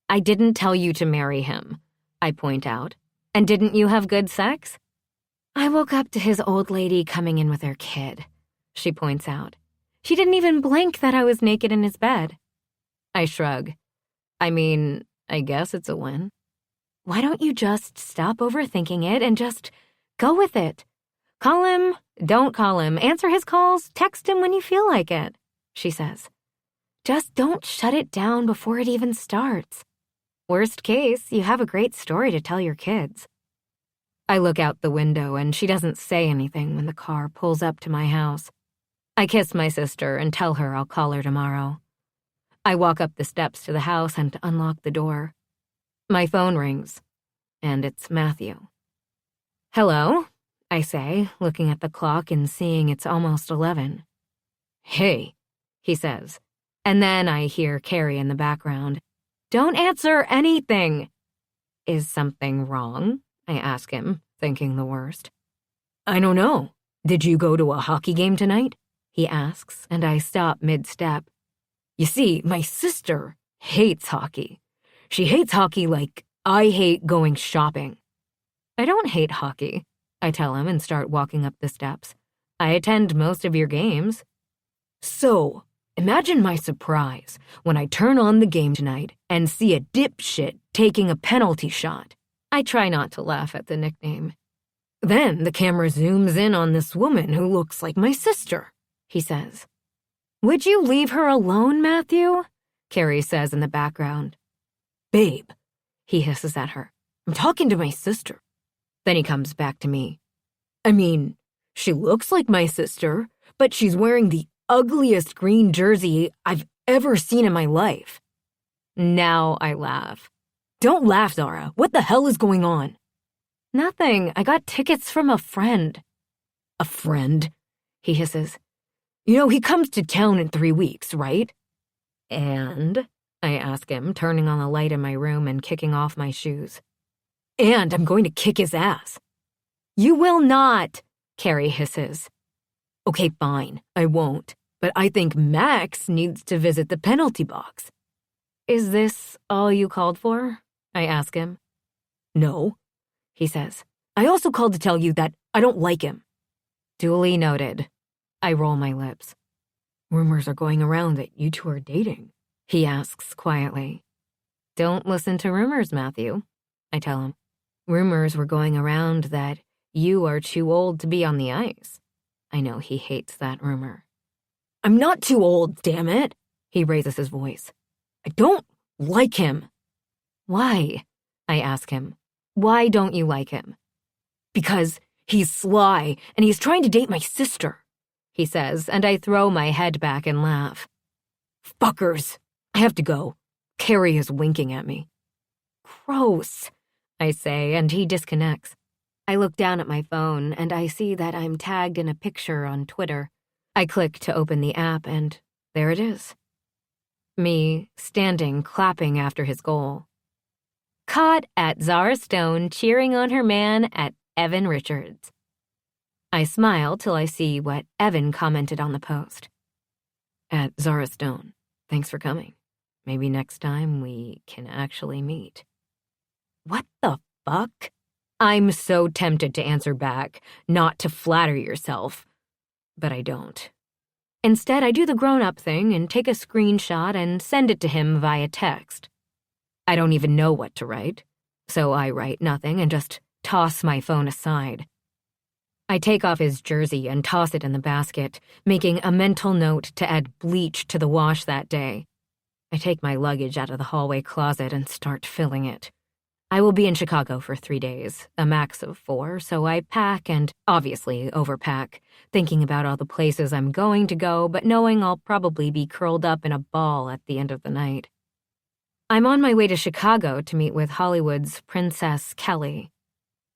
I didn't tell you to marry him, I point out. And didn't you have good sex? I woke up to his old lady coming in with her kid, she points out. She didn't even blink that I was naked in his bed. I shrug. I mean, I guess it's a win. Why don't you just stop overthinking it and just go with it? Call him, don't call him, answer his calls, text him when you feel like it, she says. Just don't shut it down before it even starts. Worst case, you have a great story to tell your kids. I look out the window and she doesn't say anything when the car pulls up to my house. I kiss my sister and tell her I'll call her tomorrow. I walk up the steps to the house and unlock the door. My phone rings, and it's Matthew. Hello, I say, looking at the clock and seeing it's almost 11. Hey, he says, and then I hear Carrie in the background. Don't answer anything. Is something wrong? I ask him, thinking the worst. I don't know. Did you go to a hockey game tonight? He asks, and I stop mid-step. You see, my sister hates hockey. She hates hockey like I hate going shopping. I don't hate hockey, I tell him and start walking up the steps. I attend most of your games. So, imagine my surprise when I turn on the game tonight and see a dipshit taking a penalty shot. I try not to laugh at the nickname. Then the camera zooms in on this woman who looks like my sister, he says. Would you leave her alone, Matthew? Carrie says in the background. Babe, he hisses at her. I'm talking to my sister. Then he comes back to me. I mean, she looks like my sister, but she's wearing the ugliest green jersey I've ever seen in my life. Now I laugh. Don't laugh, Zara. What the hell is going on? Nothing. I got tickets from a friend. A friend? He hisses. You know, he comes to town in 3 weeks, right? And? I ask him, turning on the light in my room and kicking off my shoes. And I'm going to kick his ass. You will not, Carrie hisses. Okay, fine. I won't. But I think Max needs to visit the penalty box. Is this all you called for? I ask him. No, he says. I also called to tell you that I don't like him. Duly noted. I roll my lips. Rumors are going around that you two are dating, he asks quietly. Don't listen to rumors, Matthew, I tell him. Rumors were going around that you are too old to be on the ice. I know he hates that rumor. I'm not too old, damn it, he raises his voice. I don't like him. Why? I ask him. Why don't you like him? Because he's sly and he's trying to date my sister, he says, and I throw my head back and laugh. Fuckers. I have to go. Carrie is winking at me. Gross, I say, and he disconnects. I look down at my phone and I see that I'm tagged in a picture on Twitter. I click to open the app and there it is. Me, standing, clapping after his goal. Caught at Zara Stone cheering on her man at Evan Richards. I smile till I see what Evan commented on the post. At Zara Stone, thanks for coming. Maybe next time we can actually meet. What the fuck? I'm so tempted to answer back, not to flatter yourself. But I don't. Instead, I do the grown-up thing and take a screenshot and send it to him via text. I don't even know what to write, so I write nothing and just toss my phone aside. I take off his jersey and toss it in the basket, making a mental note to add bleach to the wash that day. I take my luggage out of the hallway closet and start filling it. I will be in Chicago for 3 days, a max of 4, so I pack and obviously overpack, thinking about all the places I'm going to go, but knowing I'll probably be curled up in a ball at the end of the night. I'm on my way to Chicago to meet with Hollywood's Princess Kelly.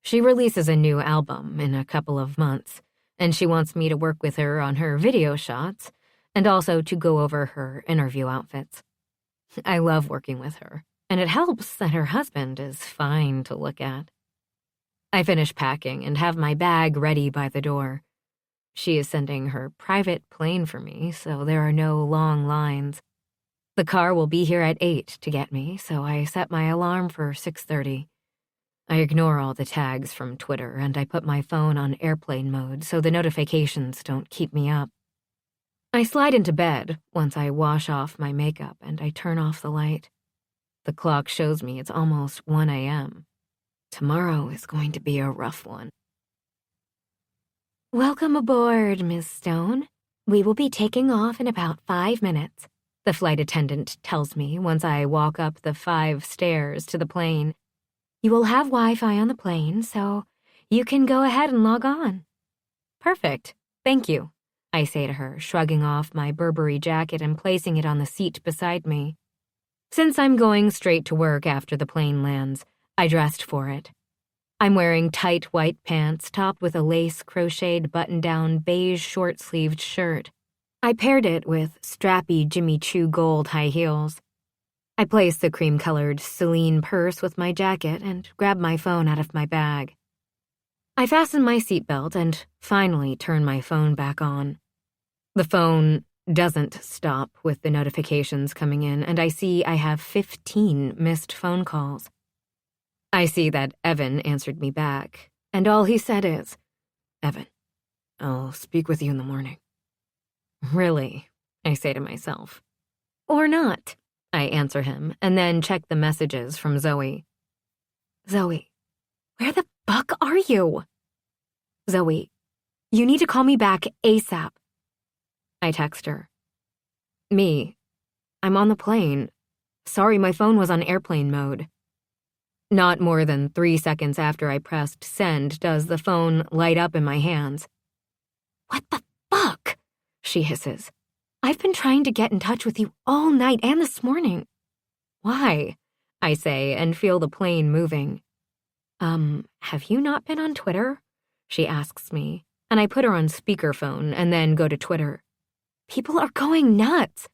She releases a new album in a couple of months, and she wants me to work with her on her video shots and also to go over her interview outfits. I love working with her, and it helps that her husband is fine to look at. I finish packing and have my bag ready by the door. She is sending her private plane for me, so there are no long lines. The car will be here at 8 to get me, so I set my alarm for 6:30. I ignore all the tags from Twitter, and I put my phone on airplane mode so the notifications don't keep me up. I slide into bed once I wash off my makeup and I turn off the light. The clock shows me it's almost 1 a.m. Tomorrow is going to be a rough one. Welcome aboard, Miss Stone. We will be taking off in about 5 minutes, the flight attendant tells me once I walk up the 5 stairs to the plane. You will have Wi-Fi on the plane, so you can go ahead and log on. Perfect. Thank you, I say to her, shrugging off my Burberry jacket and placing it on the seat beside me. Since I'm going straight to work after the plane lands, I dressed for it. I'm wearing tight white pants topped with a lace crocheted button-down beige short-sleeved shirt. I paired it with strappy Jimmy Choo gold high heels. I place the cream-colored Celine purse with my jacket and grab my phone out of my bag. I fasten my seatbelt and finally turn my phone back on. The phone doesn't stop with the notifications coming in, and I see I have 15 missed phone calls. I see that Evan answered me back, and all he said is, "Evan, I'll speak with you in the morning." Really, I say to myself. Or not, I answer him, and then check the messages from Zoe. Zoe, where the fuck are you? Zoe, you need to call me back ASAP. I text her. Me, I'm on the plane. Sorry, my phone was on airplane mode. Not more than 3 seconds after I pressed send does the phone light up in my hands. What the fuck? She hisses. I've been trying to get in touch with you all night and this morning. Why? I say and feel the plane moving. Have you not been on Twitter? She asks me, and I put her on speakerphone and then go to Twitter. People are going nuts.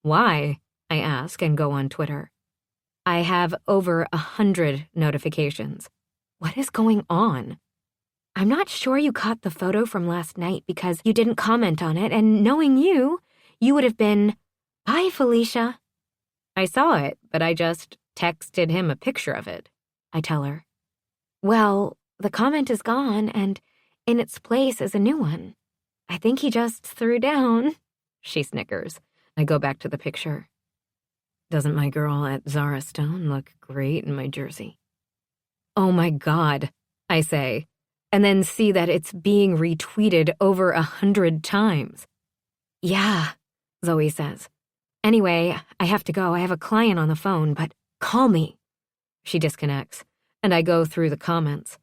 Why? I ask and go on Twitter. I have over 100 notifications. What is going on? I'm not sure you caught the photo from last night because you didn't comment on it, and knowing you would have been, "Bye, Felicia." I saw it, but I just texted him a picture of it, I tell her. Well, the comment is gone, and in its place is a new one. I think he just threw down. She snickers. I go back to the picture. Doesn't my girl at Zara Stone look great in my jersey? Oh my God, I say, and then see that it's being retweeted over 100 times. Yeah, Zoe says. Anyway, I have to go. I have a client on the phone, but call me. She disconnects, and I go through the comments.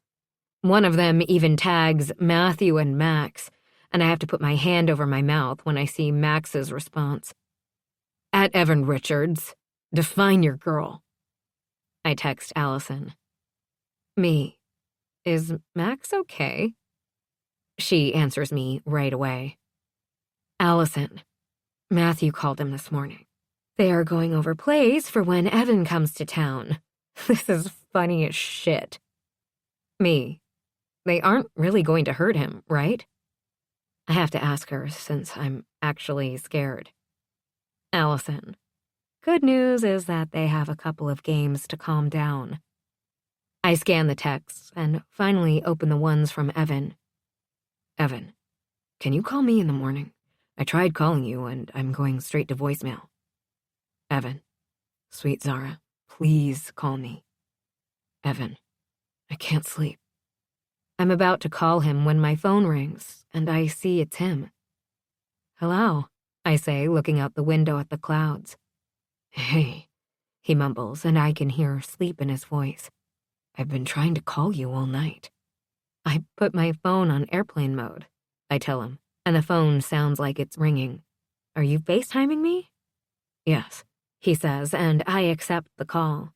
One of them even tags Matthew and Max, and I have to put my hand over my mouth when I see Max's response. At Evan Richards, define your girl. I text Allison. Me, is Max okay? She answers me right away. Allison, Matthew called him this morning. They are going over plays for when Evan comes to town. This is funny as shit. Me, they aren't really going to hurt him, right? I have to ask her since I'm actually scared. Allison, good news is that they have a couple of games to calm down. I scan the texts and finally open the ones from Evan. Evan, can you call me in the morning? I tried calling you and I'm going straight to voicemail. Evan, sweet Zara, please call me. Evan, I can't sleep. I'm about to call him when my phone rings and I see it's him. Hello, I say, looking out the window at the clouds. Hey, he mumbles, and I can hear sleep in his voice. I've been trying to call you all night. I put my phone on airplane mode, I tell him, and the phone sounds like it's ringing. Are you FaceTiming me? Yes, he says, and I accept the call.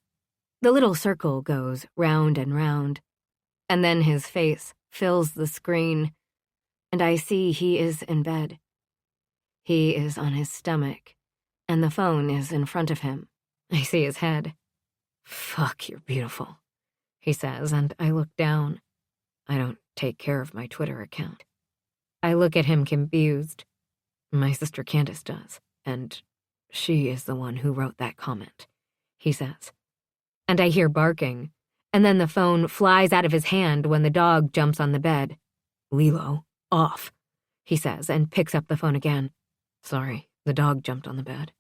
The little circle goes round and round, and then his face fills the screen. and I see he is in bed. He is on his stomach, and the phone is in front of him. I see his head. "Fuck, you're beautiful," he says, and I look down. I don't take care of my Twitter account. I look at him confused. "My sister Candace does, and she is the one who wrote that comment," he says. And I hear barking, and then the phone flies out of his hand when the dog jumps on the bed. "Lilo, off," he says, and picks up the phone again. "Sorry, the dog jumped on the bed."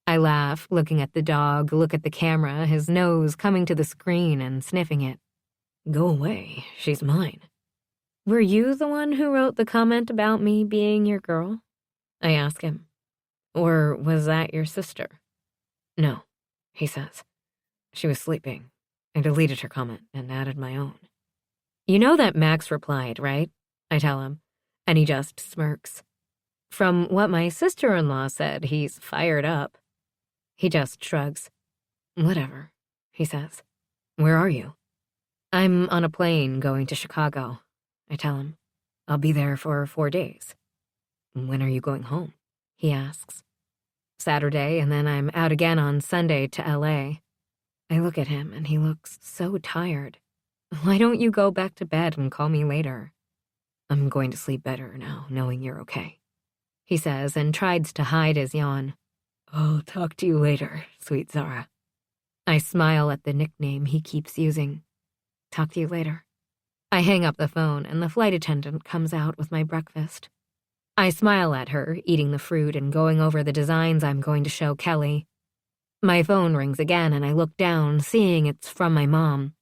I laugh, looking at the dog, look at the camera, his nose coming to the screen and sniffing it. "Go away, she's mine." "Were you the one who wrote the comment about me being your girl?" I ask him. "Or was that your sister?" "No," he says. "She was sleeping. I deleted her comment and added my own." "You know that Max replied, right?" I tell him, and he just smirks. "From what my sister-in-law said, he's fired up." He just shrugs. "Whatever," he says. "Where are you?" "I'm on a plane going to Chicago," I tell him. "I'll be there for 4 days." "When are you going home?" he asks. "Saturday, and then I'm out again on Sunday to LA. I look at him, and he looks so tired. "Why don't you go back to bed and call me later?" "I'm going to sleep better now, knowing you're okay," he says, and tries to hide his yawn. "I'll talk to you later, sweet Zara." I smile at the nickname he keeps using. "Talk to you later." I hang up the phone, and the flight attendant comes out with my breakfast. I smile at her, eating the fruit and going over the designs I'm going to show Kelly. My phone rings again, and I look down, seeing it's from my mom.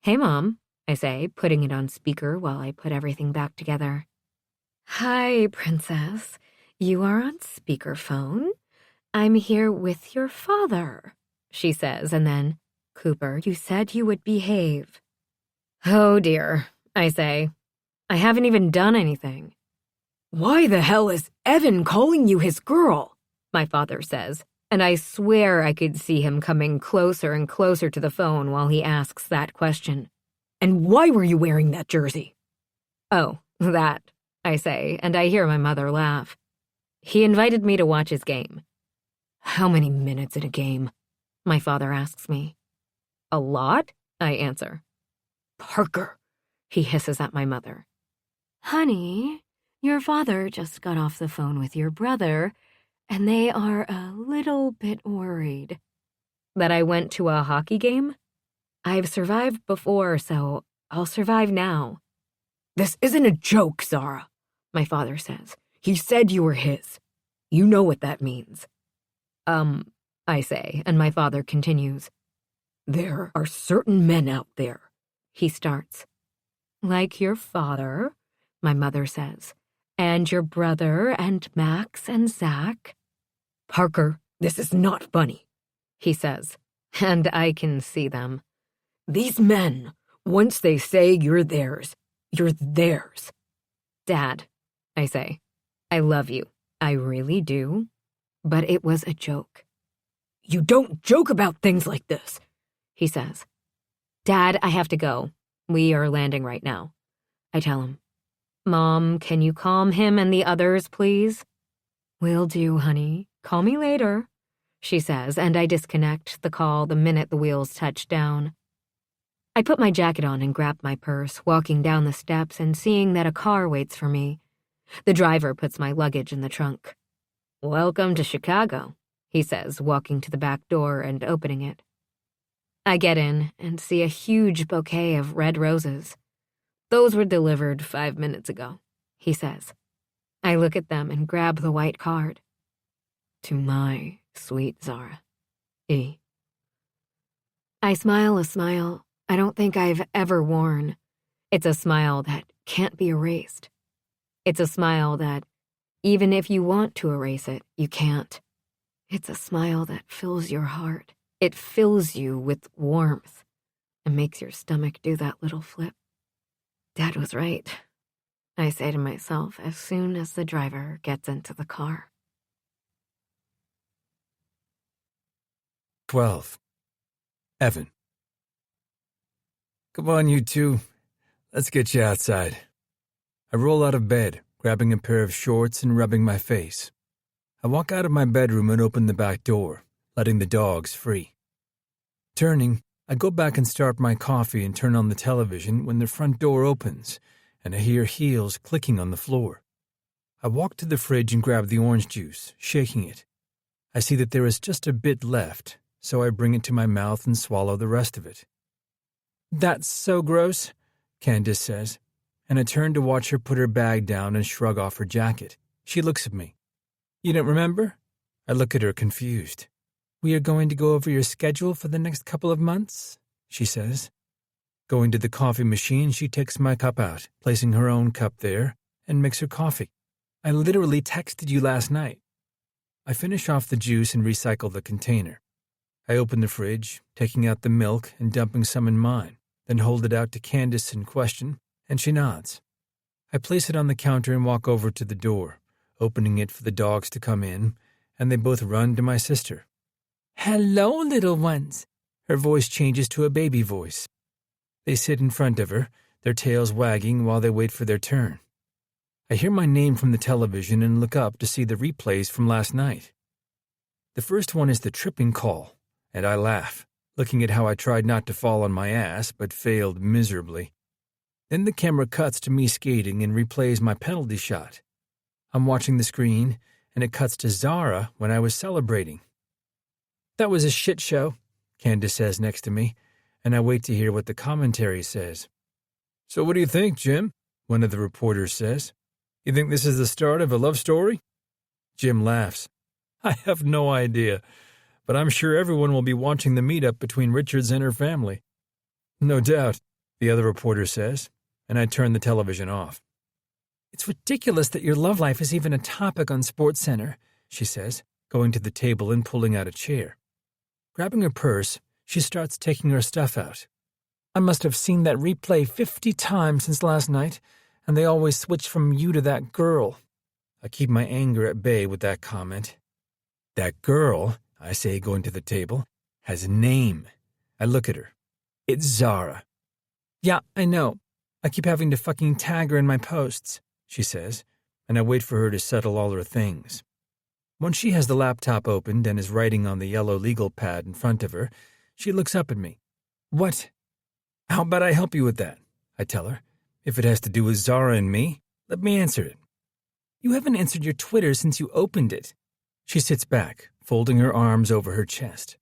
"Hey, Mom," I say, putting it on speaker while I put everything back together. "Hi, Princess. You are on speakerphone. I'm here with your father," she says, and then, "Cooper, you said you would behave." "Oh, dear," I say. "I haven't even done anything." "Why the hell is Evan calling you his girl?" my father says, and I swear I could see him coming closer and closer to the phone while he asks that question. "And why were you wearing that jersey?" "Oh, that," I say, and I hear my mother laugh. "He invited me to watch his game." "How many minutes in a game?" my father asks me. "A lot," I answer. "Parker," he hisses at my mother. "Honey, your father just got off the phone with your brother, and they are a little bit worried." "That I went to a hockey game?" "I've survived before, so I'll survive now." "This isn't a joke, Zara," my father says. "He said you were his. You know what that means." I say, and my father continues. "There are certain men out there," he starts. "Like your father," my mother says, "and your brother and Max and Zach." "Parker, this is not funny," he says, and I can see them. "These men, once they say you're theirs, you're theirs." "Dad," I say, "I love you. I really do. But it was a joke." "You don't joke about things like this," he says. "Dad, I have to go. We are landing right now," I tell him. "Mom, can you calm him and the others, please?" "Will do, honey. Call me later," she says, and I disconnect the call the minute the wheels touch down. I put my jacket on and grab my purse, walking down the steps and seeing that a car waits for me. The driver puts my luggage in the trunk. "Welcome to Chicago," he says, walking to the back door and opening it. I get in and see a huge bouquet of red roses. "Those were delivered 5 minutes ago," he says. I look at them and grab the white card. "To my sweet Zara. E." I smile a smile I don't think I've ever worn. It's a smile that can't be erased. It's a smile that, even if you want to erase it, you can't. It's a smile that fills your heart. It fills you with warmth and makes your stomach do that little flip. Dad was right, I say to myself as soon as the driver gets into the car. 12. Evan. "Come on, you two. Let's get you outside. I roll out of bed, grabbing a pair of shorts and rubbing my face. I walk out of my bedroom and open the back door, letting the dogs free. Turning, I go back and start my coffee and turn on the television when the front door opens, and I hear heels clicking on the floor. I walk to the fridge and grab the orange juice, shaking it. I see that there is just a bit left, so I bring it to my mouth and swallow the rest of it. "That's so gross," Candace says, and I turn to watch her put her bag down and shrug off her jacket. She looks at me. "You don't remember?" I look at her confused. "We are going to go over your schedule for the next couple of months," she says. Going to the coffee machine, she takes my cup out, placing her own cup there, and makes her coffee. "I literally texted you last night." I finish off the juice and recycle the container. I open the fridge, taking out the milk and dumping some in mine, then hold it out to Candace in question, and she nods. I place it on the counter and walk over to the door, opening it for the dogs to come in, and they both run to my sister. "Hello, little ones." Her voice changes to a baby voice. They sit in front of her, their tails wagging while they wait for their turn. I hear my name from the television and look up to see the replays from last night. The first one is the tripping call, and I laugh, looking at how I tried not to fall on my ass but failed miserably. Then the camera cuts to me skating and replays my penalty shot. I'm watching the screen, and it cuts to Zara when I was celebrating. "That was a shit show," Candace says next to me, and I wait to hear what the commentary says. "So what do you think, Jim?" one of the reporters says. "You think this is the start of a love story?" Jim laughs. "I have no idea, but I'm sure everyone will be watching the meetup between Richards and her family." "No doubt," the other reporter says, and I turn the television off. "It's ridiculous that your love life is even a topic on SportsCenter," she says, going to the table and pulling out a chair. Grabbing her purse, she starts taking her stuff out. "I must have seen that replay 50 times since last night, and they always switch from you to that girl." I keep my anger at bay with that comment. "That girl," I say, going to the table, "has a name." I look at her. "It's Zara." "Yeah, I know. I keep having to fucking tag her in my posts," she says, and I wait for her to settle all her things. Once she has the laptop opened and is writing on the yellow legal pad in front of her, she looks up at me. "What?" "How about I help you with that?" I tell her. "If it has to do with Zara and me, let me answer it." "You haven't answered your Twitter since you opened it." She sits back, folding her arms over her chest.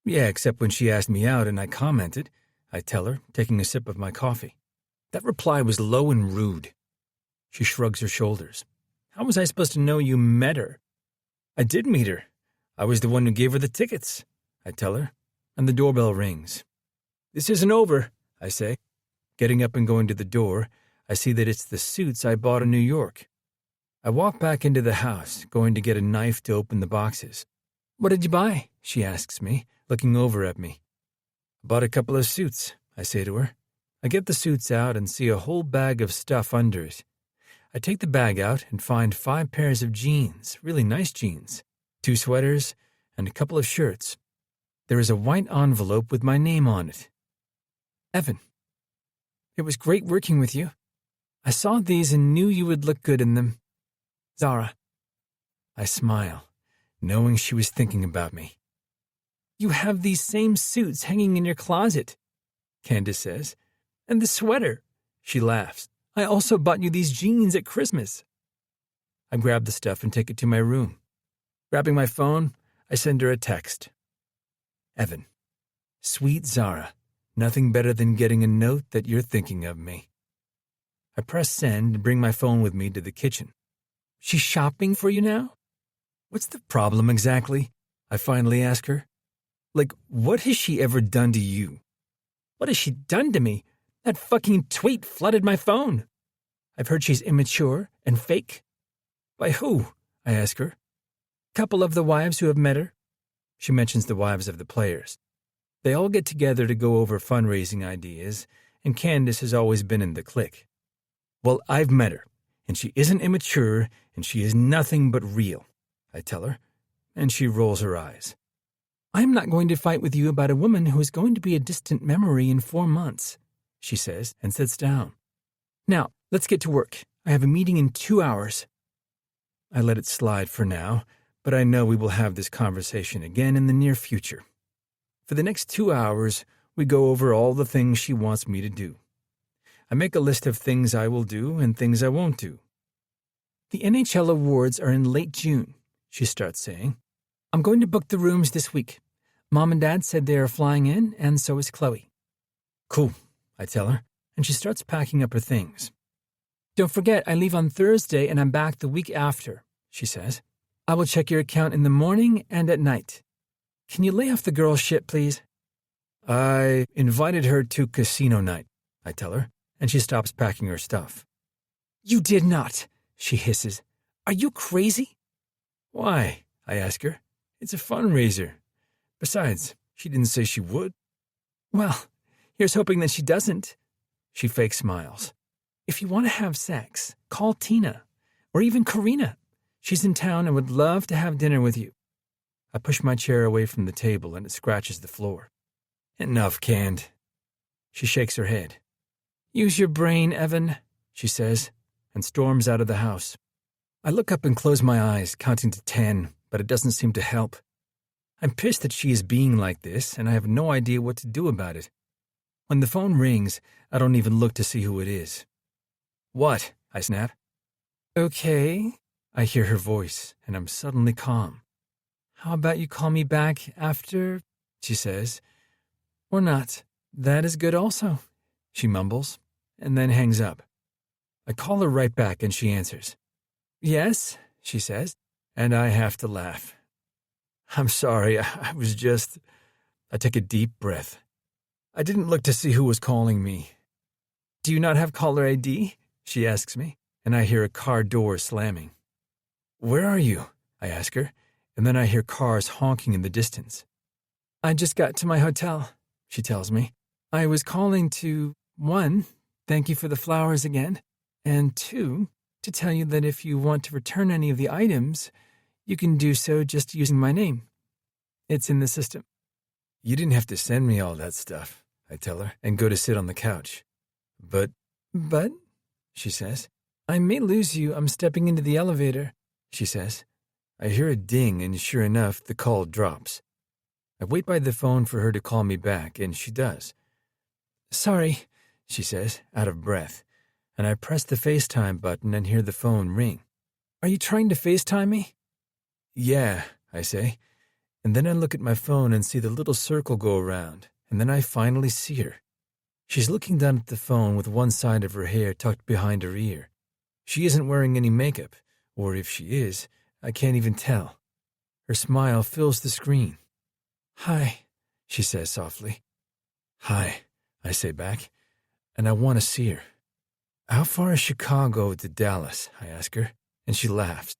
"Yeah, except when she asked me out and I commented," I tell her, taking a sip of my coffee. "That reply was low and rude." She shrugs her shoulders. "How was I supposed to know you met her?" "I did meet her. I was the one who gave her the tickets," I tell her, and the doorbell rings. "This isn't over," I say. Getting up and going to the door, I see that it's the suits I bought in New York. I walk back into the house, going to get a knife to open the boxes. "What did you buy?" she asks me, looking over at me. "I bought a couple of suits," I say to her. I get the suits out and see a whole bag of stuff under it. I take the bag out and find 5 pairs of jeans, really nice jeans, 2 sweaters, and a couple of shirts. There is a white envelope with my name on it. "Evan, it was great working with you. I saw these and knew you would look good in them. Zara." I smile, knowing she was thinking about me. "You have these same suits hanging in your closet," Candace says. "And the sweater." She laughs. "I also bought you these jeans at Christmas." I grab the stuff and take it to my room. Grabbing my phone, I send her a text. "Evan, sweet Zara, nothing better than getting a note that you're thinking of me." I press send and bring my phone with me to the kitchen. "She's shopping for you now?" "What's the problem exactly?" I finally ask her. "Like, what has she ever done to you?" "What has she done to me? That fucking tweet flooded my phone. I've heard she's immature and fake." "By who?" I ask her. "Couple of the wives who have met her." She mentions the wives of the players. They all get together to go over fundraising ideas, and Candace has always been in the clique. "Well, I've met her, and she isn't immature, and she is nothing but real," I tell her, and she rolls her eyes. "I'm not going to fight with you about a woman who is going to be a distant memory in 4 months, she says, and sits down. "Now, let's get to work," I have a meeting in 2 hours. I let it slide for now, but I know we will have this conversation again in the near future. For the next 2 hours, we go over all the things she wants me to do. I make a list of things I will do and things I won't do. The NHL awards are in late June, she starts saying. I'm going to book the rooms this week. Mom and Dad said they are flying in, and so is Chloe. Cool, I tell her, and she starts packing up her things. Don't forget, I leave on Thursday and I'm back the week after, she says. I will check your account in the morning and at night. Can you lay off the girl shit, please? I invited her to casino night, I tell her, and she stops packing her stuff. You did not, she hisses. Are you crazy? Why? I ask her. It's a fundraiser. Besides, she didn't say she would. Well, here's hoping that she doesn't. She fake smiles. If you want to have sex, call Tina, or even Karina. She's in town and would love to have dinner with you. I push my chair away from the table and it scratches the floor. Enough, canned. She shakes her head. Use your brain, Evan, she says, and storms out of the house. I look up and close my eyes, counting to 10, but it doesn't seem to help. I'm pissed that she is being like this, and I have no idea what to do about it. When the phone rings, I don't even look to see who it is. What? I snap. Okay, I hear her voice, and I'm suddenly calm. How about you call me back after, she says. Or not. That is good also, she mumbles, and then hangs up. I call her right back, and she answers. Yes, she says, and I have to laugh. I'm sorry, I take a deep breath. I didn't look to see who was calling me. Do you not have caller ID? She asks me, and I hear a car door slamming. Where are you? I ask her, and then I hear cars honking in the distance. I just got to my hotel, she tells me. I was calling to, 1, thank you for the flowers again, and 2, to tell you that if you want to return any of the items, you can do so just using my name. It's in the system. You didn't have to send me all that stuff, I tell her, and go to sit on the couch. But, she says, I may lose you. I'm stepping into the elevator, she says. I hear a ding, and sure enough, the call drops. I wait by the phone for her to call me back, and she does. Sorry, she says, out of breath, and I press the FaceTime button and hear the phone ring. Are you trying to FaceTime me? Yeah, I say, and then I look at my phone and see the little circle go around, and then I finally see her. She's looking down at the phone with one side of her hair tucked behind her ear. She isn't wearing any makeup, or if she is, I can't even tell. Her smile fills the screen. Hi, she says softly. Hi, I say back, and I want to see her. How far is Chicago to Dallas? I ask her, and she laughs.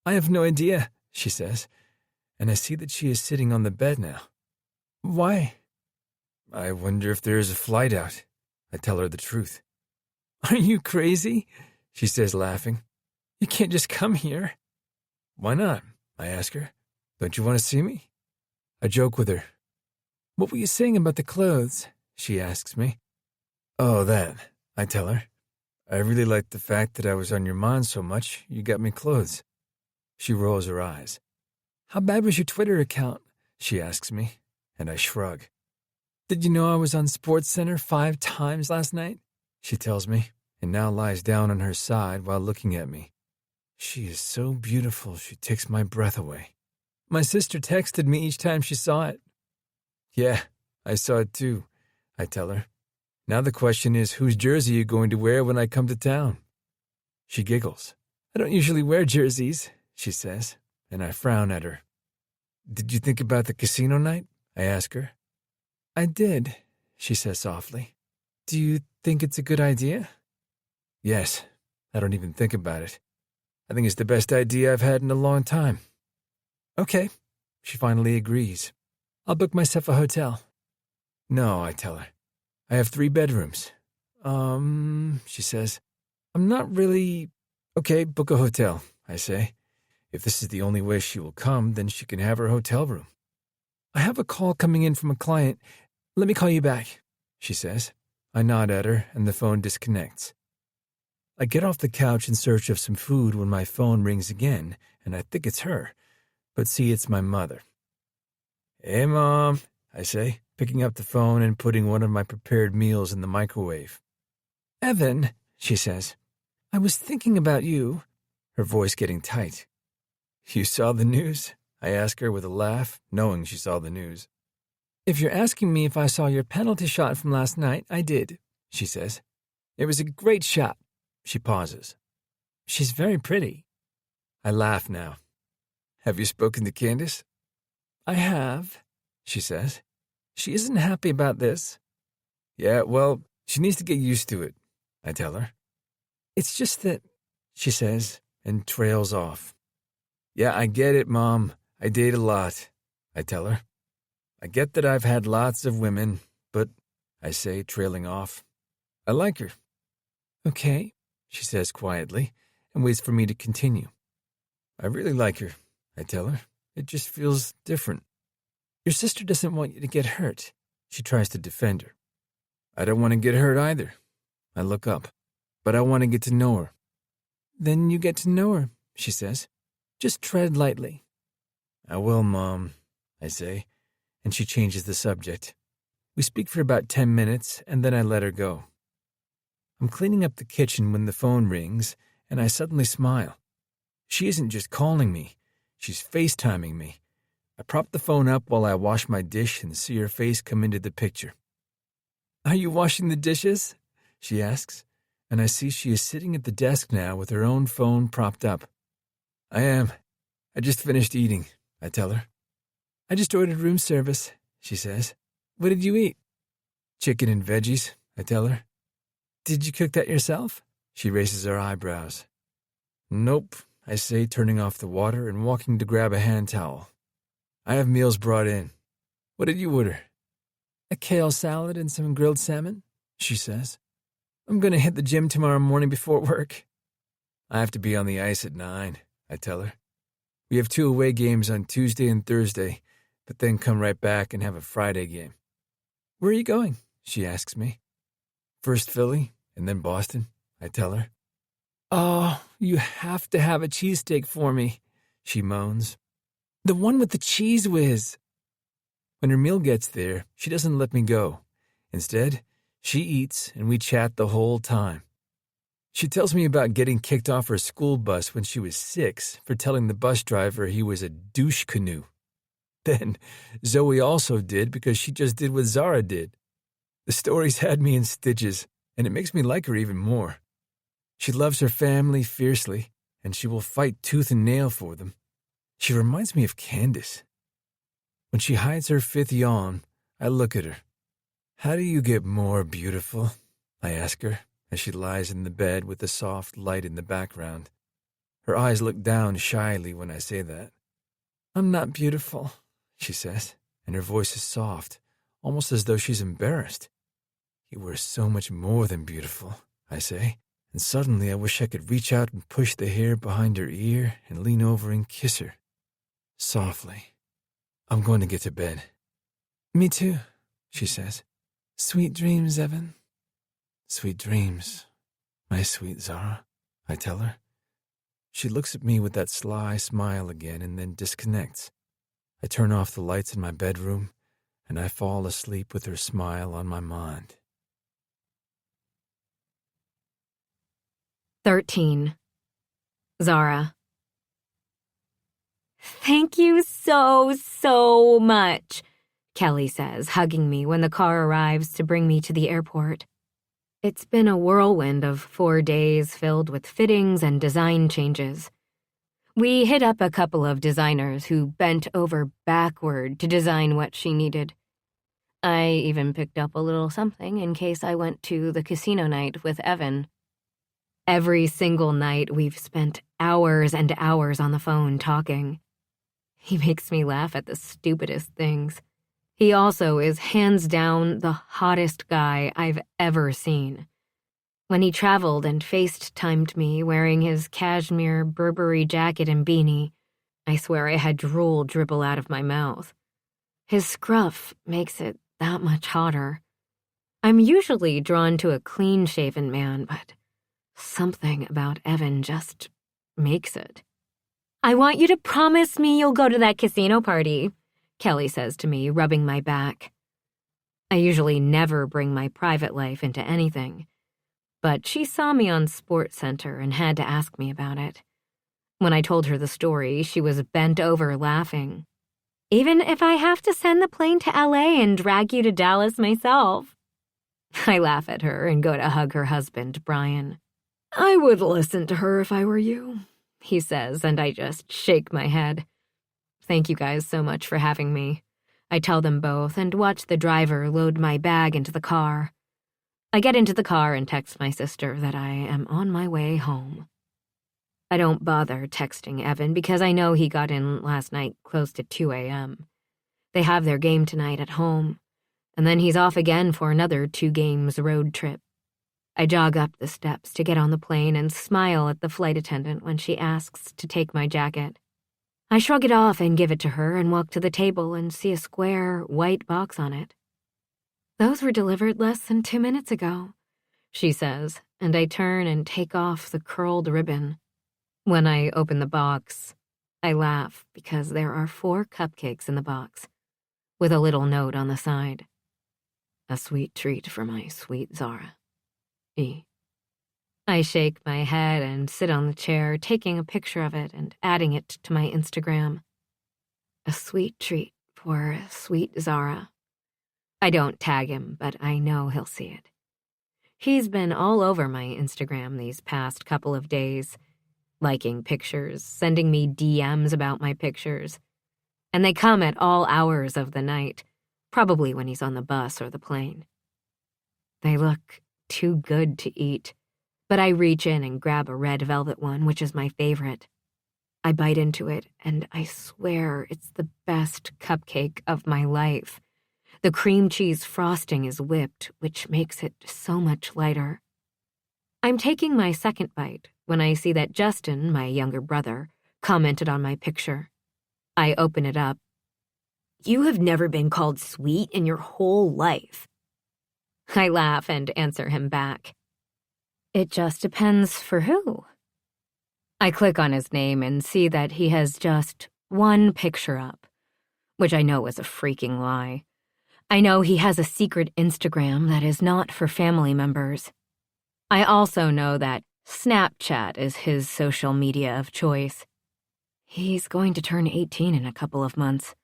I have no idea, she says, and I see that she is sitting on the bed now. Why? I wonder if there is a flight out. I tell her the truth. Are you crazy? She says, laughing. You can't just come here. Why not? I ask her. Don't you want to see me? I joke with her. What were you saying about the clothes? She asks me. Oh, that, I tell her. I really liked the fact that I was on your mind so much, you got me clothes. She rolls her eyes. How bad was your Twitter account? She asks me, and I shrug. Did you know I was on SportsCenter 5 times last night? She tells me, and now lies down on her side while looking at me. She is so beautiful, she takes my breath away. My sister texted me each time she saw it. Yeah, I saw it too, I tell her. Now the question is, whose jersey are you going to wear when I come to town? She giggles. I don't usually wear jerseys, she says, and I frown at her. Did you think about the casino night? I ask her. I did, she says softly. Do you think it's a good idea? Yes, I don't even think about it. I think it's the best idea I've had in a long time. Okay, she finally agrees. I'll book myself a hotel. No, I tell her. I have 3 bedrooms. She says. I'm not really... Okay, book a hotel, I say. If this is the only way she will come, then she can have her hotel room. I have a call coming in from a client. Let me call you back, she says. I nod at her, and the phone disconnects. I get off the couch in search of some food when my phone rings again, and I think it's her, but see, it's my mother. "Hey, Mom," I say, picking up the phone and putting one of my prepared meals in the microwave. "Evan," she says, "I was thinking about you," her voice getting tight. "You saw the news?" I ask her with a laugh, knowing she saw the news. "If you're asking me if I saw your penalty shot from last night, I did," she says. "It was a great shot." She pauses. "She's very pretty." I laugh now. "Have you spoken to Candace?" "I have," she says. "She isn't happy about this." "Yeah, well, she needs to get used to it," I tell her. "It's just that," she says, and trails off. "Yeah, I get it, Mom. I date a lot," I tell her. "I get that I've had lots of women, but," I say, trailing off, "I like her." "Okay," she says quietly, and waits for me to continue. "I really like her," I tell her. "It just feels different." "Your sister doesn't want you to get hurt," she tries to defend her. "I don't want to get hurt either." I look up, "But I want to get to know her." "Then you get to know her," she says. "Just tread lightly." "I will, Mom," I say, and she changes the subject. We speak for about 10 minutes, and then I let her go. I'm cleaning up the kitchen when the phone rings, and I suddenly smile. She isn't just calling me, she's FaceTiming me. I prop the phone up while I wash my dish and see her face come into the picture. "Are you washing the dishes?" she asks, and I see she is sitting at the desk now with her own phone propped up. "I am. I just finished eating," I tell her. "I just ordered room service," she says. "What did you eat?" "Chicken and veggies," I tell her. "Did you cook that yourself?" She raises her eyebrows. "Nope," I say, turning off the water and walking to grab a hand towel. "I have meals brought in. What did you order?" "A kale salad and some grilled salmon," she says. "I'm going to hit the gym tomorrow morning before work." "I have to be on the ice at 9, I tell her. "We have 2 away games on Tuesday and Thursday, but then come right back and have a Friday game." "Where are you going?" she asks me. "First Philly, and then Boston," I tell her. "Oh, you have to have a cheesesteak for me," she moans. "The one with the cheese whiz." When her meal gets there, she doesn't let me go. Instead, she eats and we chat the whole time. She tells me about getting kicked off her school bus when she was 6 for telling the bus driver he was a douche canoe. Then, Zoe also did because she just did what Zara did. The stories had me in stitches, and it makes me like her even more. She loves her family fiercely, and she will fight tooth and nail for them. She reminds me of Candace. When she hides her 5th yawn, I look at her. "How do you get more beautiful?" I ask her as she lies in the bed with the soft light in the background. Her eyes look down shyly when I say that. "I'm not beautiful," she says, and her voice is soft, almost as though she's embarrassed. "You were so much more than beautiful," I say, and suddenly I wish I could reach out and push the hair behind her ear and lean over and kiss her. Softly. "I'm going to get to bed." "Me too," she says. "Sweet dreams, Evan." "Sweet dreams, my sweet Zara," I tell her. She looks at me with that sly smile again and then disconnects. I turn off the lights in my bedroom, and I fall asleep with her smile on my mind. 13. Zara. "Thank you so much," Kelly says, hugging me when the car arrives to bring me to the airport. It's been a whirlwind of 4 days filled with fittings and design changes. We hit up a couple of designers who bent over backward to design what she needed. I even picked up a little something in case I went to the casino night with Evan. Every single night we've spent hours and hours on the phone talking. He makes me laugh at the stupidest things. He also is hands down the hottest guy I've ever seen. When he traveled and FaceTimed me wearing his cashmere Burberry jacket and beanie, I swear I had drool dribble out of my mouth. His scruff makes it that much hotter. I'm usually drawn to a clean-shaven man, but Something about Evan just makes it. "I want you to promise me you'll go to that casino party," Kelly says to me, rubbing my back. I usually never bring my private life into anything, but she saw me on SportsCenter and had to ask me about it. When I told her the story, she was bent over laughing. "Even if I have to send the plane to LA and drag you to Dallas myself." I laugh at her and go to hug her husband, Brian. "I would listen to her if I were you," he says, and I just shake my head. "Thank you guys so much for having me," I tell them both and watch the driver load my bag into the car. I get into the car and text my sister that I am on my way home. I don't bother texting Evan because I know he got in last night close to 2 a.m. They have their game tonight at home, and then he's off again for another 2 games road trip. I jog up the steps to get on the plane and smile at the flight attendant when she asks to take my jacket. I shrug it off and give it to her and walk to the table and see a square, white box on it. "Those were delivered less than 2 minutes ago," she says, and I turn and take off the curled ribbon. When I open the box, I laugh because there are 4 cupcakes in the box, with a little note on the side. "A sweet treat for my sweet Zara. E." I shake my head and sit on the chair, taking a picture of it and adding it to my Instagram. A sweet treat for sweet Zara. I don't tag him, but I know he'll see it. He's been all over my Instagram these past couple of days, liking pictures, sending me DMs about my pictures. And they come at all hours of the night, probably when he's on the bus or the plane. They look too good to eat, but I reach in and grab a red velvet one, which is my favorite. I bite into it, and I swear it's the best cupcake of my life. The cream cheese frosting is whipped, which makes it so much lighter. I'm taking my second bite when I see that Justin, my younger brother, commented on my picture. I open it up. "You have never been called sweet in your whole life." I laugh and answer him back. "It just depends for who." I click on his name and see that he has just 1 picture up, which I know is a freaking lie. I know he has a secret Instagram that is not for family members. I also know that Snapchat is his social media of choice. He's going to turn 18 in a couple of months,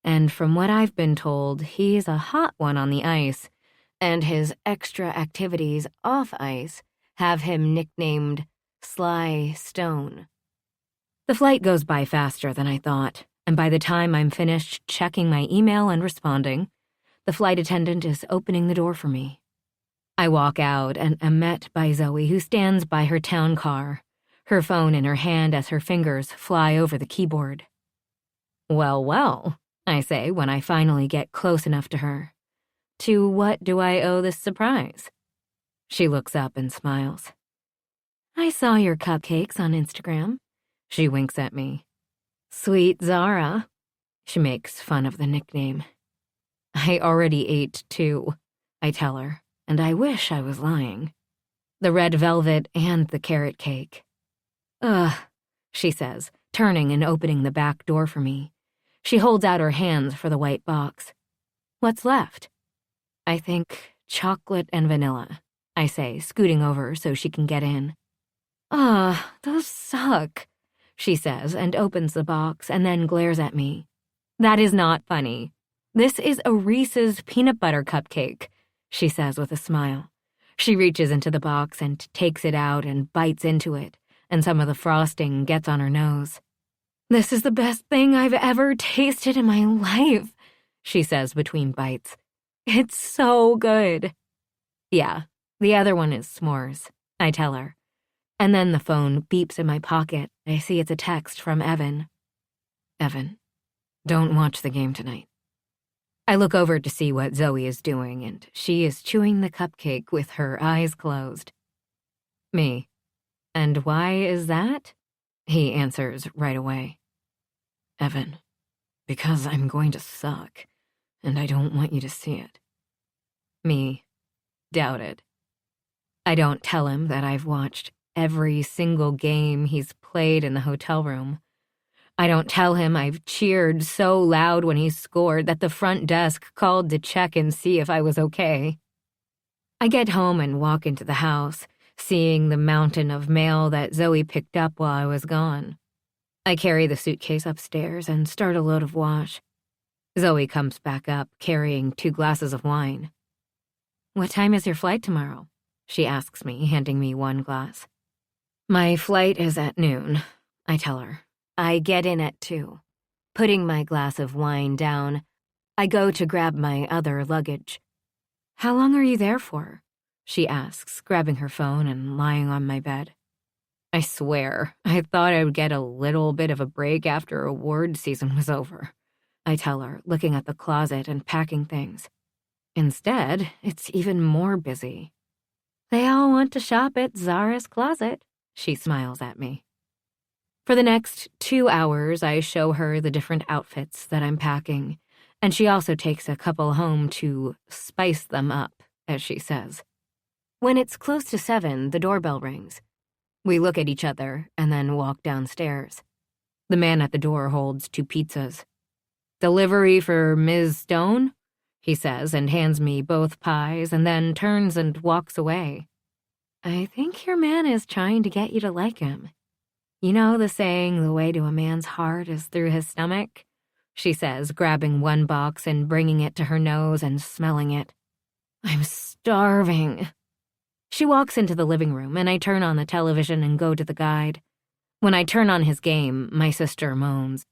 and from what I've been told, he's a hot one on the ice, and his extra activities off ice have him nicknamed Sly Stone. The flight goes by faster than I thought, and by the time I'm finished checking my email and responding, the flight attendant is opening the door for me. I walk out and am met by Zoe, who stands by her town car, her phone in her hand as her fingers fly over the keyboard. "Well, well," I say when I finally get close enough to her. "To what do I owe this surprise?" She looks up and smiles. "I saw your cupcakes on Instagram." She winks at me. "Sweet Zara." She makes fun of the nickname. "I already ate 2, I tell her, and I wish I was lying. The red velvet and the carrot cake. "Ugh," she says, turning and opening the back door for me. She holds out her hands for the white box. "What's left?" "I think chocolate and vanilla," I say, scooting over so she can get in. "Ah, those suck," she says and opens the box and then glares at me. "That is not funny. This is a Reese's peanut butter cupcake," she says with a smile. She reaches into the box and takes it out and bites into it, and some of the frosting gets on her nose. "This is the best thing I've ever tasted in my life," she says between bites. "It's so good." "Yeah, the other one is s'mores," I tell her. And then the phone beeps in my pocket. I see it's a text from Evan. "Evan, don't watch the game tonight." I look over to see what Zoe is doing, and she is chewing the cupcake with her eyes closed. "Me. And why is that?" He answers right away. "Evan, because I'm going to suck, and I don't want you to see it." Me. Doubt it. I don't tell him that I've watched every single game he's played in the hotel room. I don't tell him I've cheered so loud when he scored that the front desk called to check and see if I was okay. I get home and walk into the house, seeing the mountain of mail that Zoe picked up while I was gone. I carry the suitcase upstairs and start a load of wash. Zoe comes back up, carrying 2 glasses of wine. "What time is your flight tomorrow?" she asks me, handing me 1 glass. "My flight is at noon," I tell her. I get in at 2. Putting my glass of wine down, I go to grab my other luggage. "How long are you there for?" she asks, grabbing her phone and lying on my bed. I swear, I thought I would get a little bit of a break after award season was over, I tell her, looking at the closet and packing things. Instead, it's even more busy. "They all want to shop at Zara's Closet," she smiles at me. For the next 2 hours, I show her the different outfits that I'm packing, and she also takes a couple home to spice them up, as she says. When it's close to 7, the doorbell rings. We look at each other and then walk downstairs. The man at the door holds 2 pizzas. "Delivery for Ms. Stone?" he says, and hands me both pies and then turns and walks away. "I think your man is trying to get you to like him. You know the saying, the way to a man's heart is through his stomach?" she says, grabbing 1 box and bringing it to her nose and smelling it. "I'm starving." She walks into the living room, and I turn on the television and go to the guide. When I turn on his game, my sister moans.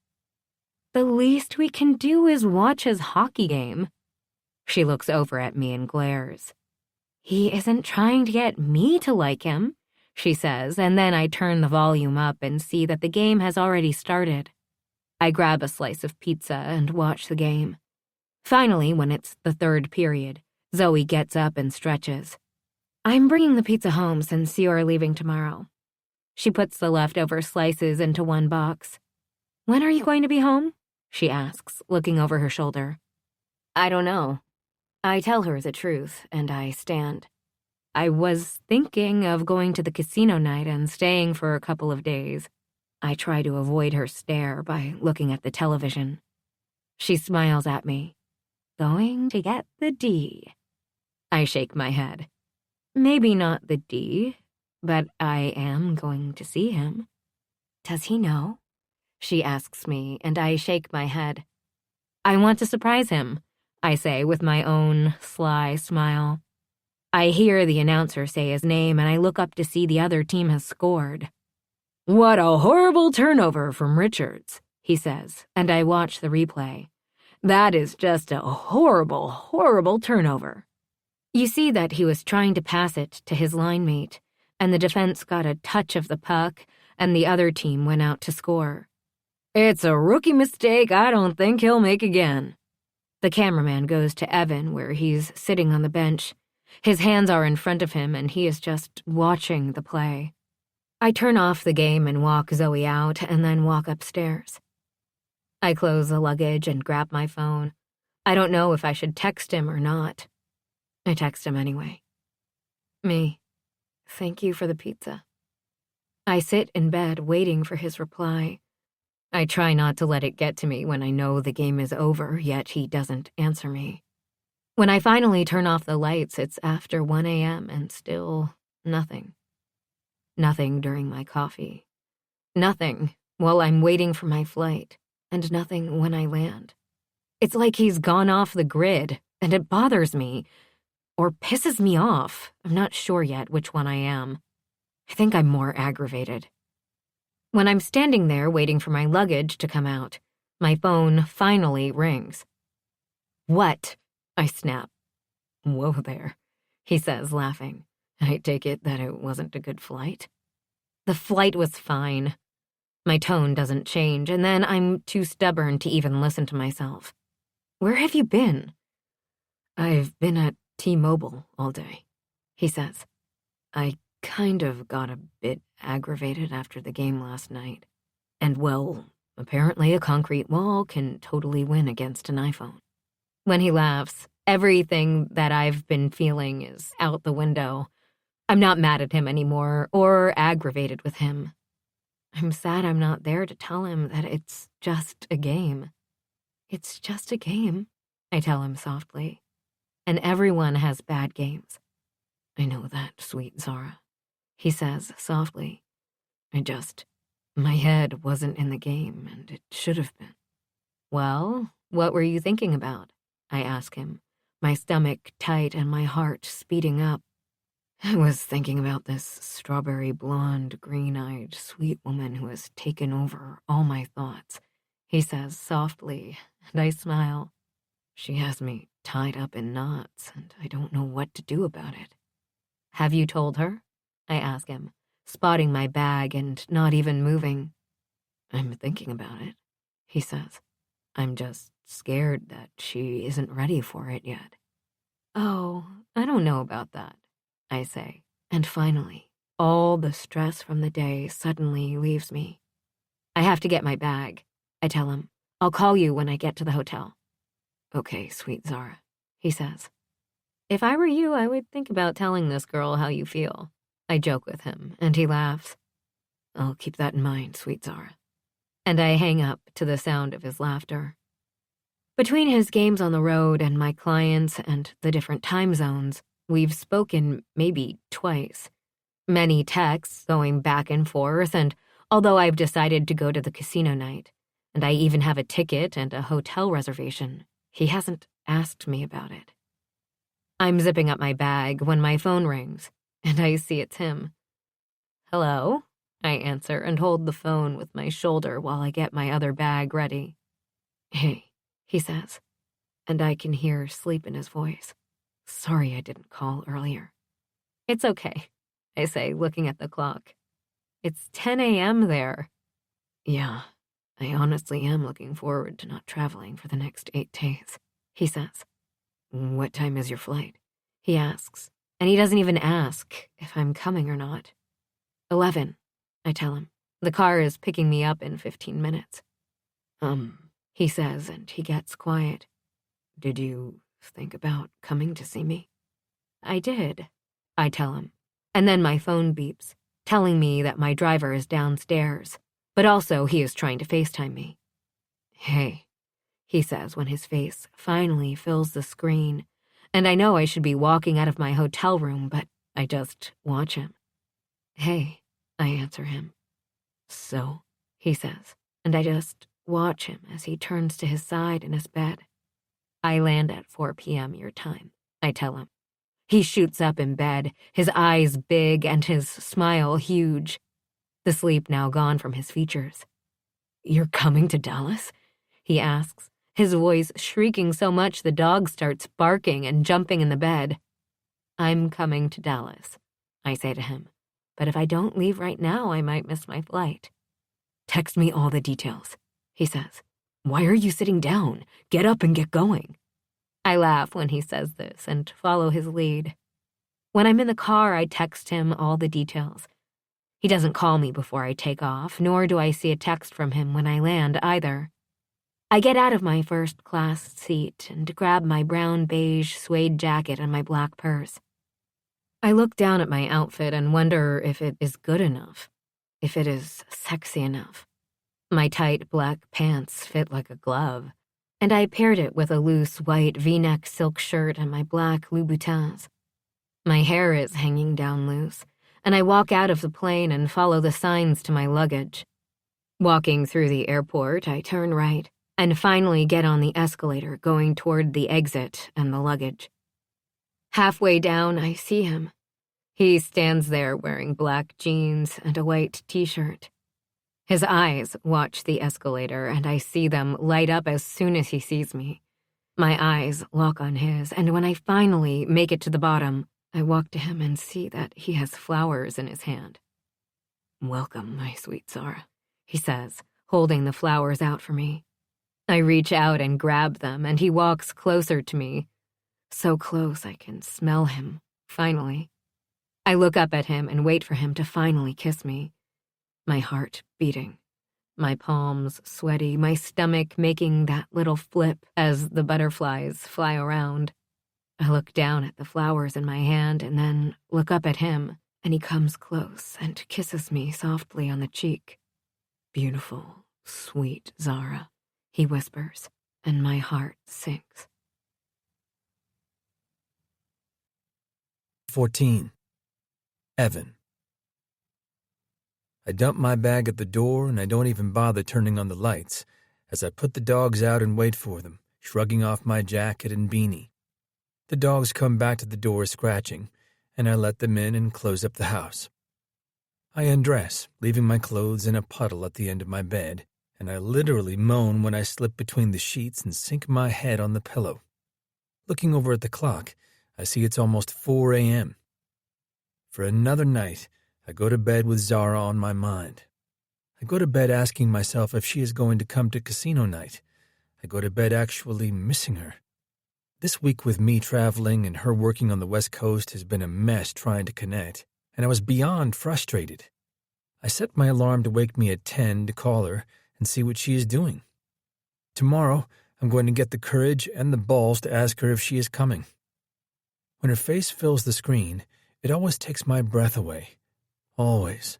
"The least we can do is watch his hockey game." She looks over at me and glares. "He isn't trying to get me to like him," she says, and then I turn the volume up and see that the game has already started. I grab a slice of pizza and watch the game. Finally, when it's the 3rd period, Zoe gets up and stretches. "I'm bringing the pizza home since you are leaving tomorrow." She puts the leftover slices into 1 box. "When are you going to be home?" she asks, looking over her shoulder. "I don't know." I tell her the truth, and I stand. I was thinking of going to the casino night and staying for a couple of days. I try to avoid her stare by looking at the television. She smiles at me. "Going to get the D." I shake my head. "Maybe not the D, but I am going to see him." "Does he know?" she asks me, and I shake my head. "I want to surprise him," I say with my own sly smile. I hear the announcer say his name, and I look up to see the other team has scored. "What a horrible turnover from Richards," he says, and I watch the replay. "That is just a horrible, horrible turnover." You see that he was trying to pass it to his line mate, and the defense got a touch of the puck, and the other team went out to score. "It's a rookie mistake I don't think he'll make again." The cameraman goes to Evan, where he's sitting on the bench. His hands are in front of him, and he is just watching the play. I turn off the game and walk Zoe out, and then walk upstairs. I close the luggage and grab my phone. I don't know if I should text him or not. I text him anyway. "Me, thank you for the pizza." I sit in bed waiting for his reply. I try not to let it get to me when I know the game is over, yet he doesn't answer me. When I finally turn off the lights, it's after 1 a.m. and still nothing. Nothing during my coffee. Nothing while I'm waiting for my flight, and nothing when I land. It's like he's gone off the grid, and it bothers me, or pisses me off. I'm not sure yet which one I am. I think I'm more aggravated. When I'm standing there waiting for my luggage to come out, my phone finally rings. "What?" I snap. "Whoa there," he says, laughing. I take it that it wasn't a good flight. The flight was fine. My tone doesn't change, and then I'm too stubborn to even listen to myself. "Where have you been?" "I've been at T-Mobile all day," he says. "I kind of got a bit aggravated after the game last night. And, well, apparently a concrete wall can totally win against an iPhone." When he laughs, everything that I've been feeling is out the window. I'm not mad at him anymore or aggravated with him. I'm sad I'm not there to tell him that it's just a game. It's just a game, I tell him softly. And everyone has bad games. I know that, sweet Zara, he says softly. My head wasn't in the game, and it should have been. Well, what were you thinking about? I ask him, my stomach tight and my heart speeding up. I was thinking about this strawberry blonde, green-eyed, sweet woman who has taken over all my thoughts, he says softly, and I smile. She has me tied up in knots, and I don't know what to do about it. Have you told her? I ask him, spotting my bag and not even moving. I'm thinking about it, he says. I'm just scared that she isn't ready for it yet. Oh, I don't know about that, I say. And finally, all the stress from the day suddenly leaves me. I have to get my bag, I tell him. I'll call you when I get to the hotel. Okay, sweet Zara, he says. If I were you, I would think about telling this girl how you feel. I joke with him, and he laughs. I'll keep that in mind, sweet Zara. And I hang up to the sound of his laughter. Between his games on the road and my clients and the different time zones, we've spoken maybe twice. Many texts going back and forth, and although I've decided to go to the casino night, and I even have a ticket and a hotel reservation, he hasn't asked me about it. I'm zipping up my bag when my phone rings, and I see it's him. Hello? I answer and hold the phone with my shoulder while I get my other bag ready. Hey, he says, and I can hear sleep in his voice. Sorry I didn't call earlier. It's okay, I say, looking at the clock. It's 10 a.m. there. Yeah, I honestly am looking forward to not traveling for the next 8 days, he says. What time is your flight? He asks, and he doesn't even ask if I'm coming or not. 11, I tell him. The car is picking me up in 15 minutes. He says, and he gets quiet. Did you think about coming to see me? I did, I tell him. And then my phone beeps, telling me that my driver is downstairs, but also he is trying to FaceTime me. Hey, he says when his face finally fills the screen, and I know I should be walking out of my hotel room, but I just watch him. Hey, I answer him. So, he says, and I just watch him as he turns to his side in his bed. I land at 4 p.m. your time, I tell him. He shoots up in bed, his eyes big and his smile huge. The sleep now gone from his features. You're coming to Dallas? He asks, his voice shrieking so much the dog starts barking and jumping in the bed. I'm coming to Dallas, I say to him, but if I don't leave right now, I might miss my flight. Text me all the details, he says. Why are you sitting down? Get up and get going. I laugh when he says this and follow his lead. When I'm in the car, I text him all the details. He doesn't call me before I take off, nor do I see a text from him when I land either. I get out of my first-class seat and grab my brown-beige suede jacket and my black purse. I look down at my outfit and wonder if it is good enough, if it is sexy enough. My tight black pants fit like a glove, and I paired it with a loose white V-neck silk shirt and my black Louboutins. My hair is hanging down loose, and I walk out of the plane and follow the signs to my luggage. Walking through the airport, I turn right and finally get on the escalator going toward the exit and the luggage. Halfway down, I see him. He stands there wearing black jeans and a white t-shirt. His eyes watch the escalator, and I see them light up as soon as he sees me. My eyes lock on his, and when I finally make it to the bottom, I walk to him and see that he has flowers in his hand. Welcome, my sweet Zara, he says, holding the flowers out for me. I reach out and grab them, and he walks closer to me. So close I can smell him, finally. I look up at him and wait for him to finally kiss me. My heart beating, my palms sweaty, my stomach making that little flip as the butterflies fly around. I look down at the flowers in my hand and then look up at him, and he comes close and kisses me softly on the cheek. "Beautiful, sweet Zara," he whispers, and my heart sinks. 14. Evan. I dump my bag at the door and I don't even bother turning on the lights as I put the dogs out and wait for them, shrugging off my jacket and beanie. The dogs come back to the door scratching, and I let them in and close up the house. I undress, leaving my clothes in a puddle at the end of my bed, and I literally moan when I slip between the sheets and sink my head on the pillow. Looking over at the clock, I see it's almost 4 a.m. For another night, I go to bed with Zara on my mind. I go to bed asking myself if she is going to come to casino night. I go to bed actually missing her. This week with me traveling and her working on the West Coast has been a mess trying to connect, and I was beyond frustrated. I set my alarm to wake me at 10 to call her and see what she is doing. Tomorrow, I'm going to get the courage and the balls to ask her if she is coming. When her face fills the screen, it always takes my breath away. Always.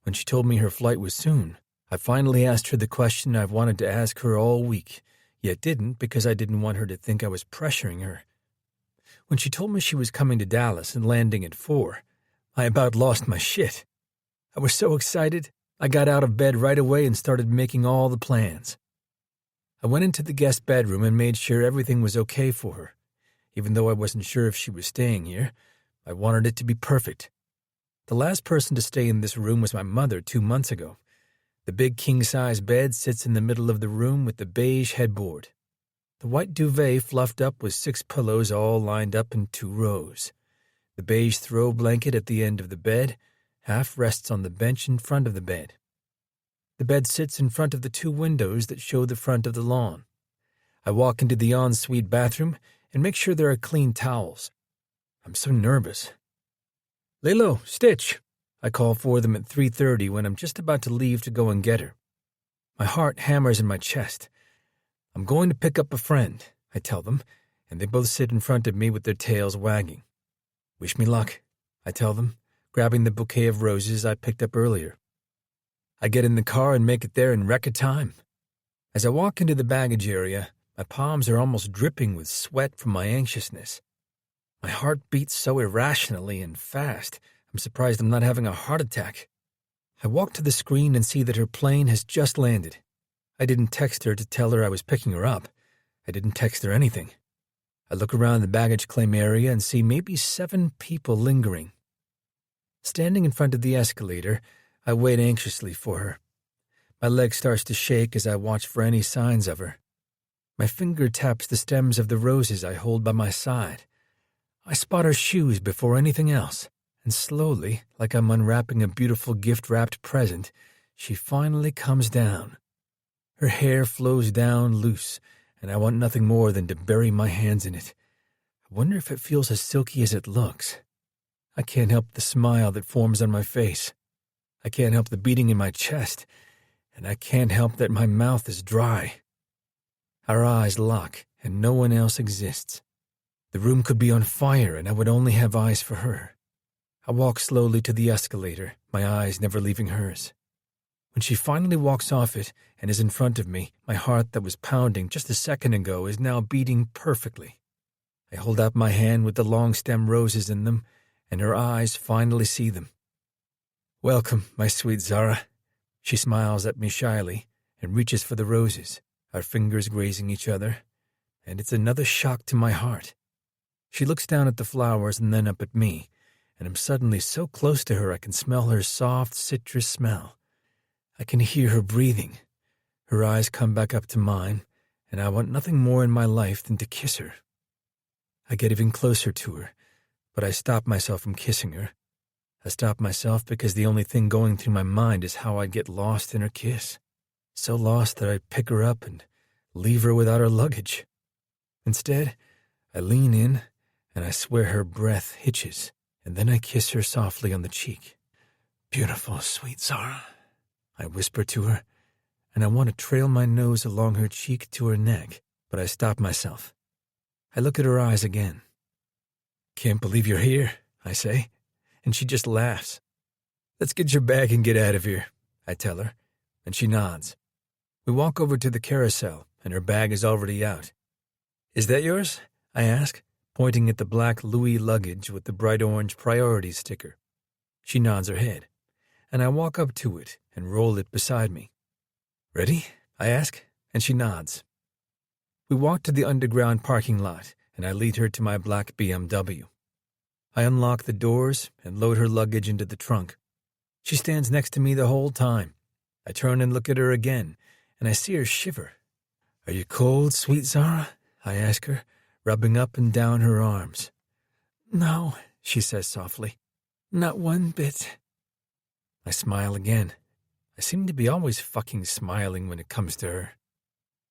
When she told me her flight was soon, I finally asked her the question I've wanted to ask her all week, yet didn't because I didn't want her to think I was pressuring her. When she told me she was coming to Dallas and landing at 4, I about lost my shit. I was so excited, I got out of bed right away and started making all the plans. I went into the guest bedroom and made sure everything was okay for her. Even though I wasn't sure if she was staying here, I wanted it to be perfect. The last person to stay in this room was my mother 2 months ago. The big king-size bed sits in the middle of the room with the beige headboard. The white duvet fluffed up with 6 pillows all lined up in 2 rows. The beige throw blanket at the end of the bed half rests on the bench in front of the bed. The bed sits in front of the 2 windows that show the front of the lawn. I walk into the ensuite bathroom and make sure there are clean towels. I'm so nervous. "Lilo, Stitch," I call for them at 3:30 when I'm just about to leave to go and get her. My heart hammers in my chest. "I'm going to pick up a friend," I tell them, and they both sit in front of me with their tails wagging. "Wish me luck," I tell them, grabbing the bouquet of roses I picked up earlier. I get in the car and make it there in record time. As I walk into the baggage area, my palms are almost dripping with sweat from my anxiousness. My heart beats so irrationally and fast, I'm surprised I'm not having a heart attack. I walk to the screen and see that her plane has just landed. I didn't text her to tell her I was picking her up. I didn't text her anything. I look around the baggage claim area and see maybe 7 people lingering. Standing in front of the escalator, I wait anxiously for her. My leg starts to shake as I watch for any signs of her. My finger taps the stems of the roses I hold by my side. I spot her shoes before anything else, and slowly, like I'm unwrapping a beautiful gift-wrapped present, she finally comes down. Her hair flows down loose, and I want nothing more than to bury my hands in it. I wonder if it feels as silky as it looks. I can't help the smile that forms on my face. I can't help the beating in my chest, and I can't help that my mouth is dry. Our eyes lock, and no one else exists. The room could be on fire, and I would only have eyes for her. I walk slowly to the escalator, my eyes never leaving hers. When she finally walks off it and is in front of me, my heart that was pounding just a second ago is now beating perfectly. I hold out my hand with the long-stem roses in them, and her eyes finally see them. "Welcome, my sweet Zara." She smiles at me shyly and reaches for the roses, our fingers grazing each other, and it's another shock to my heart. She looks down at the flowers and then up at me, and I'm suddenly so close to her I can smell her soft citrus smell. I can hear her breathing. Her eyes come back up to mine, and I want nothing more in my life than to kiss her. I get even closer to her, but I stop myself from kissing her. I stop myself because the only thing going through my mind is how I'd get lost in her kiss. So lost that I'd pick her up and leave her without her luggage. Instead, I lean in, and I swear her breath hitches, and then I kiss her softly on the cheek. "Beautiful, sweet Zara," I whisper to her, and I want to trail my nose along her cheek to her neck, but I stop myself. I look at her eyes again. Can't believe you're here, I say, and she just laughs. Let's get your bag and get out of here, I tell her, and she nods. We walk over to the carousel, and her bag is already out. Is that yours? I ask, pointing at the black Louis luggage with the bright orange priority sticker. She nods her head, and I walk up to it and roll it beside me. Ready? I ask, and she nods. We walk to the underground parking lot, and I lead her to my black BMW. I unlock the doors and load her luggage into the trunk. She stands next to me the whole time. I turn and look at her again, and I see her shiver. Are you cold, sweet Zara? I ask her, rubbing up and down her arms. No, she says softly. Not one bit. I smile again. I seem to be always fucking smiling when it comes to her.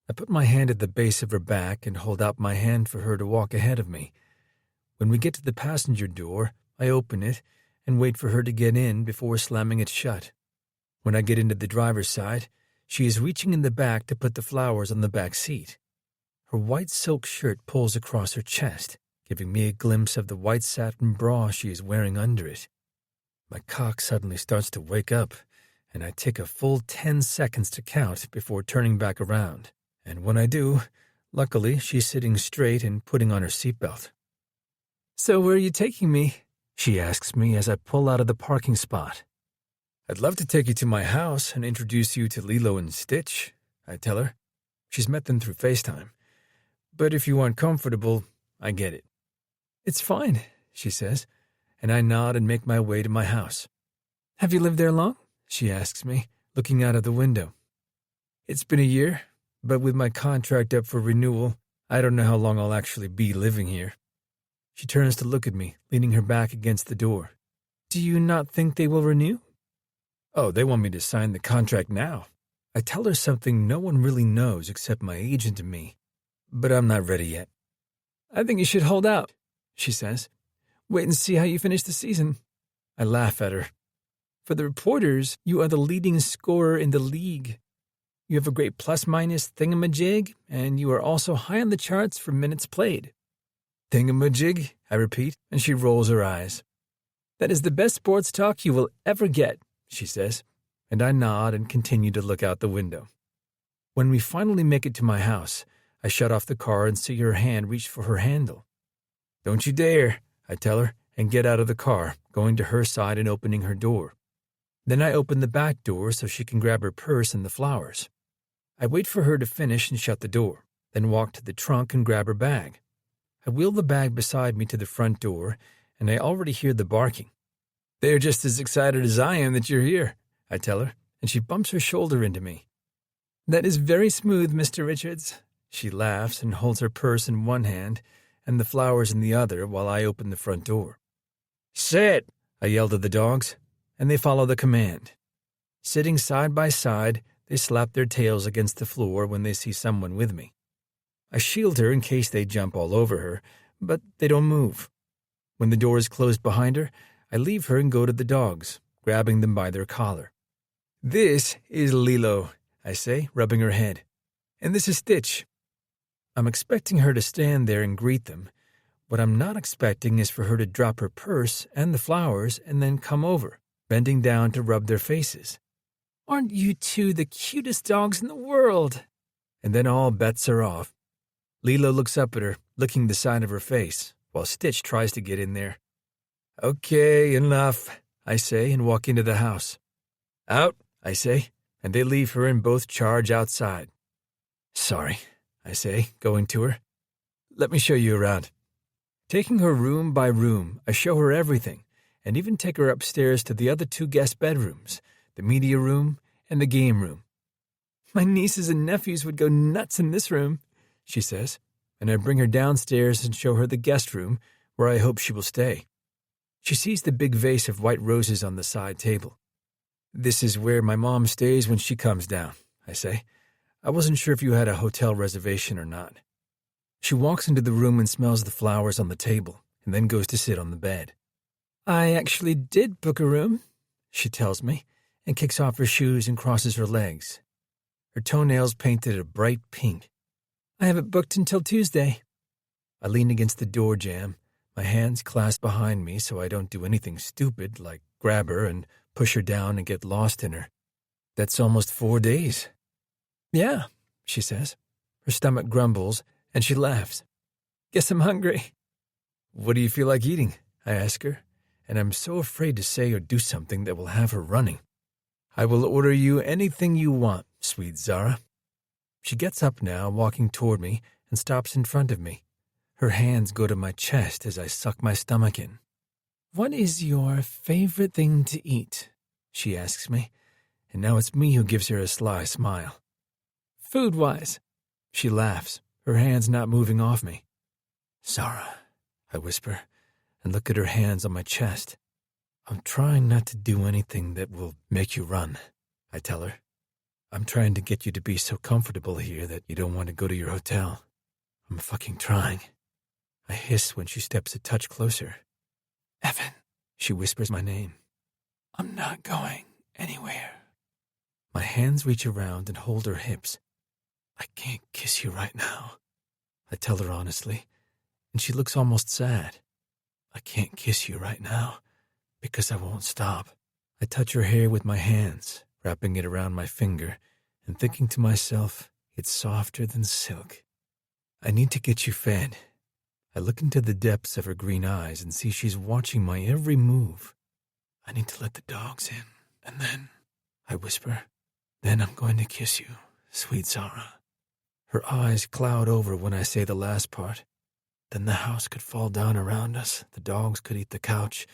I put my hand at the base of her back and hold out my hand for her to walk ahead of me. When we get to the passenger door, I open it and wait for her to get in before slamming it shut. When I get into the driver's side, she is reaching in the back to put the flowers on the back seat. Her white silk shirt pulls across her chest, giving me a glimpse of the white satin bra she is wearing under it. My cock suddenly starts to wake up, and I take a full 10 seconds to count before turning back around. And when I do, luckily she's sitting straight and putting on her seatbelt. So where are you taking me? She asks me as I pull out of the parking spot. I'd love to take you to my house and introduce you to Lilo and Stitch, I tell her. She's met them through FaceTime. But if you aren't comfortable, I get it. It's fine, she says, and I nod and make my way to my house. Have you lived there long? She asks me, looking out of the window. It's been a year, but with my contract up for renewal, I don't know how long I'll actually be living here. She turns to look at me, leaning her back against the door. Do you not think they will renew? Oh, they want me to sign the contract now. I tell her something no one really knows except my agent and me, but I'm not ready yet. I think you should hold out, she says. Wait and see how you finish the season. I laugh at her. For the reporters, you are the leading scorer in the league. You have a great plus-minus thingamajig, and you are also high on the charts for minutes played. Thingamajig, I repeat, and she rolls her eyes. That is the best sports talk you will ever get, she says, and I nod and continue to look out the window. When we finally make it to my house, I shut off the car and see her hand reach for her handle. Don't you dare, I tell her, and get out of the car, going to her side and opening her door. Then I open the back door so she can grab her purse and the flowers. I wait for her to finish and shut the door, then walk to the trunk and grab her bag. I wheel the bag beside me to the front door, and I already hear the barking. They are just as excited as I am that you're here, I tell her, and she bumps her shoulder into me. That is very smooth, Mr. Richards. She laughs and holds her purse in one hand and the flowers in the other while I open the front door. Sit, I yell to the dogs, and they follow the command. Sitting side by side, they slap their tails against the floor when they see someone with me. I shield her in case they jump all over her, but they don't move. When the door is closed behind her, I leave her and go to the dogs, grabbing them by their collar. This is Lilo, I say, rubbing her head. And this is Stitch. I'm expecting her to stand there and greet them. What I'm not expecting is for her to drop her purse and the flowers and then come over, bending down to rub their faces. Aren't you two the cutest dogs in the world? And then all bets are off. Lilo looks up at her, licking the side of her face, while Stitch tries to get in there. Okay, enough, I say, and walk into the house. Out, I say, and they leave her and both charge outside. Sorry, I say, going to her. Let me show you around. Taking her room by room, I show her everything, and even take her upstairs to the other two guest bedrooms, the media room and the game room. My nieces and nephews would go nuts in this room, she says, and I bring her downstairs and show her the guest room, where I hope she will stay. She sees the big vase of white roses on the side table. This is where my mom stays when she comes down, I say. I wasn't sure if you had a hotel reservation or not. She walks into the room and smells the flowers on the table, and then goes to sit on the bed. I actually did book a room, she tells me, and kicks off her shoes and crosses her legs. Her toenails painted a bright pink. I have it booked until Tuesday. I lean against the door jamb, my hands clasped behind me so I don't do anything stupid like grab her and push her down and get lost in her. That's almost 4 days. Yeah, she says. Her stomach grumbles, and she laughs. Guess I'm hungry. What do you feel like eating? I ask her, and I'm so afraid to say or do something that will have her running. I will order you anything you want, sweet Zara. She gets up now, walking toward me, and stops in front of me. Her hands go to my chest as I suck my stomach in. What is your favorite thing to eat? She asks me, and now it's me who gives her a sly smile. Food-wise. She laughs, her hands not moving off me. Zara, I whisper, and look at her hands on my chest. I'm trying not to do anything that will make you run, I tell her. I'm trying to get you to be so comfortable here that you don't want to go to your hotel. I'm fucking trying. I hiss when she steps a touch closer. Evan, she whispers my name. I'm not going anywhere. My hands reach around and hold her hips. I can't kiss you right now, I tell her honestly, and she looks almost sad. I can't kiss you right now because I won't stop. I touch her hair with my hands, wrapping it around my finger, and thinking to myself, it's softer than silk. I need to get you fed. I look into the depths of her green eyes and see she's watching my every move. I need to let the dogs in, and then, I whisper, then I'm going to kiss you, sweet Zara. Her eyes cloud over when I say the last part. Then the house could fall down around us, the dogs could eat the couch,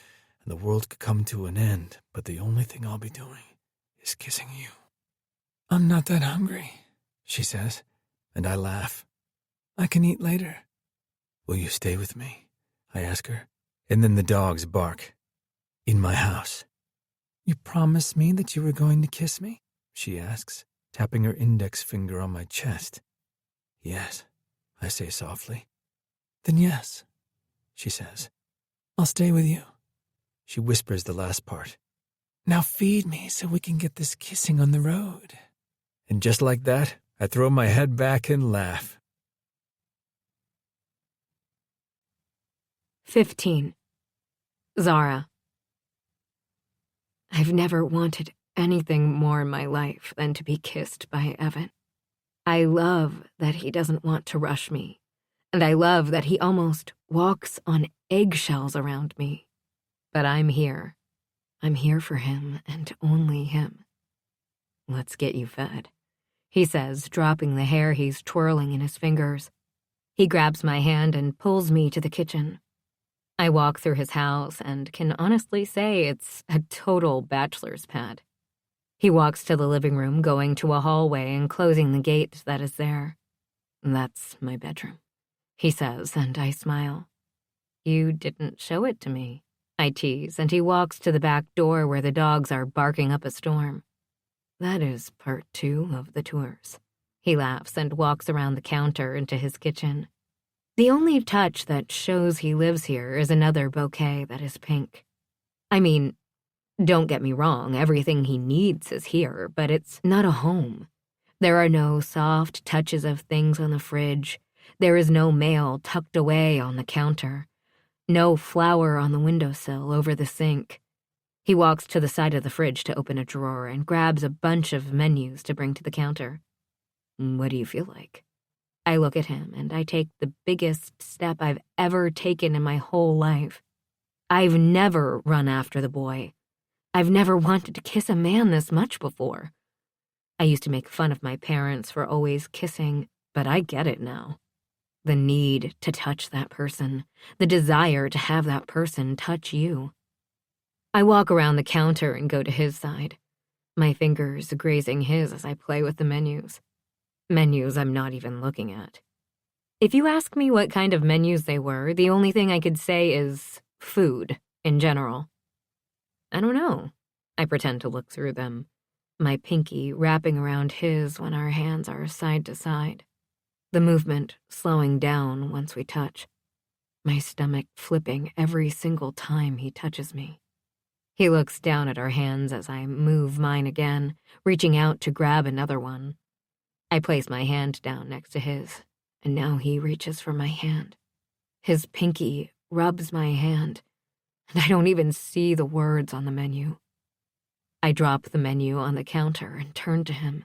and the world could come to an end, but the only thing I'll be doing is kissing you. I'm not that hungry, she says, and I laugh. I can eat later. Will you stay with me? I ask her, and then the dogs bark. In my house. You promised me that you were going to kiss me? She asks, tapping her index finger on my chest. Yes, I say softly. Then yes, she says. I'll stay with you. She whispers the last part. Now feed me so we can get this kissing on the road. And just like that, I throw my head back and laugh. 15. Zara. I've never wanted anything more in my life than to be kissed by Evan. I love that he doesn't want to rush me, and I love that he almost walks on eggshells around me. But I'm here. I'm here for him and only him. Let's get you fed, he says, dropping the hair he's twirling in his fingers. He grabs my hand and pulls me to the kitchen. I walk through his house and can honestly say it's a total bachelor's pad. He walks to the living room, going to a hallway and closing the gate that is there. That's my bedroom, he says, and I smile. You didn't show it to me, I tease, and he walks to the back door where the dogs are barking up a storm. That is part 2 of the tours. He laughs and walks around the counter into his kitchen. The only touch that shows he lives here is another bouquet that is pink. I mean, don't get me wrong, everything he needs is here, but it's not a home. There are no soft touches of things on the fridge. There is no mail tucked away on the counter. No flower on the windowsill over the sink. He walks to the side of the fridge to open a drawer and grabs a bunch of menus to bring to the counter. What do you feel like? I look at him and I take the biggest step I've ever taken in my whole life. I've never run after the boy. I've never wanted to kiss a man this much before. I used to make fun of my parents for always kissing, but I get it now. The need to touch that person, the desire to have that person touch you. I walk around the counter and go to his side, my fingers grazing his as I play with the menus. Menus I'm not even looking at. If you ask me what kind of menus they were, the only thing I could say is food in general. I don't know. I pretend to look through them, my pinky wrapping around his when our hands are side to side, the movement slowing down once we touch, my stomach flipping every single time he touches me. He looks down at our hands as I move mine again, reaching out to grab another one. I place my hand down next to his, and now he reaches for my hand. His pinky rubs my hand, and I don't even see the words on the menu. I drop the menu on the counter and turn to him.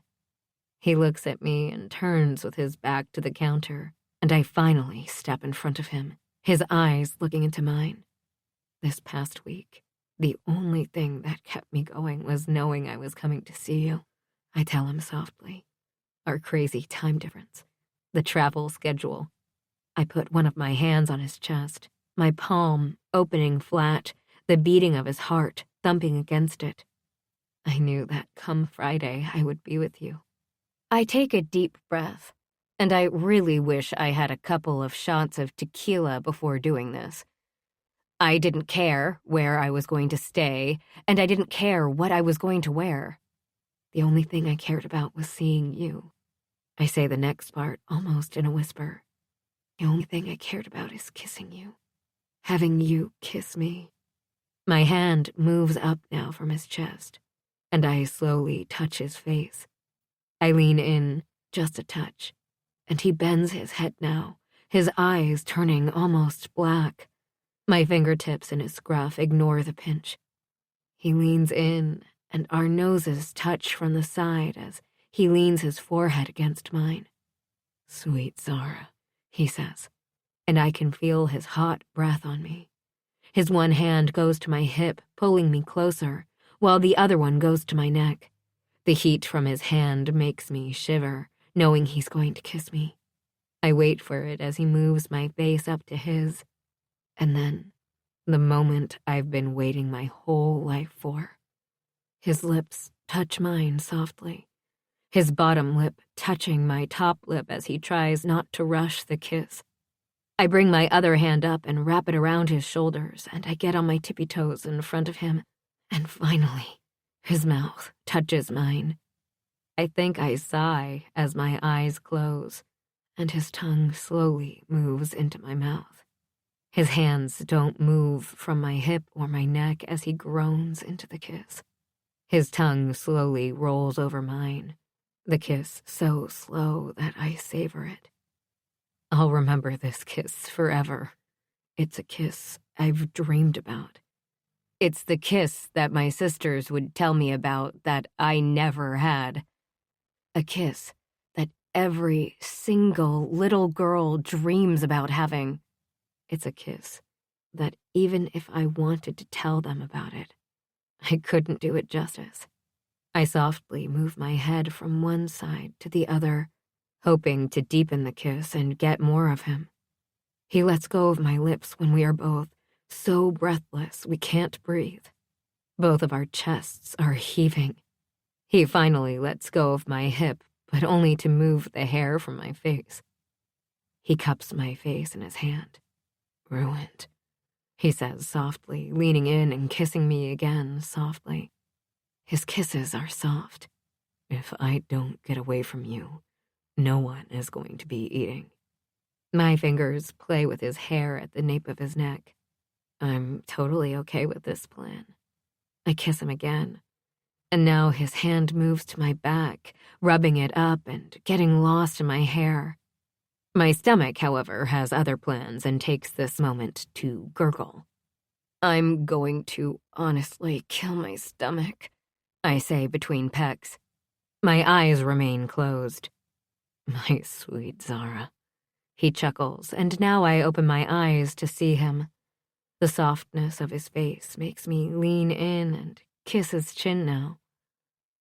He looks at me and turns with his back to the counter, and I finally step in front of him, his eyes looking into mine. This past week, the only thing that kept me going was knowing I was coming to see you, I tell him softly. Our crazy time difference, the travel schedule. I put one of my hands on his chest, my palm opening flat, the beating of his heart thumping against it. I knew that come Friday I would be with you. I take a deep breath, and I really wish I had a couple of shots of tequila before doing this. I didn't care where I was going to stay, and I didn't care what I was going to wear. The only thing I cared about was seeing you. I say the next part almost in a whisper. The only thing I cared about is kissing you. Having you kiss me. My hand moves up now from his chest, and I slowly touch his face. I lean in, just a touch, and he bends his head now, his eyes turning almost black. My fingertips in his scruff ignore the pinch. He leans in, and our noses touch from the side as he leans his forehead against mine. Sweet Zara, he says, and I can feel his hot breath on me. His one hand goes to my hip, pulling me closer, while the other one goes to my neck. The heat from his hand makes me shiver, knowing he's going to kiss me. I wait for it as he moves my face up to his, and then, the moment I've been waiting my whole life for. His lips touch mine softly, his bottom lip touching my top lip as he tries not to rush the kiss. I bring my other hand up and wrap it around his shoulders, and I get on my tippy toes in front of him, and finally, his mouth touches mine. I think I sigh as my eyes close, and his tongue slowly moves into my mouth. His hands don't move from my hip or my neck as he groans into the kiss. His tongue slowly rolls over mine, the kiss so slow that I savor it. I'll remember this kiss forever. It's a kiss I've dreamed about. It's the kiss that my sisters would tell me about that I never had. A kiss that every single little girl dreams about having. It's a kiss that even if I wanted to tell them about it, I couldn't do it justice. I softly move my head from one side to the other, hoping to deepen the kiss and get more of him. He lets go of my lips when we are both so breathless we can't breathe. Both of our chests are heaving. He finally lets go of my hip, but only to move the hair from my face. He cups my face in his hand. Ruined, he says softly, leaning in and kissing me again softly. His kisses are soft. If I don't get away from you, no one is going to be eating. My fingers play with his hair at the nape of his neck. I'm totally okay with this plan. I kiss him again, and now his hand moves to my back, rubbing it up and getting lost in my hair. My stomach, however, has other plans and takes this moment to gurgle. I'm going to honestly kill my stomach, I say between pecks. My eyes remain closed. My sweet Zara. He chuckles, and now I open my eyes to see him. The softness of his face makes me lean in and kiss his chin now.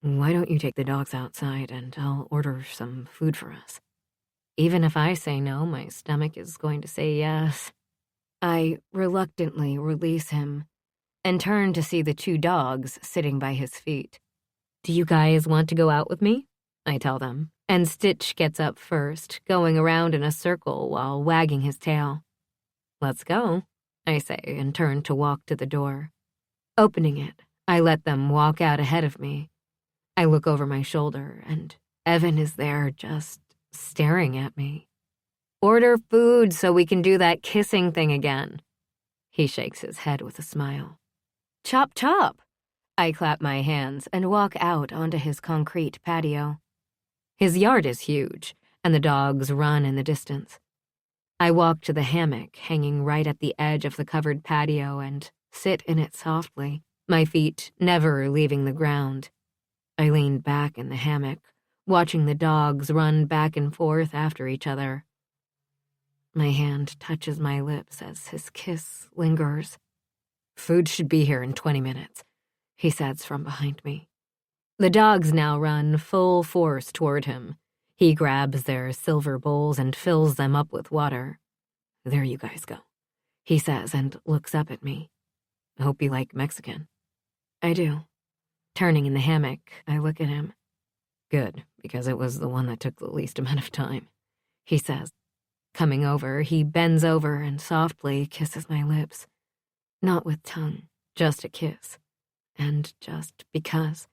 Why don't you take the dogs outside and I'll order some food for us? Even if I say no, my stomach is going to say yes. I reluctantly release him and turn to see the two dogs sitting by his feet. Do you guys want to go out with me? I tell them, and Stitch gets up first, going around in a circle while wagging his tail. Let's go, I say, and turn to walk to the door. Opening it, I let them walk out ahead of me. I look over my shoulder, and Evan is there just staring at me. Order food so we can do that kissing thing again. He shakes his head with a smile. Chop, chop. I clap my hands and walk out onto his concrete patio. His yard is huge, and the dogs run in the distance. I walk to the hammock hanging right at the edge of the covered patio and sit in it softly, my feet never leaving the ground. I lean back in the hammock, watching the dogs run back and forth after each other. My hand touches my lips as his kiss lingers. "Food should be here in 20 minutes, he says from behind me. The dogs now run full force toward him. He grabs their silver bowls and fills them up with water. "There you guys go," he says and looks up at me. "I hope you like Mexican." I do. Turning in the hammock, I look at him. "Good, because it was the one that took the least amount of time," he says. Coming over, he bends over and softly kisses my lips. Not with tongue, just a kiss. And just because.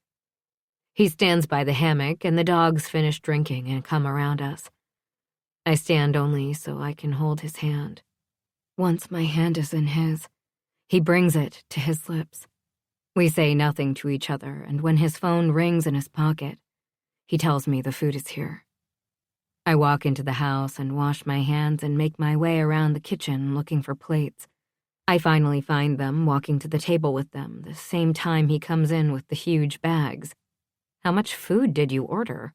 He stands by the hammock, and the dogs finish drinking and come around us. I stand only so I can hold his hand. Once my hand is in his, he brings it to his lips. We say nothing to each other, and when his phone rings in his pocket, he tells me the food is here. I walk into the house and wash my hands and make my way around the kitchen looking for plates. I finally find them walking to the table with them the same time he comes in with the huge bags. "How much food did you order?"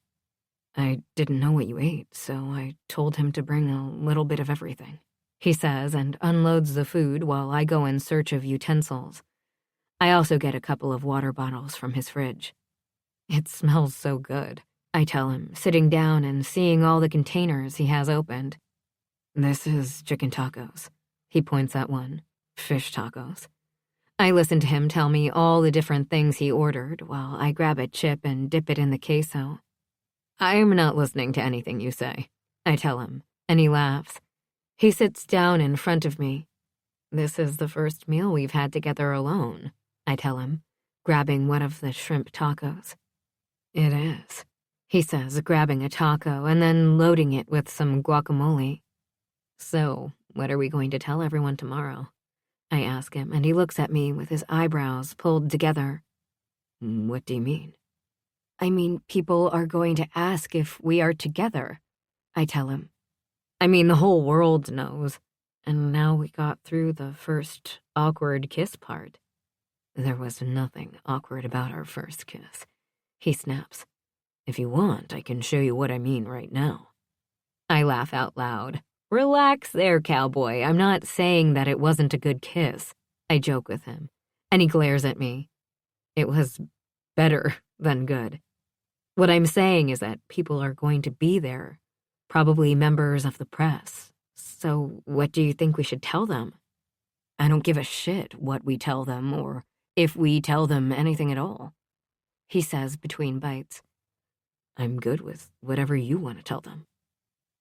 "I didn't know what you ate, so I told him to bring a little bit of everything," he says and unloads the food while I go in search of utensils. I also get a couple of water bottles from his fridge. "It smells so good," I tell him, sitting down and seeing all the containers he has opened. "This is chicken tacos." He points at one. "Fish tacos." I listen to him tell me all the different things he ordered while I grab a chip and dip it in the queso. "I'm not listening to anything you say," I tell him, and he laughs. He sits down in front of me. "This is the first meal we've had together alone," I tell him, grabbing one of the shrimp tacos. "It is," he says, grabbing a taco and then loading it with some guacamole. "So, what are we going to tell everyone tomorrow?" I ask him, and he looks at me with his eyebrows pulled together. "What do you mean?" "I mean, people are going to ask if we are together," I tell him. "I mean, the whole world knows. And now we got through the first awkward kiss part." "There was nothing awkward about our first kiss," he snaps. "If you want, I can show you what I mean right now." I laugh out loud. "Relax there, cowboy. I'm not saying that it wasn't a good kiss." I joke with him, and he glares at me. "It was better than good. What I'm saying is that people are going to be there, probably members of the press. So what do you think we should tell them?" "I don't give a shit what we tell them or if we tell them anything at all," he says between bites. "I'm good with whatever you want to tell them."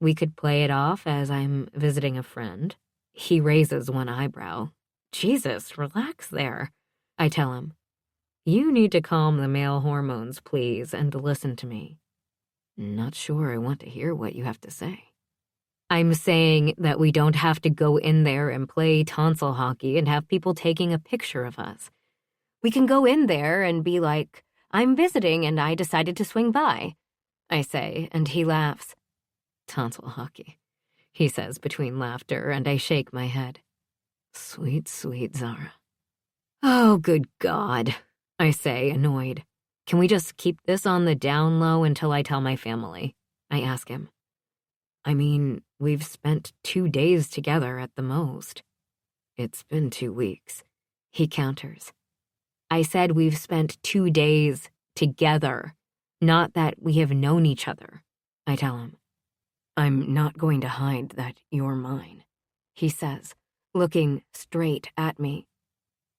"We could play it off as I'm visiting a friend." He raises one eyebrow. "Jesus, relax there," I tell him. "You need to calm the male hormones, please, and listen to me." "Not sure I want to hear what you have to say." "I'm saying that we don't have to go in there and play tonsil hockey and have people taking a picture of us. We can go in there and be like, 'I'm visiting and I decided to swing by,'" I say, and he laughs. "Tonsil hockey," he says between laughter, and I shake my head. Sweet, sweet Zara. "Oh, good God," I say, annoyed. "Can we just keep this on the down low until I tell my family?" I ask him. "I mean, we've spent 2 days together at the most." "It's been 2 weeks," he counters. "I said we've spent 2 days together, not that we have known each other," I tell him. "I'm not going to hide that you're mine," he says, looking straight at me.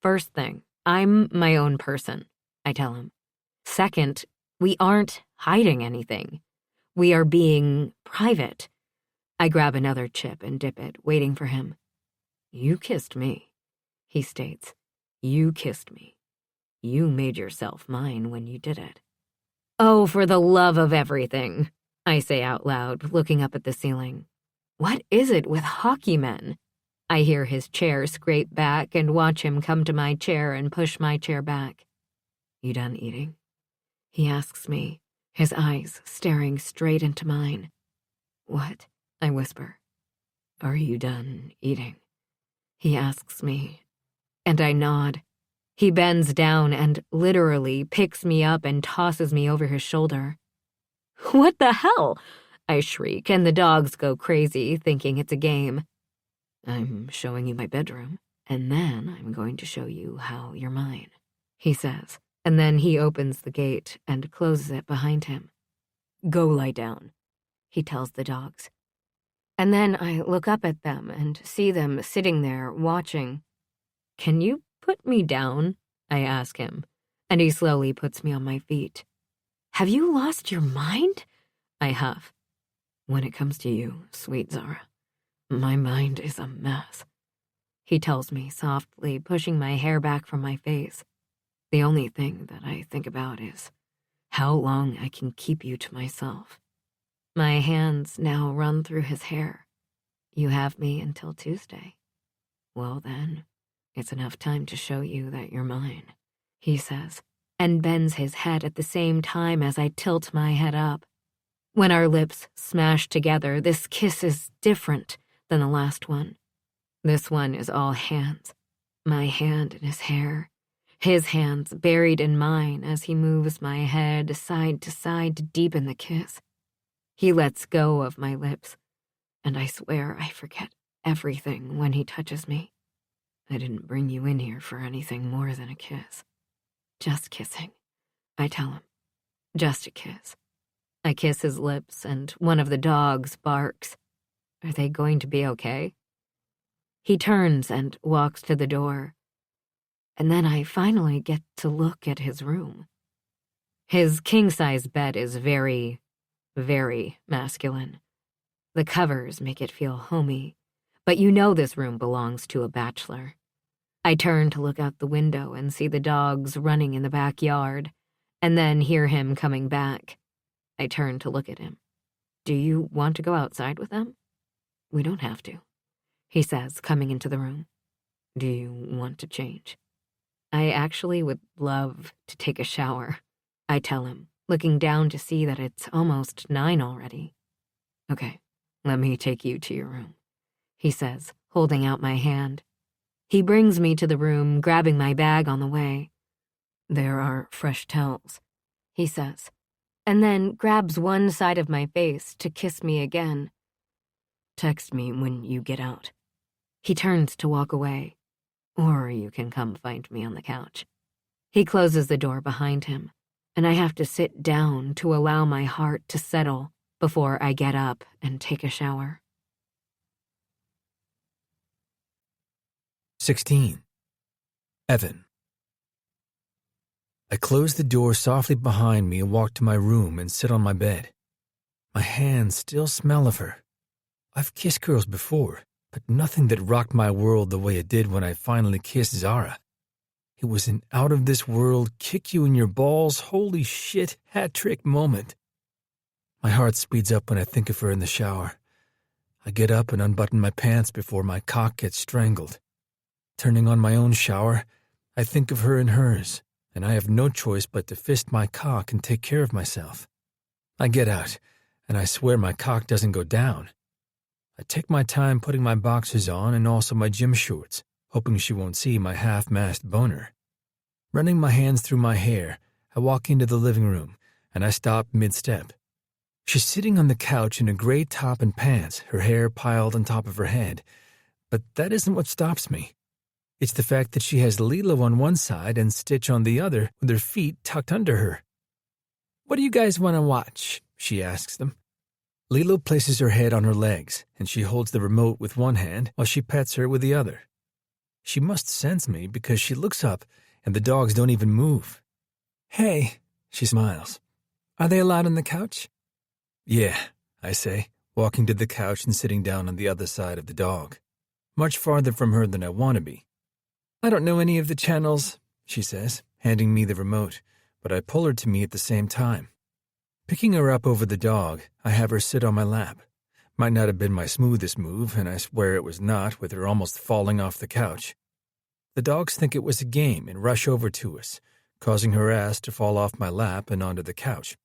"First thing, I'm my own person," I tell him. "Second, we aren't hiding anything. We are being private." I grab another chip and dip it, waiting for him. "You kissed me," he states. "You kissed me. You made yourself mine when you did it." "Oh, for the love of everything," I say out loud, looking up at the ceiling. "What is it with hockey men?" I hear his chair scrape back and watch him come to my chair and push my chair back. "You done eating?" he asks me, his eyes staring straight into mine. "What?" I whisper. "Are you done eating?" he asks me, and I nod. He bends down and literally picks me up and tosses me over his shoulder. "What the hell?" I shriek, and the dogs go crazy, thinking it's a game. "I'm showing you my bedroom, and then I'm going to show you how you're mine," he says, and then he opens the gate and closes it behind him. "Go lie down," he tells the dogs. And then I look up at them and see them sitting there watching. "Can you put me down?" I ask him, and he slowly puts me on my feet. "Have you lost your mind?" I huff. "When it comes to you, sweet Zara, my mind is a mess," he tells me softly, pushing my hair back from my face. "The only thing that I think about is how long I can keep you to myself." My hands now run through his hair. "You have me until Tuesday." "Well then, it's enough time to show you that you're mine," he says, and bends his head at the same time as I tilt my head up. When our lips smash together, this kiss is different than the last one. This one is all hands. My hand in his hair, his hands buried in mine as he moves my head side to side to deepen the kiss. He lets go of my lips, and I swear I forget everything when he touches me. "I didn't bring you in here for anything more than a kiss." "Just kissing," I tell him. "Just a kiss." I kiss his lips, and one of the dogs barks. Are they going to be okay? He turns and walks to the door, and then I finally get to look at his room. His king-size bed is very, very masculine. The covers make it feel homey, but you know this room belongs to a bachelor. I turn to look out the window and see the dogs running in the backyard, and then hear him coming back. I turn to look at him. "Do you want to go outside with them?" "We don't have to," he says, coming into the room. "Do you want to change?" "I actually would love to take a shower," I tell him, looking down to see that it's almost 9 already. "Okay, let me take you to your room," he says, holding out my hand. He brings me to the room, grabbing my bag on the way. "There are fresh towels," he says, and then grabs one side of my face to kiss me again. "Text me when you get out." He turns to walk away. "Or you can come find me on the couch." He closes the door behind him, and I have to sit down to allow my heart to settle before I get up and take a shower. 16. Evan. I close the door softly behind me and walk to my room and sit on my bed. My hands still smell of her. I've kissed girls before, but nothing that rocked my world the way it did when I finally kissed Zara. It was an out-of-this-world, kick-you-in-your-balls, holy shit, hat-trick moment. My heart speeds up when I think of her in the shower. I get up and unbutton my pants before my cock gets strangled. Turning on my own shower, I think of her and hers, and I have no choice but to fist my cock and take care of myself. I get out, and I swear my cock doesn't go down. I take my time putting my boxers on and also my gym shorts, hoping she won't see my half-mast boner. Running my hands through my hair, I walk into the living room, and I stop mid-step. She's sitting on the couch in a gray top and pants, her hair piled on top of her head. But that isn't what stops me. It's the fact that she has Lilo on one side and Stitch on the other with their feet tucked under her. "What do you guys want to watch?" she asks them. Lilo places her head on her legs, and she holds the remote with one hand while she pets her with the other. She must sense me because she looks up and the dogs don't even move. "Hey," she smiles. "Are they allowed on the couch?" "Yeah," I say, walking to the couch and sitting down on the other side of the dog. Much farther from her than I want to be. "I don't know any of the channels," she says, handing me the remote, but I pull her to me at the same time. Picking her up over the dog, I have her sit on my lap. Might not have been my smoothest move, and I swear it was not, with her almost falling off the couch. The dogs think it was a game and rush over to us, causing her ass to fall off my lap and onto the couch.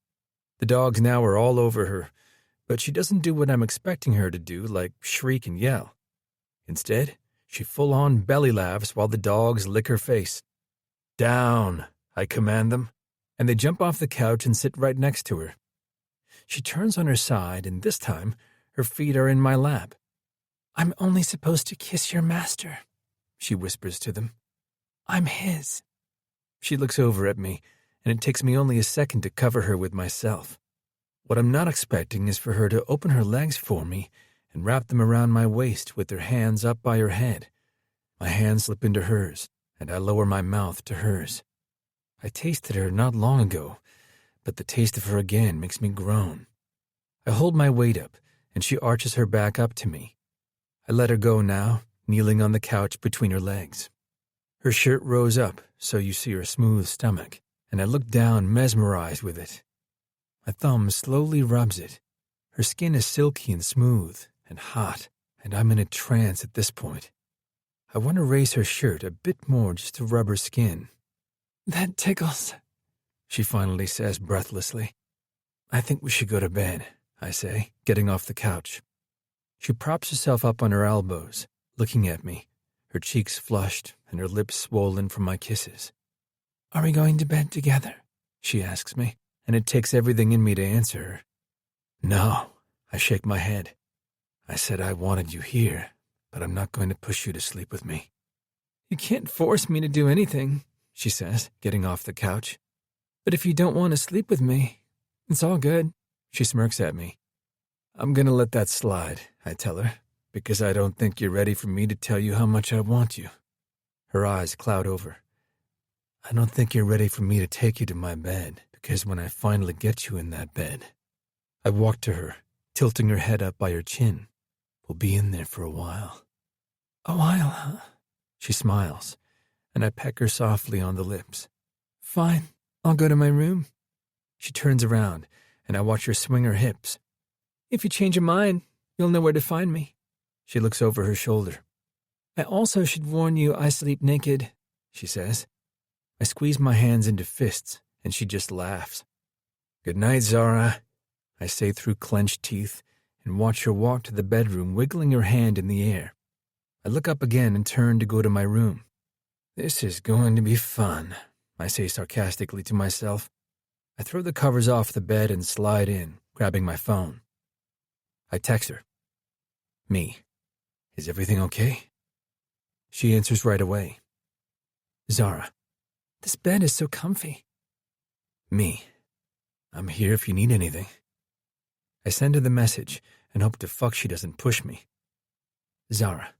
The dogs now are all over her, But she doesn't do what I'm expecting her to do, like shriek and yell. Instead, she full-on belly laughs while the dogs lick her face. "Down," I command them, and they jump off the couch and sit right next to her. She turns on her side, and this time, her feet are in my lap. "I'm only supposed to kiss your master," she whispers to them. "I'm his." She looks over at me, and it takes me only a second to cover her with myself. What I'm not expecting is for her to open her legs for me and wrap them around my waist with her hands up by her head. My hands slip into hers, and I lower my mouth to hers. I tasted her not long ago, but the taste of her again makes me groan. I hold my weight up, and she arches her back up to me. I let her go now, kneeling on the couch between her legs. Her shirt rose up, so you see her smooth stomach, and I look down mesmerized with it. My thumb slowly rubs it. Her skin is silky and smooth and hot, and I'm in a trance at this point. I want to raise her shirt a bit more just to rub her skin. "That tickles," she finally says breathlessly. "I think we should go to bed," I say, getting off the couch. She props herself up on her elbows, looking at me, her cheeks flushed and her lips swollen from my kisses. "Are we going to bed together?" she asks me, and it takes everything in me to answer her. "No," I shake my head. "I said I wanted you here, but I'm not going to push you to sleep with me." "You can't force me to do anything," she says, getting off the couch. "But if you don't want to sleep with me, it's all good." She smirks at me. "I'm going to let that slide," I tell her, "because I don't think you're ready for me to tell you how much I want you." Her eyes cloud over. "I don't think you're ready for me to take you to my bed, because when I finally get you in that bed..." I walk to her, tilting her head up by her chin. "We'll be in there for a while." "A while, huh?" She smiles, and I peck her softly on the lips. "Fine, I'll go to my room." She turns around, and I watch her swing her hips. "If you change your mind, you'll know where to find me." She looks over her shoulder. "I also should warn you I sleep naked," she says. I squeeze my hands into fists, and she just laughs. "Good night, Zara," I say through clenched teeth, and watch her walk to the bedroom, wiggling her hand in the air. I look up again and turn to go to my room. "This is going to be fun," I say sarcastically to myself. I throw the covers off the bed and slide in, grabbing my phone. I text her. "Me, is everything okay?" She answers right away. "Zara, this bed is so comfy." "Me, I'm here if you need anything." I send her the message and hope to fuck she doesn't push me. "Zara,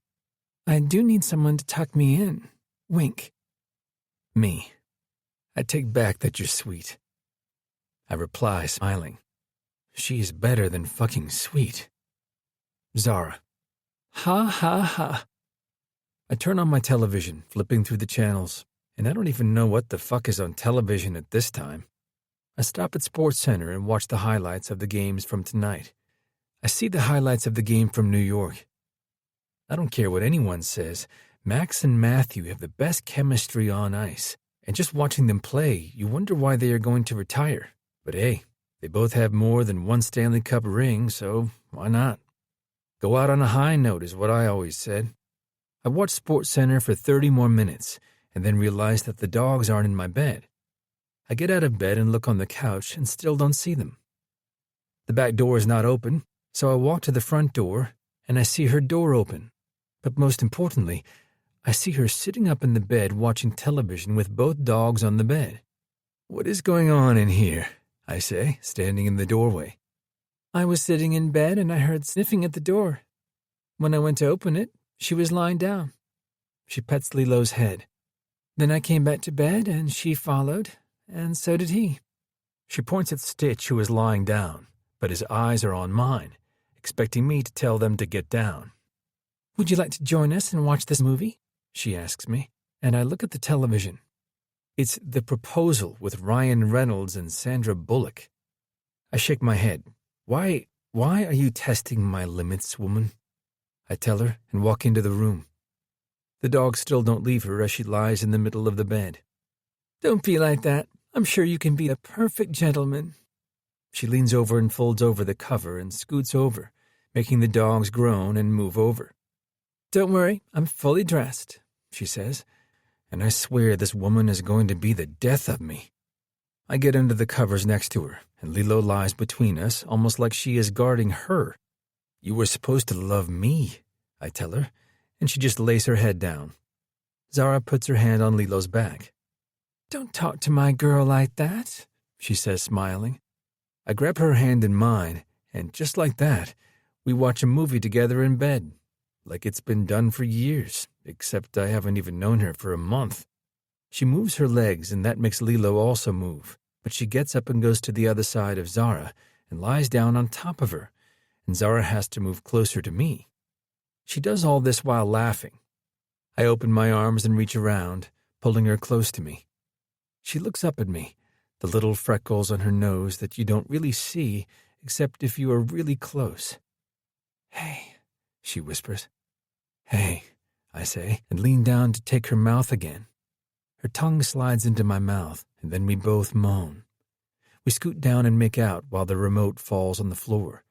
I do need someone to tuck me in. Wink." "Me, I take back that you're sweet." I reply, smiling. She is better than fucking sweet. Zara. Ha ha ha. I turn on my television, flipping through the channels, and I don't even know what the fuck is on television at this time. I stop at SportsCenter and watch the highlights of the games from tonight. I see the highlights of the game from New York. I don't care what anyone says, Max and Matthew have the best chemistry on ice, and just watching them play, you wonder why they are going to retire. But hey, they both have more than one Stanley Cup ring, so why not? Go out on a high note is what I always said. I watch SportsCenter for 30 more minutes, and then realize that the dogs aren't in my bed. I get out of bed and look on the couch and still don't see them. The back door is not open, so I walk to the front door, and I see her door open. But most importantly, I see her sitting up in the bed watching television with both dogs on the bed. "What is going on in here?" I say, standing in the doorway. "I was sitting in bed and I heard sniffing at the door. When I went to open it, she was lying down." She pets Lilo's head. "Then I came back to bed and she followed, and so did he." She points at Stitch, who is lying down, but his eyes are on mine, expecting me to tell them to get down. "Would you like to join us and watch this movie?" she asks me, and I look at the television. It's The Proposal with Ryan Reynolds and Sandra Bullock. I shake my head. Why are you testing my limits, woman?" I tell her and walk into the room. The dogs still don't leave her as she lies in the middle of the bed. "Don't be like that. I'm sure you can be a perfect gentleman." She leans over and folds over the cover and scoots over, making the dogs groan and move over. "Don't worry, I'm fully dressed," she says, and I swear this woman is going to be the death of me. I get under the covers next to her, and Lilo lies between us, almost like she is guarding her. "You were supposed to love me," I tell her, and she just lays her head down. Zara puts her hand on Lilo's back. "Don't talk to my girl like that," she says, smiling. I grab her hand in mine, and just like that, we watch a movie together in bed, like it's been done for years, except I haven't even known her for a month. She moves her legs, and that makes Lilo also move, but she gets up and goes to the other side of Zara and lies down on top of her, and Zara has to move closer to me. She does all this while laughing. I open my arms and reach around, pulling her close to me. She looks up at me, the little freckles on her nose that you don't really see except if you are really close. "Hey," she whispers. "Hey," I say, and lean down to take her mouth again. Her tongue slides into my mouth, and then we both moan. We scoot down and make out while the remote falls on the floor.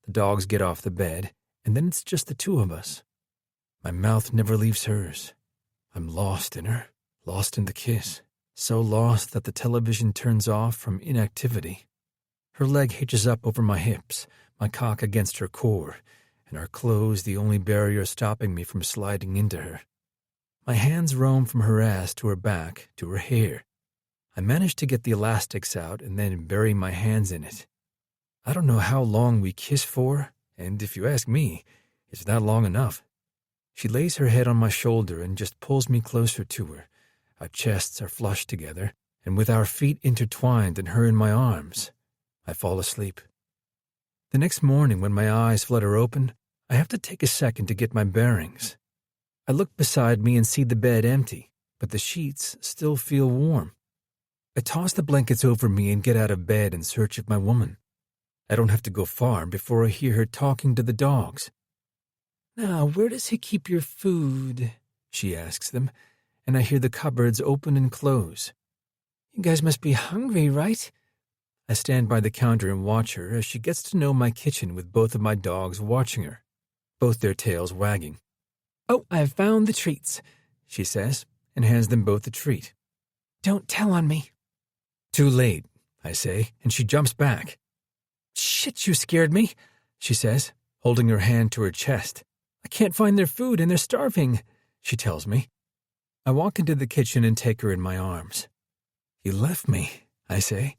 The dogs get off the bed, and then it's just the two of us. My mouth never leaves hers. I'm lost in her, lost in the kiss, so lost that the television turns off from inactivity. Her leg hitches up over my hips, my cock against her core, and our clothes the only barrier stopping me from sliding into her. My hands roam from her ass to her back, to her hair. I manage to get the elastics out and then bury my hands in it. I don't know how long we kiss for, and if you ask me, it's not long enough. She lays her head on my shoulder and just pulls me closer to her. Our chests are flushed together, and with our feet intertwined and her in my arms, I fall asleep. The next morning, when my eyes flutter open, I have to take a second to get my bearings. I look beside me and see the bed empty, but the sheets still feel warm. I toss the blankets over me and get out of bed in search of my woman. I don't have to go far before I hear her talking to the dogs. "Now, where does he keep your food?" she asks them, and I hear the cupboards open and close. "You guys must be hungry, right?" I stand by the counter and watch her as she gets to know my kitchen with both of my dogs watching her, both their tails wagging. "Oh, I've found the treats," she says, and hands them both a treat. "Don't tell on me." "Too late," I say, and she jumps back. "Shit, you scared me," she says, holding her hand to her chest. "I can't find their food and they're starving," she tells me. I walk into the kitchen and take her in my arms. "You left me," I say.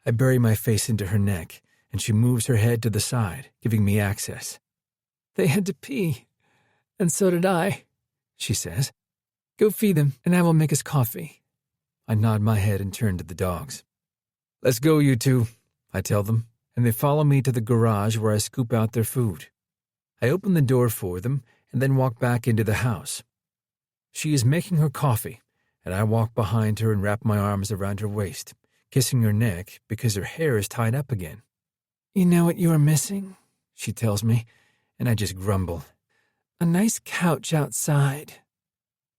I bury my face into her neck, and she moves her head to the side, giving me access. "They had to pee. And so did I," she says. "Go feed them, and I will make us coffee." I nod my head and turn to the dogs. "Let's go, you two," I tell them, and they follow me to the garage where I scoop out their food. I open the door for them and then walk back into the house. She is making her coffee, and I walk behind her and wrap my arms around her waist, kissing her neck because her hair is tied up again. "You know what you are missing?" she tells me, and I just grumble. "A nice couch outside."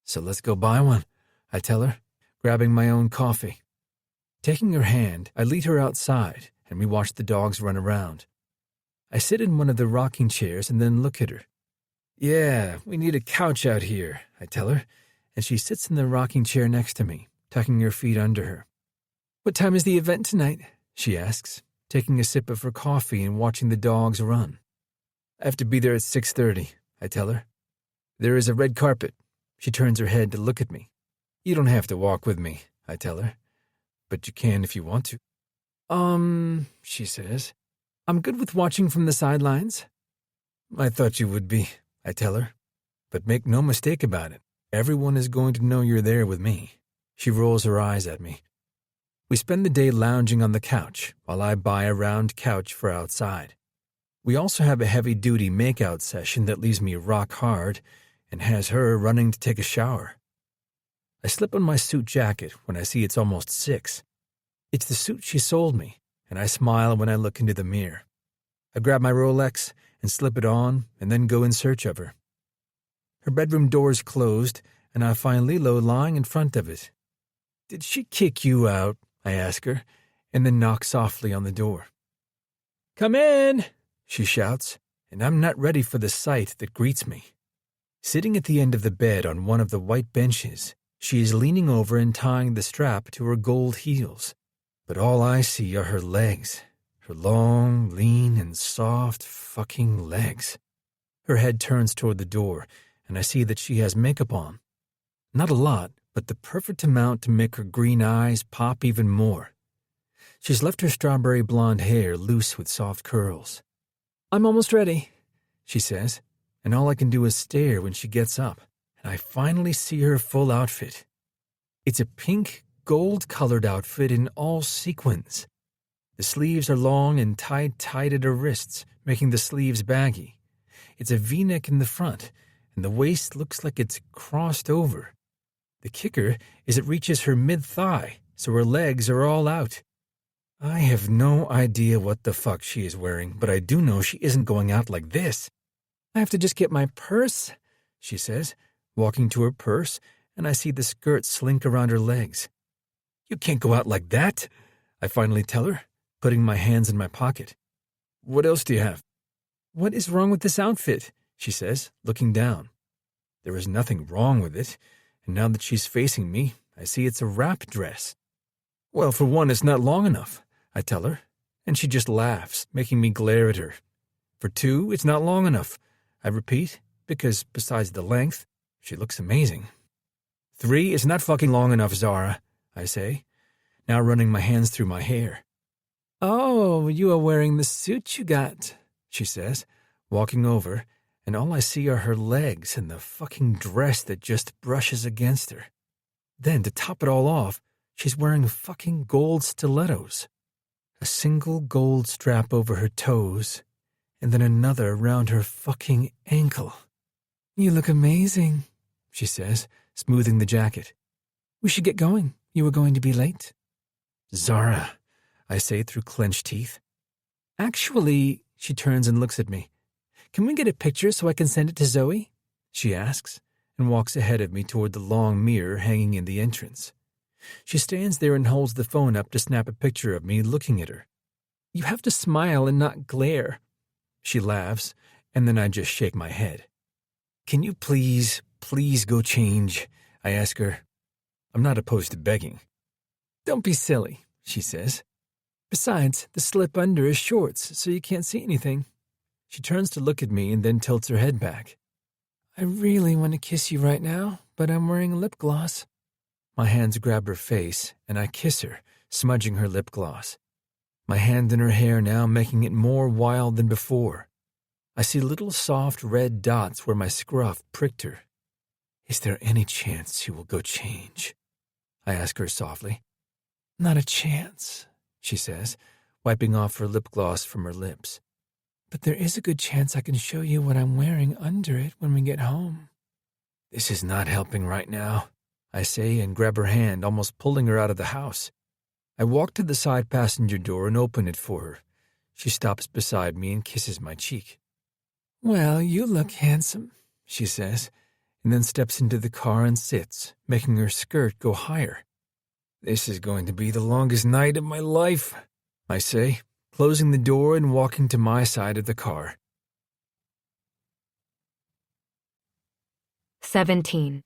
"So let's go buy one," I tell her, grabbing my own coffee. Taking her hand, I lead her outside, and we watch the dogs run around. I sit in one of the rocking chairs and then look at her. "Yeah, we need a couch out here," I tell her, and she sits in the rocking chair next to me, tucking her feet under her. "What time is the event tonight?" she asks, taking a sip of her coffee and watching the dogs run. "I have to be there at 6:30, I tell her. "There is a red carpet." She turns her head to look at me. "You don't have to walk with me," I tell her, "but you can if you want to." She says, "I'm good with watching from the sidelines." "I thought you would be," I tell her, "but make no mistake about it. Everyone is going to know you're there with me." She rolls her eyes at me. We spend the day lounging on the couch while I buy a round couch for outside. We also have a heavy-duty make-out session that leaves me rock hard and has her running to take a shower. I slip on my suit jacket when I see it's almost 6. It's the suit she sold me, and I smile when I look into the mirror. I grab my Rolex and slip it on and then go in search of her. Her bedroom door is closed, and I find Lilo lying in front of it. "Did she kick you out?" I ask her, and then knock softly on the door. "Come in," she shouts, and I'm not ready for the sight that greets me. Sitting at the end of the bed on one of the white benches, she is leaning over and tying the strap to her gold heels. But all I see are her legs, her long, lean, and soft fucking legs. Her head turns toward the door, and I see that she has makeup on. Not a lot, but the perfect amount to make her green eyes pop even more. She's left her strawberry blonde hair loose with soft curls. "I'm almost ready," she says, and all I can do is stare when she gets up, and I finally see her full outfit. It's a pink, gold-colored outfit in all sequins. The sleeves are long and tied tight at her wrists, making the sleeves baggy. It's a V-neck in the front, and the waist looks like it's crossed over. The kicker is it reaches her mid-thigh, so her legs are all out. I have no idea what the fuck she is wearing, but I do know she isn't going out like this. "I have to just get my purse," she says, walking to her purse, and I see the skirt slink around her legs. "You can't go out like that," I finally tell her, putting my hands in my pocket. "What else do you have?" "What is wrong with this outfit?" she says, looking down. There is nothing wrong with it, and now that she's facing me, I see it's a wrap dress. "Well, for one, it's not long enough," I tell her, and she just laughs, making me glare at her. "For two, it's not long enough," I repeat, because besides the length, she looks amazing. "Three, it's not fucking long enough, Zara," I say, now running my hands through my hair. "Oh, you are wearing the suit you got," she says, walking over, and all I see are her legs and the fucking dress that just brushes against her. Then, to top it all off, she's wearing fucking gold stilettos. A single gold strap over her toes, and then another around her fucking ankle. "You look amazing," she says, smoothing the jacket. "We should get going. You were going to be late." "Zara," I say through clenched teeth. "Actually," she turns and looks at me. "Can we get a picture so I can send it to Zoe?" she asks, and walks ahead of me toward the long mirror hanging in the entrance. She stands there and holds the phone up to snap a picture of me looking at her. "You have to smile and not glare." She laughs, and then I just shake my head. "Can you please go change?" I ask her. I'm not opposed to begging. "Don't be silly," she says. "Besides, the slip under is shorts, so you can't see anything." She turns to look at me and then tilts her head back. "I really want to kiss you right now, but I'm wearing lip gloss." My hands grab her face, and I kiss her, smudging her lip gloss. My hand in her hair now making it more wild than before. I see little soft red dots where my scruff pricked her. "Is there any chance she will go change?" I ask her softly. "Not a chance," she says, wiping off her lip gloss from her lips. "But there is a good chance I can show you what I'm wearing under it when we get home." "This is not helping right now," I say and grab her hand, almost pulling her out of the house. I walk to the side passenger door and open it for her. She stops beside me and kisses my cheek. "Well, you look handsome," she says, and then steps into the car and sits, making her skirt go higher. "This is going to be the longest night of my life," I say, closing the door and walking to my side of the car. 17.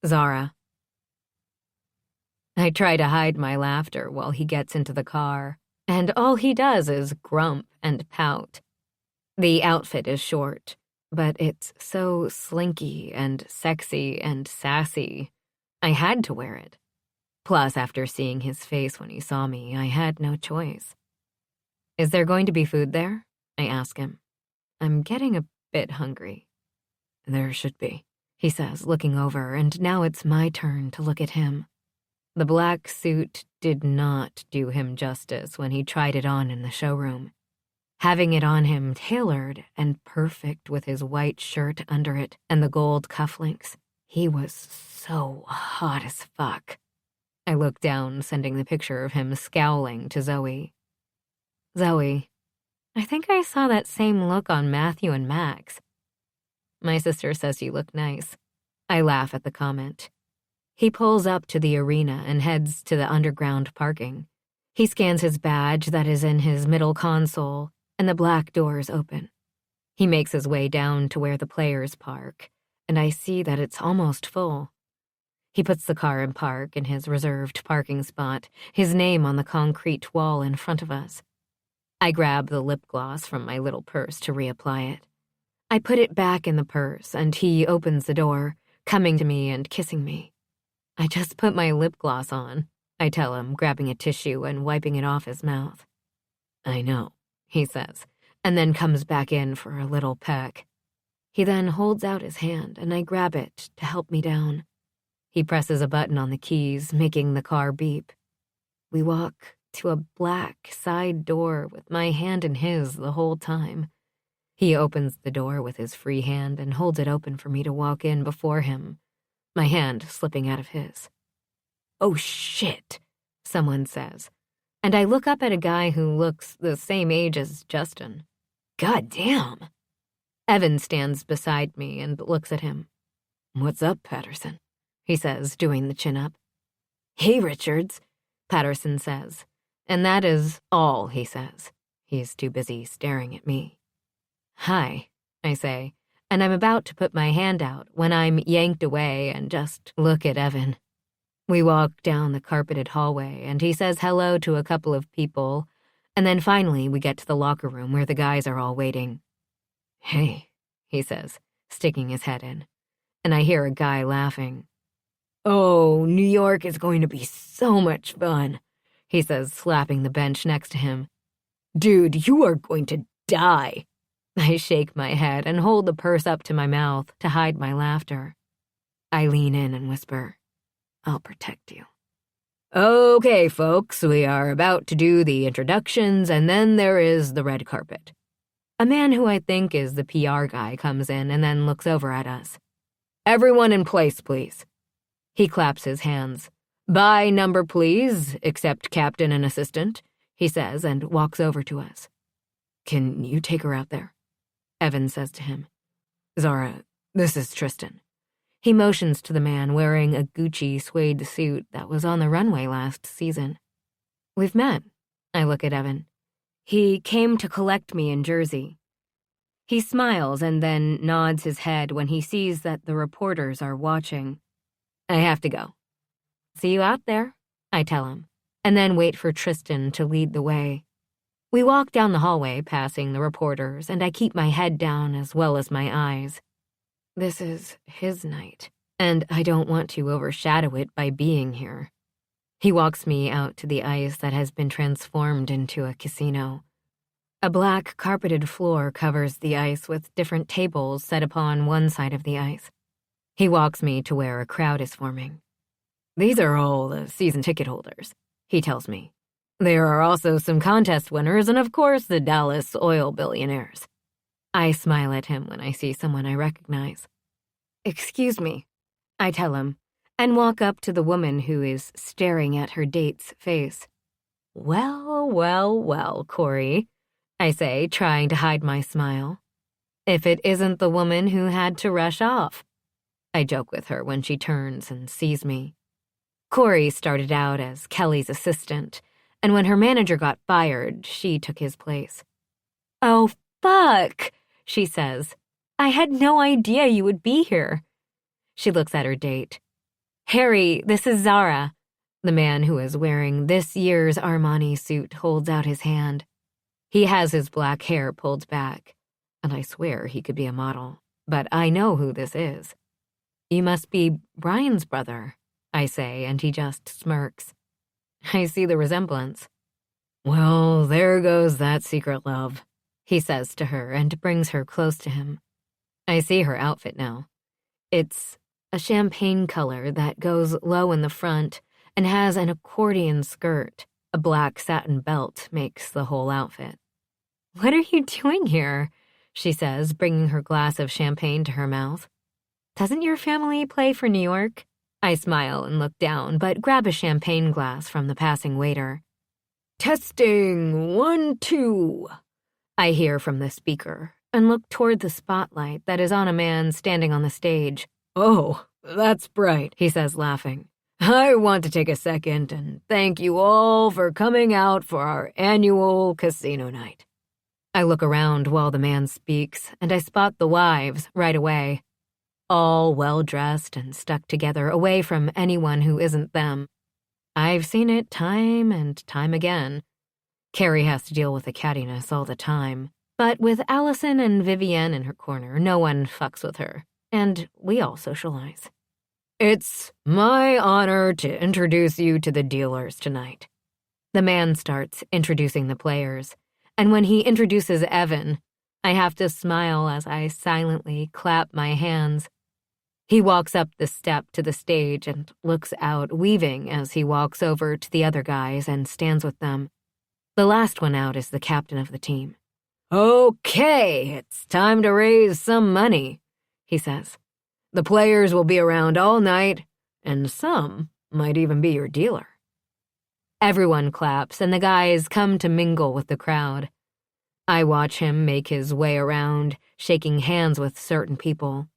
Zara. I try to hide my laughter while he gets into the car, and all he does is grump and pout. The outfit is short, but it's so slinky and sexy and sassy. I had to wear it. Plus, after seeing his face when he saw me, I had no choice. "Is there going to be food there?" I ask him. I'm getting a bit hungry. "There should be," he says, looking over, and now it's my turn to look at him. The black suit did not do him justice when he tried it on in the showroom. Having it on him tailored and perfect with his white shirt under it and the gold cufflinks, he was so hot as fuck. I look down, sending the picture of him scowling to Zoe. "Zoe, I think I saw that same look on Matthew and Max." "My sister says you look nice." I laugh at the comment. He pulls up to the arena and heads to the underground parking. He scans his badge that is in his middle console, and the black doors open. He makes his way down to where the players park, and I see that it's almost full. He puts the car in park in his reserved parking spot, his name on the concrete wall in front of us. I grab the lip gloss from my little purse to reapply it. I put it back in the purse, and he opens the door, coming to me and kissing me. I just put my lip gloss on, I tell him, grabbing a tissue and wiping it off his mouth. I know, he says, and then comes back in for a little peck. He then holds out his hand, and I grab it to help me down. He presses a button on the keys, making the car beep. We walk to a black side door with my hand in his the whole time. He opens the door with his free hand and holds it open for me to walk in before him, my hand slipping out of his. Oh shit, someone says, and I look up at a guy who looks the same age as Justin. God damn. Evan stands beside me and looks at him. What's up, Patterson? He says, doing the chin up. Hey, Richards, Patterson says, and that is all he says. He's too busy staring at me. Hi, I say, and I'm about to put my hand out when I'm yanked away and just look at Evan. We walk down the carpeted hallway, and he says hello to a couple of people, and then finally we get to the locker room where the guys are all waiting. Hey, he says, sticking his head in, and I hear a guy laughing. Oh, New York is going to be so much fun, he says, slapping the bench next to him. Dude, you are going to die. I shake my head and hold the purse up to my mouth to hide my laughter. I lean in and whisper, I'll protect you. Okay, folks, we are about to do the introductions, and then there is the red carpet. A man who I think is the PR guy comes in and then looks over at us. Everyone in place, please. He claps his hands. By number, please, except captain and assistant, he says, and walks over to us. Can you take her out there? Evan says to him. Zara, this is Tristan. He motions to the man wearing a Gucci suede suit that was on the runway last season. We've met. I look at Evan. He came to collect me in Jersey. He smiles and then nods his head when he sees that the reporters are watching. I have to go. See you out there, I tell him, and then wait for Tristan to lead the way. We walk down the hallway, passing the reporters, and I keep my head down as well as my eyes. This is his night, and I don't want to overshadow it by being here. He walks me out to the ice that has been transformed into a casino. A black carpeted floor covers the ice with different tables set upon one side of the ice. He walks me to where a crowd is forming. These are all the season ticket holders, he tells me. There are also some contest winners and, of course, the Dallas oil billionaires. I smile at him when I see someone I recognize. Excuse me, I tell him, and walk up to the woman who is staring at her date's face. Well, well, well, Corey, I say, trying to hide my smile. If it isn't the woman who had to rush off. I joke with her when she turns and sees me. Corey started out as Kelly's assistant, and when her manager got fired, she took his place. Oh, fuck, she says. I had no idea you would be here. She looks at her date. Harry, this is Zara. The man who is wearing this year's Armani suit holds out his hand. He has his black hair pulled back, and I swear he could be a model, but I know who this is. You must be Brian's brother, I say, and he just smirks. I see the resemblance. Well, there goes that secret love, he says to her and brings her close to him. I see her outfit now. It's a champagne color that goes low in the front and has an accordion skirt. A black satin belt makes the whole outfit. What are you doing here? She says, bringing her glass of champagne to her mouth. Doesn't your family play for New York? I smile and look down, but grab a champagne glass from the passing waiter. Testing, 1, 2. I hear from the speaker and look toward the spotlight that is on a man standing on the stage. Oh, that's bright, he says, laughing. I want to take a second and thank you all for coming out for our annual casino night. I look around while the man speaks, and I spot the wives right away, all well-dressed and stuck together away from anyone who isn't them. I've seen it time and time again. Carrie has to deal with the cattiness all the time, but with Allison and Vivienne in her corner, no one fucks with her, and we all socialize. It's my honor to introduce you to the dealers tonight. The man starts introducing the players, and when he introduces Evan, I have to smile as I silently clap my hands. He walks up the step to the stage and looks out, weaving as he walks over to the other guys and stands with them. The last one out is the captain of the team. Okay, it's time to raise some money, he says. The players will be around all night, and some might even be your dealer. Everyone claps, and the guys come to mingle with the crowd. I watch him make his way around, shaking hands with certain people.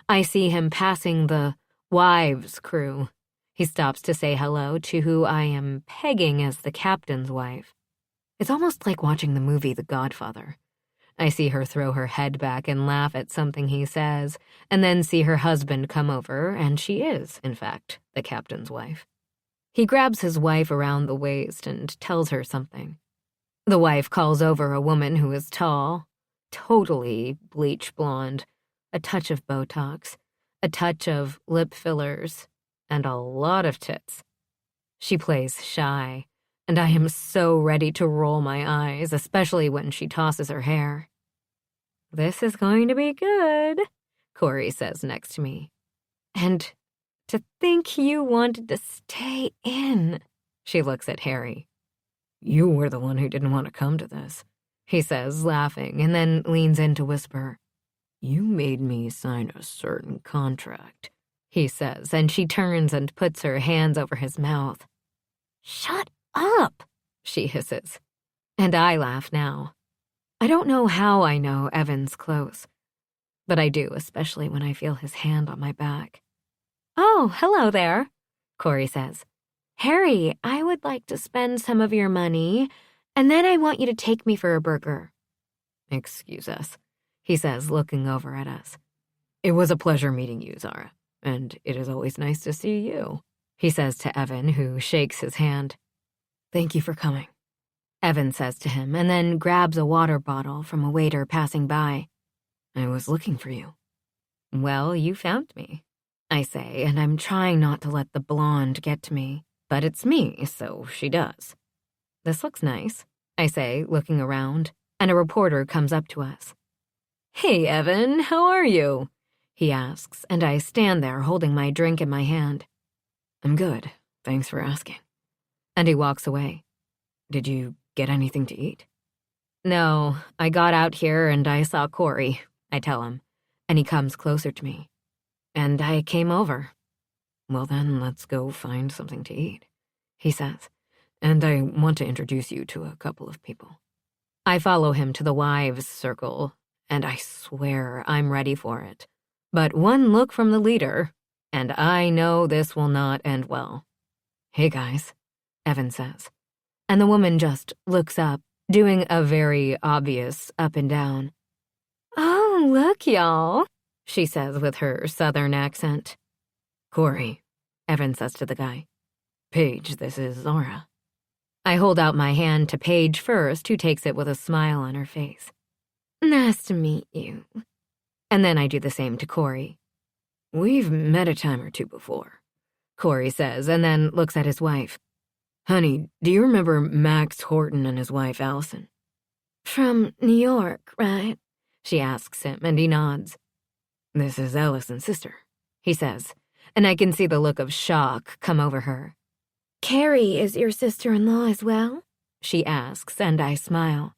I see him passing the wives crew. He stops to say hello to who I am pegging as the captain's wife. It's almost like watching the movie The Godfather. I see her throw her head back and laugh at something he says, and then see her husband come over, and she is, in fact, the captain's wife. He grabs his wife around the waist and tells her something. The wife calls over a woman who is tall, totally bleach blonde, a touch of Botox, a touch of lip fillers, and a lot of tits. She plays shy, and I am so ready to roll my eyes, especially when she tosses her hair. This is going to be good, Corey says next to me. And to think you wanted to stay in, she looks at Harry. You were the one who didn't want to come to this, he says, laughing, and then leans in to whisper. You made me sign a certain contract, he says, and she turns and puts her hands over his mouth. Shut up, she hisses. And I laugh now. I don't know how I know Evan's close, but I do, especially when I feel his hand on my back. Oh, hello there, Corey says. Harry, I would like to spend some of your money, and then I want you to take me for a burger. Excuse us, he says, looking over at us. It was a pleasure meeting you, Zara, and it is always nice to see you, he says to Evan, who shakes his hand. Thank you for coming, Evan says to him, and then grabs a water bottle from a waiter passing by. I was looking for you. Well, you found me, I say, and I'm trying not to let the blonde get to me, but it's me, so she does. This looks nice, I say, looking around, and a reporter comes up to us. Hey, Evan, how are you? He asks, and I stand there holding my drink in my hand. I'm good, thanks for asking. And he walks away. Did you get anything to eat? No, I got out here and I saw Corey, I tell him, and he comes closer to me. And I came over. Well then, let's go find something to eat, he says, and I want to introduce you to a couple of people. I follow him to the wives' circle, and I swear I'm ready for it. But one look from the leader, and I know this will not end well. Hey guys, Evan says, and the woman just looks up, doing a very obvious up and down. Oh, look, y'all, she says with her southern accent. Corey, Evan says to the guy. Paige, this is Zara. I hold out my hand to Paige first, who takes it with a smile on her face. Nice to meet you. And then I do the same to Corey. We've met a time or two before, Corey says, and then looks at his wife. Honey, do you remember Max Horton and his wife, Allison? From New York, right? She asks him, and he nods. This is Allison's sister, he says, and I can see the look of shock come over her. Carrie is your sister-in-law as well? She asks, and I smile.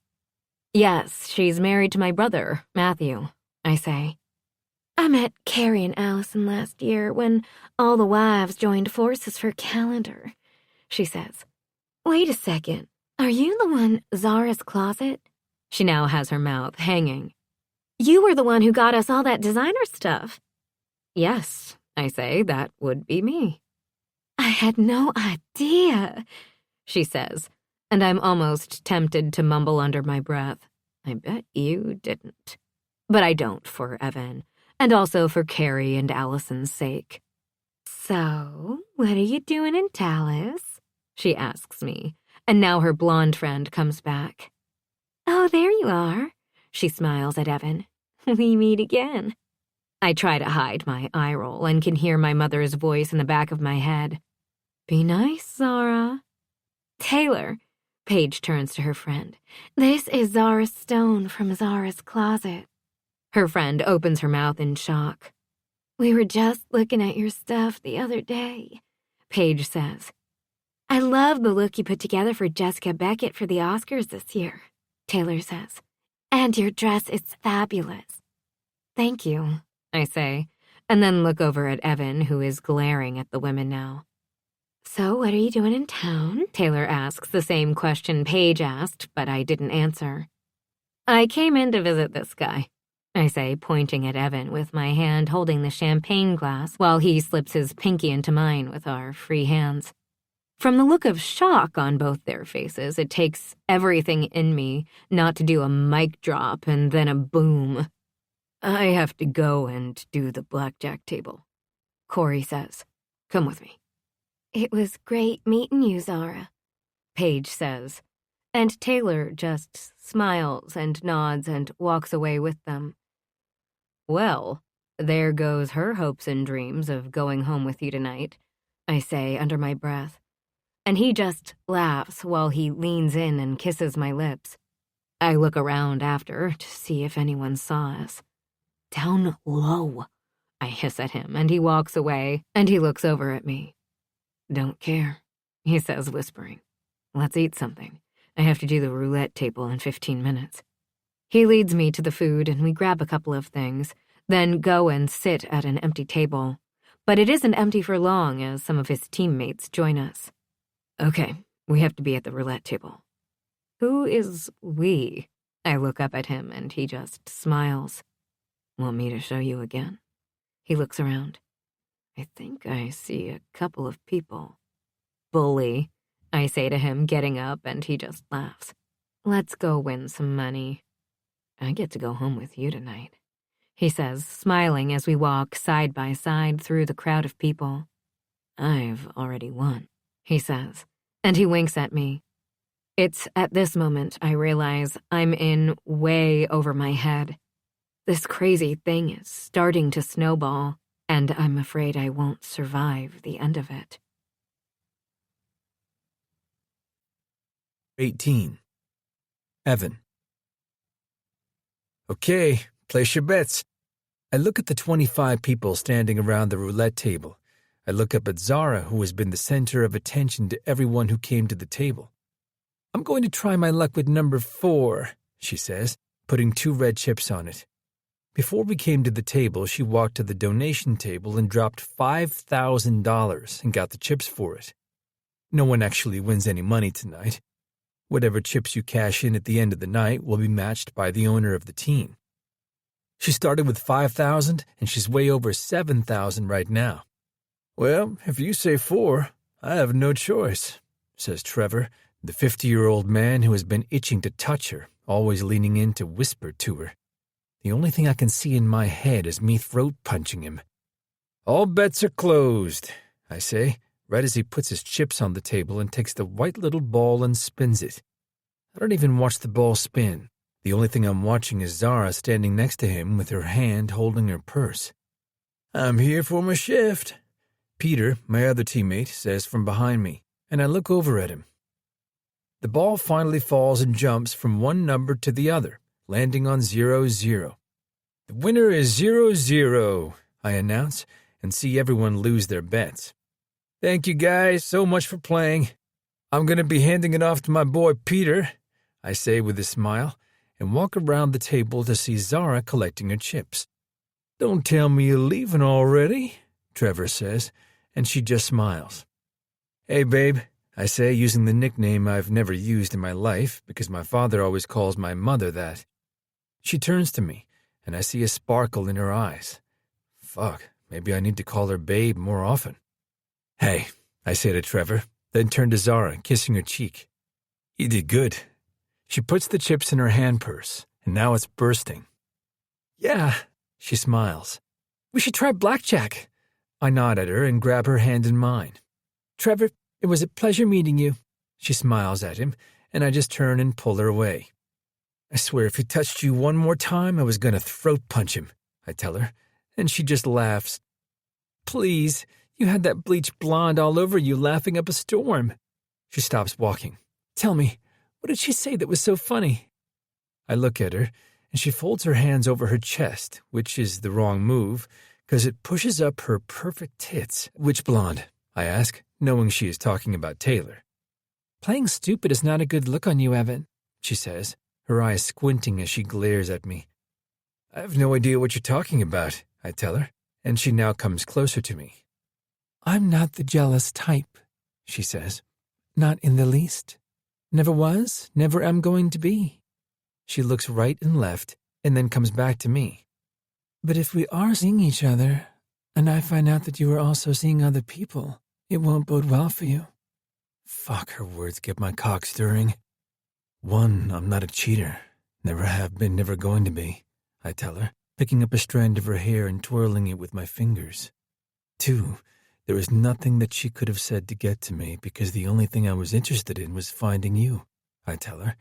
Yes, she's married to my brother, Matthew, I say. I met Carrie and Allison last year when all the wives joined forces for Calendar, she says. Wait a second. Are you the one Zara's closet? She now has her mouth hanging. You were the one who got us all that designer stuff. Yes, I say, that would be me. I had no idea, she says, and I'm almost tempted to mumble under my breath, I bet you didn't. But I don't for Evan, and also for Carrie and Allison's sake. So, what are you doing in Dallas? She asks me, and now her blonde friend comes back. Oh, there you are, she smiles at Evan. We meet again. I try to hide my eye roll and can hear my mother's voice in the back of my head. Be nice, Zara. Taylor, Paige turns to her friend. This is Zara Stone from Zara's Closet. Her friend opens her mouth in shock. We were just looking at your stuff the other day, Paige says. I love the look you put together for Jessica Beckett for the Oscars this year, Taylor says. And your dress is fabulous. Thank you, I say, and then look over at Evan, who is glaring at the women now. So what are you doing in town? Taylor asks the same question Paige asked, but I didn't answer. I came in to visit this guy, I say, pointing at Evan with my hand holding the champagne glass while he slips his pinky into mine with our free hands. From the look of shock on both their faces, it takes everything in me not to do a mic drop and then a boom. I have to go and do the blackjack table, Corey says. Come with me. It was great meeting you, Zara, Paige says, and Taylor just smiles and nods and walks away with them. Well, there goes her hopes and dreams of going home with you tonight, I say under my breath, and he just laughs while he leans in and kisses my lips. I look around after to see if anyone saw us. Down low, I hiss at him, and he walks away, and he looks over at me. Don't care, he says, whispering. Let's eat something. I have to do the roulette table in 15 minutes. He leads me to the food, and we grab a couple of things, then go and sit at an empty table. But it isn't empty for long as some of his teammates join us. Okay, we have to be at the roulette table. Who is we? I look up at him, and he just smiles. Want me to show you again? He looks around. I think I see a couple of people. Bully, I say to him, getting up, and he just laughs. Let's go win some money. I get to go home with you tonight, he says, smiling as we walk side by side through the crowd of people. I've already won, he says, and he winks at me. It's at this moment I realize I'm in way over my head. This crazy thing is starting to snowball, and I'm afraid I won't survive the end of it. 18. Evan. Okay, place your bets. I look at the 25 people standing around the roulette table. I look up at Zara, who has been the center of attention to everyone who came to the table. I'm going to try my luck with number 4, she says, putting 2 red chips on it. Before we came to the table, she walked to the donation table and dropped $5,000 and got the chips for it. No one actually wins any money tonight. Whatever chips you cash in at the end of the night will be matched by the owner of the team. She started with $5,000 and she's way over $7,000 right now. Well, if you say 4, I have no choice, says Trevor, the 50-year-old man who has been itching to touch her, always leaning in to whisper to her. The only thing I can see in my head is me throat-punching him. All bets are closed, I say, right as he puts his chips on the table and takes the white little ball and spins it. I don't even watch the ball spin. The only thing I'm watching is Zara standing next to him with her hand holding her purse. I'm here for my shift, Peter, my other teammate, says from behind me, and I look over at him. The ball finally falls and jumps from one number to the other, landing on 0-0. The winner is 0-0, I announce, and see everyone lose their bets. Thank you guys so much for playing. I'm going to be handing it off to my boy Peter, I say with a smile, and walk around the table to see Zara collecting her chips. Don't tell me you're leaving already, Trevor says, and she just smiles. Hey, babe, I say, using the nickname I've never used in my life because my father always calls my mother that. She turns to me, and I see a sparkle in her eyes. Fuck, maybe I need to call her babe more often. Hey, I say to Trevor, then turn to Zara, kissing her cheek. You did good. She puts the chips in her hand purse, and now it's bursting. Yeah, she smiles. We should try blackjack. I nod at her and grab her hand in mine. Trevor, it was a pleasure meeting you. She smiles at him, and I just turn and pull her away. I swear if he touched you one more time, I was going to throat punch him, I tell her, and she just laughs. Please, you had that bleached blonde all over you laughing up a storm. She stops walking. Tell me, what did she say that was so funny? I look at her, and she folds her hands over her chest, which is the wrong move, because it pushes up her perfect tits. Which blonde? I ask, knowing she is talking about Taylor. Playing stupid is not a good look on you, Evan, she says, her eyes squinting as she glares at me. I have no idea what you're talking about, I tell her, and she now comes closer to me. I'm not the jealous type, she says. Not in the least. Never was, never am going to be. She looks right and left, and then comes back to me. But if we are seeing each other, and I find out that you are also seeing other people, it won't bode well for you. Fuck, her words get my cock stirring. One, I'm not a cheater. Never have been, never going to be, I tell her, picking up a strand of her hair and twirling it with my fingers. Two, there is nothing that she could have said to get to me because the only thing I was interested in was finding you, I tell her,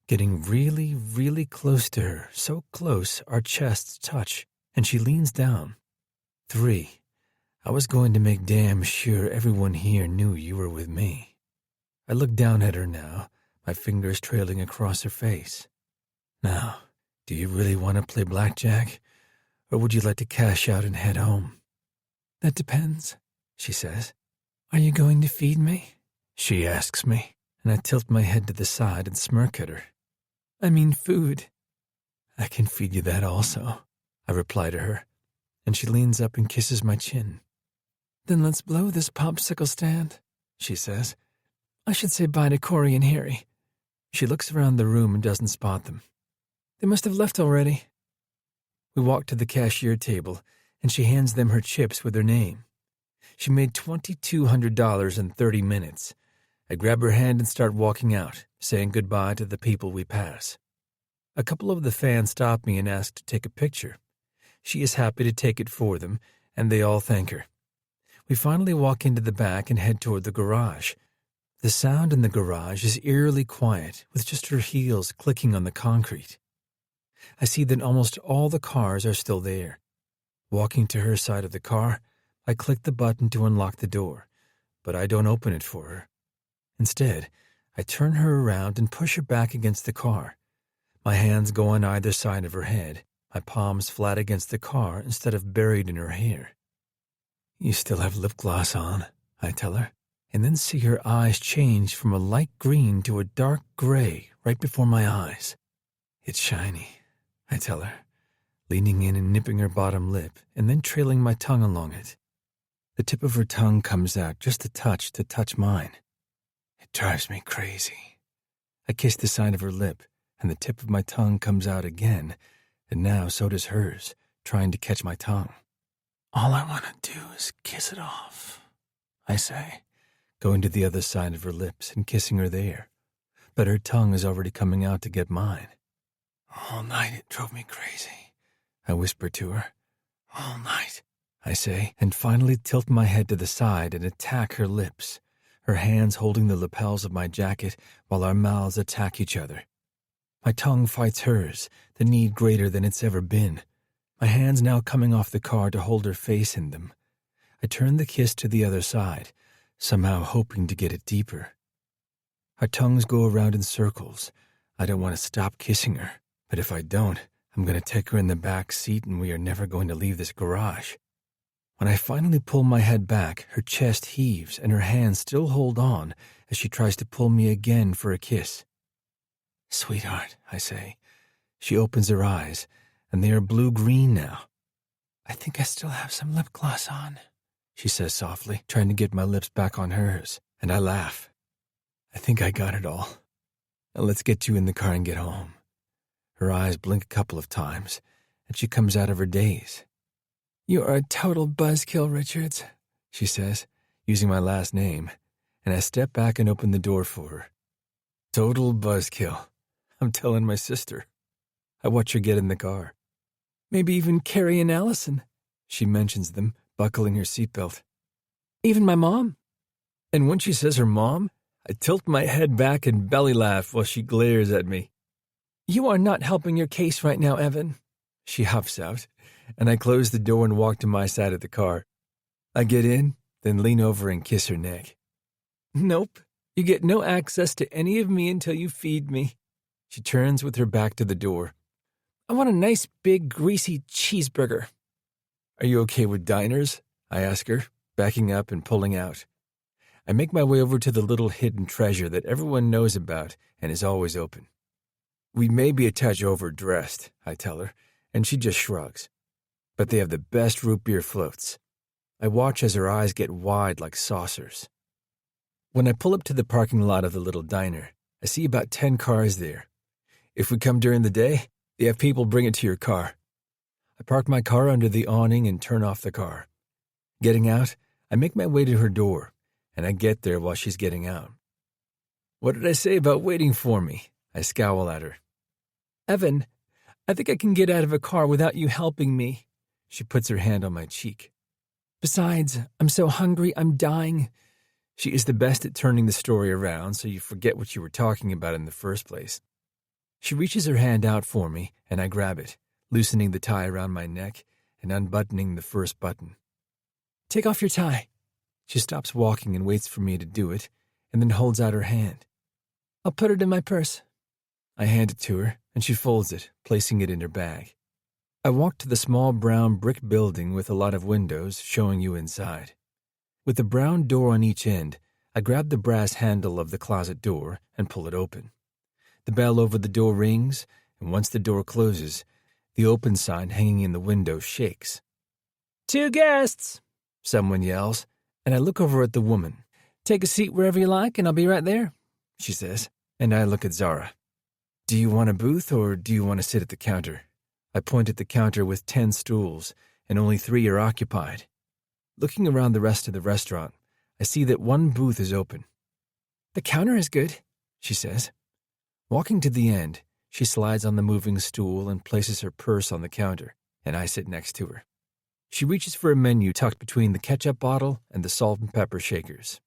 getting really, really close to her, so close our chests touch, and she leans down. Three, I was going to make damn sure everyone here knew you were with me. I look down at her now, my fingers trailing across her face. Now, do you really want to play blackjack, or would you like to cash out and head home? That depends, she says. Are you going to feed me? She asks me, and I tilt my head to the side and smirk at her. I mean food. I can feed you that also, I reply to her, and she leans up and kisses my chin. Then let's blow this popsicle stand, she says. I should say bye to Corey and Harry. She looks around the room and doesn't spot them. They must have left already. We walk to the cashier table, and she hands them her chips with her name. She made $2,200 in 30 minutes. I grab her hand and start walking out, saying goodbye to the people we pass. A couple of the fans stop me and ask to take a picture. She is happy to take it for them, and they all thank her. We finally walk into the back and head toward the garage. The sound in the garage is eerily quiet, with just her heels clicking on the concrete. I see that almost all the cars are still there. Walking to her side of the car, I click the button to unlock the door, but I don't open it for her. Instead, I turn her around and push her back against the car. My hands go on either side of her head, my palms flat against the car instead of buried in her hair. You still have lip gloss on, I tell her, and then see her eyes change from a light green to a dark gray right before my eyes. It's shiny, I tell her, leaning in and nipping her bottom lip and then trailing my tongue along it. The tip of her tongue comes out just a touch to touch mine. It drives me crazy. I kiss the side of her lip, and the tip of my tongue comes out again, and now so does hers, trying to catch my tongue. All I want to do is kiss it off, I say, going to the other side of her lips and kissing her there, but her tongue is already coming out to get mine. All night it drove me crazy, I whisper to her. All night, I say, and finally tilt my head to the side and attack her lips, her hands holding the lapels of my jacket while our mouths attack each other. My tongue fights hers, the need greater than it's ever been, my hands now coming off the car to hold her face in them. I turn the kiss to the other side, somehow hoping to get it deeper. Our tongues go around in circles. I don't want to stop kissing her, but if I don't, I'm going to take her in the back seat and we are never going to leave this garage. When I finally pull my head back, her chest heaves and her hands still hold on as she tries to pull me again for a kiss. Sweetheart, I say. She opens her eyes, and they are blue-green now. I think I still have some lip gloss on, she says softly, trying to get my lips back on hers, and I laugh. I think I got it all. Now let's get you in the car and get home. Her eyes blink a couple of times, and she comes out of her daze. You are a total buzzkill, Richards, she says. using my last name, and I step back and open the door for her. Total buzzkill. I'm telling my sister. I watch her get in the car. Maybe even Carrie and Allison. She mentions them, buckling her seatbelt. Even my mom. And when she says her mom, I tilt my head back and belly laugh while she glares at me. You are not helping your case right now, Evan. She huffs out, and I close the door and walk to my side of the car. I get in, then lean over and kiss her neck. Nope, you get no access to any of me until you feed me. She turns with her back to the door. I want a nice, big, greasy cheeseburger. Are you okay with diners? I ask her, backing up and pulling out. I make my way over to the little hidden treasure that everyone knows about and is always open. We may be a touch overdressed, I tell her, and she just shrugs. But they have the best root beer floats. I watch as her eyes get wide like saucers. When I pull up to the parking lot of the little diner, I see about 10 cars there. If we come during the day, they have people bring it to your car. I park my car under the awning and turn off the car. Getting out, I make my way to her door, and I get there while she's getting out. What did I say about waiting for me? I scowl at her. Evan, I think I can get out of a car without you helping me. She puts her hand on my cheek. Besides, I'm so hungry, I'm dying. She is the best at turning the story around so you forget what you were talking about in the first place. She reaches her hand out for me, and I grab it, loosening the tie around my neck and unbuttoning the first button. Take off your tie. She stops walking and waits for me to do it, and then holds out her hand. I'll put it in my purse. I hand it to her, and she folds it, placing it in her bag. I walk to the small brown brick building with a lot of windows showing you inside. With a brown door on each end, I grab the brass handle of the closet door and pull it open. The bell over the door rings, and once the door closes, the open sign hanging in the window shakes. 2 guests, someone yells, and I look over at the woman. Take a seat wherever you like, and I'll be right there, she says, and I look at Zara. Do you want a booth, or do you want to sit at the counter? I point at the counter with 10 stools, and only 3 are occupied. Looking around the rest of the restaurant, I see that 1 booth is open. The counter is good, she says. Walking to the end, she slides on the moving stool and places her purse on the counter, and I sit next to her. She reaches for a menu tucked between the ketchup bottle and the salt and pepper shakers.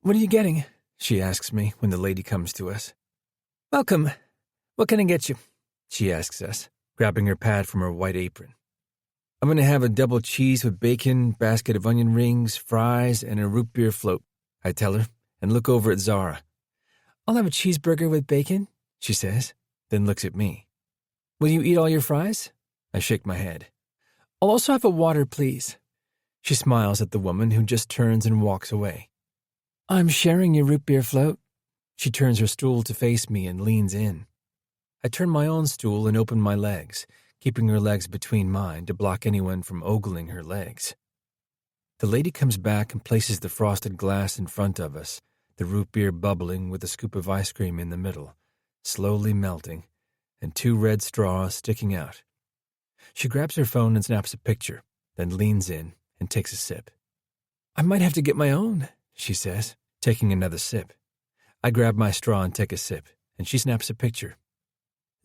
What are you getting? She asks me when the lady comes to us. Welcome. What can I get you? She asks us, grabbing her pad from her white apron. I'm going to have a double cheese with bacon, basket of onion rings, fries, and a root beer float, I tell her, and look over at Zara. I'll have a cheeseburger with bacon, she says, then looks at me. Will you eat all your fries? I shake my head. I'll also have a water, please. She smiles at the woman who just turns and walks away. I'm sharing your root beer float. She turns her stool to face me and leans in. I turn my own stool and open my legs, keeping her legs between mine to block anyone from ogling her legs. The lady comes back and places the frosted glass in front of us, the root beer bubbling with a scoop of ice cream in the middle, slowly melting, and 2 red straws sticking out. She grabs her phone and snaps a picture, then leans in and takes a sip. I might have to get my own, she says, taking another sip. I grab my straw and take a sip, and she snaps a picture.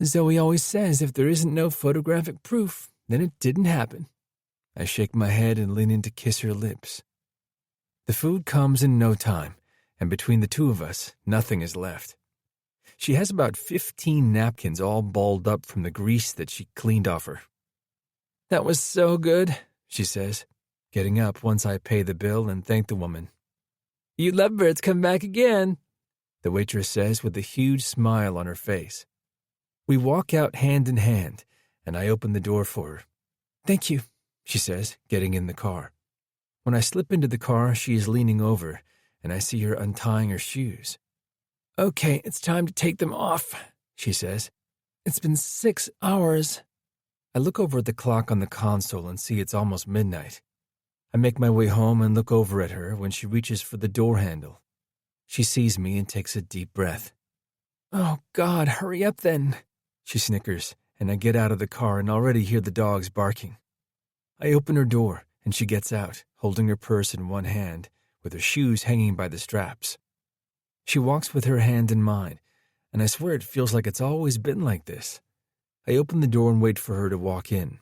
Zoe always says if there isn't no photographic proof, then it didn't happen. I shake my head and lean in to kiss her lips. The food comes in no time, and between the 2 of us, nothing is left. She has about 15 napkins all balled up from the grease that she cleaned off her. That was so good, she says, getting up once I pay the bill and thank the woman. You lovebirds come back again, the waitress says with a huge smile on her face. We walk out hand in hand, and I open the door for her. Thank you, she says, getting in the car. When I slip into the car, she is leaning over, and I see her untying her shoes. Okay, it's time to take them off, she says. It's been 6 hours. I look over at the clock on the console and see it's almost midnight. I make my way home and look over at her when she reaches for the door handle. She sees me and takes a deep breath. Oh, God, hurry up then, she snickers, and I get out of the car and already hear the dogs barking. I open her door, and she gets out, holding her purse in one hand, with her shoes hanging by the straps. She walks with her hand in mine, and I swear it feels like it's always been like this. I open the door and wait for her to walk in.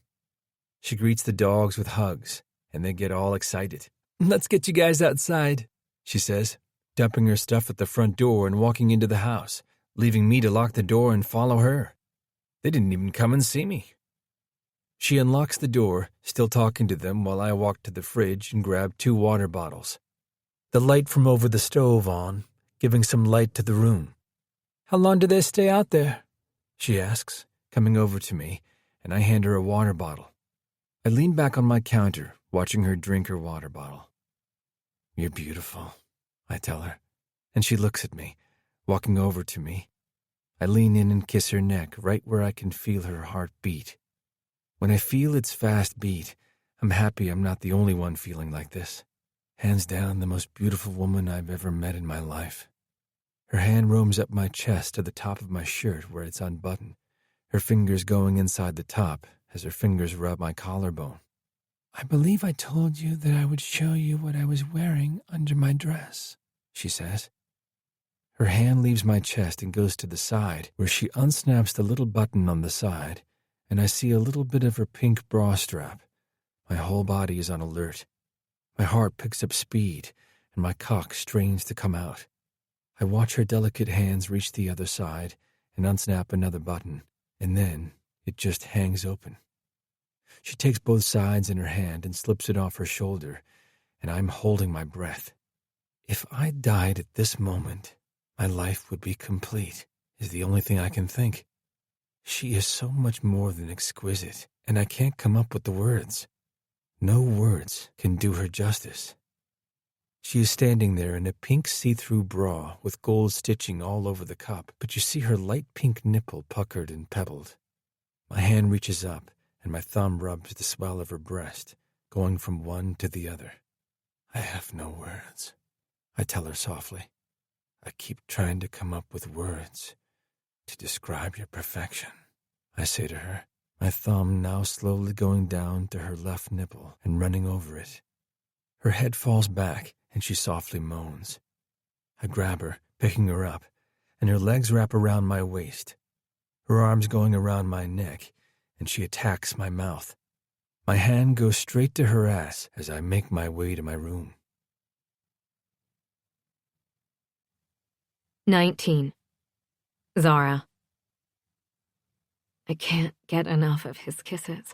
She greets the dogs with hugs, and they get all excited. "Let's get you guys outside," she says, dumping her stuff at the front door and walking into the house, leaving me to lock the door and follow her. They didn't even come and see me. She unlocks the door, still talking to them, while I walk to the fridge and grab 2 water bottles. The light from over the stove on, giving some light to the room. "How long do they stay out there?" she asks, coming over to me, and I hand her a water bottle. I lean back on my counter, watching her drink her water bottle. "You're beautiful," I tell her, and she looks at me, walking over to me. I lean in and kiss her neck, right where I can feel her heart beat. When I feel its fast beat, I'm happy I'm not the only one feeling like this. Hands down, the most beautiful woman I've ever met in my life. Her hand roams up my chest to the top of my shirt where it's unbuttoned, her fingers going inside the top as her fingers rub my collarbone. "I believe I told you that I would show you what I was wearing under my dress," she says. Her hand leaves my chest and goes to the side, where she unsnaps the little button on the side, and I see a little bit of her pink bra strap. My whole body is on alert. My heart picks up speed, and my cock strains to come out. I watch her delicate hands reach the other side and unsnap another button, and then it just hangs open. She takes both sides in her hand and slips it off her shoulder, and I'm holding my breath. If I died at this moment, my life would be complete, is the only thing I can think. She is so much more than exquisite, and I can't come up with the words. No words can do her justice. She is standing there in a pink see-through bra with gold stitching all over the cup, but you see her light pink nipple puckered and pebbled. My hand reaches up, and my thumb rubs the swell of her breast, going from one to the other. "I have no words," I tell her softly. "I keep trying to come up with words to describe your perfection," I say to her, my thumb now slowly going down to her left nipple and running over it. Her head falls back, and she softly moans. I grab her, picking her up, and her legs wrap around my waist, her arms going around my neck, and she attacks my mouth. My hand goes straight to her ass as I make my way to my room. 19. Zara. I can't get enough of his kisses.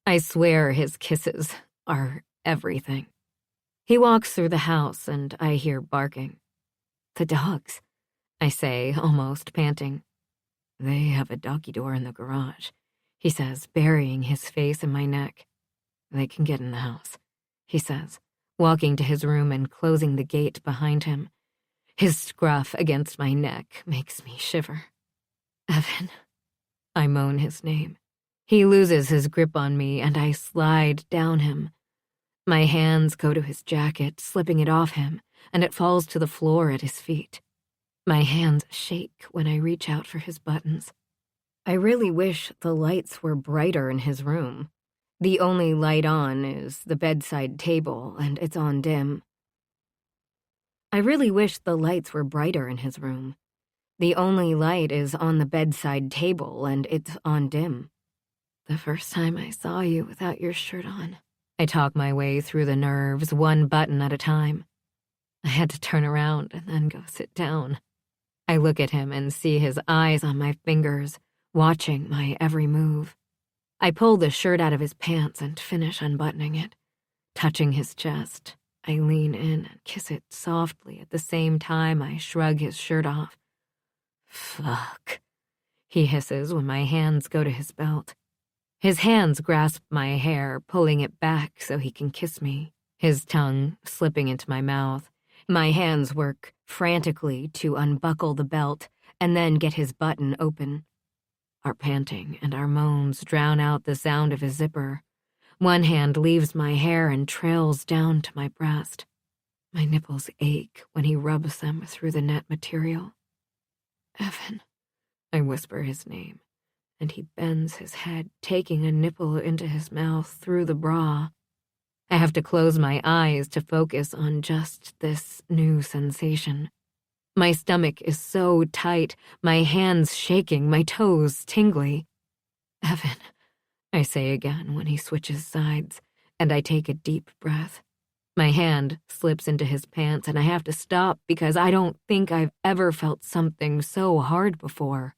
I swear his kisses are everything. He walks through the house and I hear barking. "The dogs," I say, almost panting. "They have a doggy door in the garage," he says, burying his face in my neck. "They can get in the house," he says, walking to his room and closing the gate behind him. His scruff against my neck makes me shiver. "Evan." I moan his name. He loses his grip on me, and I slide down him. My hands go to his jacket, slipping it off him, and it falls to the floor at his feet. My hands shake when I reach out for his buttons. I really wish the lights were brighter in his room. The only light on is the bedside table, and it's on dim. I really wish the lights were brighter in his room. The only light is on the bedside table, and it's on dim. "The first time I saw you without your shirt on," I talk my way through the nerves, one button at a time. I had to turn around and then go sit down. I look at him and see his eyes on my fingers, watching my every move. I pull the shirt out of his pants and finish unbuttoning it. Touching his chest, I lean in and kiss it softly at the same time I shrug his shirt off. "Fuck," he hisses when my hands go to his belt. His hands grasp my hair, pulling it back so he can kiss me, his tongue slipping into my mouth. My hands work frantically to unbuckle the belt and then get his button open. Our panting and our moans drown out the sound of his zipper. One hand leaves my hair and trails down to my breast. My nipples ache when he rubs them through the net material. "Evan," I whisper his name, and he bends his head, taking a nipple into his mouth through the bra. I have to close my eyes to focus on just this new sensation. My stomach is so tight, my hands shaking, my toes tingly. Evan, I say again when he switches sides, and I take a deep breath. My hand slips into his pants, and I have to stop because I don't think I've ever felt something so hard before.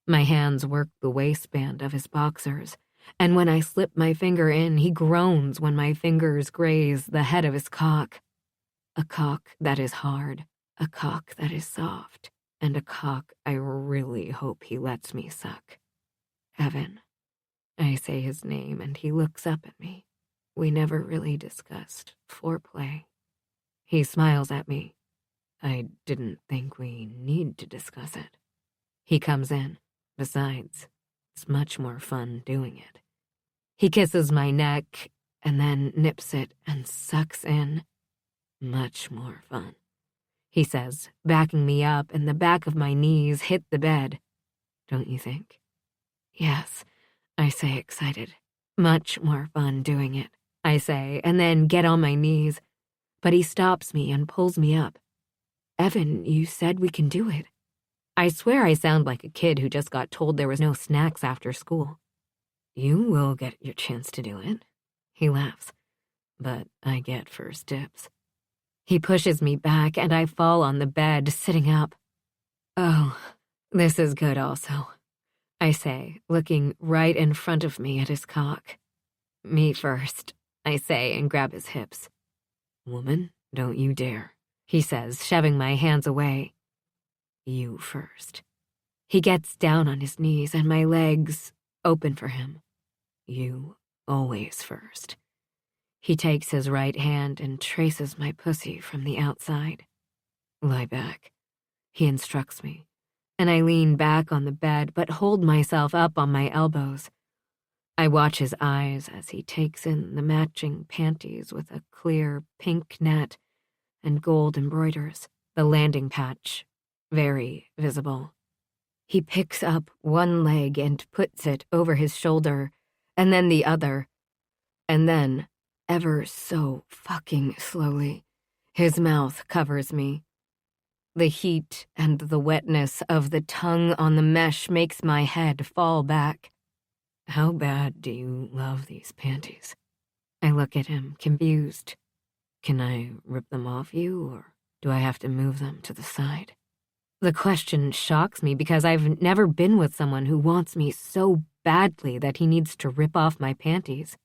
My hands work the waistband of his boxers, and when I slip my finger in, he groans when my fingers graze the head of his cock. A cock that is hard, a cock that is soft, and a cock I really hope he lets me suck. Evan. I say his name, and he looks up at me. We never really discussed foreplay. He smiles at me. I didn't think we need to discuss it. He comes in. Besides, it's much more fun doing it. He kisses my neck and then nips it and sucks in. Much more fun, he says, backing me up, and the back of my knees hit the bed. Don't you think? Yes, I say, excited. Much more fun doing it, I say, and then get on my knees. But he stops me and pulls me up. Evan, you said we can do it. I swear I sound like a kid who just got told there was no snacks after school. You will get your chance to do it, he laughs, but I get first dibs. He pushes me back and I fall on the bed, sitting up. Oh, this is good also, I say, looking right in front of me at his cock. Me first, I say, and grab his hips. Woman, don't you dare, he says, shoving my hands away. You first. He gets down on his knees and my legs open for him. You always first. He takes his right hand and traces my pussy from the outside. Lie back, he instructs me, and I lean back on the bed but hold myself up on my elbows. I watch his eyes as he takes in the matching panties with a clear pink net and gold embroiders, the landing patch, very visible. He picks up one leg and puts it over his shoulder, and then the other, and then, ever so fucking slowly, his mouth covers me. The heat and the wetness of the tongue on the mesh makes my head fall back. How bad do you love these panties? I look at him, confused. Can I rip them off you, or do I have to move them to the side? The question shocks me because I've never been with someone who wants me so badly that he needs to rip off my panties.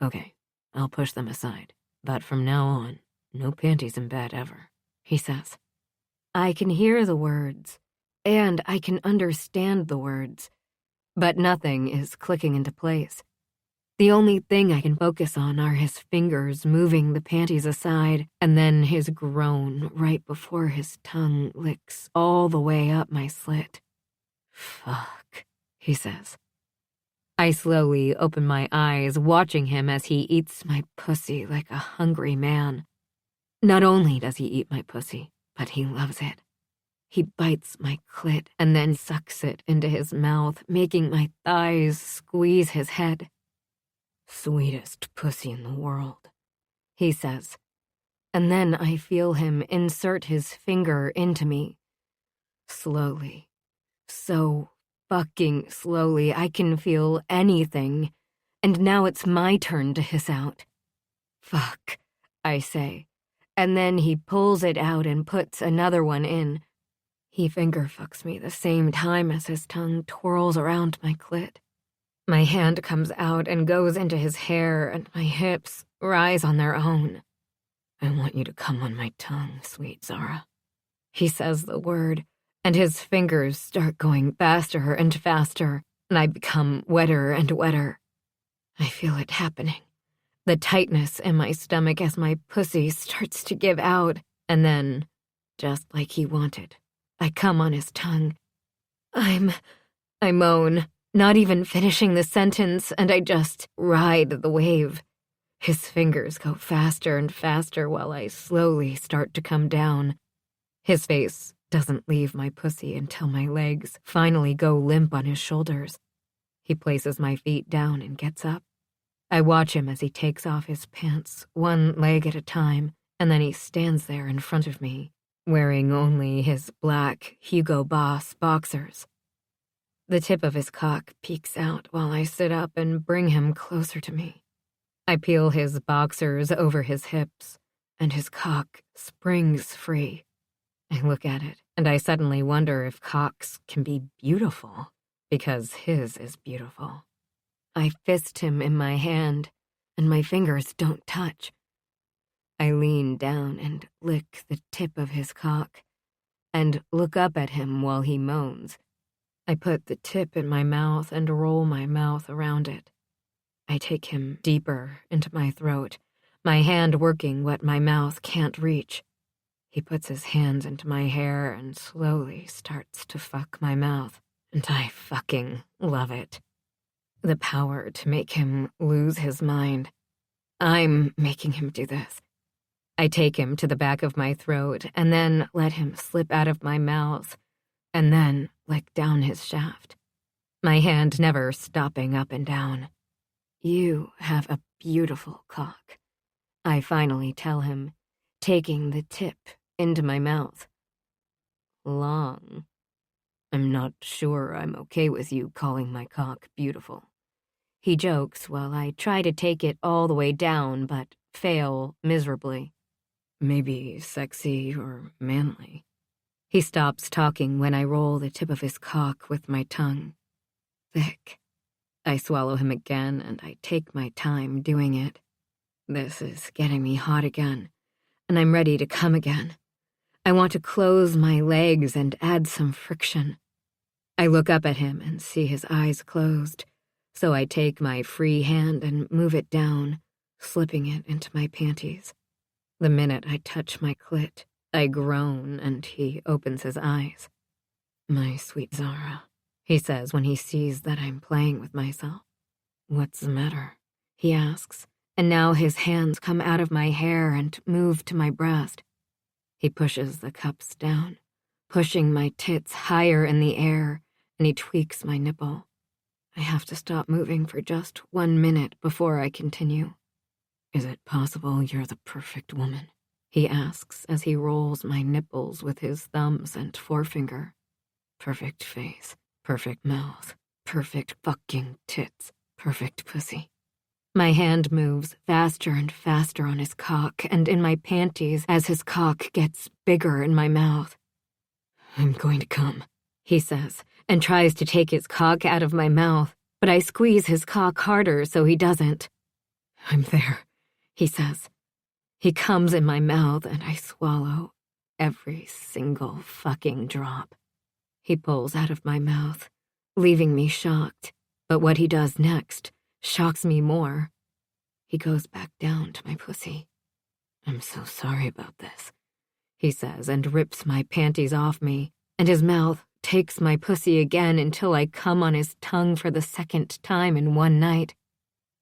Okay, I'll push them aside, but from now on, no panties in bed ever, he says. I can hear the words, and I can understand the words, but nothing is clicking into place. The only thing I can focus on are his fingers moving the panties aside, and then his groan right before his tongue licks all the way up my slit. Fuck, he says. I slowly open my eyes, watching him as he eats my pussy like a hungry man. Not only does he eat my pussy, but he loves it. He bites my clit and then sucks it into his mouth, making my thighs squeeze his head. Sweetest pussy in the world, he says. And then I feel him insert his finger into me. Slowly. So fucking slowly I can feel anything. And now it's my turn to hiss out. Fuck, I say. And then he pulls it out and puts another one in. He finger fucks me the same time as his tongue twirls around my clit. My hand comes out and goes into his hair, and my hips rise on their own. I want you to come on my tongue, sweet Zara. He says the word, and his fingers start going faster and faster, and I become wetter and wetter. I feel it happening. The tightness in my stomach as my pussy starts to give out, and then, just like he wanted, I come on his tongue. I moan, not even finishing the sentence, and I just ride the wave. His fingers go faster and faster while I slowly start to come down. His face doesn't leave my pussy until my legs finally go limp on his shoulders. He places my feet down and gets up. I watch him as he takes off his pants, one leg at a time, and then he stands there in front of me, wearing only his black Hugo Boss boxers. The tip of his cock peeks out while I sit up and bring him closer to me. I peel his boxers over his hips, and his cock springs free. I look at it, and I suddenly wonder if cocks can be beautiful, because his is beautiful. I fist him in my hand, and my fingers don't touch. I lean down and lick the tip of his cock, and look up at him while he moans. I put the tip in my mouth and roll my mouth around it. I take him deeper into my throat, my hand working what my mouth can't reach. He puts his hands into my hair and slowly starts to fuck my mouth, and I fucking love it. The power to make him lose his mind. I'm making him do this. I take him to the back of my throat and then let him slip out of my mouth and then lick down his shaft, my hand never stopping up and down. You have a beautiful cock, I finally tell him, taking the tip into my mouth. Long. I'm not sure I'm okay with you calling my cock beautiful. He jokes while I try to take it all the way down but fail miserably. Maybe sexy or manly. He stops talking when I roll the tip of his cock with my tongue. Thick. I swallow him again and I take my time doing it. This is getting me hot again, and I'm ready to come again. I want to close my legs and add some friction. I look up at him and see his eyes closed, so I take my free hand and move it down, slipping it into my panties. The minute I touch my clit, I groan and he opens his eyes. My sweet Zara, he says when he sees that I'm playing with myself. What's the matter? He asks, and now his hands come out of my hair and move to my breast. He pushes the cups down, pushing my tits higher in the air, and he tweaks my nipple. I have to stop moving for just 1 minute before I continue. Is it possible you're the perfect woman? He asks as he rolls my nipples with his thumbs and forefinger. Perfect face, perfect mouth, perfect fucking tits, perfect pussy. My hand moves faster and faster on his cock and in my panties as his cock gets bigger in my mouth. I'm going to come, he says, and tries to take his cock out of my mouth, but I squeeze his cock harder so he doesn't. I'm there, he says. He comes in my mouth and I swallow every single fucking drop. He pulls out of my mouth, leaving me shocked, but what he does next shocks me more. He goes back down to my pussy. I'm so sorry about this, he says, and rips my panties off me, and his mouth takes my pussy again until I come on his tongue for the second time in one night.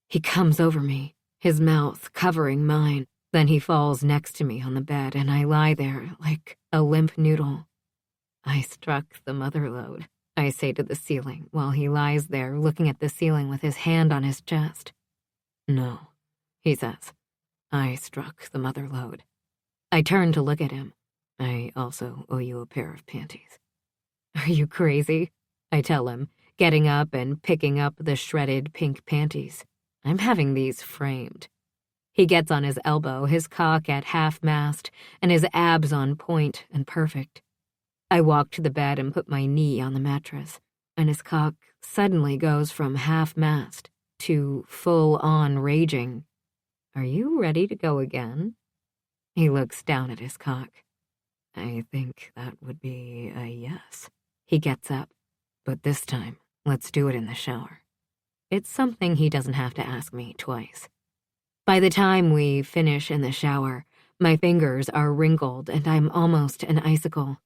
He comes over me, his mouth covering mine. Then he falls next to me on the bed, and I lie there like a limp noodle. I struck the mother lode, I say to the ceiling, while he lies there looking at the ceiling with his hand on his chest. No, he says. I struck the mother lode. I turn to look at him. I also owe you a pair of panties. Are you crazy? I tell him, getting up and picking up the shredded pink panties. I'm having these framed. He gets on his elbow, his cock at half-mast, and his abs on point and perfect. I walk to the bed and put my knee on the mattress, and his cock suddenly goes from half-mast to full-on raging. Are you ready to go again? He looks down at his cock. I think that would be a yes. He gets up, but this time, let's do it in the shower. It's something he doesn't have to ask me twice. By the time we finish in the shower, my fingers are wrinkled and I'm almost an icicle.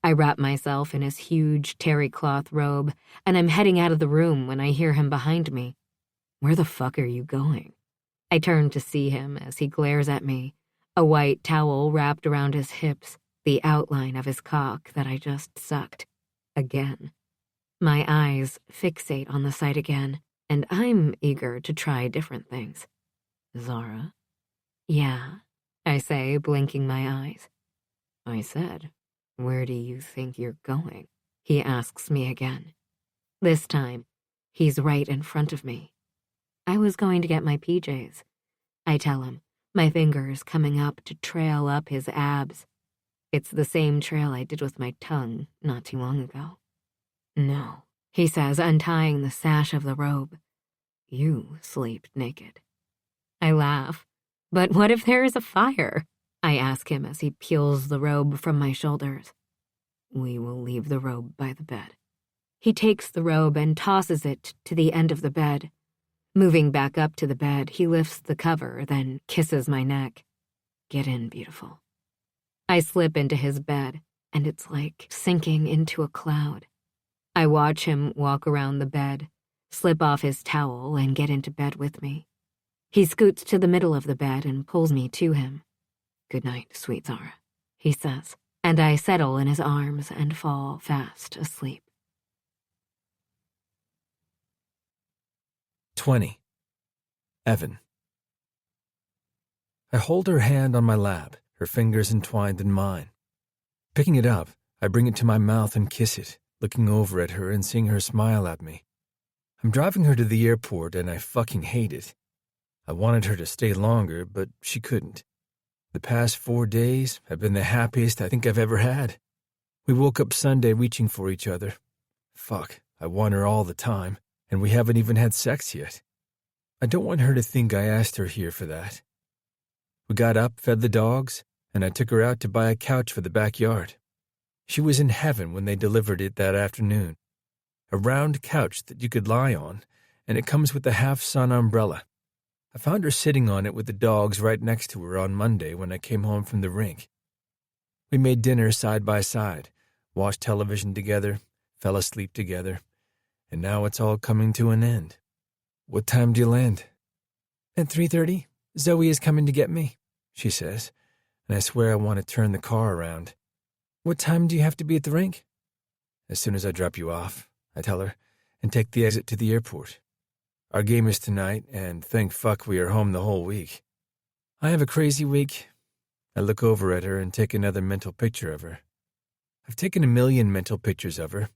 I wrap myself in his huge terry cloth robe, and I'm heading out of the room when I hear him behind me. Where the fuck are you going? I turn to see him as he glares at me, a white towel wrapped around his hips, the outline of his cock that I just sucked. Again. My eyes fixate on the sight again, and I'm eager to try different things. Zara? Yeah, I say, blinking my eyes. I said, where do you think you're going? He asks me again. This time, he's right in front of me. I was going to get my PJs. I tell him, my fingers coming up to trail up his abs. It's the same trail I did with my tongue not too long ago. No, he says, untying the sash of the robe. You sleep naked. I laugh. But what if there is a fire? I ask him as he peels the robe from my shoulders. We will leave the robe by the bed. He takes the robe and tosses it to the end of the bed. Moving back up to the bed, he lifts the cover, then kisses my neck. Get in, beautiful. I slip into his bed, and it's like sinking into a cloud. I watch him walk around the bed, slip off his towel, and get into bed with me. He scoots to the middle of the bed and pulls me to him. Good night, sweet Zara, he says, and I settle in his arms and fall fast asleep. 20. Evan. I hold her hand on my lap, her fingers entwined in mine. Picking it up, I bring it to my mouth and kiss it, looking over at her and seeing her smile at me. I'm driving her to the airport and I fucking hate it. I wanted her to stay longer, but she couldn't. The past 4 days have been the happiest I think I've ever had. We woke up Sunday reaching for each other. Fuck, I want her all the time, and we haven't even had sex yet. I don't want her to think I asked her here for that. We got up, fed the dogs, and I took her out to buy a couch for the backyard. She was in heaven when they delivered it that afternoon. A round couch that you could lie on, and it comes with a half-sun umbrella. I found her sitting on it with the dogs right next to her on Monday when I came home from the rink. We made dinner side by side, watched television together, fell asleep together, and now it's all coming to an end. What time do you land? At 3:30. Zoe is coming to get me, she says, and I swear I want to turn the car around. What time do you have to be at the rink? As soon as I drop you off, I tell her, and take the exit to the airport. Our game is tonight, and thank fuck we are home the whole week. I have a crazy week. I look over at her and take another mental picture of her. I've taken 1,000,000 mental pictures of her.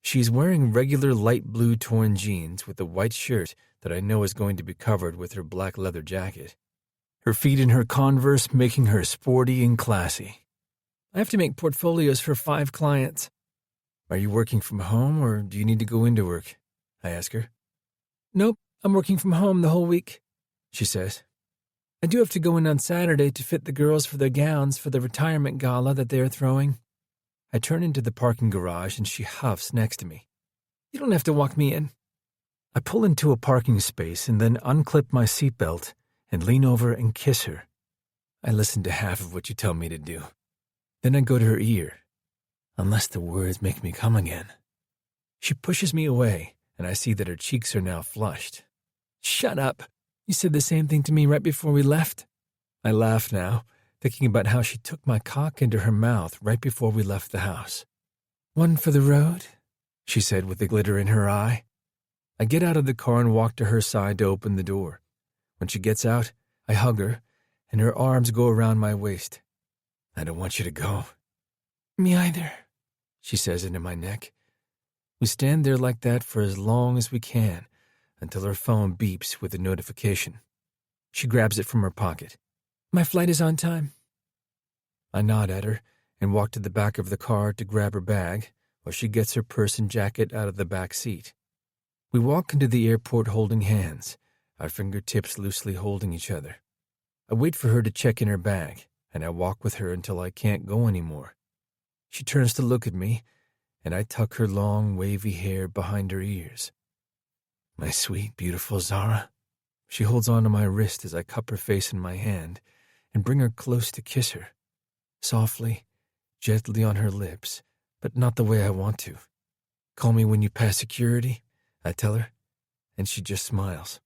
She's wearing regular light blue torn jeans with a white shirt that I know is going to be covered with her black leather jacket. Her feet in her Converse making her sporty and classy. I have to make portfolios for 5 clients. Are you working from home or do you need to go into work? I ask her. Nope, I'm working from home the whole week, she says. I do have to go in on Saturday to fit the girls for their gowns for the retirement gala that they are throwing. I turn into the parking garage and she huffs next to me. You don't have to walk me in. I pull into a parking space and then unclip my seatbelt and lean over and kiss her. I listen to half of what you tell me to do. Then I go to her ear, unless the words make me come again. She pushes me away, and I see that her cheeks are now flushed. Shut up. You said the same thing to me right before we left. I laugh now, thinking about how she took my cock into her mouth right before we left the house. One for the road, she said with a glitter in her eye. I get out of the car and walk to her side to open the door. When she gets out, I hug her, and her arms go around my waist. I don't want you to go. Me either, she says into my neck. We stand there like that for as long as we can, until her phone beeps with a notification. She grabs it from her pocket. My flight is on time. I nod at her and walk to the back of the car to grab her bag, while she gets her purse and jacket out of the back seat. We walk into the airport holding hands, our fingertips loosely holding each other. I wait for her to check in her bag, and I walk with her until I can't go anymore. She turns to look at me, and I tuck her long, wavy hair behind her ears. My sweet, beautiful Zara. She holds onto my wrist as I cup her face in my hand and bring her close to kiss her. Softly, gently on her lips, but not the way I want to. Call me when you pass security, I tell her, and she just smiles.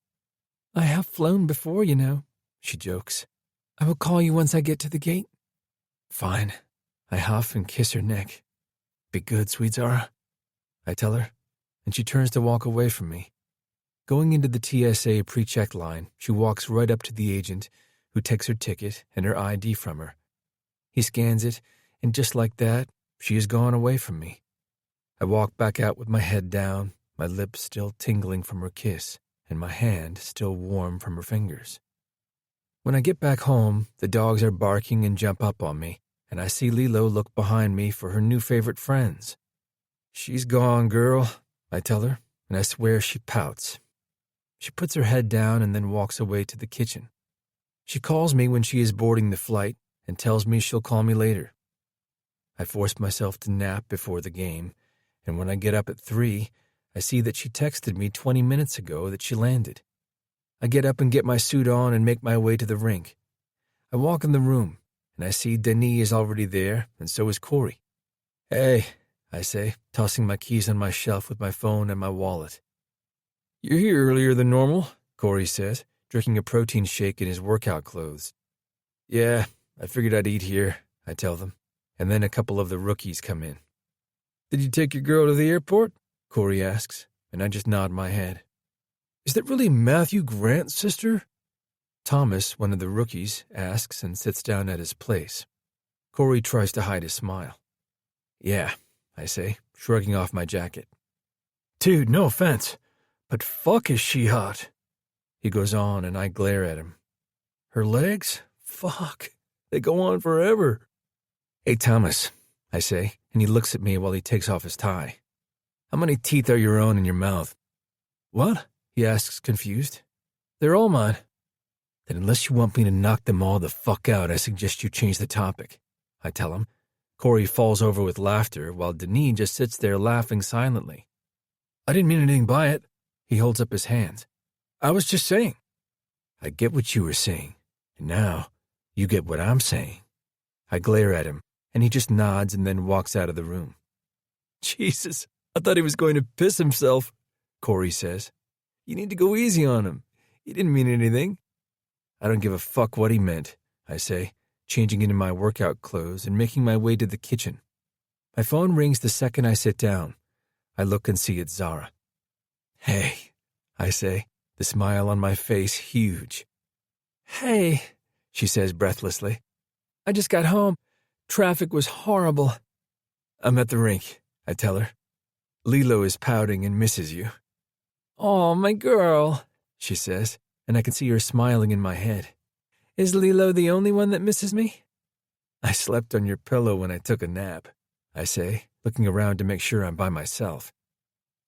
I have flown before, you know, she jokes. I will call you once I get to the gate. Fine. I huff and kiss her neck. Be good, sweet Zara, I tell her, and she turns to walk away from me. Going into the TSA pre-check line, she walks right up to the agent, who takes her ticket and her ID from her. He scans it, and just like that, she has gone away from me. I walk back out with my head down, my lips still tingling from her kiss, and my hand still warm from her fingers. When I get back home, the dogs are barking and jump up on me, and I see Lilo look behind me for her new favorite friends. "She's gone, girl," I tell her, and I swear she pouts. She puts her head down and then walks away to the kitchen. She calls me when she is boarding the flight and tells me she'll call me later. I force myself to nap before the game, and when I get up at 3, I see that she texted me 20 minutes ago that she landed. I get up and get my suit on and make my way to the rink. I walk in the room, and I see Denis is already there, and so is Corey. "Hey," I say, tossing my keys on my shelf with my phone and my wallet. "You're here earlier than normal," Corey says, drinking a protein shake in his workout clothes. "Yeah, I figured I'd eat here," I tell them, and then a couple of the rookies come in. "Did you take your girl to the airport?" Corey asks, and I just nod my head. "Is that really Matthew Grant's sister?" Thomas, one of the rookies, asks and sits down at his place. Corey tries to hide his smile. "Yeah," I say, shrugging off my jacket. "Dude, no offense, but fuck is she hot." He goes on and I glare at him. "Her legs? Fuck, they go on forever." "Hey, Thomas," I say, and he looks at me while he takes off his tie. "How many teeth are your own in your mouth?" "What?" he asks, confused. "They're all mine." "Then unless you want me to knock them all the fuck out, I suggest you change the topic," I tell him. Corey falls over with laughter while Denis just sits there laughing silently. "I didn't mean anything by it." He holds up his hands. "I was just saying." "I get what you were saying, and now you get what I'm saying." I glare at him, and he just nods and then walks out of the room. "Jesus, I thought he was going to piss himself," Corey says. "You need to go easy on him. He didn't mean anything." "I don't give a fuck what he meant," I say, changing into my workout clothes and making my way to the kitchen. My phone rings the second I sit down. I look and see it's Zara. "Hey," I say, the smile on my face huge. "Hey," she says breathlessly. "I just got home. Traffic was horrible." "I'm at the rink," I tell her. "Lilo is pouting and misses you." "Oh, my girl," she says, and I can see her smiling in my head. "Is Lilo the only one that misses me?" "I slept on your pillow when I took a nap," I say, looking around to make sure I'm by myself.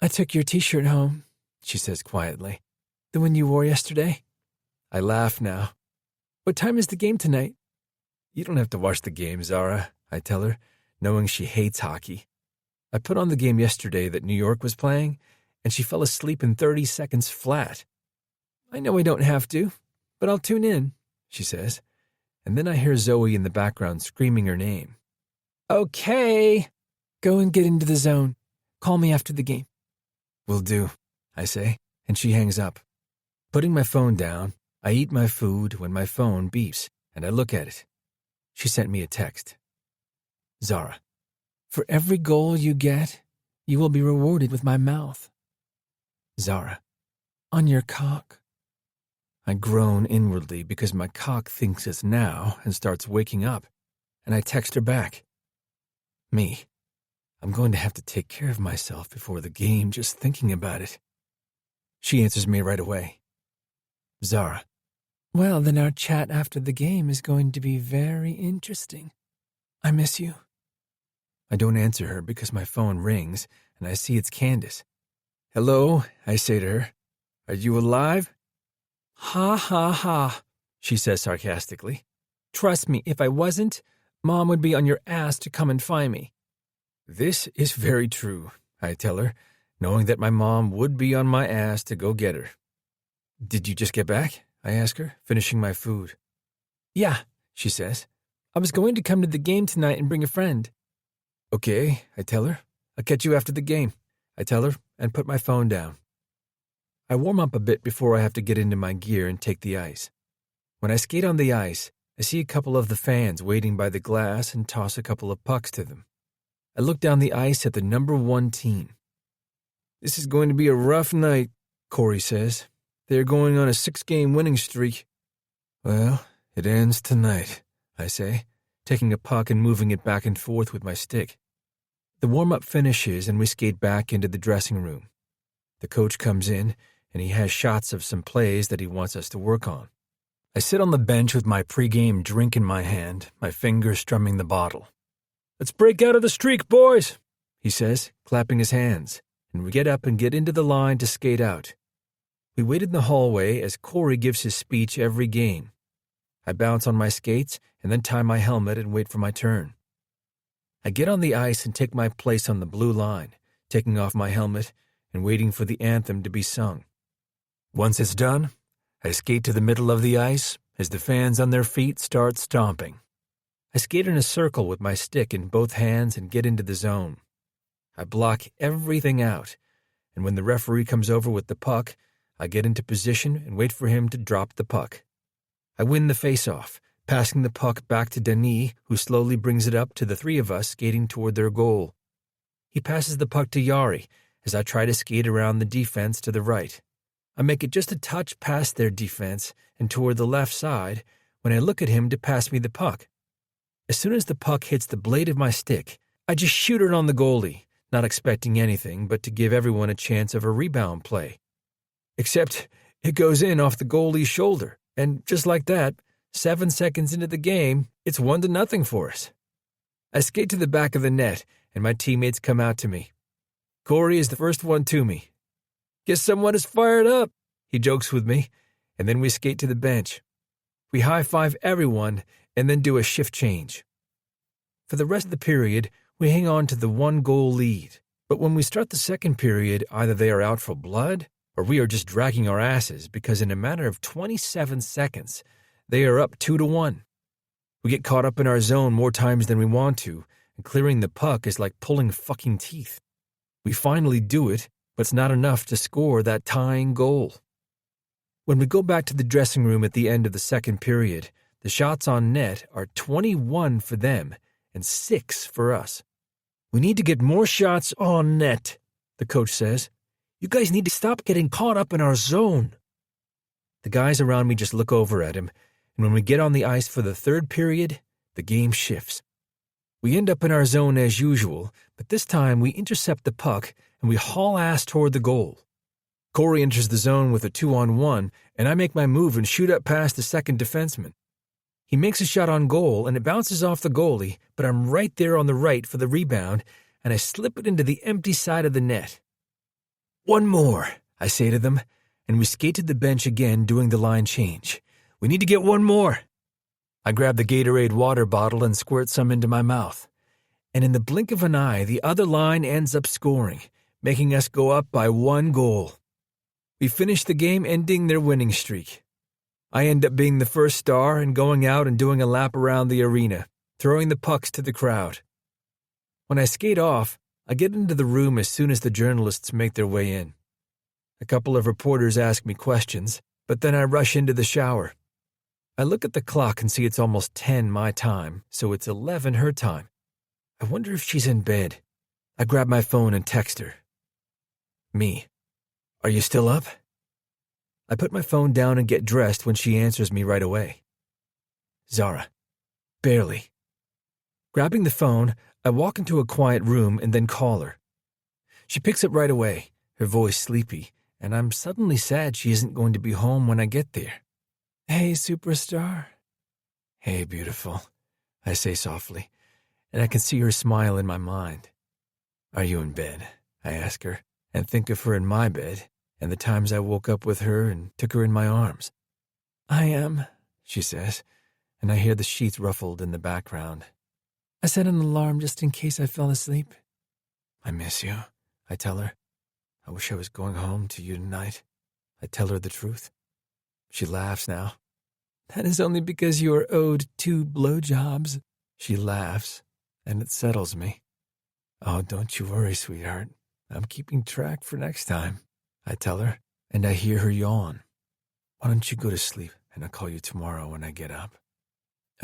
"I took your t-shirt home," she says quietly. "The one you wore yesterday." I laugh now. "What time is the game tonight?" "You don't have to watch the game, Zara," I tell her, knowing she hates hockey. "I put on the game yesterday that New York was playing, and she fell asleep in 30 seconds flat." "I know I don't have to, but I'll tune in," she says, and then I hear Zoe in the background screaming her name. "Okay, go and get into the zone. Call me after the game." "Will do," I say, and she hangs up. Putting my phone down, I eat my food when my phone beeps, and I look at it. She sent me a text. "Zara, for every goal you get, you will be rewarded with my mouth." "Zara, on your cock." I groan inwardly because my cock thinks it's now and starts waking up, and I text her back. "Me, I'm going to have to take care of myself before the game just thinking about it." She answers me right away. "Zara, well, then our chat after the game is going to be very interesting. I miss you." I don't answer her because my phone rings and I see it's Candace. "Hello," I say to her. "Are you alive?" "Ha ha ha," she says sarcastically. "Trust me, if I wasn't, Mom would be on your ass to come and find me." This is very true, I tell her, knowing that my mom would be on my ass to go get her. "Did you just get back?" I ask her, finishing my food. "Yeah," she says. "I was going to come to the game tonight and bring a friend." "Okay," I tell her. "I'll catch you after the game," I tell her, and put my phone down. I warm up a bit before I have to get into my gear and take the ice. When I skate on the ice, I see a couple of the fans waiting by the glass and toss a couple of pucks to them. I look down the ice at the number 1 team. "This is going to be a rough night," Corey says. They're going on a 6-game winning streak. Well, it ends tonight, I say, taking a puck and moving it back and forth with my stick. The warm-up finishes and we skate back into the dressing room. The coach comes in and he has shots of some plays that he wants us to work on. I sit on the bench with my pregame drink in my hand, my fingers strumming the bottle. Let's break out of the streak, boys, he says, clapping his hands, and we get up and get into the line to skate out. We wait in the hallway as Corey gives his speech every game. I bounce on my skates and then tie my helmet and wait for my turn. I get on the ice and take my place on the blue line, taking off my helmet and waiting for the anthem to be sung. Once it's done, I skate to the middle of the ice as the fans on their feet start stomping. I skate in a circle with my stick in both hands and get into the zone. I block everything out, and when the referee comes over with the puck, I get into position and wait for him to drop the puck. I win the face-off, passing the puck back to Denis, who slowly brings it up to the three of us skating toward their goal. He passes the puck to Yari as I try to skate around the defense to the right. I make it just a touch past their defense and toward the left side when I look at him to pass me the puck. As soon as the puck hits the blade of my stick, I just shoot it on the goalie, not expecting anything but to give everyone a chance of a rebound play. Except it goes in off the goalie's shoulder, and just like that, 7 seconds into the game, it's 1-0 for us. I skate to the back of the net, and my teammates come out to me. Corey is the first one to me. Guess someone is fired up, he jokes with me, and then we skate to the bench. We high-five everyone and then do a shift change. For the rest of the period, we hang on to the 1-goal lead, but when we start the second period, either they are out for blood or we are just dragging our asses because in a matter of 27 seconds, they are up 2-1. We get caught up in our zone more times than we want to, and clearing the puck is like pulling fucking teeth. We finally do it, but it's not enough to score that tying goal. When we go back to the dressing room at the end of the second period, the shots on net are 21 for them and 6 for us. We need to get more shots on net, the coach says. You guys need to stop getting caught up in our zone. The guys around me just look over at him, and when we get on the ice for the third period, the game shifts. We end up in our zone as usual, but this time we intercept the puck and we haul ass toward the goal. Corey enters the zone with a 2-on-1, and I make my move and shoot up past the second defenseman. He makes a shot on goal, and it bounces off the goalie, but I'm right there on the right for the rebound, and I slip it into the empty side of the net. One more, I say to them, and we skate to the bench again doing the line change. We need to get one more. I grab the Gatorade water bottle and squirt some into my mouth. And in the blink of an eye, the other line ends up scoring, making us go up by 1 goal. We finish the game ending their winning streak. I end up being the first star and going out and doing a lap around the arena, throwing the pucks to the crowd. When I skate off, I get into the room as soon as the journalists make their way in. A couple of reporters ask me questions, but then I rush into the shower. I look at the clock and see it's almost 10 my time, so it's 11 her time. I wonder if she's in bed. I grab my phone and text her. Me. Are you still up? I put my phone down and get dressed when she answers me right away. Zara. Barely. Grabbing the phone, I walk into a quiet room and then call her. She picks up right away, her voice sleepy, and I'm suddenly sad she isn't going to be home when I get there. Hey, superstar. Hey, beautiful, I say softly, and I can see her smile in my mind. Are you in bed? I ask her, and think of her in my bed, and the times I woke up with her and took her in my arms. I am, she says, and I hear the sheets ruffled in the background. I set an alarm just in case I fell asleep. I miss you, I tell her. I wish I was going home to you tonight. I tell her the truth. She laughs now. That is only because you are owed 2 blowjobs. She laughs, and it settles me. Oh, don't you worry, sweetheart. I'm keeping track for next time, I tell her, and I hear her yawn. Why don't you go to sleep, and I'll call you tomorrow when I get up.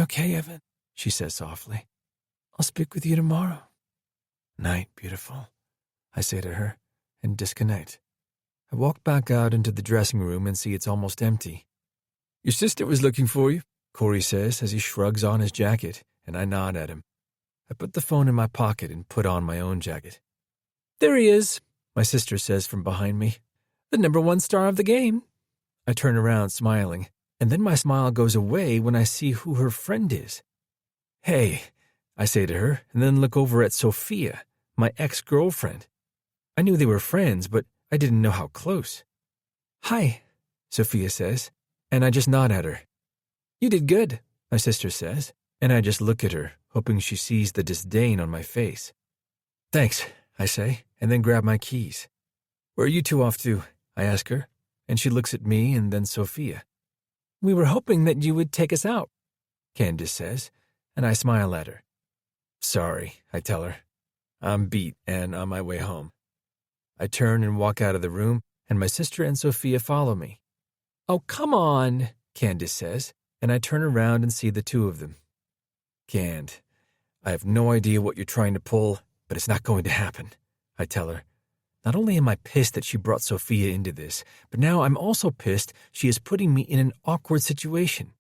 Okay, Evan, she says softly. I'll speak with you tomorrow. Night, beautiful, I say to her, and disconnect. I walk back out into the dressing room and see it's almost empty. "Your sister was looking for you," Corey says as he shrugs on his jacket, and I nod at him. I put the phone in my pocket and put on my own jacket. "There he is," my sister says from behind me. "The #1 star of the game." I turn around smiling, and then my smile goes away when I see who her friend is. "Hey," I say to her, and then look over at Sophia, my ex-girlfriend. I knew they were friends, but I didn't know how close. "Hi," Sophia says, and I just nod at her. "You did good," my sister says, and I just look at her, hoping she sees the disdain on my face. "Thanks," I say, and then grab my keys. "Where are you two off to?" I ask her, and she looks at me and then Sophia. "We were hoping that you would take us out," Candace says, and I smile at her. "Sorry," I tell her. "I'm beat and on my way home." I turn and walk out of the room, and my sister and Sophia follow me. "Oh, come on," Candace says, and I turn around and see the two of them. "Cand, I have no idea what you're trying to pull, but it's not going to happen," I tell her. Not only am I pissed that she brought Sophia into this, but now I'm also pissed she is putting me in an awkward situation.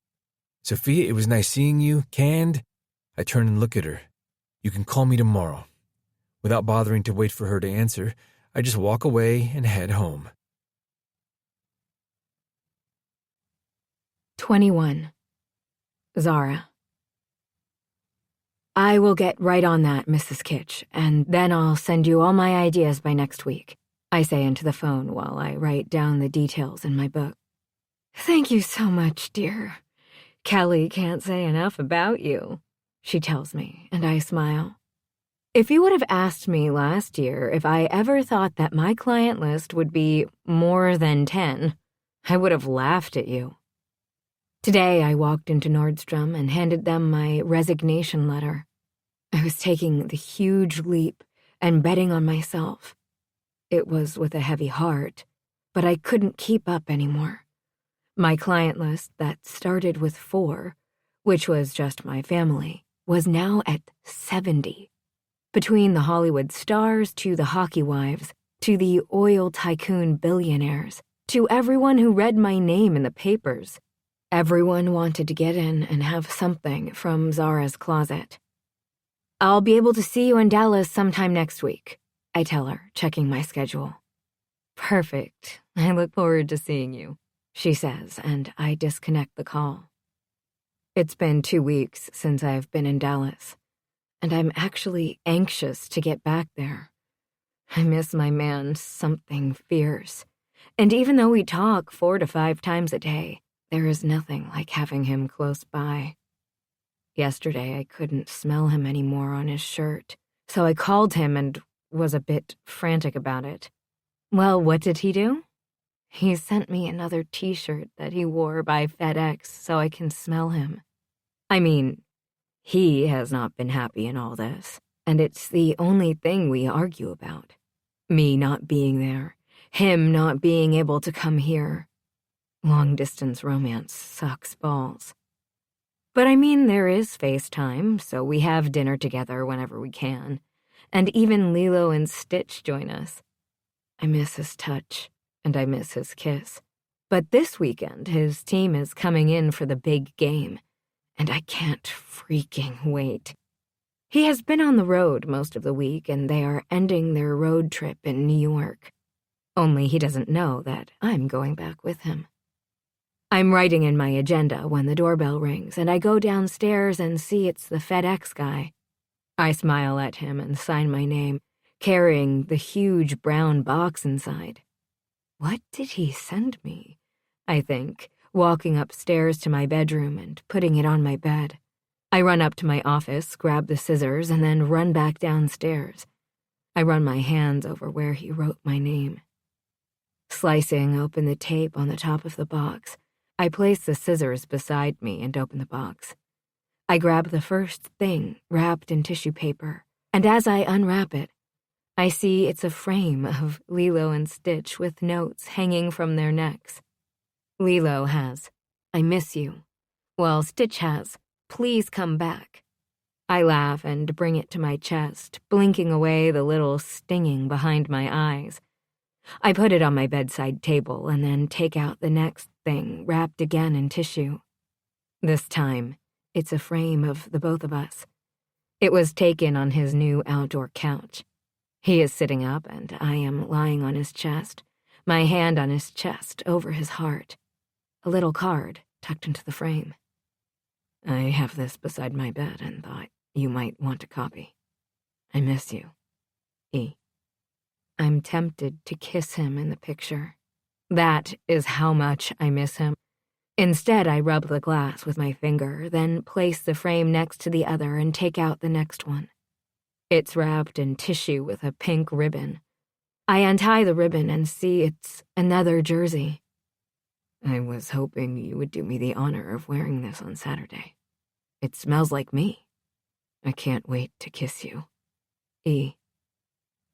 "Sophia, it was nice seeing you. Cand." I turn and look at her. "You can call me tomorrow." Without bothering to wait for her to answer, I just walk away and head home. 21. Zara. "I will get right on that, Mrs. Kitch, and then I'll send you all my ideas by next week," I say into the phone while I write down the details in my book. "Thank you so much, dear. Kelly can't say enough about you," she tells me, and I smile. If you would have asked me last year if I ever thought that my client list would be more than 10, I would have laughed at you. Today, I walked into Nordstrom and handed them my resignation letter. I was taking the huge leap and betting on myself. It was with a heavy heart, but I couldn't keep up anymore. My client list that started with 4, which was just my family, was now at 70. Between the Hollywood stars to the hockey wives, to the oil tycoon billionaires, to everyone who read my name in the papers, everyone wanted to get in and have something from Zara's closet. "I'll be able to see you in Dallas sometime next week," I tell her, checking my schedule. "Perfect. I look forward to seeing you," she says, and I disconnect the call. It's been 2 weeks since I've been in Dallas, and I'm actually anxious to get back there. I miss my man something fierce, and even though we talk 4 to 5 times a day, there is nothing like having him close by. Yesterday, I couldn't smell him anymore on his shirt, so I called him and was a bit frantic about it. Well, what did he do? He sent me another t-shirt that he wore by FedEx so I can smell him. I mean, he has not been happy in all this, and it's the only thing we argue about. Me not being there, him not being able to come here. Long-distance romance sucks balls. But I mean, there is FaceTime, so we have dinner together whenever we can, and even Lilo and Stitch join us. I miss his touch, and I miss his kiss. But this weekend, his team is coming in for the big game, and I can't freaking wait. He has been on the road most of the week, and they are ending their road trip in New York. Only he doesn't know that I'm going back with him. I'm writing in my agenda when the doorbell rings, and I go downstairs and see it's the FedEx guy. I smile at him and sign my name, carrying the huge brown box inside. What did he send me? I think, walking upstairs to my bedroom and putting it on my bed. I run up to my office, grab the scissors, and then run back downstairs. I run my hands over where he wrote my name. Slicing open the tape on the top of the box, I place the scissors beside me and open the box. I grab the first thing wrapped in tissue paper, and as I unwrap it, I see it's a frame of Lilo and Stitch with notes hanging from their necks. Lilo has, "I miss you," while Stitch has, "Please come back." I laugh and bring it to my chest, blinking away the little stinging behind my eyes. I put it on my bedside table and then take out the next thing wrapped again in tissue. This time, it's a frame of the both of us. It was taken on his new outdoor couch. He is sitting up and I am lying on his chest, my hand on his chest over his heart. A little card tucked into the frame. I have this beside my bed and thought you might want a copy. I miss you. E. I'm tempted to kiss him in the picture. That is how much I miss him. Instead, I rub the glass with my finger, then place the frame next to the other and take out the next one. It's wrapped in tissue with a pink ribbon. I untie the ribbon and see it's another jersey. I was hoping you would do me the honor of wearing this on Saturday. It smells like me. I can't wait to kiss you. E.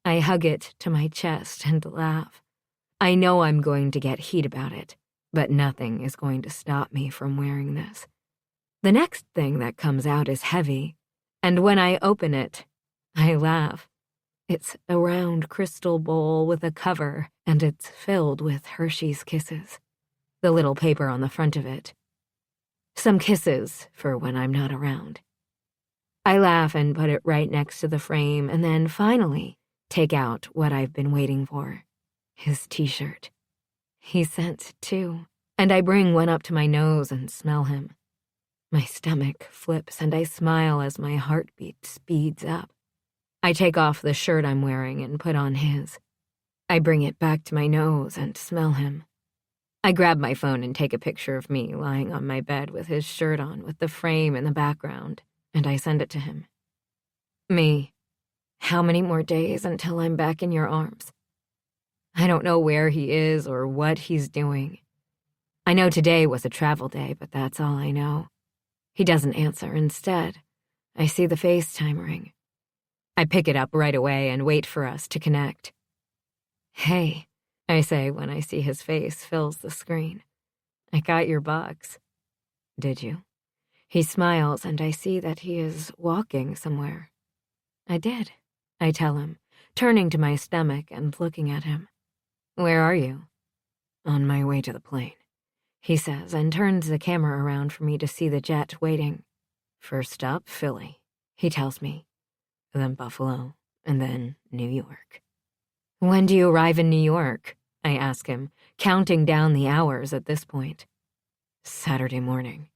I hug it to my chest and laugh. I know I'm going to get heat about it, but nothing is going to stop me from wearing this. The next thing that comes out is heavy, and when I open it, I laugh. It's a round crystal bowl with a cover, and it's filled with Hershey's Kisses. The little paper on the front of it. Some kisses for when I'm not around. I laugh and put it right next to the frame, and then finally take out what I've been waiting for. His t-shirt. He sent two, and I bring one up to my nose and smell him. My stomach flips and I smile as my heartbeat speeds up. I take off the shirt I'm wearing and put on his. I bring it back to my nose and smell him. I grab my phone and take a picture of me lying on my bed with his shirt on with the frame in the background, and I send it to him. Me, how many more days until I'm back in your arms? I don't know where he is or what he's doing. I know today was a travel day, but that's all I know. He doesn't answer. Instead, I see the FaceTime ring. I pick it up right away and wait for us to connect. Hey, I say when I see his face fills the screen. I got your box. Did you? He smiles and I see that he is walking somewhere. I did, I tell him, turning to my stomach and looking at him. Where are you? On my way to the plane, he says, and turns the camera around for me to see the jet waiting. First stop, Philly, he tells me. Then Buffalo, and then New York. When do you arrive in New York? I ask him, counting down the hours at this point. Saturday morning,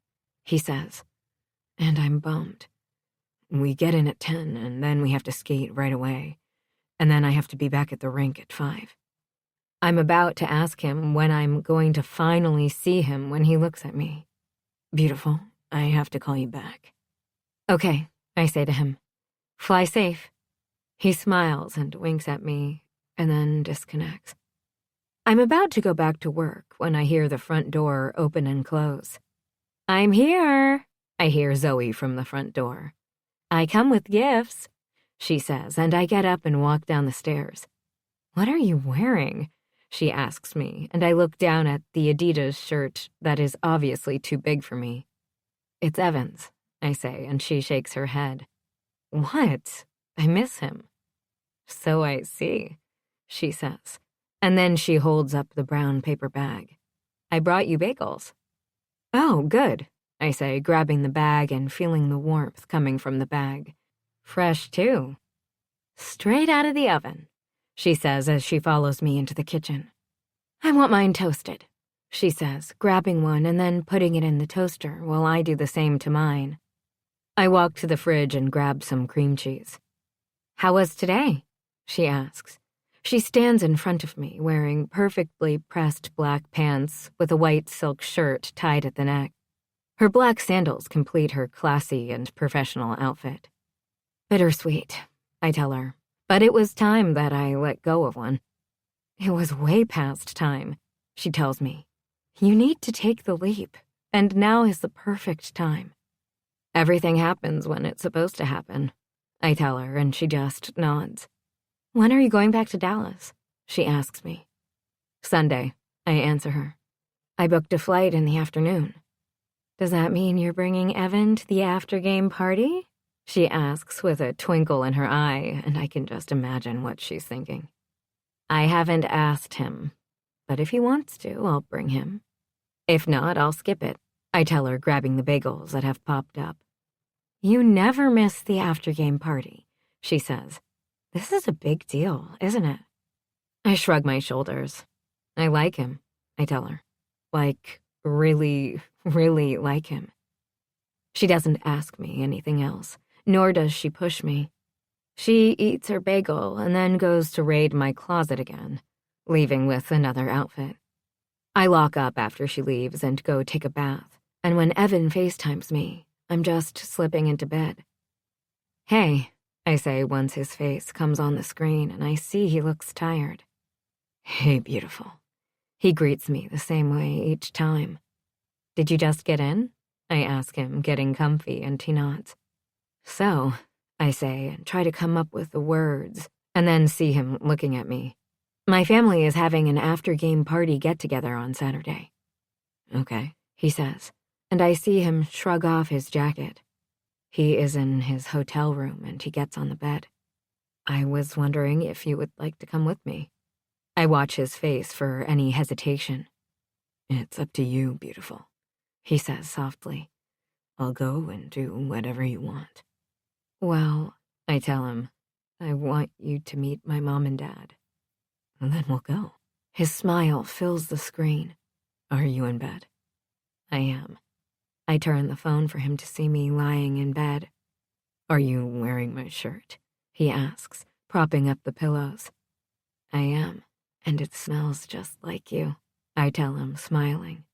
he says, and I'm bummed. We get in at 10, and then we have to skate right away, and then I have to be back at the rink at 5. I'm about to ask him when I'm going to finally see him when he looks at me. Beautiful, I have to call you back. Okay, I say to him. Fly safe. He smiles and winks at me, and then disconnects. I'm about to go back to work when I hear the front door open and close. I'm here, I hear Zoe from the front door. I come with gifts, she says, and I get up and walk down the stairs. What are you wearing? She asks me, and I look down at the Adidas shirt that is obviously too big for me. It's Evan's, I say, and she shakes her head. What? I miss him. So I see, she says, and then she holds up the brown paper bag. I brought you bagels. Oh, good, I say, grabbing the bag and feeling the warmth coming from the bag. Fresh, too. Straight out of the oven, she says as she follows me into the kitchen. I want mine toasted, she says, grabbing one and then putting it in the toaster while I do the same to mine. I walk to the fridge and grab some cream cheese. How was today? She asks. She stands in front of me, wearing perfectly pressed black pants with a white silk shirt tied at the neck. Her black sandals complete her classy and professional outfit. Bittersweet, I tell her, but it was time that I let go of one. It was way past time, she tells me. You need to take the leap, and now is the perfect time. Everything happens when it's supposed to happen, I tell her, and she just nods. When are you going back to Dallas? She asks me. Sunday, I answer her. I booked a flight in the afternoon. Does that mean you're bringing Evan to the after-game party? She asks with a twinkle in her eye, and I can just imagine what she's thinking. I haven't asked him, but if he wants to, I'll bring him. If not, I'll skip it, I tell her, grabbing the bagels that have popped up. You never miss the after-game party, she says. This is a big deal, isn't it? I shrug my shoulders. I like him, I tell her. Like, really, really like him. She doesn't ask me anything else, nor does she push me. She eats her bagel and then goes to raid my closet again, leaving with another outfit. I lock up after she leaves and go take a bath, and when Evan FaceTimes me, I'm just slipping into bed. Hey, I say once his face comes on the screen and I see he looks tired. Hey, beautiful. He greets me the same way each time. Did you just get in? I ask him, getting comfy, and he nods. So, I say, and try to come up with the words, and then see him looking at me. My family is having an after-game party get-together on Saturday. Okay, he says, and I see him shrug off his jacket. He is in his hotel room, and he gets on the bed. I was wondering if you would like to come with me. I watch his face for any hesitation. It's up to you, beautiful, he says softly. I'll go and do whatever you want. Well, I tell him, I want you to meet my mom and dad. And then we'll go. His smile fills the screen. Are you in bed? I am. I turn the phone for him to see me lying in bed. Are you wearing my shirt? He asks, propping up the pillows. I am, and it smells just like you, I tell him, smiling.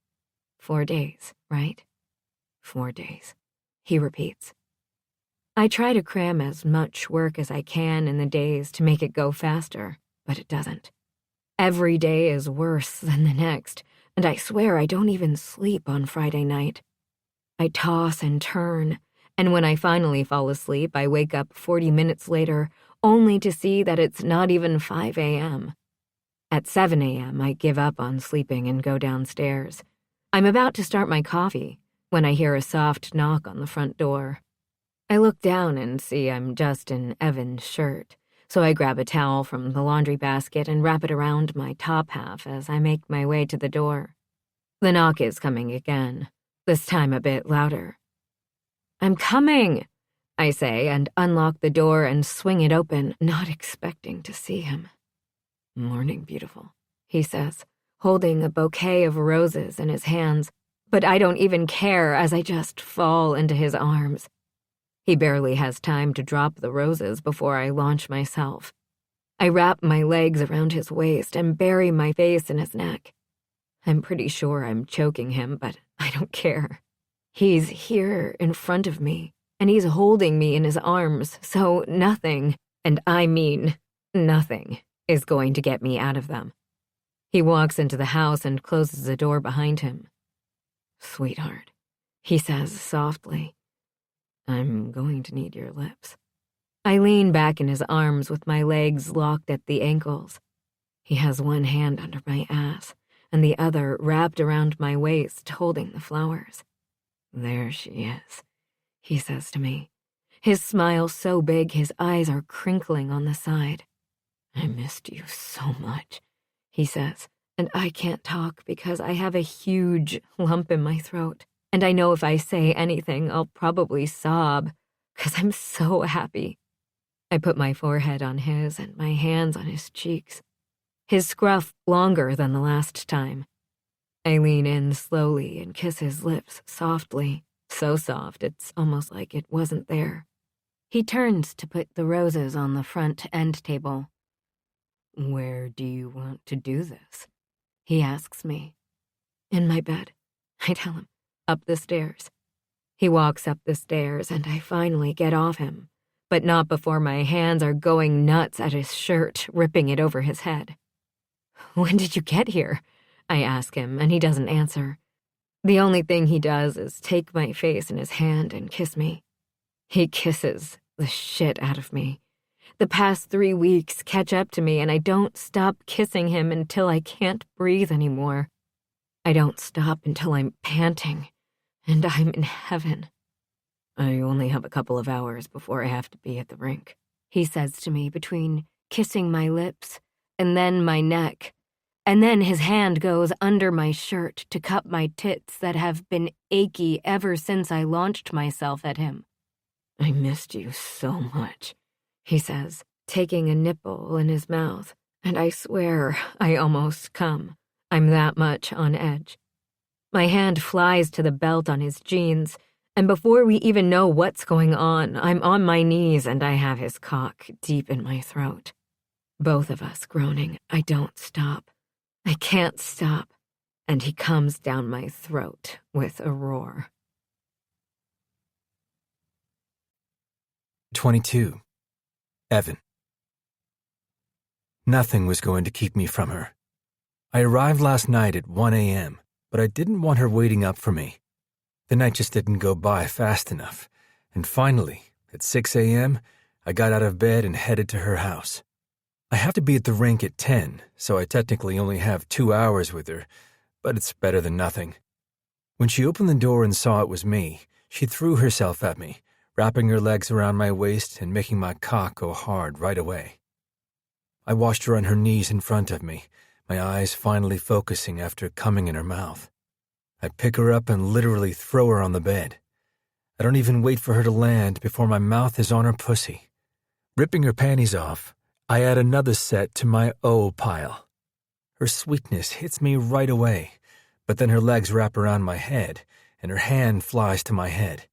4 days, right? 4 days, he repeats. I try to cram as much work as I can in the days to make it go faster, but it doesn't. Every day is worse than the next, and I swear I don't even sleep on Friday night. I toss and turn, and when I finally fall asleep, I wake up 40 minutes later, only to see that it's not even 5 a.m. At 7 a.m., I give up on sleeping and go downstairs. I'm about to start my coffee when I hear a soft knock on the front door. I look down and see I'm just in Evan's shirt, so I grab a towel from the laundry basket and wrap it around my top half as I make my way to the door. The knock is coming again, this time a bit louder. I'm coming, I say, and unlock the door and swing it open, not expecting to see him. Morning, beautiful, he says, holding a bouquet of roses in his hands, but I don't even care as I just fall into his arms. He barely has time to drop the roses before I launch myself. I wrap my legs around his waist and bury my face in his neck. I'm pretty sure I'm choking him, but I don't care. He's here in front of me, and he's holding me in his arms, so nothing, and I mean nothing, is going to get me out of them. He walks into the house and closes the door behind him. Sweetheart, he says softly. I'm going to need your lips. I lean back in his arms with my legs locked at the ankles. He has one hand under my ass and the other wrapped around my waist, holding the flowers. There she is, he says to me. His smile so big his eyes are crinkling on the side. I missed you so much, he says, and I can't talk because I have a huge lump in my throat. And I know if I say anything, I'll probably sob, 'cause I'm so happy. I put my forehead on his and my hands on his cheeks. His scruff longer than the last time. I lean in slowly and kiss his lips softly, so soft it's almost like it wasn't there. He turns to put the roses on the front end table. Where do you want to do this? He asks me. In my bed, I tell him. Up the stairs. He walks up the stairs and I finally get off him, but not before my hands are going nuts at his shirt, ripping it over his head. When did you get here? I ask him, and he doesn't answer. The only thing he does is take my face in his hand and kiss me. He kisses the shit out of me. The past 3 weeks catch up to me and I don't stop kissing him until I can't breathe anymore. I don't stop until I'm panting. And I'm in heaven. I only have a couple of hours before I have to be at the rink, he says to me between kissing my lips and then my neck. And then his hand goes under my shirt to cup my tits that have been achy ever since I launched myself at him. "I missed you so much," he says, taking a nipple in his mouth, and I swear I almost come. I'm that much on edge. My hand flies to the belt on his jeans, and before we even know what's going on, I'm on my knees and I have his cock deep in my throat. Both of us groaning. I don't stop. I can't stop. And he comes down my throat with a roar. 22. Evan. Nothing was going to keep me from her. I arrived last night at 1 a.m., but I didn't want her waiting up for me. The night just didn't go by fast enough, and finally, at 6 a.m., I got out of bed and headed to her house. I have to be at the rink at 10, so I technically only have 2 hours with her, but it's better than nothing. When she opened the door and saw it was me, she threw herself at me, wrapping her legs around my waist and making my cock go hard right away. I watched her on her knees in front of me, my eyes finally focusing after coming in her mouth. I pick her up and literally throw her on the bed. I don't even wait for her to land before my mouth is on her pussy. Ripping her panties off, I add another set to my O pile. Her sweetness hits me right away, but then her legs wrap around my head, and her hand flies to my head.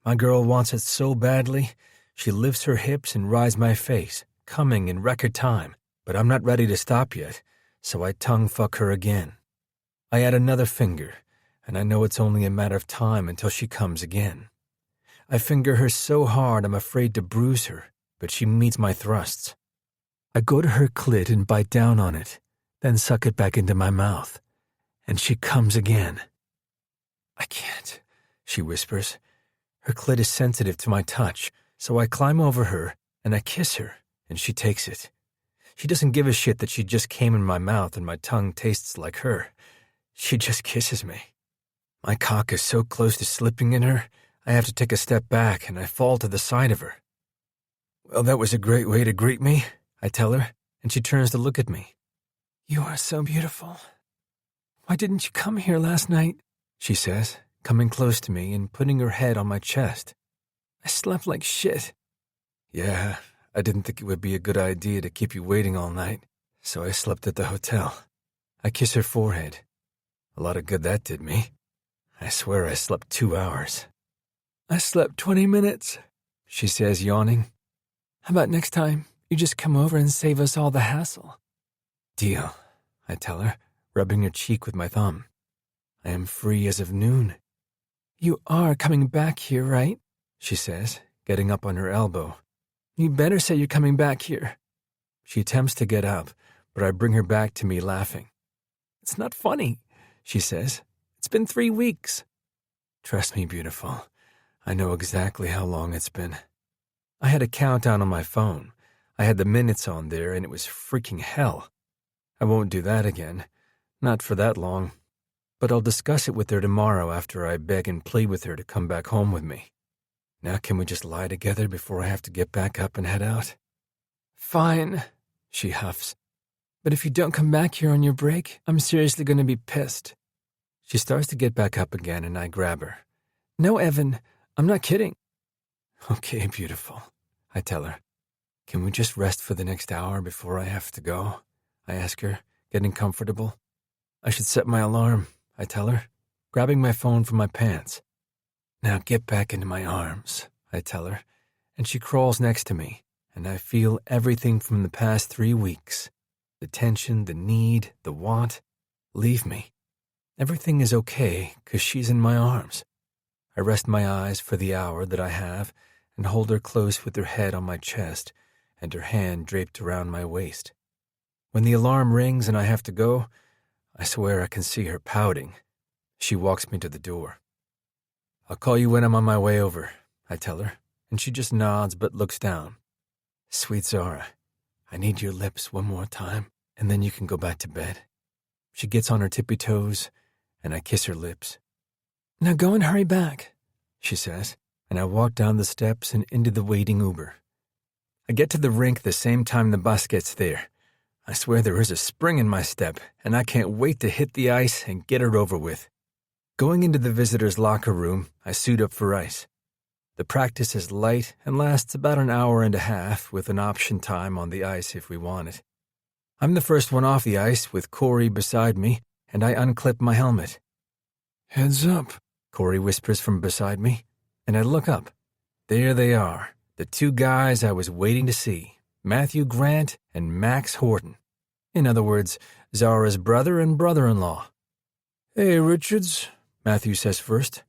My girl wants it so badly, she lifts her hips and rides my face, coming in record time, but I'm not ready to stop yet, so I tongue fuck her again. I add another finger, and I know it's only a matter of time until she comes again. I finger her so hard I'm afraid to bruise her, but she meets my thrusts. I go to her clit and bite down on it, then suck it back into my mouth, and she comes again. "I can't," she whispers. Her clit is sensitive to my touch, so I climb over her and I kiss her, and she takes it. She doesn't give a shit that she just came in my mouth and my tongue tastes like her. She just kisses me. My cock is so close to slipping in her, I have to take a step back and I fall to the side of her. "Well, that was a great way to greet me," I tell her, and she turns to look at me. "You are so beautiful. Why didn't you come here last night?" she says, coming close to me and putting her head on my chest. "I slept like shit." "Yeah, I didn't think it would be a good idea to keep you waiting all night, so I slept at the hotel." I kiss her forehead. A lot of good that did me. I swear I slept 2 hours. "I slept 20 minutes, she says, yawning. "How about next time you just come over and save us all the hassle?" "Deal," I tell her, rubbing her cheek with my thumb. "I am free as of noon." "You are coming back here, right?" she says, getting up on her elbow. "You better say you're coming back here." She attempts to get up, but I bring her back to me laughing. "It's not funny," she says. "It's been 3 weeks." "Trust me, beautiful. I know exactly how long it's been." I had a countdown on my phone. I had the minutes on there, and it was freaking hell. I won't do that again. Not for that long. But I'll discuss it with her tomorrow after I beg and plead with her to come back home with me. Now can we just lie together before I have to get back up and head out? "Fine," she huffs. "But if you don't come back here on your break, I'm seriously going to be pissed." She starts to get back up again, and I grab her. "No, Evan, I'm not kidding." "Okay, beautiful," I tell her. "Can we just rest for the next hour before I have to go?" I ask her, getting comfortable. "I should set my alarm," I tell her, grabbing my phone from my pants. "Now get back into my arms," I tell her, and she crawls next to me, and I feel everything from the past 3 weeks. The tension, the need, the want, leave me. Everything is okay because she's in my arms. I rest my eyes for the hour that I have and hold her close with her head on my chest and her hand draped around my waist. When the alarm rings and I have to go, I swear I can see her pouting. She walks me to the door. "I'll call you when I'm on my way over," I tell her, and she just nods but looks down. "Sweet Zara, I need your lips one more time, and then you can go back to bed." She gets on her tippy toes, and I kiss her lips. "Now go and hurry back," she says, and I walk down the steps and into the waiting Uber. I get to the rink the same time the bus gets there. I swear there is a spring in my step, and I can't wait to hit the ice and get it over with. Going into the visitors' locker room, I suit up for ice. The practice is light and lasts about an hour and a half with an option time on the ice if we want it. I'm the first one off the ice with Corey beside me, and I unclip my helmet. "Heads up," Corey whispers from beside me, and I look up. There they are, the two guys I was waiting to see, Matthew Grant and Max Horton. In other words, Zara's brother and brother-in-law. "Hey, Richards," Matthew says first.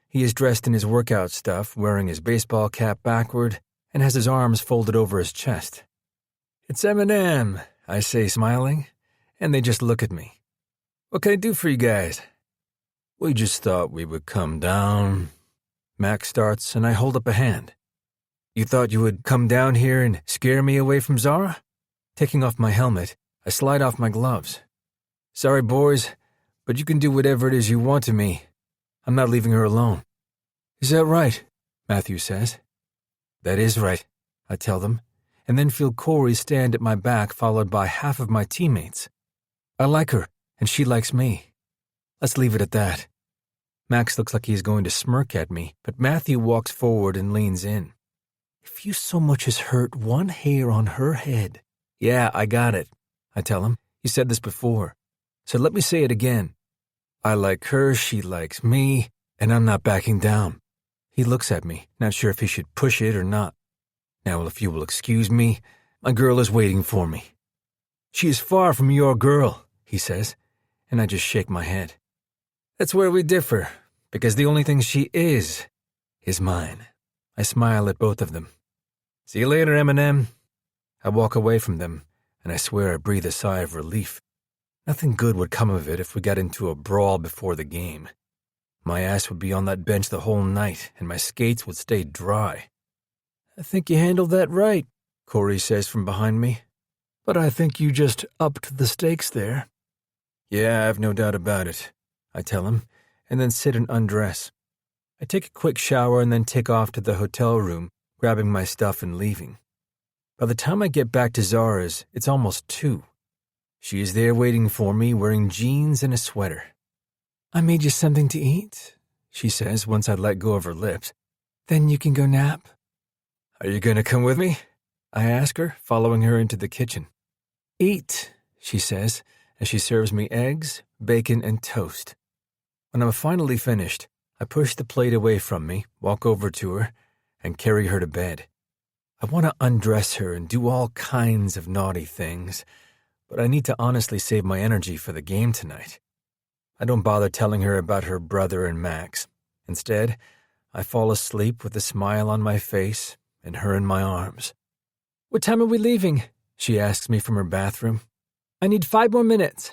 He is dressed in his workout stuff, wearing his baseball cap backward, and has his arms folded over his chest. "It's Eminem," I say, smiling, and they just look at me. "What can I do for you guys?" "We just thought we would come down." Max starts, and I hold up a hand. "You thought you would come down here and scare me away from Zara?" Taking off my helmet, I slide off my gloves. "Sorry, boys, but you can do whatever it is you want to me. I'm not leaving her alone." "Is that right?" Matthew says. "That is right," I tell them, and then feel Corey stand at my back followed by half of my teammates. I like her, and she likes me. Let's leave it at that. Max looks like he's going to smirk at me, but Matthew walks forward and leans in. "If you so much as hurt one hair on her head—" "Yeah, I got it," I tell him. "You said this before, so let me say it again. I like her, she likes me, and I'm not backing down." He looks at me, not sure if he should push it or not. "Now, if you will excuse me, my girl is waiting for me." "She is far from your girl," he says, and I just shake my head. "That's where we differ, because the only thing she is mine." I smile at both of them. "See you later, Eminem." I walk away from them, and I swear I breathe a sigh of relief. Nothing good would come of it if we got into a brawl before the game. My ass would be on that bench the whole night, and my skates would stay dry. "I think you handled that right," Corey says from behind me. "But I think you just upped the stakes there." "Yeah, I've no doubt about it," I tell him, and then sit and undress. I take a quick shower and then take off to the hotel room, grabbing my stuff and leaving. By the time I get back to Zara's, it's almost 2. She is there waiting for me, wearing jeans and a sweater. "I made you something to eat," she says once I let go of her lips. "Then you can go nap." "Are you going to come with me?" I ask her, following her into the kitchen. "Eat," she says, as she serves me eggs, bacon, and toast. When I'm finally finished, I push the plate away from me, walk over to her, and carry her to bed. I want to undress her and do all kinds of naughty things, but I need to honestly save my energy for the game tonight. I don't bother telling her about her brother and Max. Instead, I fall asleep with a smile on my face and her in my arms. "What time are we leaving?" she asks me from her bathroom. "I need 5 more minutes."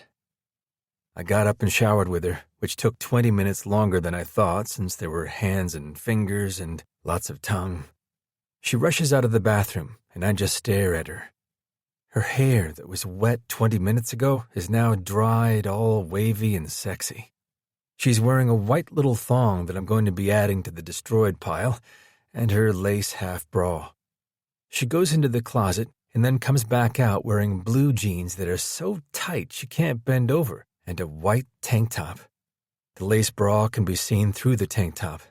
I got up and showered with her, which took 20 minutes longer than I thought since there were hands and fingers and lots of tongue. She rushes out of the bathroom, and I just stare at her. Her hair that was wet 20 minutes ago is now dried, all wavy and sexy. She's wearing a white little thong that I'm going to be adding to the destroyed pile, and her lace half bra. She goes into the closet and then comes back out wearing blue jeans that are so tight she can't bend over, and a white tank top. The lace bra can be seen through the tank top.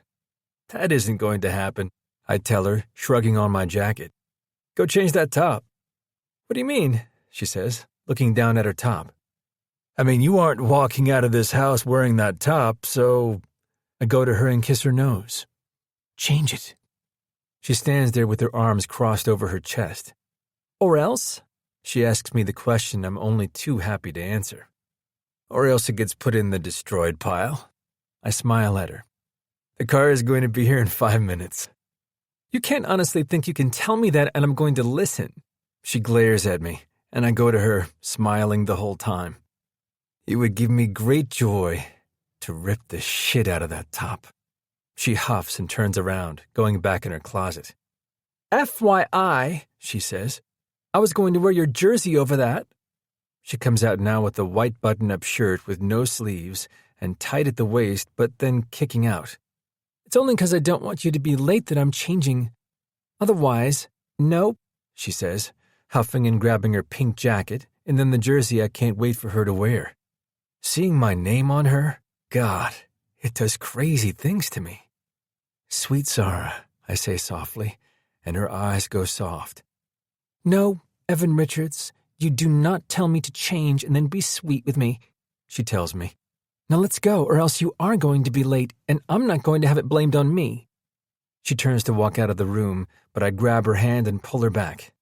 "That isn't going to happen," I tell her, shrugging on my jacket. "Go change that top." "What do you mean?" she says, looking down at her top. "I mean, you aren't walking out of this house wearing that top, so—" I go to her and kiss her nose. "Change it." She stands there with her arms crossed over her chest. "Or else?" She asks me the question I'm only too happy to answer. "Or else it gets put in the destroyed pile." I smile at her. "The car is going to be here in 5 minutes." "You can't honestly think you can tell me that and I'm going to listen." She glares at me, and I go to her, smiling the whole time. "It would give me great joy to rip the shit out of that top." She huffs and turns around, going back in her closet. "FYI," she says, "I was going to wear your jersey over that." She comes out now with a white button-up shirt with no sleeves and tight at the waist, but then kicking out. "It's only because I don't want you to be late that I'm changing. Otherwise, nope," she says, huffing and grabbing her pink jacket and then the jersey I can't wait for her to wear. Seeing my name on her, God, it does crazy things to me. Sweet Zara, I say softly, and her eyes go soft. No, Evan Richards, you do not tell me to change and then be sweet with me, she tells me. Now let's go, or else you are going to be late, and I'm not going to have it blamed on me. She turns to walk out of the room, but I grab her hand and pull her back.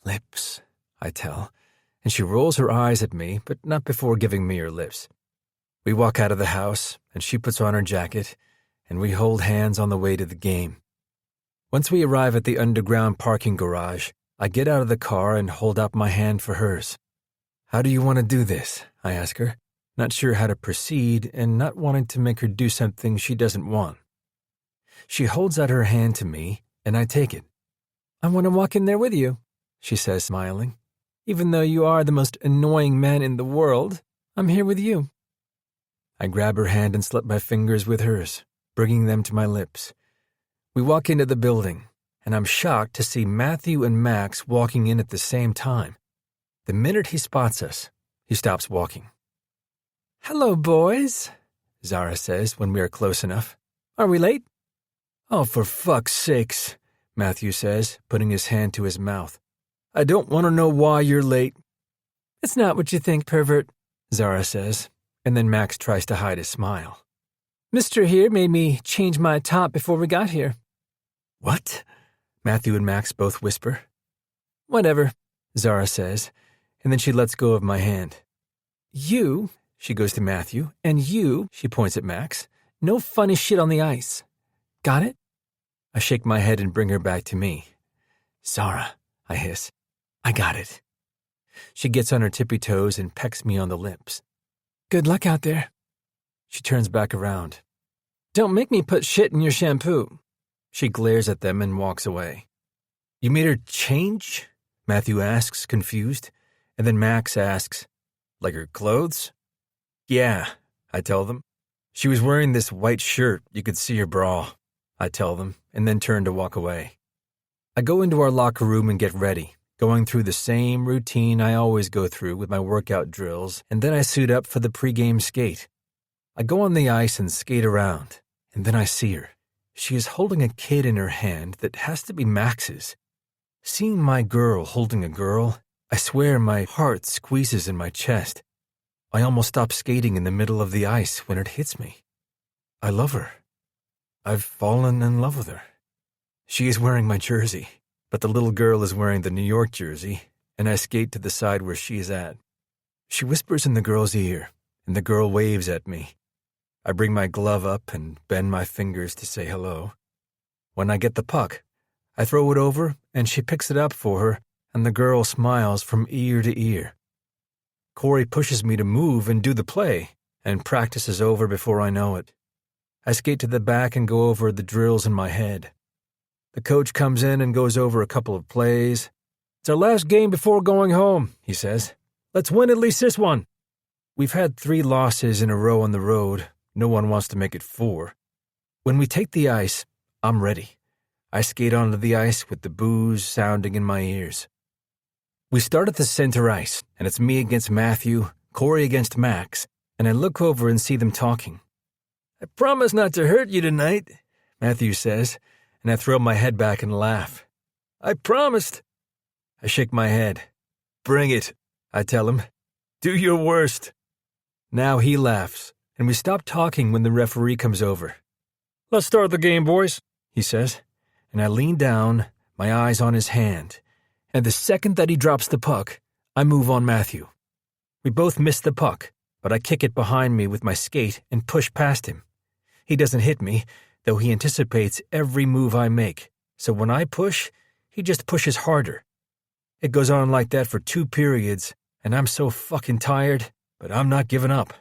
Lips, I tell, and she rolls her eyes at me, but not before giving me her lips. We walk out of the house, and she puts on her jacket, and we hold hands on the way to the game. Once we arrive at the underground parking garage, I get out of the car and hold out my hand for hers. How do you want to do this? I ask her, not sure how to proceed and not wanting to make her do something she doesn't want. She holds out her hand to me, and I take it. I want to walk in there with you, she says, smiling. Even though you are the most annoying man in the world, I'm here with you. I grab her hand and slip my fingers with hers, bringing them to my lips. We walk into the building, and I'm shocked to see Matthew and Max walking in at the same time. The minute he spots us, he stops walking. Hello, boys, Zara says when we are close enough. Are we late? Oh, for fuck's sakes, Matthew says, putting his hand to his mouth. I don't want to know why you're late. It's not what you think, pervert, Zara says, and then Max tries to hide his smile. Mister here made me change my top before we got here. What? Matthew and Max both whisper. Whatever, Zara says, and then she lets go of my hand. You, she goes to Matthew, and you, she points at Max, no funny shit on the ice. Got it? I shake my head and bring her back to me. Zara, I hiss. I got it. She gets on her tippy toes and pecks me on the lips. Good luck out there. She turns back around. Don't make me put shit in your shampoo. She glares at them and walks away. You made her change? Matthew asks, confused, and then Max asks, like her clothes? Yeah, I tell them. She was wearing this white shirt, you could see her bra, I tell them, and then turn to walk away. I go into our locker room and get ready, going through the same routine I always go through with my workout drills, and then I suit up for the pregame skate. I go on the ice and skate around, and then I see her. She is holding a kid in her hand that has to be Max's. Seeing my girl holding a girl, I swear my heart squeezes in my chest. I almost stop skating in the middle of the ice when it hits me. I love her. I've fallen in love with her. She is wearing my jersey, but the little girl is wearing the New York jersey, and I skate to the side where she is at. She whispers in the girl's ear, and the girl waves at me. I bring my glove up and bend my fingers to say hello. When I get the puck, I throw it over, and she picks it up for her, and the girl smiles from ear to ear. Corey pushes me to move and do the play, and practice is over before I know it. I skate to the back and go over the drills in my head. The coach comes in and goes over a couple of plays. It's our last game before going home, he says. Let's win at least this one. We've had 3 losses in a row on the road. No one wants to make it 4. When we take the ice, I'm ready. I skate onto the ice with the boos sounding in my ears. We start at the center ice, and it's me against Matthew, Corey against Max, and I look over and see them talking. I promise not to hurt you tonight, Matthew says, and I throw my head back and laugh. I promised. I shake my head. Bring it, I tell him. Do your worst. Now he laughs, and we stop talking when the referee comes over. Let's start the game, boys, he says, and I lean down, my eyes on his hand, and the second that he drops the puck, I move on Matthew. We both miss the puck, but I kick it behind me with my skate and push past him. He doesn't hit me, though he anticipates every move I make, so when I push, he just pushes harder. It goes on like that for 2 periods, and I'm so fucking tired, but I'm not giving up.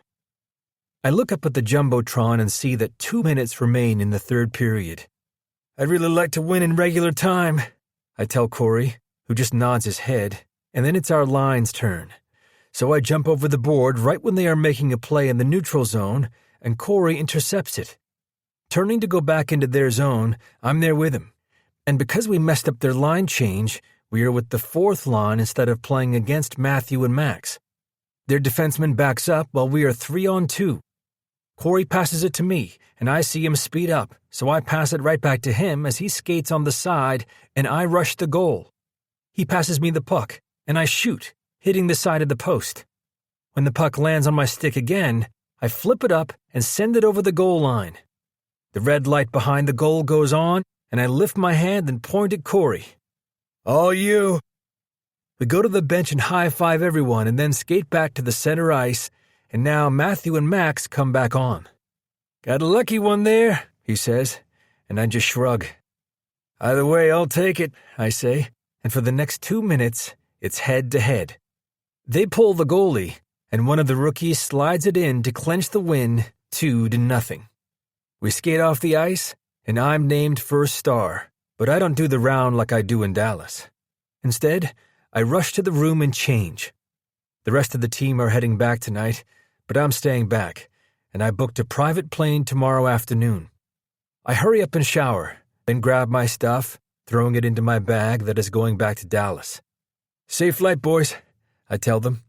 I look up at the Jumbotron and see that 2 minutes remain in the 3rd period. I'd really like to win in regular time, I tell Corey, who just nods his head, and then it's our line's turn. So I jump over the board right when they are making a play in the neutral zone, and Corey intercepts it. Turning to go back into their zone, I'm there with him. And because we messed up their line change, we are with the fourth line instead of playing against Matthew and Max. Their defenseman backs up while we are 3-on-2. Corey passes it to me, and I see him speed up, so I pass it right back to him as he skates on the side, and I rush the goal. He passes me the puck, and I shoot, hitting the side of the post. When the puck lands on my stick again, I flip it up and send it over the goal line. The red light behind the goal goes on, and I lift my hand and point at Corey. All you! We go to the bench and high-five everyone and then skate back to the center ice, and now Matthew and Max come back on. Got a lucky one there, he says, and I just shrug. Either way, I'll take it, I say, and for the next 2 minutes, it's head-to-head. They pull the goalie, and one of the rookies slides it in to clinch the win 2-0. We skate off the ice, and I'm named first star, but I don't do the round like I do in Dallas. Instead, I rush to the room and change. The rest of the team are heading back tonight, but I'm staying back, and I booked a private plane tomorrow afternoon. I hurry up and shower, then grab my stuff, throwing it into my bag that is going back to Dallas. Safe flight, boys, I tell them.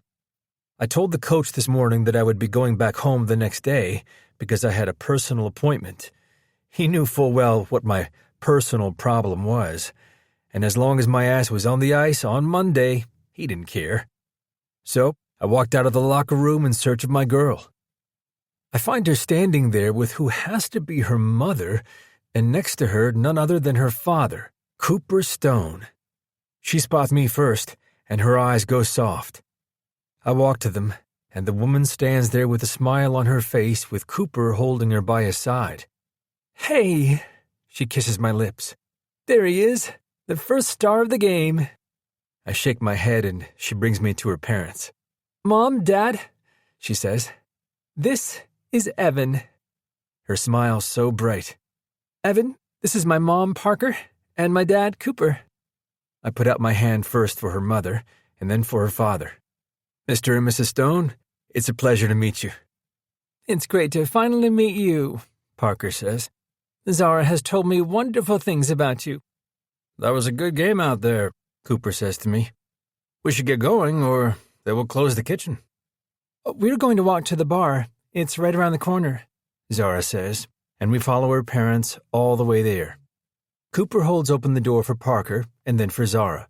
I told the coach this morning that I would be going back home the next day because I had a personal appointment. He knew full well what my personal problem was, and as long as my ass was on the ice on Monday, he didn't care. So I walked out of the locker room in search of my girl. I find her standing there with who has to be her mother, and next to her none other than her father, Cooper Stone. She spots me first, and her eyes go soft. I walk to them, and the woman stands there with a smile on her face with Cooper holding her by his side. Hey, she kisses my lips. There he is, the first star of the game. I shake my head and she brings me to her parents. Mom, Dad, she says, this is Evan. Her smile so bright. Evan, this is my mom, Parker, and my dad, Cooper. I put out my hand first for her mother and then for her father. Mr. and Mrs. Stone, it's a pleasure to meet you. It's great to finally meet you, Parker says. Zara has told me wonderful things about you. That was a good game out there, Cooper says to me. We should get going or they will close the kitchen. We're going to walk to the bar. It's right around the corner, Zara says, and we follow her parents all the way there. Cooper holds open the door for Parker and then for Zara.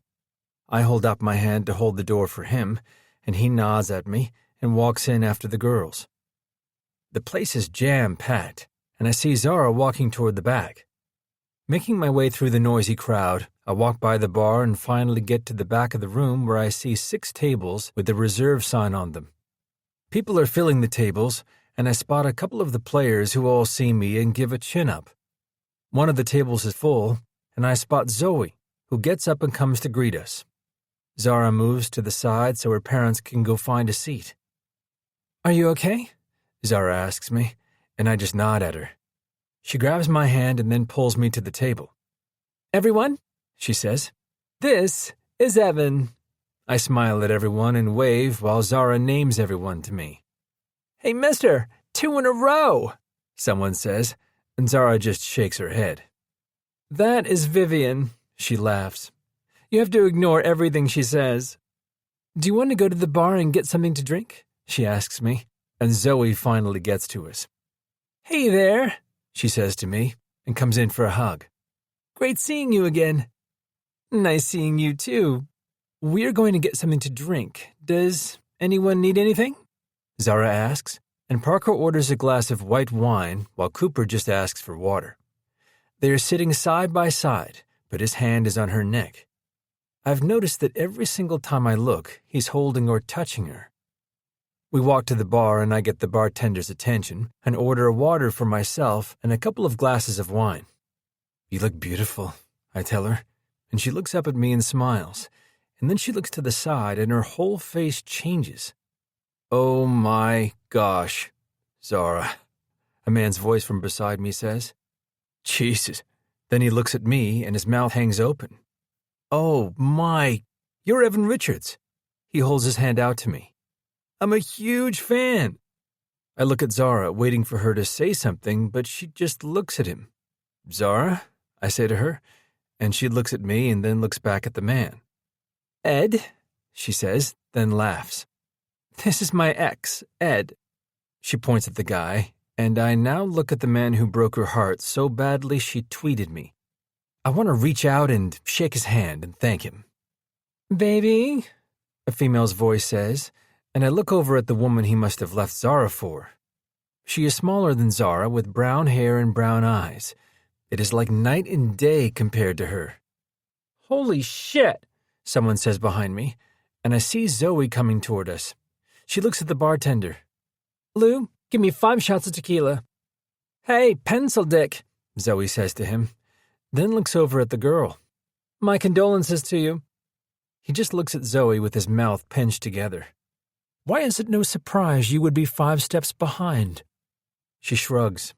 I hold up my hand to hold the door for him, and he nods at me and walks in after the girls. The place is jam-packed, and I see Zara walking toward the back. Making my way through the noisy crowd, I walk by the bar and finally get to the back of the room where I see 6 tables with a reserve sign on them. People are filling the tables, and I spot a couple of the players who all see me and give a chin-up. One of the tables is full, and I spot Zoe, who gets up and comes to greet us. Zara moves to the side so her parents can go find a seat. Are you okay? Zara asks me, and I just nod at her. She grabs my hand and then pulls me to the table. Everyone, she says, this is Evan. I smile at everyone and wave while Zara names everyone to me. Hey, mister, 2 in a row, someone says, and Zara just shakes her head. That is Vivian, she laughs. You have to ignore everything she says. Do you want to go to the bar and get something to drink? She asks me, and Zoe finally gets to us. Hey there, she says to me, and comes in for a hug. Great seeing you again. Nice seeing you too. We're going to get something to drink. Does anyone need anything? Zara asks, and Parker orders a glass of white wine while Cooper just asks for water. They are sitting side by side, but his hand is on her neck. I've noticed that every single time I look, he's holding or touching her. We walk to the bar and I get the bartender's attention and order a water for myself and a couple of glasses of wine. You look beautiful, I tell her, and she looks up at me and smiles, and then she looks to the side and her whole face changes. Oh my gosh, Zara, a man's voice from beside me says. Jesus. Then he looks at me and his mouth hangs open. Oh my, you're Evan Richards. He holds his hand out to me. I'm a huge fan. I look at Zara, waiting for her to say something, but she just looks at him. Zara, I say to her, and she looks at me and then looks back at the man. Ed, she says, then laughs. This is my ex, Ed. She points at the guy, and I now look at the man who broke her heart so badly she tweeted me. I want to reach out and shake his hand and thank him. Baby, a female's voice says, and I look over at the woman he must have left Zara for. She is smaller than Zara with brown hair and brown eyes. It is like night and day compared to her. Holy shit, someone says behind me, and I see Zoe coming toward us. She looks at the bartender. Lou, give me 5 shots of tequila. Hey, pencil dick, Zoe says to him, then looks over at the girl. My condolences to you. He just looks at Zoe with his mouth pinched together. Why is it no surprise you would be 5 steps behind? She shrugs.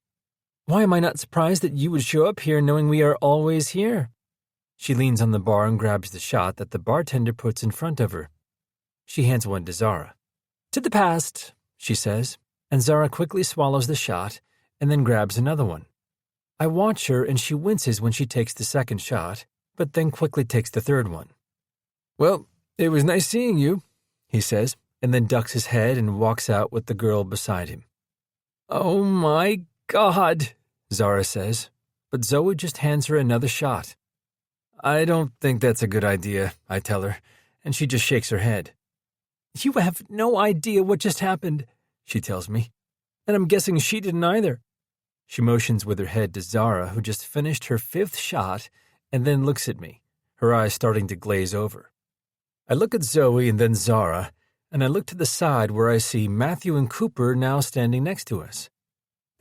Why am I not surprised that you would show up here knowing we are always here? She leans on the bar and grabs the shot that the bartender puts in front of her. She hands one to Zara. To the past, she says, and Zara quickly swallows the shot and then grabs another one. I watch her and she winces when she takes the second shot, but then quickly takes the third one. Well, it was nice seeing you, he says, and then ducks his head and walks out with the girl beside him. Oh my God, Zara says, but Zoe just hands her another shot. I don't think that's a good idea, I tell her, and she just shakes her head. You have no idea what just happened, she tells me, and I'm guessing she didn't either. She motions with her head to Zara, who just finished her 5th shot, and then looks at me, her eyes starting to glaze over. I look at Zoe and then Zara, and I look to the side where I see Matthew and Cooper now standing next to us.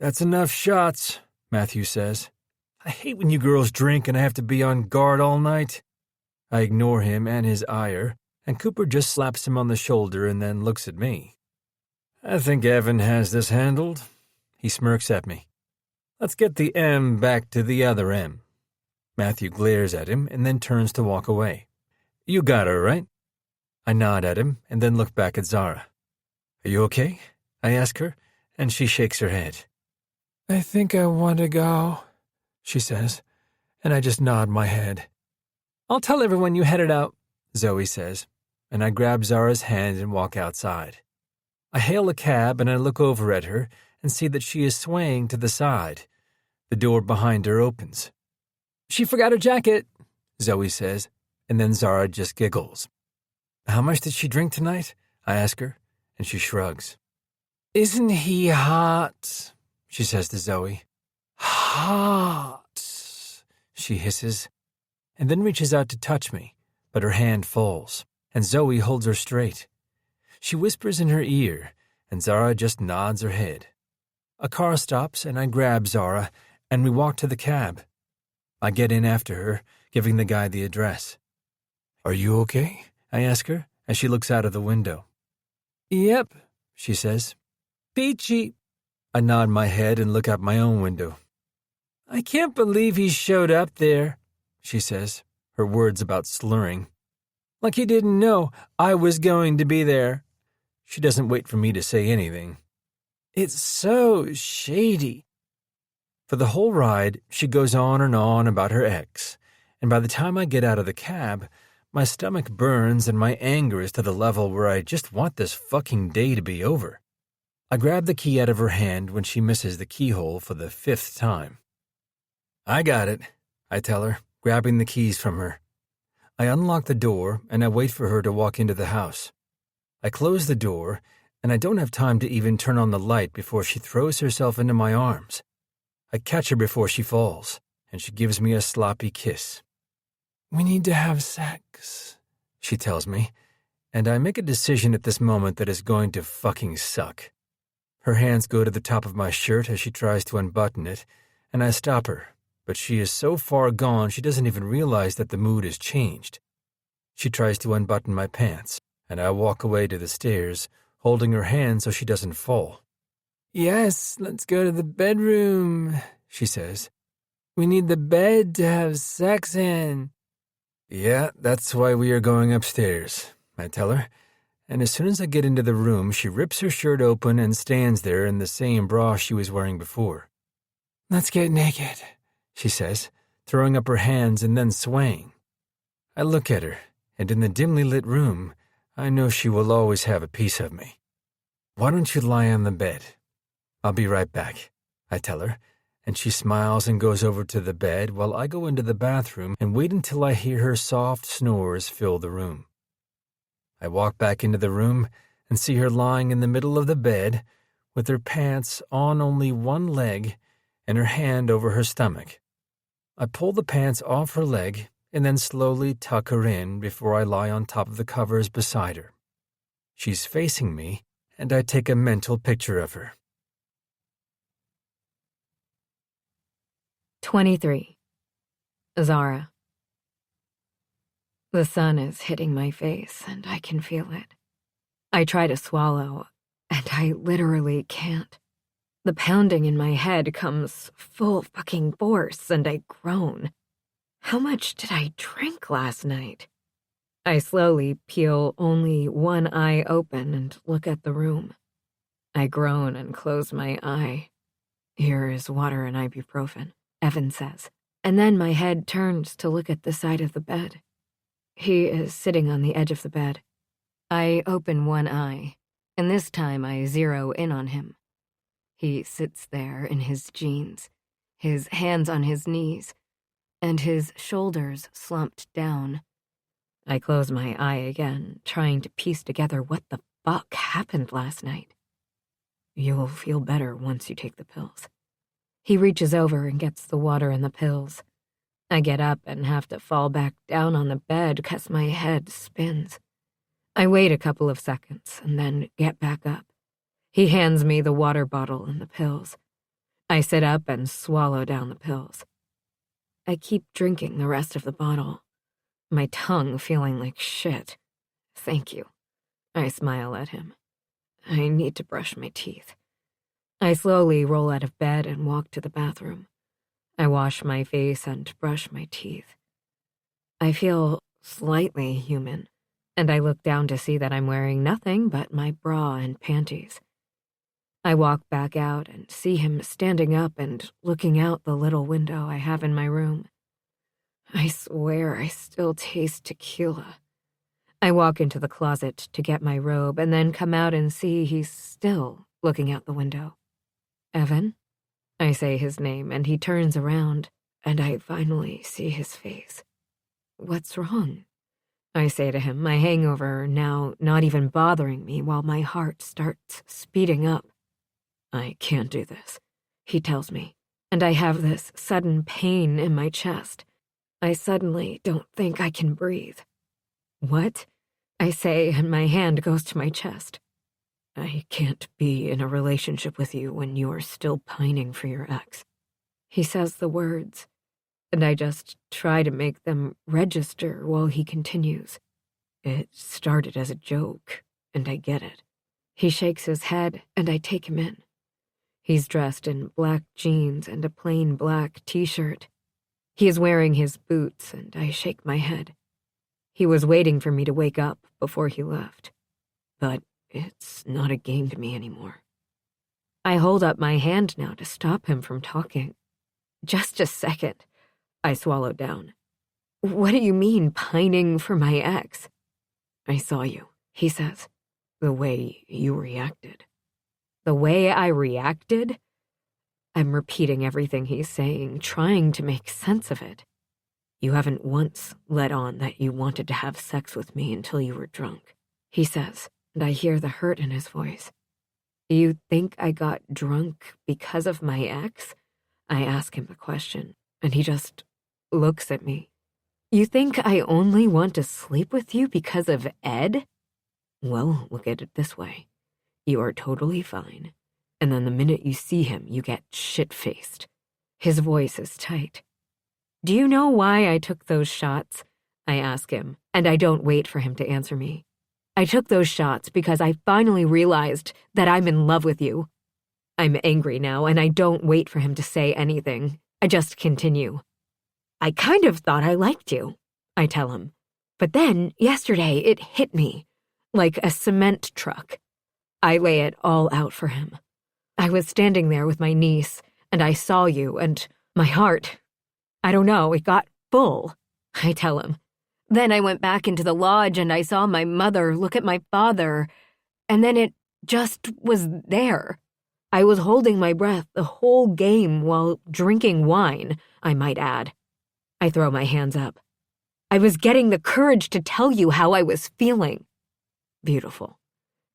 That's enough shots, Matthew says. I hate when you girls drink and I have to be on guard all night. I ignore him and his ire, and Cooper just slaps him on the shoulder and then looks at me. I think Evan has this handled. He smirks at me. Let's get the M back to the other M. Matthew glares at him and then turns to walk away. You got her, right? I nod at him and then look back at Zara. Are you okay? I ask her, and she shakes her head. I think I want to go, she says, and I just nod my head. I'll tell everyone you headed out, Zoe says, and I grab Zara's hand and walk outside. I hail a cab and I look over at her and see that she is swaying to the side. The door behind her opens. She forgot her jacket, Zoe says, and then Zara just giggles. How much did she drink tonight? I ask her, and she shrugs. Isn't he hot? She says to Zoe. Hot, she hisses, and then reaches out to touch me, but her hand falls, and Zoe holds her straight. She whispers in her ear, and Zara just nods her head. A car stops, and I grab Zara, and we walk to the cab. I get in after her, giving the guy the address. Are you okay? I ask her, as she looks out of the window. Yep, she says. Peachy. I nod my head and look out my own window. I can't believe he showed up there, she says, her words about slurring. Like he didn't know I was going to be there. She doesn't wait for me to say anything. It's so shady. For the whole ride, she goes on and on about her ex, and by the time I get out of the cab, my stomach burns and my anger is to the level where I just want this fucking day to be over. I grab the key out of her hand when she misses the keyhole for the 5th time. I got it, I tell her, grabbing the keys from her. I unlock the door and I wait for her to walk into the house. I close the door and I don't have time to even turn on the light before she throws herself into my arms. I catch her before she falls, and she gives me a sloppy kiss. We need to have sex, she tells me, and I make a decision at this moment that is going to fucking suck. Her hands go to the top of my shirt as she tries to unbutton it, and I stop her, but she is so far gone she doesn't even realize that the mood has changed. She tries to unbutton my pants, and I walk away to the stairs, holding her hand so she doesn't fall. Yes, let's go to the bedroom, she says. We need the bed to have sex in. Yeah, that's why we are going upstairs, I tell her, and as soon as I get into the room, she rips her shirt open and stands there in the same bra she was wearing before. Let's get naked, she says, throwing up her hands and then swaying. I look at her, and in the dimly lit room, I know she will always have a piece of me. Why don't you lie on the bed? I'll be right back, I tell her, and she smiles and goes over to the bed while I go into the bathroom and wait until I hear her soft snores fill the room. I walk back into the room and see her lying in the middle of the bed with her pants on only one leg and her hand over her stomach. I pull the pants off her leg and then slowly tuck her in before I lie on top of the covers beside her. She's facing me, and I take a mental picture of her. 23. Zara. The sun is hitting my face, and I can feel it. I try to swallow, and I literally can't. The pounding in my head comes full fucking force, and I groan. How much did I drink last night? I slowly peel only one eye open and look at the room. I groan and close my eye. Here is water and ibuprofen, Evan says, and then my head turns to look at the side of the bed. He is sitting on the edge of the bed. I open one eye, and this time I zero in on him. He sits there in his jeans, his hands on his knees, and his shoulders slumped down. I close my eye again, trying to piece together what the fuck happened last night. You'll feel better once you take the pills. He reaches over and gets the water and the pills. I get up and have to fall back down on the bed because my head spins. I wait a couple of seconds and then get back up. He hands me the water bottle and the pills. I sit up and swallow down the pills. I keep drinking the rest of the bottle, my tongue feeling like shit. Thank you. I smile at him. I need to brush my teeth. I slowly roll out of bed and walk to the bathroom. I wash my face and brush my teeth. I feel slightly human, and I look down to see that I'm wearing nothing but my bra and panties. I walk back out and see him standing up and looking out the little window I have in my room. I swear I still taste tequila. I walk into the closet to get my robe and then come out and see he's still looking out the window. Evan? I say his name and he turns around and I finally see his face. What's wrong? I say to him, my hangover now not even bothering me while my heart starts speeding up. I can't do this, he tells me, and I have this sudden pain in my chest. I suddenly don't think I can breathe. What? I say, and my hand goes to my chest. I can't be in a relationship with you when you are still pining for your ex. He says the words, and I just try to make them register while he continues. It started as a joke, and I get it. He shakes his head, and I take him in. He's dressed in black jeans and a plain black t-shirt. He is wearing his boots, and I shake my head. He was waiting for me to wake up before he left. But it's not a game to me anymore. I hold up my hand now to stop him from talking. Just a second, I swallow down. What do you mean, pining for my ex? I saw you, he says. The way you reacted. The way I reacted? I'm repeating everything he's saying, trying to make sense of it. You haven't once let on that you wanted to have sex with me until you were drunk, he says, and I hear the hurt in his voice. You think I got drunk because of my ex? I ask him the question, and he just looks at me. You think I only want to sleep with you because of Ed? Well, look at it this way. You are totally fine, and then the minute you see him, you get shit-faced. His voice is tight. Do you know why I took those shots? I ask him, and I don't wait for him to answer me. I took those shots because I finally realized that I'm in love with you. I'm angry now, and I don't wait for him to say anything. I just continue. I kind of thought I liked you, I tell him. But then, yesterday, it hit me, like a cement truck. I lay it all out for him. I was standing there with my niece, and I saw you, and my heart, I don't know, it got full, I tell him. Then I went back into the lodge and I saw my mother look at my father, and then it just was there. I was holding my breath the whole game while drinking wine, I might add. I throw my hands up. I was getting the courage to tell you how I was feeling. Beautiful,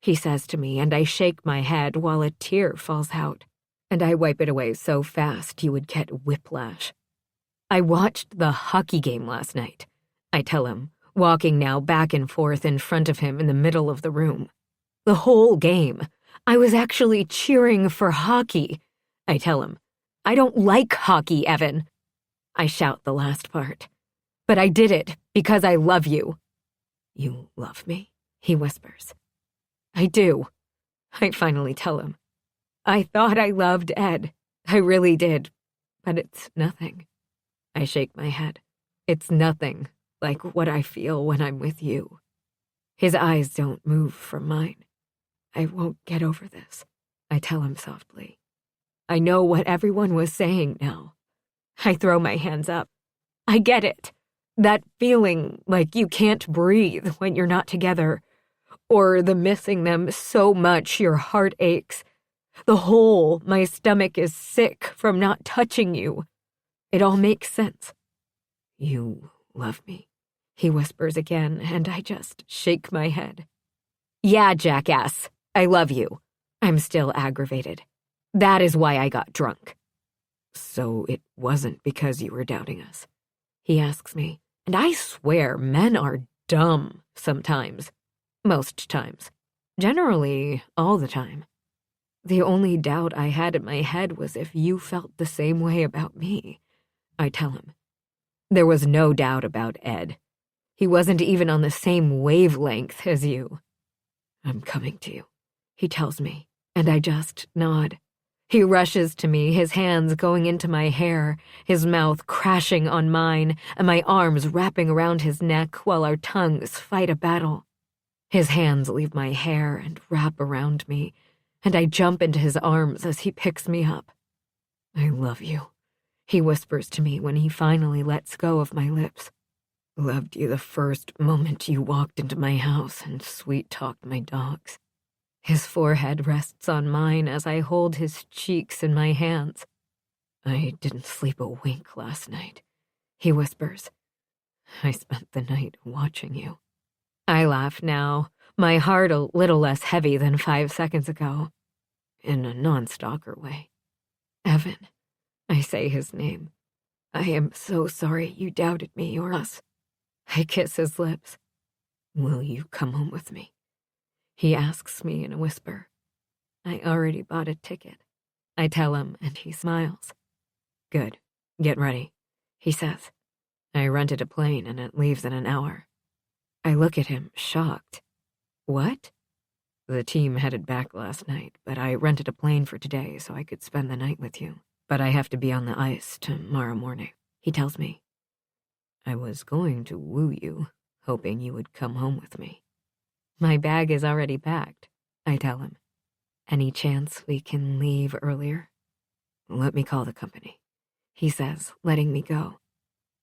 he says to me, and I shake my head while a tear falls out, and I wipe it away so fast you would get whiplash. I watched the hockey game last night, I tell him, walking now back and forth in front of him in the middle of the room. The whole game. I was actually cheering for hockey, I tell him. I don't like hockey, Evan. I shout the last part. But I did it because I love you. You love me? He whispers. I do. I finally tell him. I thought I loved Ed. I really did. But it's nothing. I shake my head. It's nothing like what I feel when I'm with you. His eyes don't move from mine. I won't get over this, I tell him softly. I know what everyone was saying now. I throw my hands up. I get it. That feeling like you can't breathe when you're not together, or the missing them so much your heart aches. The hole my stomach is sick from not touching you. It all makes sense. You love me, he whispers again, and I just shake my head. Yeah, jackass, I love you. I'm still aggravated. That is why I got drunk. So it wasn't because you were doubting us, he asks me, and I swear men are dumb sometimes. Most times. Generally, all the time. The only doubt I had in my head was if you felt the same way about me, I tell him. There was no doubt about Ed. He wasn't even on the same wavelength as you. I'm coming to you, he tells me, and I just nod. He rushes to me, his hands going into my hair, his mouth crashing on mine, and my arms wrapping around his neck while our tongues fight a battle. His hands leave my hair and wrap around me, and I jump into his arms as he picks me up. I love you, he whispers to me when he finally lets go of my lips. Loved you the first moment you walked into my house and sweet-talked my dogs. His forehead rests on mine as I hold his cheeks in my hands. I didn't sleep a wink last night, he whispers. I spent the night watching you. I laugh now, my heart a little less heavy than 5 seconds ago, in a non-stalker way. Evan, I say his name. I am so sorry you doubted me or us. I kiss his lips. Will you come home with me? He asks me in a whisper. I already bought a ticket, I tell him, and he smiles. Good. Get ready, he says. I rented a plane and it leaves in an hour. I look at him, shocked. What? The team headed back last night, but I rented a plane for today so I could spend the night with you. But I have to be on the ice tomorrow morning, he tells me. I was going to woo you, hoping you would come home with me. My bag is already packed, I tell him. Any chance we can leave earlier? Let me call the company, he says, letting me go.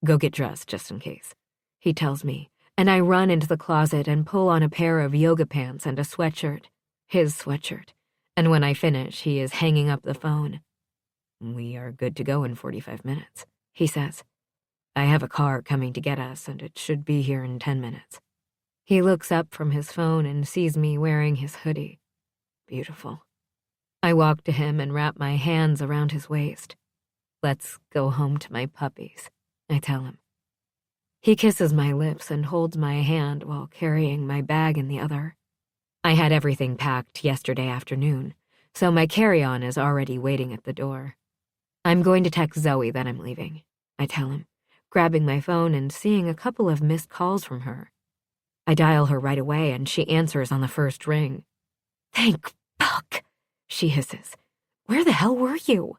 Go get dressed just in case, he tells me, and I run into the closet and pull on a pair of yoga pants and a sweatshirt, his sweatshirt, and when I finish, he is hanging up the phone. We are good to go in 45 minutes, he says. I have a car coming to get us, and it should be here in 10 minutes. He looks up from his phone and sees me wearing his hoodie. Beautiful. I walk to him and wrap my hands around his waist. Let's go home to my puppies, I tell him. He kisses my lips and holds my hand while carrying my bag in the other. I had everything packed yesterday afternoon, so my carry-on is already waiting at the door. I'm going to text Zoe that I'm leaving, I tell him, grabbing my phone and seeing a couple of missed calls from her. I dial her right away and she answers on the first ring. Thank fuck, she hisses. Where the hell were you?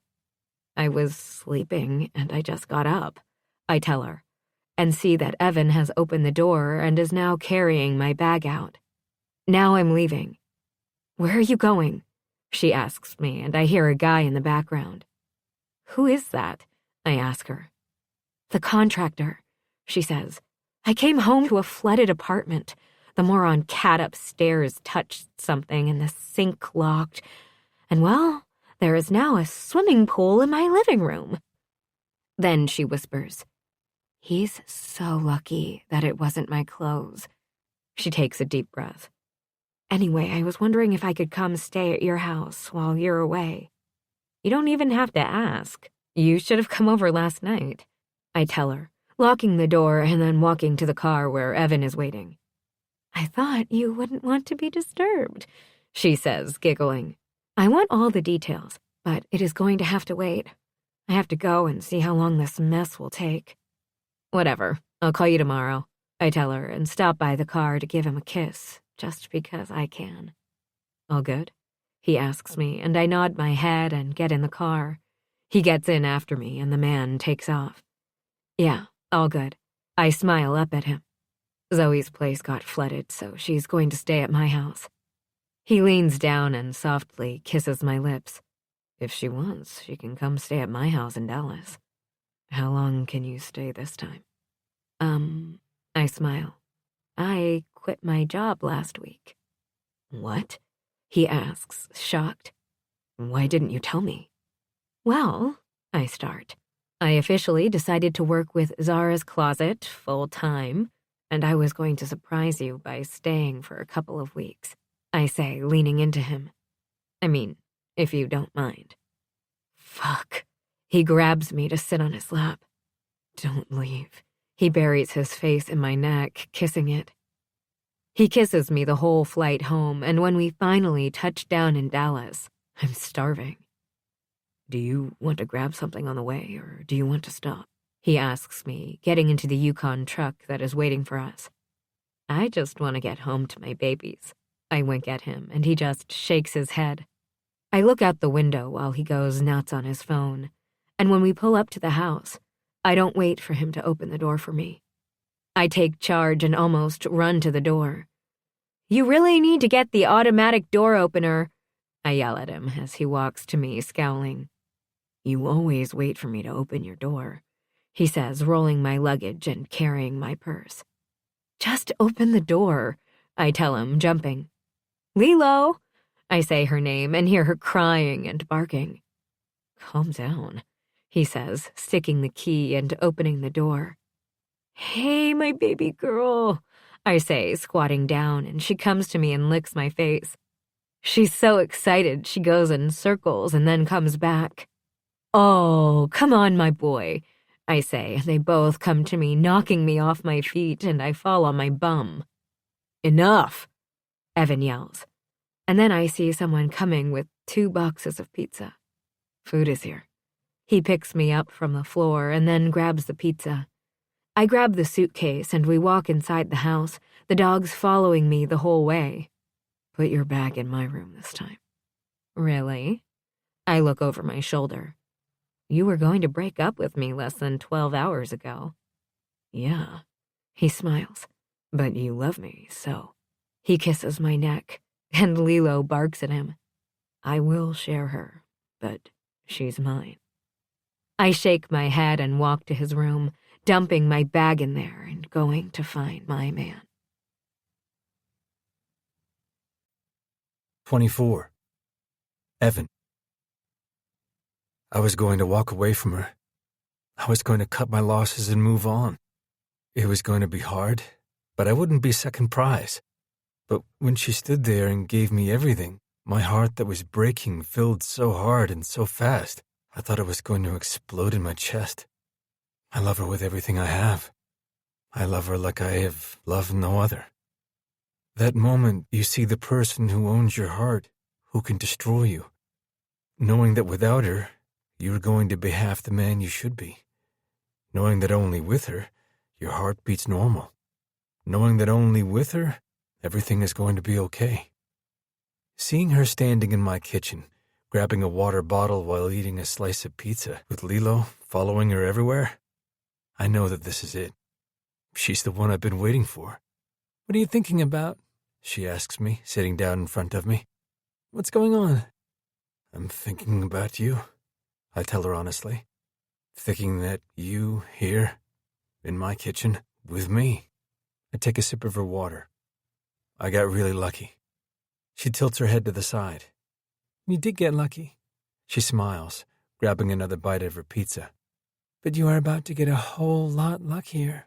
I was sleeping and I just got up, I tell her, and see that Evan has opened the door and is now carrying my bag out. Now I'm leaving. Where are you going? She asks me, and I hear a guy in the background. Who is that? I ask her. The contractor, she says, I came home to a flooded apartment. The moron cat upstairs touched something and the sink locked. And well, there is now a swimming pool in my living room. Then she whispers, "He's so lucky that it wasn't my clothes." She takes a deep breath. "Anyway, I was wondering if I could come stay at your house while you're away." "You don't even have to ask. You should have come over last night," I tell her, locking the door and then walking to the car where Evan is waiting. "I thought you wouldn't want to be disturbed," she says, giggling. "I want all the details, but it is going to have to wait. I have to go and see how long this mess will take." "Whatever, I'll call you tomorrow," I tell her and stop by the car to give him a kiss, just because I can. "All good?" he asks me, and I nod my head and get in the car. He gets in after me and the man takes off. "Yeah, all good." I smile up at him. Zoe's place got flooded, so she's going to stay at my house. He leans down and softly kisses my lips. "If she wants, she can come stay at my house in Dallas." "How long can you stay this time?" I smile. "I quit my job last week." "What?" he asks, shocked. "Why didn't you tell me?" "Well," I start. "I officially decided to work with Zara's Closet full-time, and I was going to surprise you by staying for a couple of weeks," I say, leaning into him. "I mean, if you don't mind." Fuck. He grabs me to sit on his lap. "Don't leave." He buries his face in my neck, kissing it. He kisses me the whole flight home, and when we finally touch down in Dallas, I'm starving. "Do you want to grab something on the way, or do you want to stop?" he asks me, getting into the Yukon truck that is waiting for us. "I just want to get home to my babies." I wink at him, and he just shakes his head. I look out the window while he goes nuts on his phone, and when we pull up to the house, I don't wait for him to open the door for me. I take charge and almost run to the door. "You really need to get the automatic door opener," I yell at him as he walks to me, scowling. "You always wait for me to open your door," he says, rolling my luggage and carrying my purse. "Just open the door," I tell him, jumping. "Lilo," I say her name and hear her crying and barking. "Calm down," he says, sticking the key and opening the door. "Hey, my baby girl," I say, squatting down, and she comes to me and licks my face. She's so excited she goes in circles and then comes back. "Oh, come on, my boy," I say, and they both come to me, knocking me off my feet, and I fall on my bum. "Enough," Evan yells. And then I see someone coming with 2 boxes of pizza. "Food is here." He picks me up from the floor and then grabs the pizza. I grab the suitcase and we walk inside the house, the dogs following me the whole way. "Put your bag in my room this time." "Really?" I look over my shoulder. "You were going to break up with me less than 12 hours ago." "Yeah." He smiles. "But you love me, so." He kisses my neck, and Lilo barks at him. "I will share her, but she's mine." I shake my head and walk to his room, dumping my bag in there and going to find my man. 24. Evan. I was going to walk away from her. I was going to cut my losses and move on. It was going to be hard, but I wouldn't be second prize. But when she stood there and gave me everything, my heart that was breaking filled so hard and so fast, I thought it was going to explode in my chest. I love her with everything I have. I love her like I have loved no other. That moment you see the person who owns your heart, who can destroy you. Knowing that without her, you're going to be half the man you should be. Knowing that only with her, your heart beats normal. Knowing that only with her, everything is going to be okay. Seeing her standing in my kitchen, grabbing a water bottle while eating a slice of pizza, with Lilo following her everywhere, I know that this is it. She's the one I've been waiting for. "What are you thinking about?" she asks me, sitting down in front of me. "What's going on?" "I'm thinking about you," I tell her honestly. "Thinking that you, here, in my kitchen, with me, I take a sip of her water. I got really lucky. She tilts her head to the side. You did get lucky. She smiles, grabbing another bite of her pizza. But you are about to get a whole lot luckier.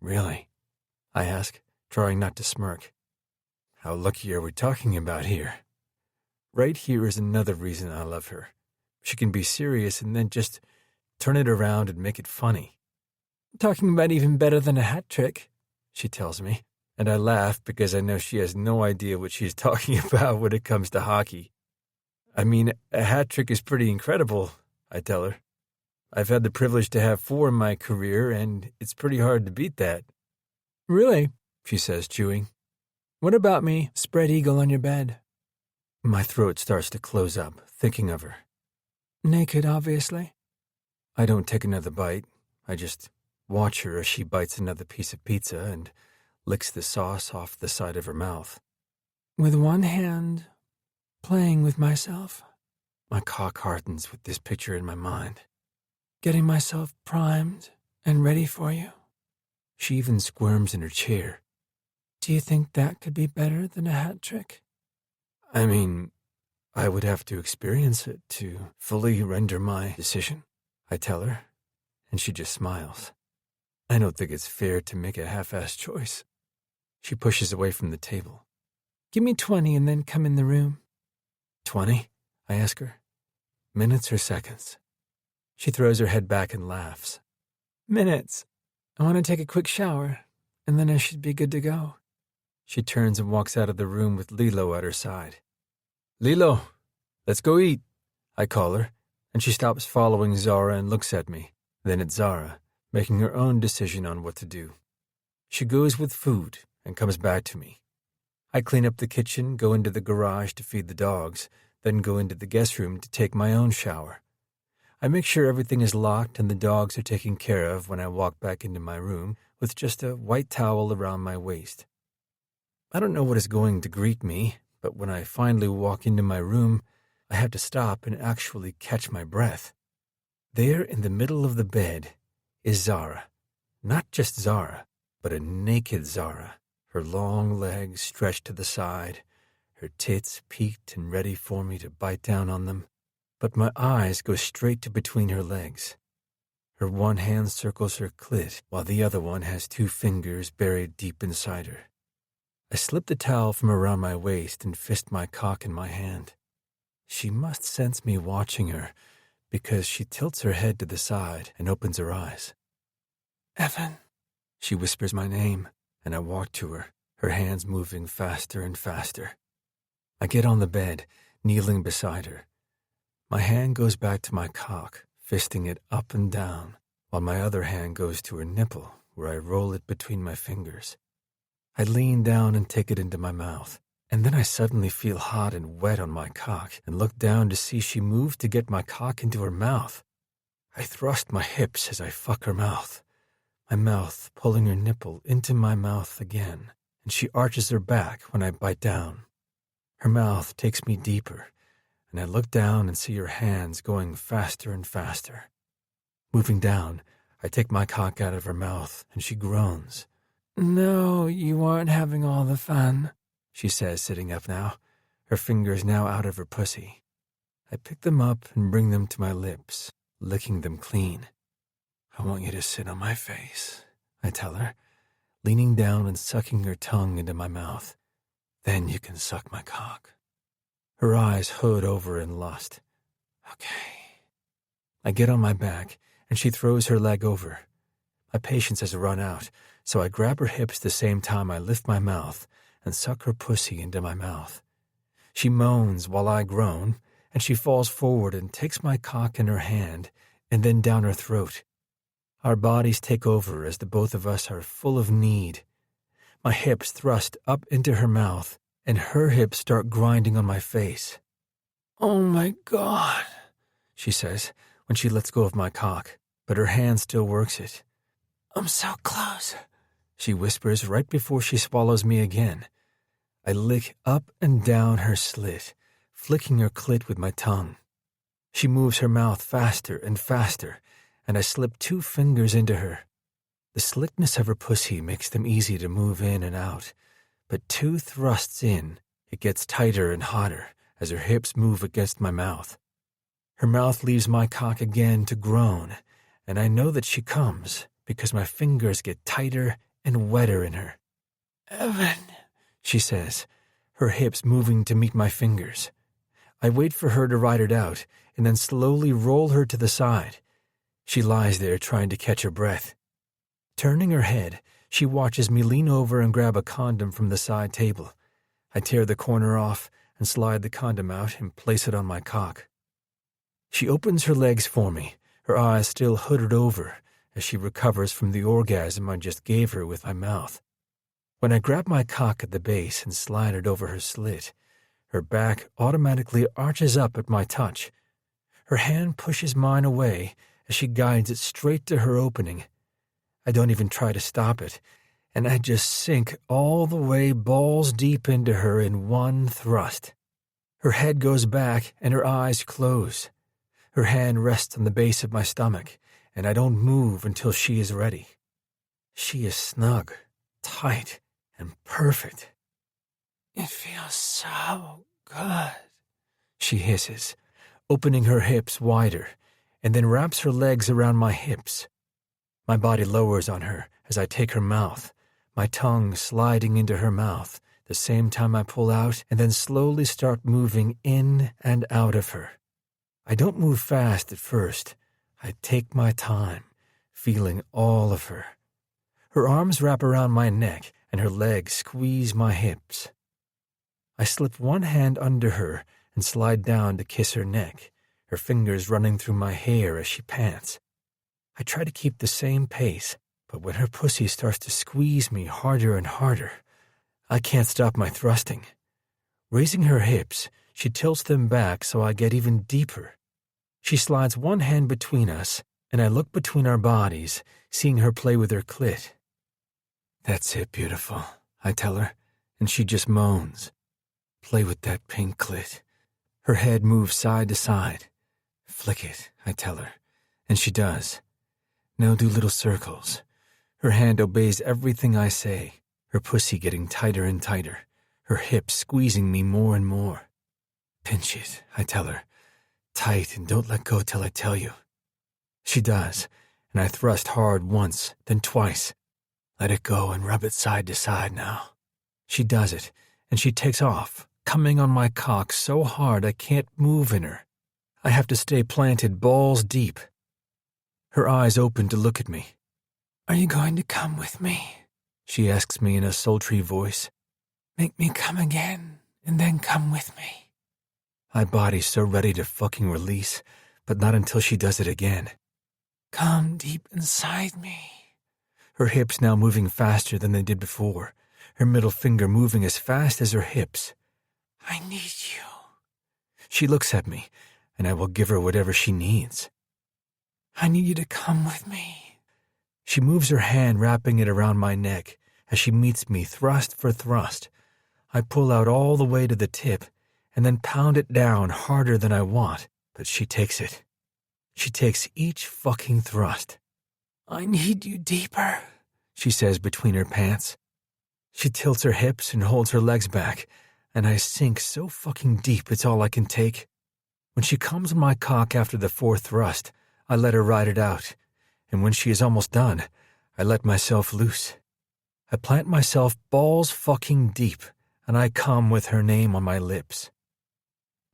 Really? I ask, trying not to smirk. How lucky are we talking about here? Right here is another reason I love her. She can be serious and then just turn it around and make it funny. Talking about even better than a hat trick, she tells me, and I laugh because I know she has no idea what she's talking about when it comes to hockey. I mean, a hat trick is pretty incredible, I tell her. I've had the privilege to have 4 in my career, and it's pretty hard to beat that. Really? She says, chewing. What about me, spread eagle on your bed? My throat starts to close up, thinking of her. Naked, obviously. I don't take another bite. I just watch her as she bites another piece of pizza and licks the sauce off the side of her mouth. With one hand, playing with myself. My cock hardens with this picture in my mind. Getting myself primed and ready for you. She even squirms in her chair. Do you think that could be better than a hat trick? I mean, I would have to experience it to fully render my decision, I tell her, and she just smiles. I don't think it's fair to make a half-assed choice. She pushes away from the table. Give me 20 and then come in the room. 20? I ask her. Minutes or seconds? She throws her head back and laughs. Minutes. I want to take a quick shower, and then I should be good to go. She turns and walks out of the room with Lilo at her side. Lilo, let's go eat, I call her, and she stops following Zara and looks at me, then at Zara, making her own decision on what to do. She goes with food and comes back to me. I clean up the kitchen, go into the garage to feed the dogs, then go into the guest room to take my own shower. I make sure everything is locked and the dogs are taken care of when I walk back into my room with just a white towel around my waist. I don't know what is going to greet me, but when I finally walk into my room, I have to stop and actually catch my breath. There in the middle of the bed is Zara. Not just Zara, but a naked Zara, her long legs stretched to the side, her tits peaked and ready for me to bite down on them. But my eyes go straight to between her legs. Her one hand circles her clit, while the other one has 2 fingers buried deep inside her. I slip the towel from around my waist and fist my cock in my hand. She must sense me watching her, because she tilts her head to the side and opens her eyes. Evan, she whispers my name, and I walk to her, her hands moving faster and faster. I get on the bed, kneeling beside her. My hand goes back to my cock, fisting it up and down, while my other hand goes to her nipple, where I roll it between my fingers. I lean down and take it into my mouth, and then I suddenly feel hot and wet on my cock and look down to see she moves to get my cock into her mouth. I thrust my hips as I fuck her mouth, my mouth pulling her nipple into my mouth again, and she arches her back when I bite down. Her mouth takes me deeper, and I look down and see her hands going faster and faster. Moving down, I take my cock out of her mouth, and she groans. No, you aren't having all the fun, she says, sitting up now, her fingers now out of her pussy. I pick them up and bring them to my lips, licking them clean. I want you to sit on my face, I tell her, leaning down and sucking her tongue into my mouth. Then you can suck my cock. Her eyes hood over in lust. Okay. I get on my back, and she throws her leg over. My patience has run out, so I grab her hips the same time I lift my mouth and suck her pussy into my mouth. She moans while I groan, and she falls forward and takes my cock in her hand and then down her throat. Our bodies take over as the both of us are full of need. My hips thrust up into her mouth, and her hips start grinding on my face. Oh my God, she says when she lets go of my cock, but her hand still works it. I'm so close, she whispers right before she swallows me again. I lick up and down her slit, flicking her clit with my tongue. She moves her mouth faster and faster, and I slip 2 fingers into her. The slickness of her pussy makes them easy to move in and out, but 2 thrusts in, it gets tighter and hotter as her hips move against my mouth. Her mouth leaves my cock again to groan, and I know that she comes because my fingers get tighter and wetter in her. "Evan," she says, her hips moving to meet my fingers. I wait for her to ride it out and then slowly roll her to the side. She lies there trying to catch her breath. Turning her head, she watches me lean over and grab a condom from the side table. I tear the corner off and slide the condom out and place it on my cock. She opens her legs for me, her eyes still hooded over as she recovers from the orgasm I just gave her with my mouth. When I grab my cock at the base and slide it over her slit, her back automatically arches up at my touch. Her hand pushes mine away as she guides it straight to her opening. I don't even try to stop it, and I just sink all the way balls deep into her in one thrust. Her head goes back and her eyes close. Her hand rests on the base of my stomach, and I don't move until she is ready. She is snug, tight, and perfect. "It feels so good," she hisses, opening her hips wider, and then wraps her legs around my hips. My body lowers on her as I take her mouth, my tongue sliding into her mouth, the same time I pull out and then slowly start moving in and out of her. I don't move fast at first. I take my time, feeling all of her. Her arms wrap around my neck and her legs squeeze my hips. I slip one hand under her and slide down to kiss her neck, her fingers running through my hair as she pants. I try to keep the same pace, but when her pussy starts to squeeze me harder and harder, I can't stop my thrusting. Raising her hips, she tilts them back so I get even deeper. She slides one hand between us, and I look between our bodies, seeing her play with her clit. "That's it, beautiful," I tell her, and she just moans. "Play with that pink clit." Her head moves side to side. "Flick it," I tell her, and she does. Now do little circles. Her hand obeys everything I say, her pussy getting tighter and tighter, her hips squeezing me more and more. "Pinch it," I tell her. "Tight and don't let go till I tell you." She does, and I thrust hard once, then twice. "Let it go and rub it side to side now." She does it, and she takes off, coming on my cock so hard I can't move in her. I have to stay planted balls deep. Her eyes open to look at me. "Are you going to come with me?" she asks me in a sultry voice. "Make me come again, and then come with me." My body's so ready to fucking release, but not until she does it again. "Come deep inside me." Her hips now moving faster than they did before, her middle finger moving as fast as her hips. "I need you." She looks at me, and I will give her whatever she needs. "I need you to come with me." She moves her hand, wrapping it around my neck as she meets me thrust for thrust. I pull out all the way to the tip and then pound it down harder than I want, but she takes it. She takes each fucking thrust. "I need you deeper," she says between her pants. She tilts her hips and holds her legs back, and I sink so fucking deep it's all I can take. When she comes on my cock after the 4th thrust, I let her ride it out, and when she is almost done, I let myself loose. I plant myself balls fucking deep, and I come with her name on my lips.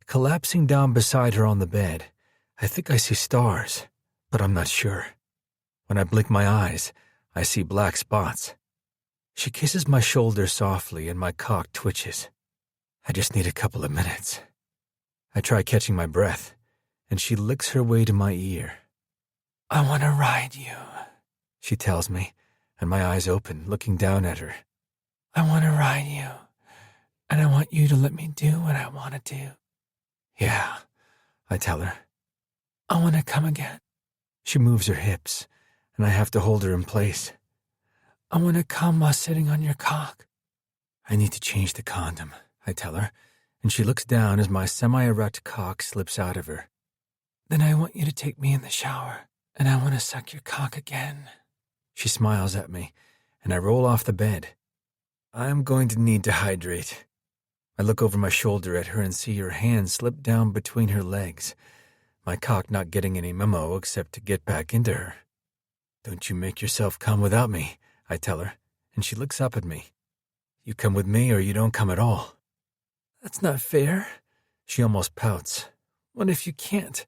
Collapsing down beside her on the bed, I think I see stars, but I'm not sure. When I blink my eyes, I see black spots. She kisses my shoulder softly and my cock twitches. I just need a couple of minutes. I try catching my breath, and she licks her way to my ear. "I want to ride you," she tells me, and my eyes open, looking down at her. "I want to ride you, and I want you to let me do what I want to do." "Yeah," I tell her. "I want to come again." She moves her hips, and I have to hold her in place. "I want to come while sitting on your cock." "I need to change the condom," I tell her, and she looks down as my semi-erect cock slips out of her. "Then I want you to take me in the shower, and I want to suck your cock again." She smiles at me, and I roll off the bed. I'm going to need to hydrate. I look over my shoulder at her and see her hand slip down between her legs, my cock not getting any memo except to get back into her. Don't you make yourself come without me, I tell her, and she looks up at me. You come with me or you don't come at all. That's not fair. She almost pouts. What if you can't?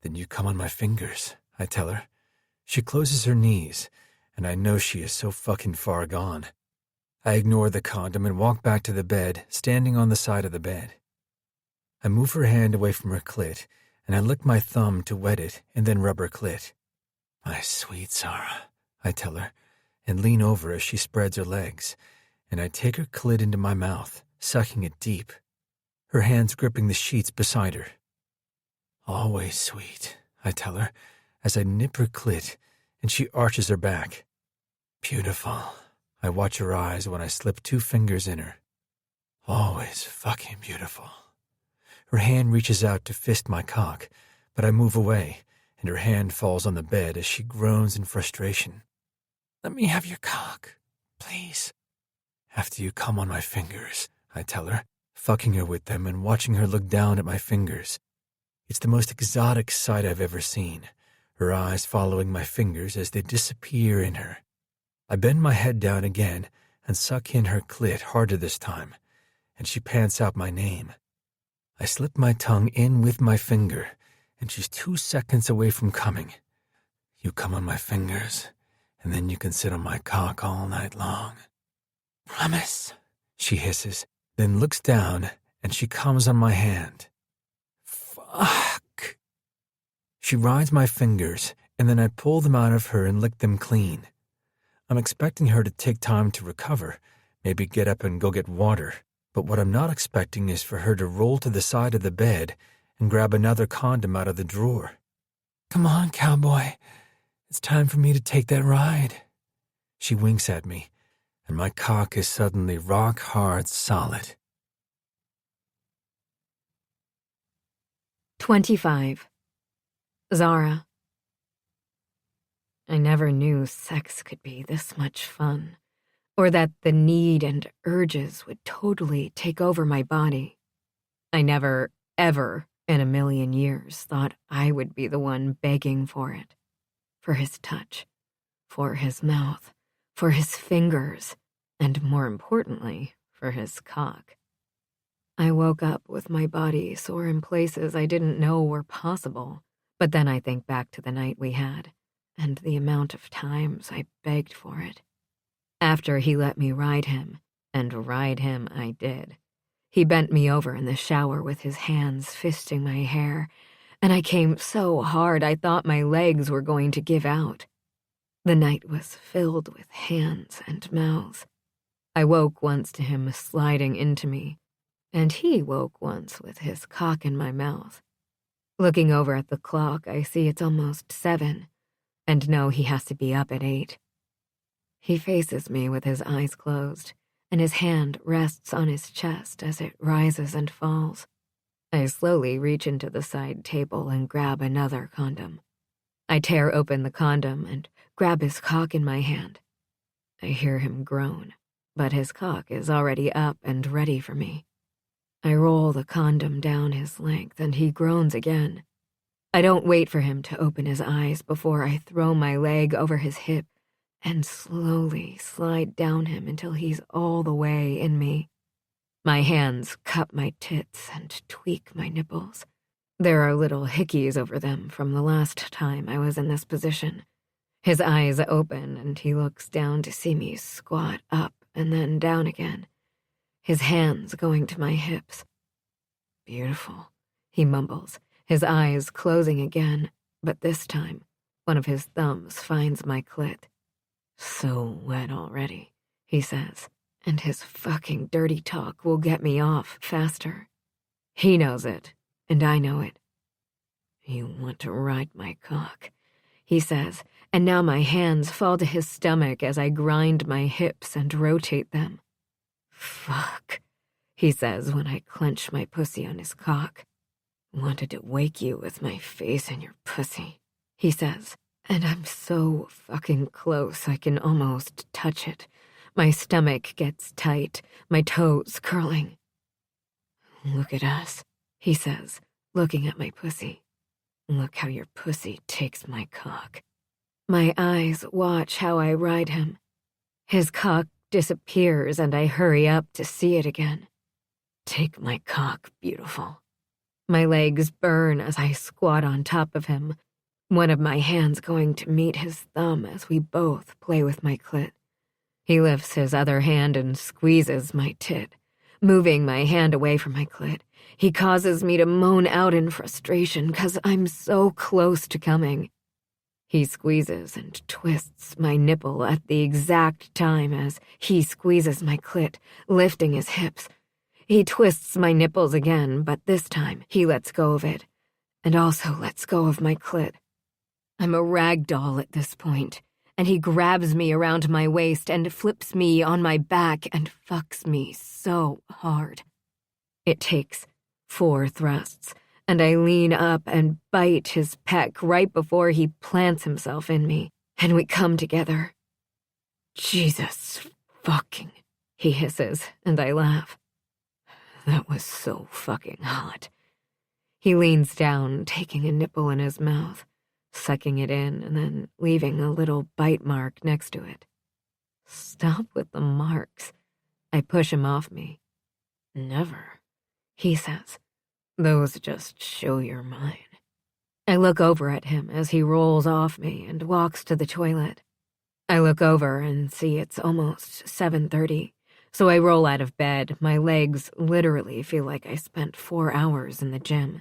Then you come on my fingers, I tell her. She closes her knees, and I know she is so fucking far gone. I ignore the condom and walk back to the bed, standing on the side of the bed. I move her hand away from her clit, and I lick my thumb to wet it and then rub her clit. My sweet Zara, I tell her, and lean over as she spreads her legs, and I take her clit into my mouth, sucking it deep, her hands gripping the sheets beside her. Always sweet, I tell her, as I nip her clit, and she arches her back. Beautiful. I watch her eyes when I slip 2 fingers in her. Always fucking beautiful. Her hand reaches out to fist my cock, but I move away, and her hand falls on the bed as she groans in frustration. Let me have your cock, please. After you come on my fingers, I tell her, fucking her with them and watching her look down at my fingers. It's the most exotic sight I've ever seen, her eyes following my fingers as they disappear in her. I bend my head down again and suck in her clit harder this time, and she pants out my name. I slip my tongue in with my finger, and she's 2 seconds away from coming. You come on my fingers, and then you can sit on my cock all night long. Promise, she hisses, then looks down, and she comes on my hand. Fuck. She rides my fingers, and then I pull them out of her and lick them clean. I'm expecting her to take time to recover, maybe get up and go get water, but what I'm not expecting is for her to roll to the side of the bed and grab another condom out of the drawer. Come on, cowboy. It's time for me to take that ride. She winks at me, and my cock is suddenly rock-hard solid. 25. Zara. I never knew sex could be this much fun, or that the need and urges would totally take over my body. I never, ever in a million years thought I would be the one begging for it. For his touch, for his mouth, for his fingers, and more importantly, for his cock. I woke up with my body sore in places I didn't know were possible, but then I think back to the night we had, and the amount of times I begged for it. After he let me ride him, and ride him I did, he bent me over in the shower with his hands fisting my hair, and I came so hard I thought my legs were going to give out. The night was filled with hands and mouths. I woke once to him sliding into me, and he woke once with his cock in my mouth. Looking over at the clock, I see it's almost 7, and know he has to be up at 8. He faces me with his eyes closed, and his hand rests on his chest as it rises and falls. I slowly reach into the side table and grab another condom. I tear open the condom and grab his cock in my hand. I hear him groan, but his cock is already up and ready for me. I roll the condom down his length and he groans again. I don't wait for him to open his eyes before I throw my leg over his hip and slowly slide down him until he's all the way in me. My hands cup my tits and tweak my nipples. There are little hickeys over them from the last time I was in this position. His eyes open and he looks down to see me squat up and then down again, his hands going to my hips. Beautiful, he mumbles, his eyes closing again, but this time, one of his thumbs finds my clit. So wet already, he says, and his fucking dirty talk will get me off faster. He knows it, and I know it. You want to ride my cock, he says, and now my hands fall to his stomach as I grind my hips and rotate them. Fuck, he says when I clench my pussy on his cock. Wanted to wake you with my face in your pussy, he says, And I'm so fucking close I can almost touch it. My stomach gets tight, my toes curling. "Look at us," he says, looking at my pussy. "Look how your pussy takes my cock." My eyes watch how I ride him. His cock disappears and I hurry up to see it again. "Take my cock, beautiful." My legs burn as I squat on top of him, one of my hands going to meet his thumb as we both play with my clit. He lifts his other hand and squeezes my tit, moving my hand away from my clit. He causes me to moan out in frustration because I'm so close to coming. He squeezes and twists my nipple at the exact time as he squeezes my clit, lifting his hips. He twists my nipples again, but this time he lets go of it, and also lets go of my clit. I'm a rag doll at this point, and he grabs me around my waist and flips me on my back and fucks me so hard. It takes 4 thrusts, and I lean up and bite his peck right before he plants himself in me, and we come together. "Jesus fucking," he hisses, and I laugh. That was so fucking hot. He leans down, taking a nipple in his mouth, sucking it in and then leaving a little bite mark next to it. "Stop with the marks." I push him off me. "Never," he says. "Those just show you're mine." I look over at him as he rolls off me and walks to the toilet. I look over and see it's almost 7:30, so I roll out of bed. My legs literally feel like I spent 4 hours in the gym.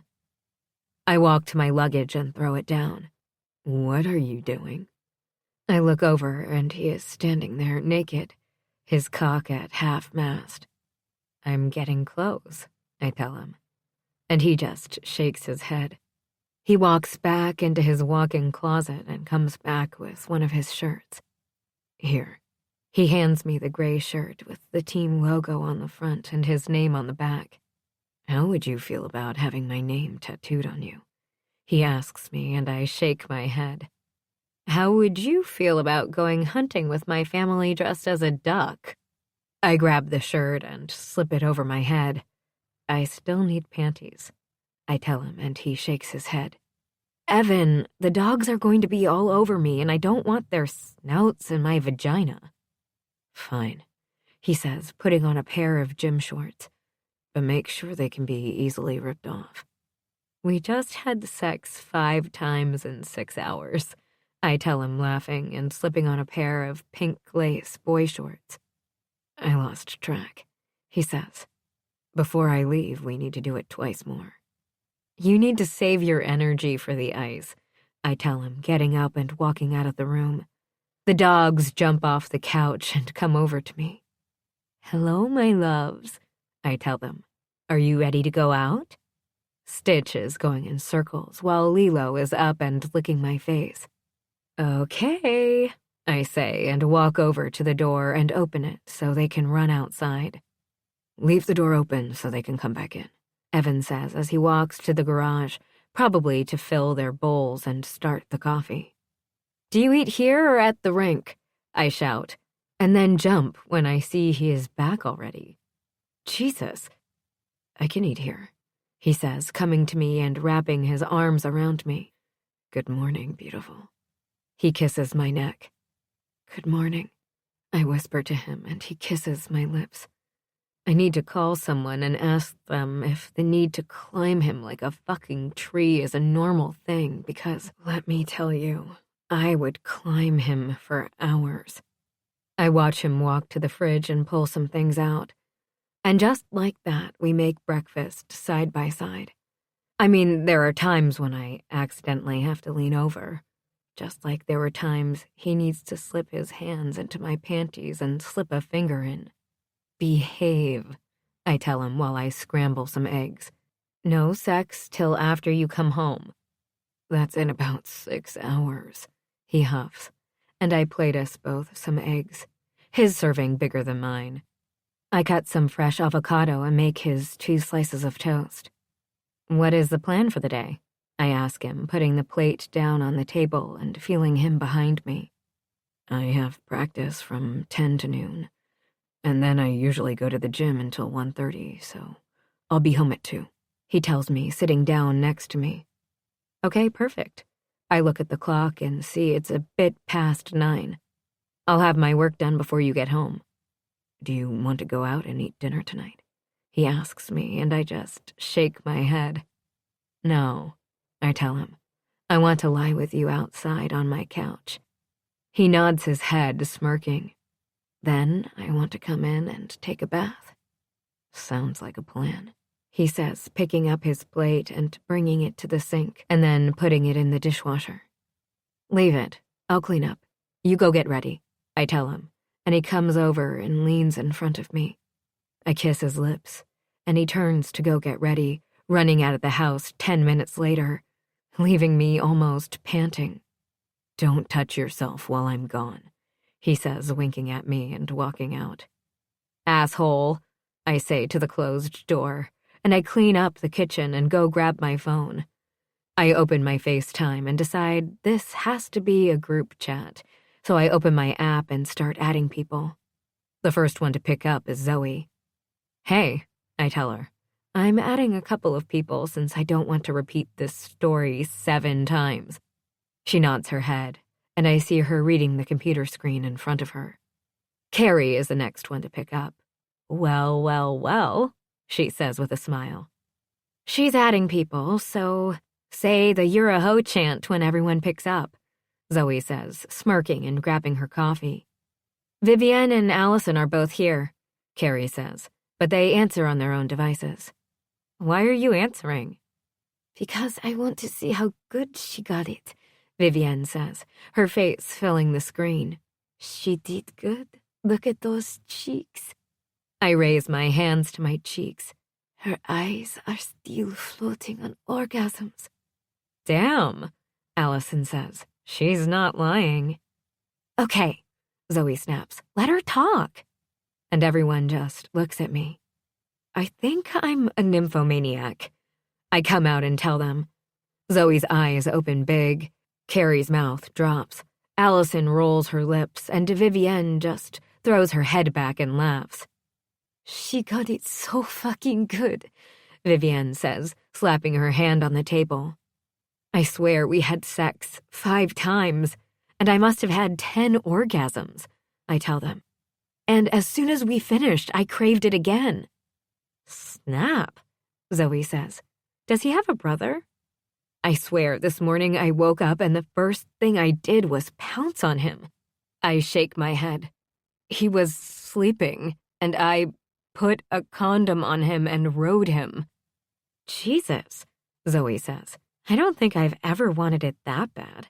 I walk to my luggage and throw it down. "What are you doing?" I look over and he is standing there naked, his cock at half-mast. "I'm getting close," I tell him, and he just shakes his head. He walks back into his walk-in closet and comes back with one of his shirts. "Here." He hands me the gray shirt with the team logo on the front and his name on the back. "How would you feel about having my name tattooed on you?" he asks me, and I shake my head. "How would you feel about going hunting with my family dressed as a duck?" I grab the shirt and slip it over my head. "I still need panties," I tell him, and he shakes his head. "Evan, the dogs are going to be all over me, and I don't want their snouts in my vagina." "Fine," he says, putting on a pair of gym shorts, "but make sure they can be easily ripped off." "We just had sex 5 times in 6 hours," I tell him, laughing and slipping on a pair of pink lace boy shorts. "I lost track," he says. "Before I leave, we need to do it twice more." "You need to save your energy for the ice," I tell him, getting up and walking out of the room. The dogs jump off the couch and come over to me. "Hello, my loves," I tell them. "Are you ready to go out?" Stitch is going in circles while Lilo is up and licking my face. "Okay," I say, and walk over to the door and open it so they can run outside. "Leave the door open so they can come back in," Evan says as he walks to the garage, probably to fill their bowls and start the coffee. "Do you eat here or at the rink?" I shout, and then jump when I see he is back already. "Jesus, I can eat here," he says, coming to me and wrapping his arms around me. "Good morning, beautiful." He kisses my neck. "Good morning," I whisper to him, and he kisses my lips. I need to call someone and ask them if the need to climb him like a fucking tree is a normal thing, because, let me tell you, I would climb him for hours. I watch him walk to the fridge and pull some things out. And just like that, we make breakfast side by side. I mean, there are times when I accidentally have to lean over. Just like there were times he needs to slip his hands into my panties and slip a finger in. "Behave," I tell him while I scramble some eggs. "No sex till after you come home." "That's in about 6 hours," he huffs, and I plate us both some eggs, his serving bigger than mine. I cut some fresh avocado and make his 2 slices of toast. "What is the plan for the day?" I ask him, putting the plate down on the table and feeling him behind me. I have practice from 10 to noon, and then I usually go to the gym until 1:30, so I'll be home at 2, he tells me, sitting down next to me. Okay, perfect. I look at the clock and see it's a bit past 9. I'll have my work done before you get home. Do you want to go out and eat dinner tonight? He asks me, and I just shake my head. No, I tell him. I want to lie with you outside on my couch. He nods his head, smirking. Then I want to come in and take a bath. Sounds like a plan, he says, picking up his plate and bringing it to the sink and then putting it in the dishwasher. Leave it. I'll clean up. You go get ready, I tell him, and he comes over and leans in front of me. I kiss his lips, and he turns to go get ready, running out of the house 10 minutes later, leaving me almost panting. Don't touch yourself while I'm gone, he says, winking at me and walking out. Asshole, I say to the closed door, and I clean up the kitchen and go grab my phone. I open my FaceTime and decide this has to be a group chat, so I open my app and start adding people. The first one to pick up is Zoe. Hey, I tell her. I'm adding a couple of people since I don't want to repeat this story 7 times. She nods her head, and I see her reading the computer screen in front of her. Carrie is the next one to pick up. Well, well, well, she says with a smile. She's adding people, so say the "you're a hoe" chant when everyone picks up, Zoe says, smirking and grabbing her coffee. Vivienne and Allison are both here, Carrie says, but they answer on their own devices. Why are you answering? Because I want to see how good she got it, Vivienne says, her face filling the screen. She did good. Look at those cheeks. I raise my hands to my cheeks. Her eyes are still floating on orgasms. Damn, Allison says. She's not lying. Okay, Zoe snaps. Let her talk. And everyone just looks at me. I think I'm a nymphomaniac. I come out and tell them. Zoe's eyes open big. Carrie's mouth drops. Allison rolls her lips, and Vivienne just throws her head back and laughs. She got it so fucking good, Vivienne says, slapping her hand on the table. I swear we had sex 5 times, and I must have had 10 orgasms, I tell them. And as soon as we finished, I craved it again. Snap, Zoe says. Does he have a brother? I swear this morning I woke up and the first thing I did was pounce on him. I shake my head. He was sleeping, and I put a condom on him and rode him. Jesus, Zoe says. I don't think I've ever wanted it that bad.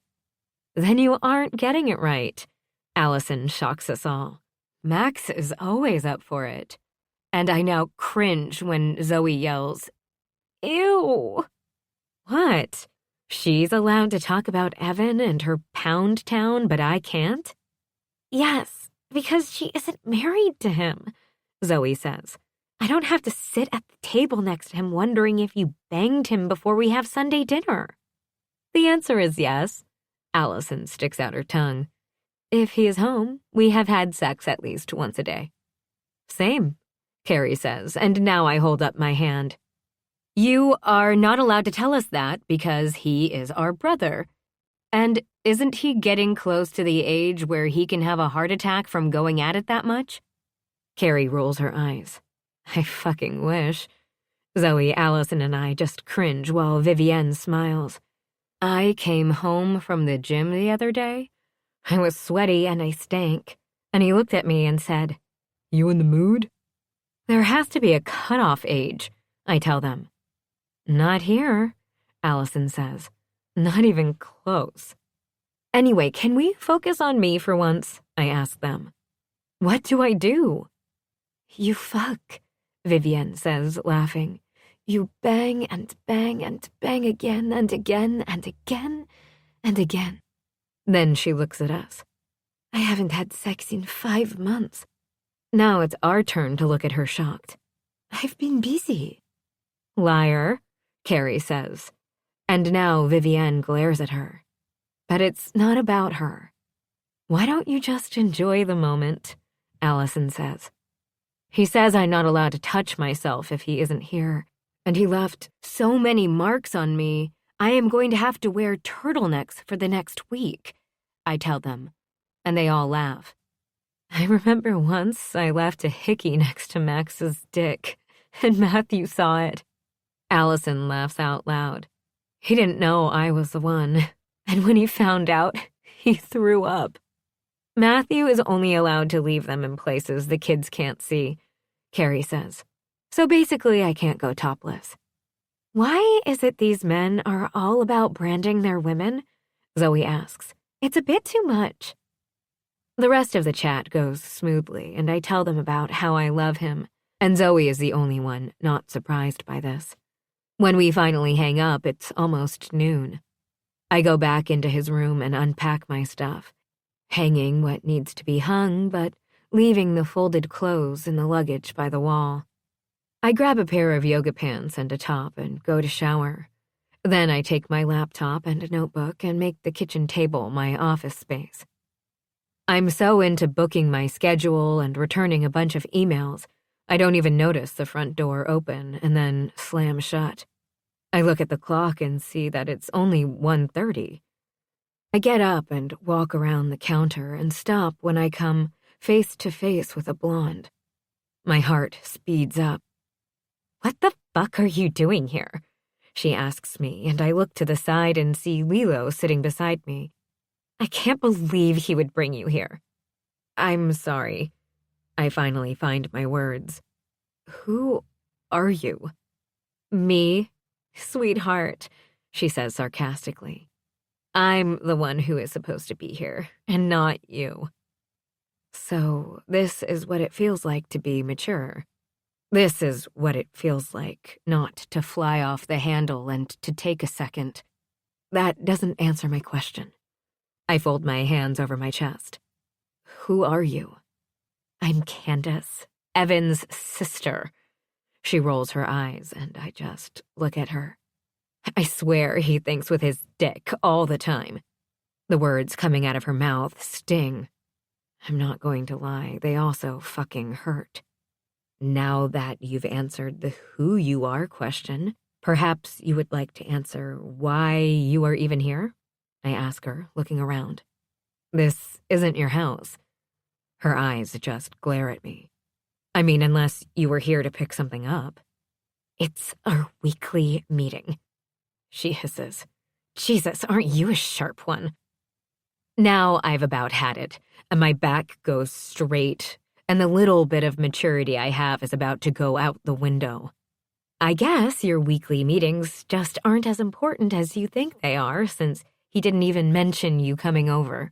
Then you aren't getting it right. Allison shocks us all. Max is always up for it. And I now cringe when Zoe yells, Ew! What? She's allowed to talk about Evan and her pound town, but I can't? Yes, because she isn't married to him, Zoe says. I don't have to sit at the table next to him wondering if you banged him before we have Sunday dinner. The answer is yes. Allison sticks out her tongue. If he is home, we have had sex at least once a day. Same, Carrie says, and now I hold up my hand. You are not allowed to tell us that because he is our brother. And isn't he getting close to the age where he can have a heart attack from going at it that much? Carrie rolls her eyes. I fucking wish. Zoe, Allison, and I just cringe while Vivienne smiles. I came home from the gym the other day. I was sweaty and I stank. And he looked at me and said, You in the mood? There has to be a cutoff age, I tell them. Not here, Allison says. Not even close. Anyway, can we focus on me for once? I ask them. What do I do? You fuck, Vivienne says, laughing. You bang and bang and bang again and again and again and again. Then she looks at us. I haven't had sex in 5 months. Now it's our turn to look at her shocked. I've been busy. Liar, Carrie says. And now Vivienne glares at her. But it's not about her. "Why don't you just enjoy the moment?" Allison says. He says I'm not allowed to touch myself if he isn't here, and he left so many marks on me, I am going to have to wear turtlenecks for the next week, I tell them, and they all laugh. I remember once I left a hickey next to Max's dick, and Matthew saw it. Allison laughs out loud. He didn't know I was the one, and when he found out, he threw up. Matthew is only allowed to leave them in places the kids can't see, Carrie says. So basically, I can't go topless. Why is it these men are all about branding their women? Zoe asks. It's a bit too much. The rest of the chat goes smoothly, and I tell them about how I love him, and Zoe is the only one not surprised by this. When we finally hang up, it's almost noon. I go back into his room and unpack my stuff, hanging what needs to be hung, but leaving the folded clothes in the luggage by the wall. I grab a pair of yoga pants and a top and go to shower. Then I take my laptop and a notebook and make the kitchen table my office space. I'm so into booking my schedule and returning a bunch of emails, I don't even notice the front door open and then slam shut. I look at the clock and see that it's only 1:30. I get up and walk around the counter and stop when I come face to face with a blonde. My heart speeds up. "What the fuck are you doing here?" she asks me, and I look to the side and see Lilo sitting beside me. "I can't believe he would bring you here." "I'm sorry." I finally find my words. "Who are you?" "Me, sweetheart," she says sarcastically. "I'm the one who is supposed to be here, and not you." So this is what it feels like to be mature. This is what it feels like not to fly off the handle and to take a second. That doesn't answer my question. I fold my hands over my chest. "Who are you?" "I'm Candace, Evan's sister." She rolls her eyes, and I just look at her. I swear he thinks with his dick all the time. The words coming out of her mouth sting. I'm not going to lie, they also fucking hurt. Now that you've answered the who you are question, perhaps you would like to answer why you are even here? I ask her, looking around. This isn't your house. Her eyes just glare at me. I mean, unless you were here to pick something up. It's our weekly meeting, she hisses. Jesus, aren't you a sharp one? Now I've about had it, and my back goes straight, and the little bit of maturity I have is about to go out the window. I guess your weekly meetings just aren't as important as you think they are, since he didn't even mention you coming over.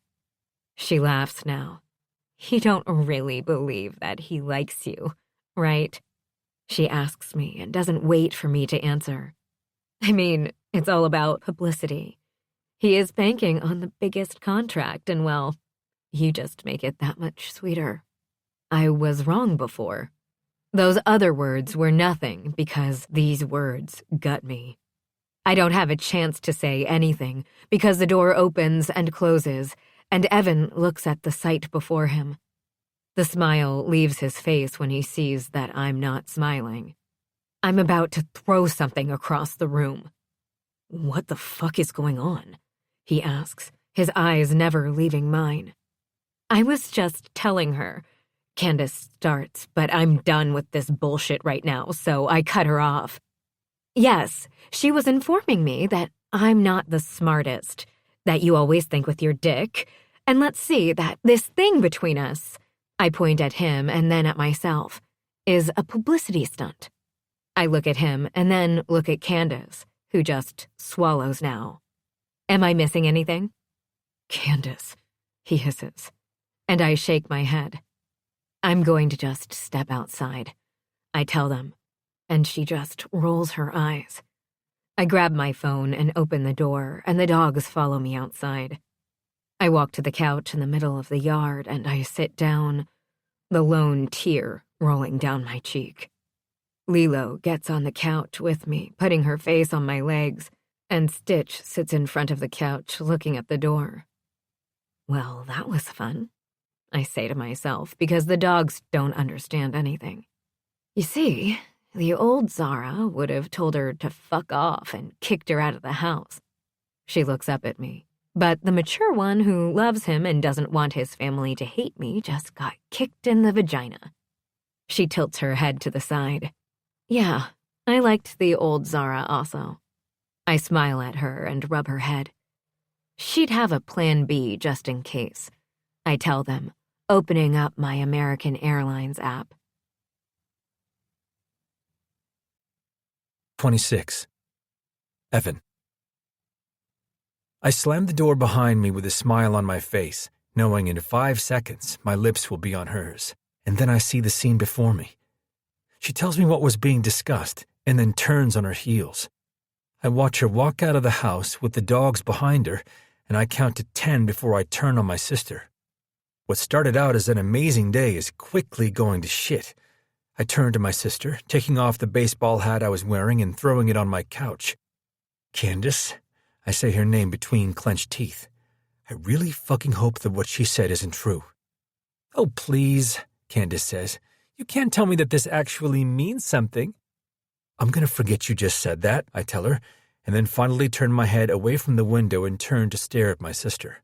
She laughs now. You don't really believe that he likes you, right? She asks me and doesn't wait for me to answer. I mean, it's all about publicity. He is banking on the biggest contract, and well, you just make it that much sweeter. I was wrong before. Those other words were nothing because these words gut me. I don't have a chance to say anything because the door opens and closes, and Evan looks at the sight before him. The smile leaves his face when he sees that I'm not smiling. I'm about to throw something across the room. What the fuck is going on? He asks, his eyes never leaving mine. I was just telling her. Candace starts, but I'm done with this bullshit right now, so I cut her off. Yes, she was informing me that I'm not the smartest, that you always think with your dick, and let's see that this thing between us, I point at him and then at myself, is a publicity stunt. I look at him and then look at Candace, who just swallows now. Am I missing anything? Candace, he hisses, and I shake my head. I'm going to just step outside, I tell them, and she just rolls her eyes. I grab my phone and open the door, and the dogs follow me outside. I walk to the couch in the middle of the yard, and I sit down, the lone tear rolling down my cheek. Lilo gets on the couch with me, putting her face on my legs, and Stitch sits in front of the couch looking at the door. Well, that was fun, I say to myself, because the dogs don't understand anything. You see, the old Zara would have told her to fuck off and kicked her out of the house. She looks up at me, but the mature one who loves him and doesn't want his family to hate me just got kicked in the vagina. She tilts her head to the side. Yeah, I liked the old Zara also. I smile at her and rub her head. She'd have a plan B just in case, I tell them, opening up my American Airlines app. 26. Evan. I slam the door behind me with a smile on my face, knowing in 5 seconds my lips will be on hers, and then I see the scene before me. She tells me what was being discussed, and then turns on her heels. I watch her walk out of the house with the dogs behind her, and I count to 10 before I turn on my sister. What started out as an amazing day is quickly going to shit. I turn to my sister, taking off the baseball hat I was wearing and throwing it on my couch. Candace, I say her name between clenched teeth. I really fucking hope that what she said isn't true. Oh, please, Candace says. You can't tell me that this actually means something. I'm gonna forget you just said that, I tell her, and then finally turn my head away from the window and turn to stare at my sister.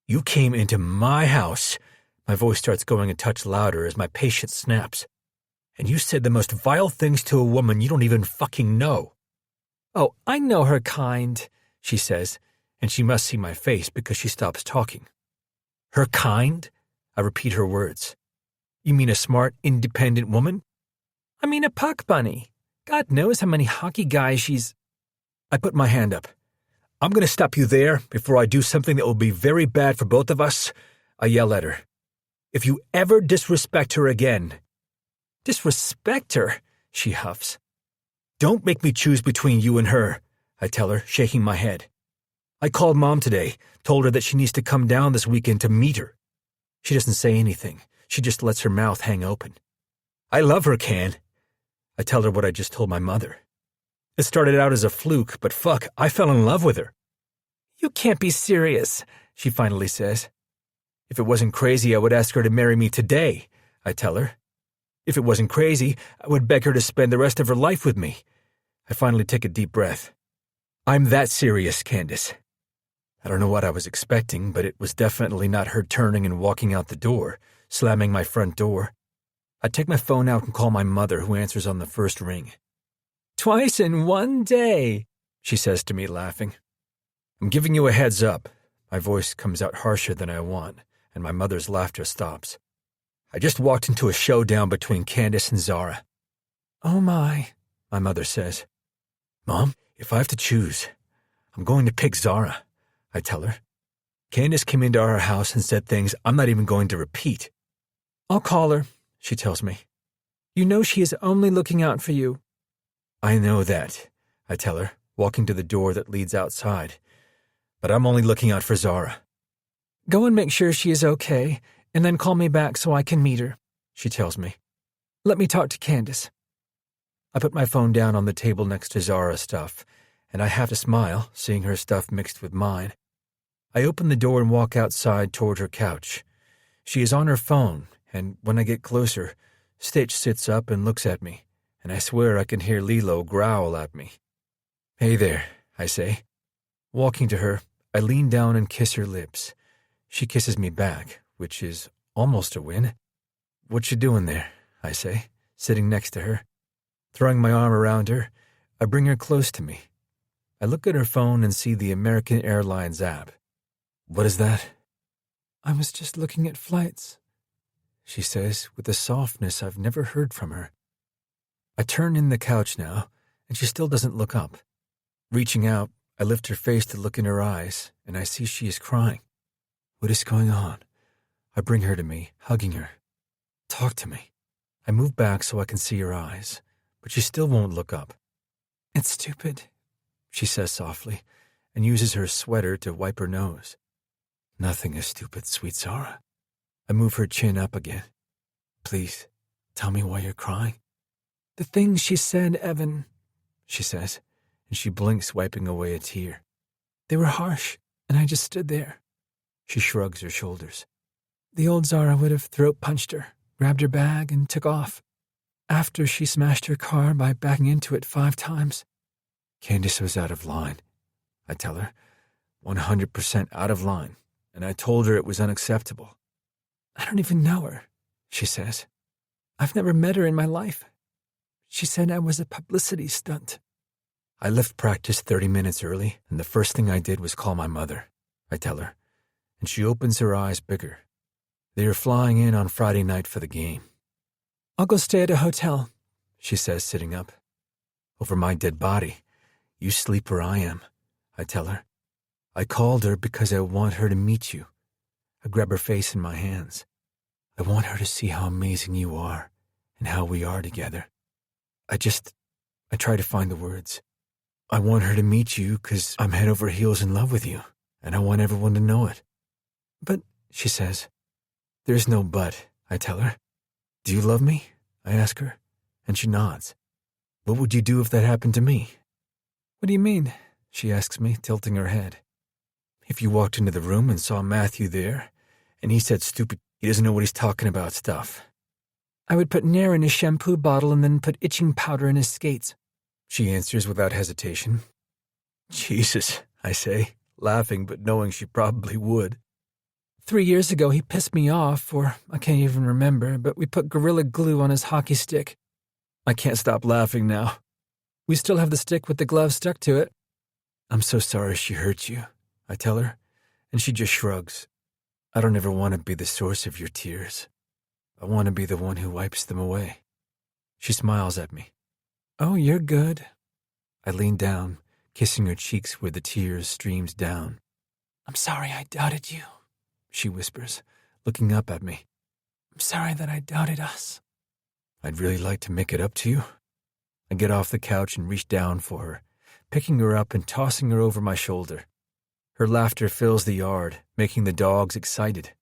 You came into my house. My voice starts going a touch louder as my patience snaps. And you said the most vile things to a woman you don't even fucking know. Oh, I know her kind, she says, and she must see my face because she stops talking. Her kind? I repeat her words. You mean a smart, independent woman? I mean a puck bunny. God knows how many hockey guys she's... I put my hand up. I'm going to stop you there before I do something that will be very bad for both of us. I yell at her. If you ever disrespect her again... Disrespect her, she huffs. Don't make me choose between you and her, I tell her, shaking my head. I called Mom today, told her that she needs to come down this weekend to meet her. She doesn't say anything. She just lets her mouth hang open. I love her, Can. I tell her what I just told my mother. It started out as a fluke, but fuck, I fell in love with her. You can't be serious, she finally says. If it wasn't crazy, I would ask her to marry me today, I tell her. If it wasn't crazy, I would beg her to spend the rest of her life with me. I finally take a deep breath. I'm that serious, Candace. I don't know what I was expecting, but it was definitely not her turning and walking out the door, slamming my front door. I take my phone out and call my mother, who answers on the first ring. Twice in one day, she says to me, laughing. I'm giving you a heads up. My voice comes out harsher than I want, and my mother's laughter stops. I just walked into a showdown between Candace and Zara. Oh my mother says. Mom, if I have to choose, I'm going to pick Zara, I tell her. Candace came into our house and said things I'm not even going to repeat. I'll call her, she tells me. You know she is only looking out for you. I know that, I tell her, walking to the door that leads outside. But I'm only looking out for Zara. Go and make sure she is okay, and then call me back so I can meet her, she tells me. Let me talk to Candace. I put my phone down on the table next to Zara's stuff, and I have to smile, seeing her stuff mixed with mine. I open the door and walk outside toward her couch. She is on her phone, and when I get closer, Stitch sits up and looks at me, and I swear I can hear Lilo growl at me. Hey there, I say. Walking to her, I lean down and kiss her lips. She kisses me back, which is almost a win. What you doing there? I say, sitting next to her. Throwing my arm around her, I bring her close to me. I look at her phone and see the American Airlines app. What is that? I was just looking at flights, she says with a softness I've never heard from her. I turn in the couch now, and she still doesn't look up. Reaching out, I lift her face to look in her eyes, and I see she is crying. What is going on? I bring her to me, hugging her. Talk to me. I move back so I can see her eyes, but she still won't look up. It's stupid, she says softly, and uses her sweater to wipe her nose. Nothing is stupid, sweet Zara. I move her chin up again. Please, tell me why you're crying. The things she said, Evan, she says, and she blinks, wiping away a tear. They were harsh, and I just stood there. She shrugs her shoulders. The old Zara would have throat-punched her, grabbed her bag, and took off. After she smashed her car by backing into it 5 times. Candace was out of line, I tell her. 100% out of line, and I told her it was unacceptable. I don't even know her, she says. I've never met her in my life. She said I was a publicity stunt. I left practice 30 minutes early, and the first thing I did was call my mother, I tell her, and she opens her eyes bigger. They are flying in on Friday night for the game. I'll go stay at a hotel, she says, sitting up. Over my dead body. You sleep where I am, I tell her. I called her because I want her to meet you. I grab her face in my hands. I want her to see how amazing you are and how we are together. I try to find the words. I want her to meet you because I'm head over heels in love with you, and I want everyone to know it. But, she says. There's no but, I tell her. Do you love me? I ask her, and she nods. What would you do if that happened to me? What do you mean? She asks me, tilting her head. If you walked into the room and saw Matthew there, and he said stupid, he doesn't know what he's talking about stuff. I would put Nair in his shampoo bottle and then put itching powder in his skates, she answers without hesitation. Jesus, I say, laughing but knowing she probably would. 3 years ago he pissed me off, or I can't even remember, but we put Gorilla Glue on his hockey stick. I can't stop laughing now. We still have the stick with the glove stuck to it. I'm so sorry she hurt you, I tell her, and she just shrugs. I don't ever want to be the source of your tears. I want to be the one who wipes them away. She smiles at me. Oh, you're good. I lean down, kissing her cheeks where the tears streamed down. I'm sorry I doubted you, she whispers, looking up at me. I'm sorry that I doubted us. I'd really like to make it up to you. I get off the couch and reach down for her, picking her up and tossing her over my shoulder. Her laughter fills the yard, making the dogs excited.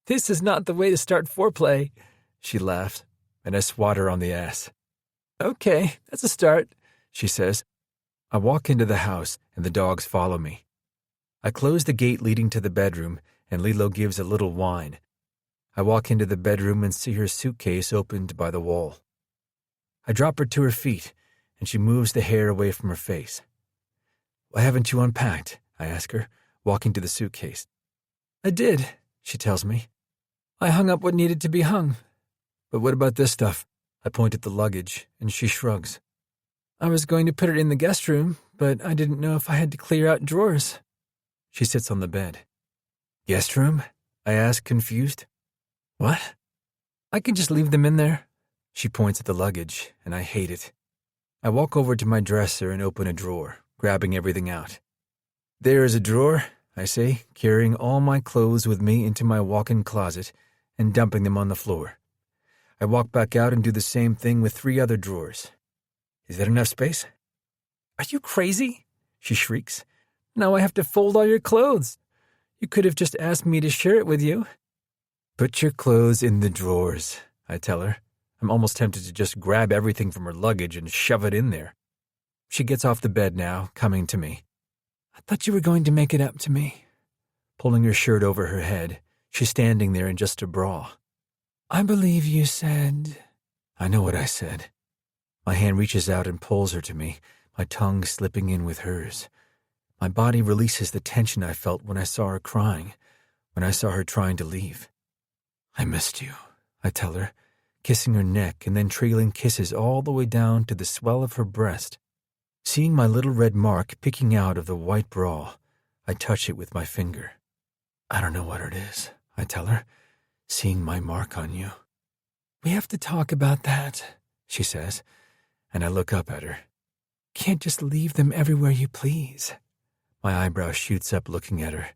This is not the way to start foreplay, she laughs, and I swat her on the ass. Okay, that's a start, she says. I walk into the house, and the dogs follow me. I close the gate leading to the bedroom, and Lilo gives a little whine. I walk into the bedroom and see her suitcase opened by the wall. I drop her to her feet, and she moves the hair away from her face. Why haven't you unpacked? I ask her, walking to the suitcase. I did, she tells me. I hung up what needed to be hung. But what about this stuff? I point at the luggage, and she shrugs. I was going to put it in the guest room, but I didn't know if I had to clear out drawers. She sits on the bed. Guest room? I ask, confused. What? I can just leave them in there. She points at the luggage, and I hate it. I walk over to my dresser and open a drawer, grabbing everything out. There is a drawer, I say, carrying all my clothes with me into my walk-in closet and dumping them on the floor. I walk back out and do the same thing with 3 other drawers. Is that enough space? Are you crazy? She shrieks. Now I have to fold all your clothes. You could have just asked me to share it with you. Put your clothes in the drawers, I tell her. I'm almost tempted to just grab everything from her luggage and shove it in there. She gets off the bed now, coming to me. I thought you were going to make it up to me. Pulling her shirt over her head, she's standing there in just a bra. I believe you said... I know what I said. My hand reaches out and pulls her to me, my tongue slipping in with hers. My body releases the tension I felt when I saw her crying, when I saw her trying to leave. I missed you, I tell her, kissing her neck and then trailing kisses all the way down to the swell of her breast. Seeing my little red mark peeking out of the white bra, I touch it with my finger. I don't know what it is, I tell her, seeing my mark on you. We have to talk about that, she says, and I look up at her. Can't just leave them everywhere you please. My eyebrow shoots up looking at her.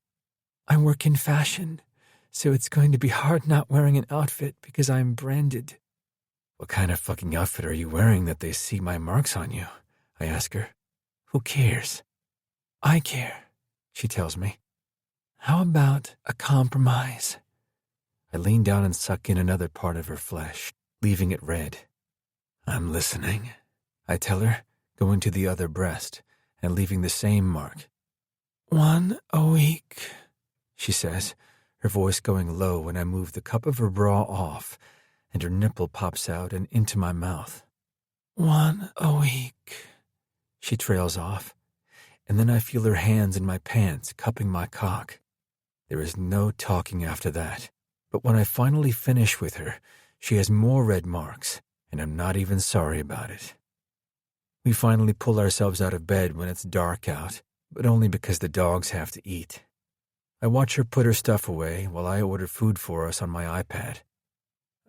I work in fashion, so it's going to be hard not wearing an outfit because I'm branded. What kind of fucking outfit are you wearing that they see my marks on you? I ask her. Who cares? I care, she tells me. How about a compromise? I lean down and suck in another part of her flesh, leaving it red. I'm listening, I tell her, going to the other breast, and leaving the same mark. 1 a week, she says, her voice going low when I move the cup of her bra off, and her nipple pops out and into my mouth. 1 a week, she trails off, and then I feel her hands in my pants cupping my cock. There is no talking after that, but when I finally finish with her, she has more red marks, and I'm not even sorry about it. We finally pull ourselves out of bed when it's dark out, but only because the dogs have to eat. I watch her put her stuff away while I order food for us on my iPad.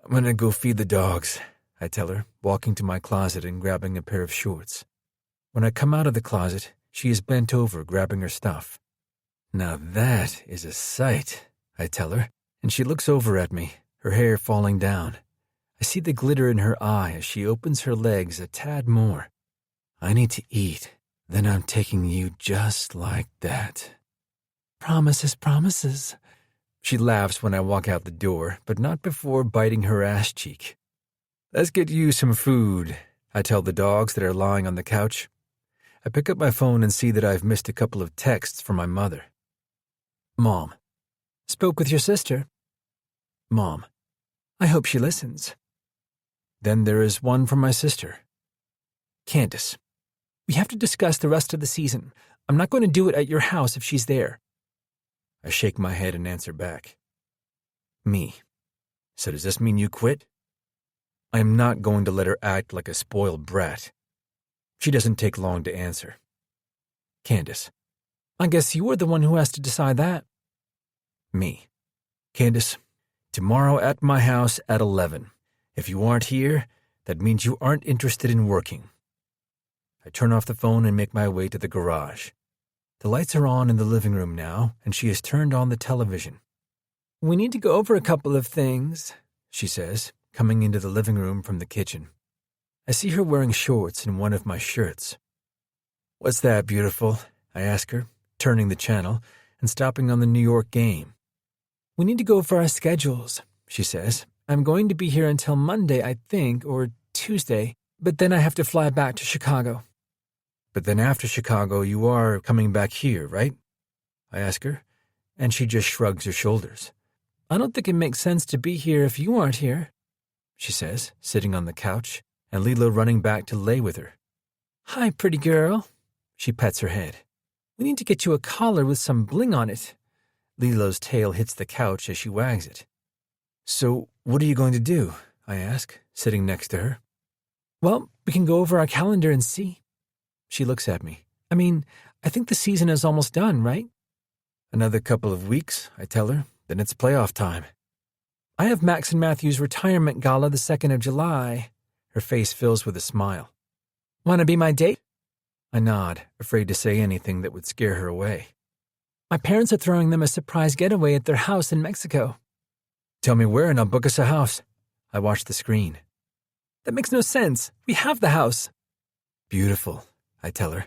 I'm gonna go feed the dogs, I tell her, walking to my closet and grabbing a pair of shorts. When I come out of the closet, she is bent over grabbing her stuff. Now that is a sight, I tell her, and she looks over at me, her hair falling down. I see the glitter in her eye as she opens her legs a tad more. I need to eat, then I'm taking you just like that. Promises, promises. She laughs when I walk out the door, but not before biting her ass cheek. Let's get you some food, I tell the dogs that are lying on the couch. I pick up my phone and see that I've missed a couple of texts from my mother. Mom. Spoke with your sister. Mom. I hope she listens. Then there is one from my sister. Candace. We have to discuss the rest of the season. I'm not going to do it at your house if she's there. I shake my head and answer back. Me. So does this mean you quit? I am not going to let her act like a spoiled brat. She doesn't take long to answer. Candace. I guess you are the one who has to decide that. Me. Candace, tomorrow at my house at 11. If you aren't here, that means you aren't interested in working. I turn off the phone and make my way to the garage. The lights are on in the living room now, and she has turned on the television. We need to go over a couple of things, she says, coming into the living room from the kitchen. I see her wearing shorts and one of my shirts. What's that, beautiful? I ask her, turning the channel and stopping on the New York game. We need to go over our schedules, she says. I'm going to be here until Monday, I think, or Tuesday, but then I have to fly back to Chicago. But then after Chicago, you are coming back here, right? I ask her, and she just shrugs her shoulders. I don't think it makes sense to be here if you aren't here, she says, sitting on the couch, and Lilo running back to lay with her. Hi, pretty girl. She pets her head. We need to get you a collar with some bling on it. Lilo's tail hits the couch as she wags it. So, what are you going to do? I ask, sitting next to her. Well, we can go over our calendar and see. She looks at me. I mean, I think the season is almost done, right? Another couple of weeks, I tell her, then it's playoff time. I have Max and Matthew's retirement gala the 2nd of July. Her face fills with a smile. Want to be my date? I nod, afraid to say anything that would scare her away. My parents are throwing them a surprise getaway at their house in Mexico. Tell me where and I'll book us a house. I watch the screen. That makes no sense. We have the house. Beautiful, I tell her.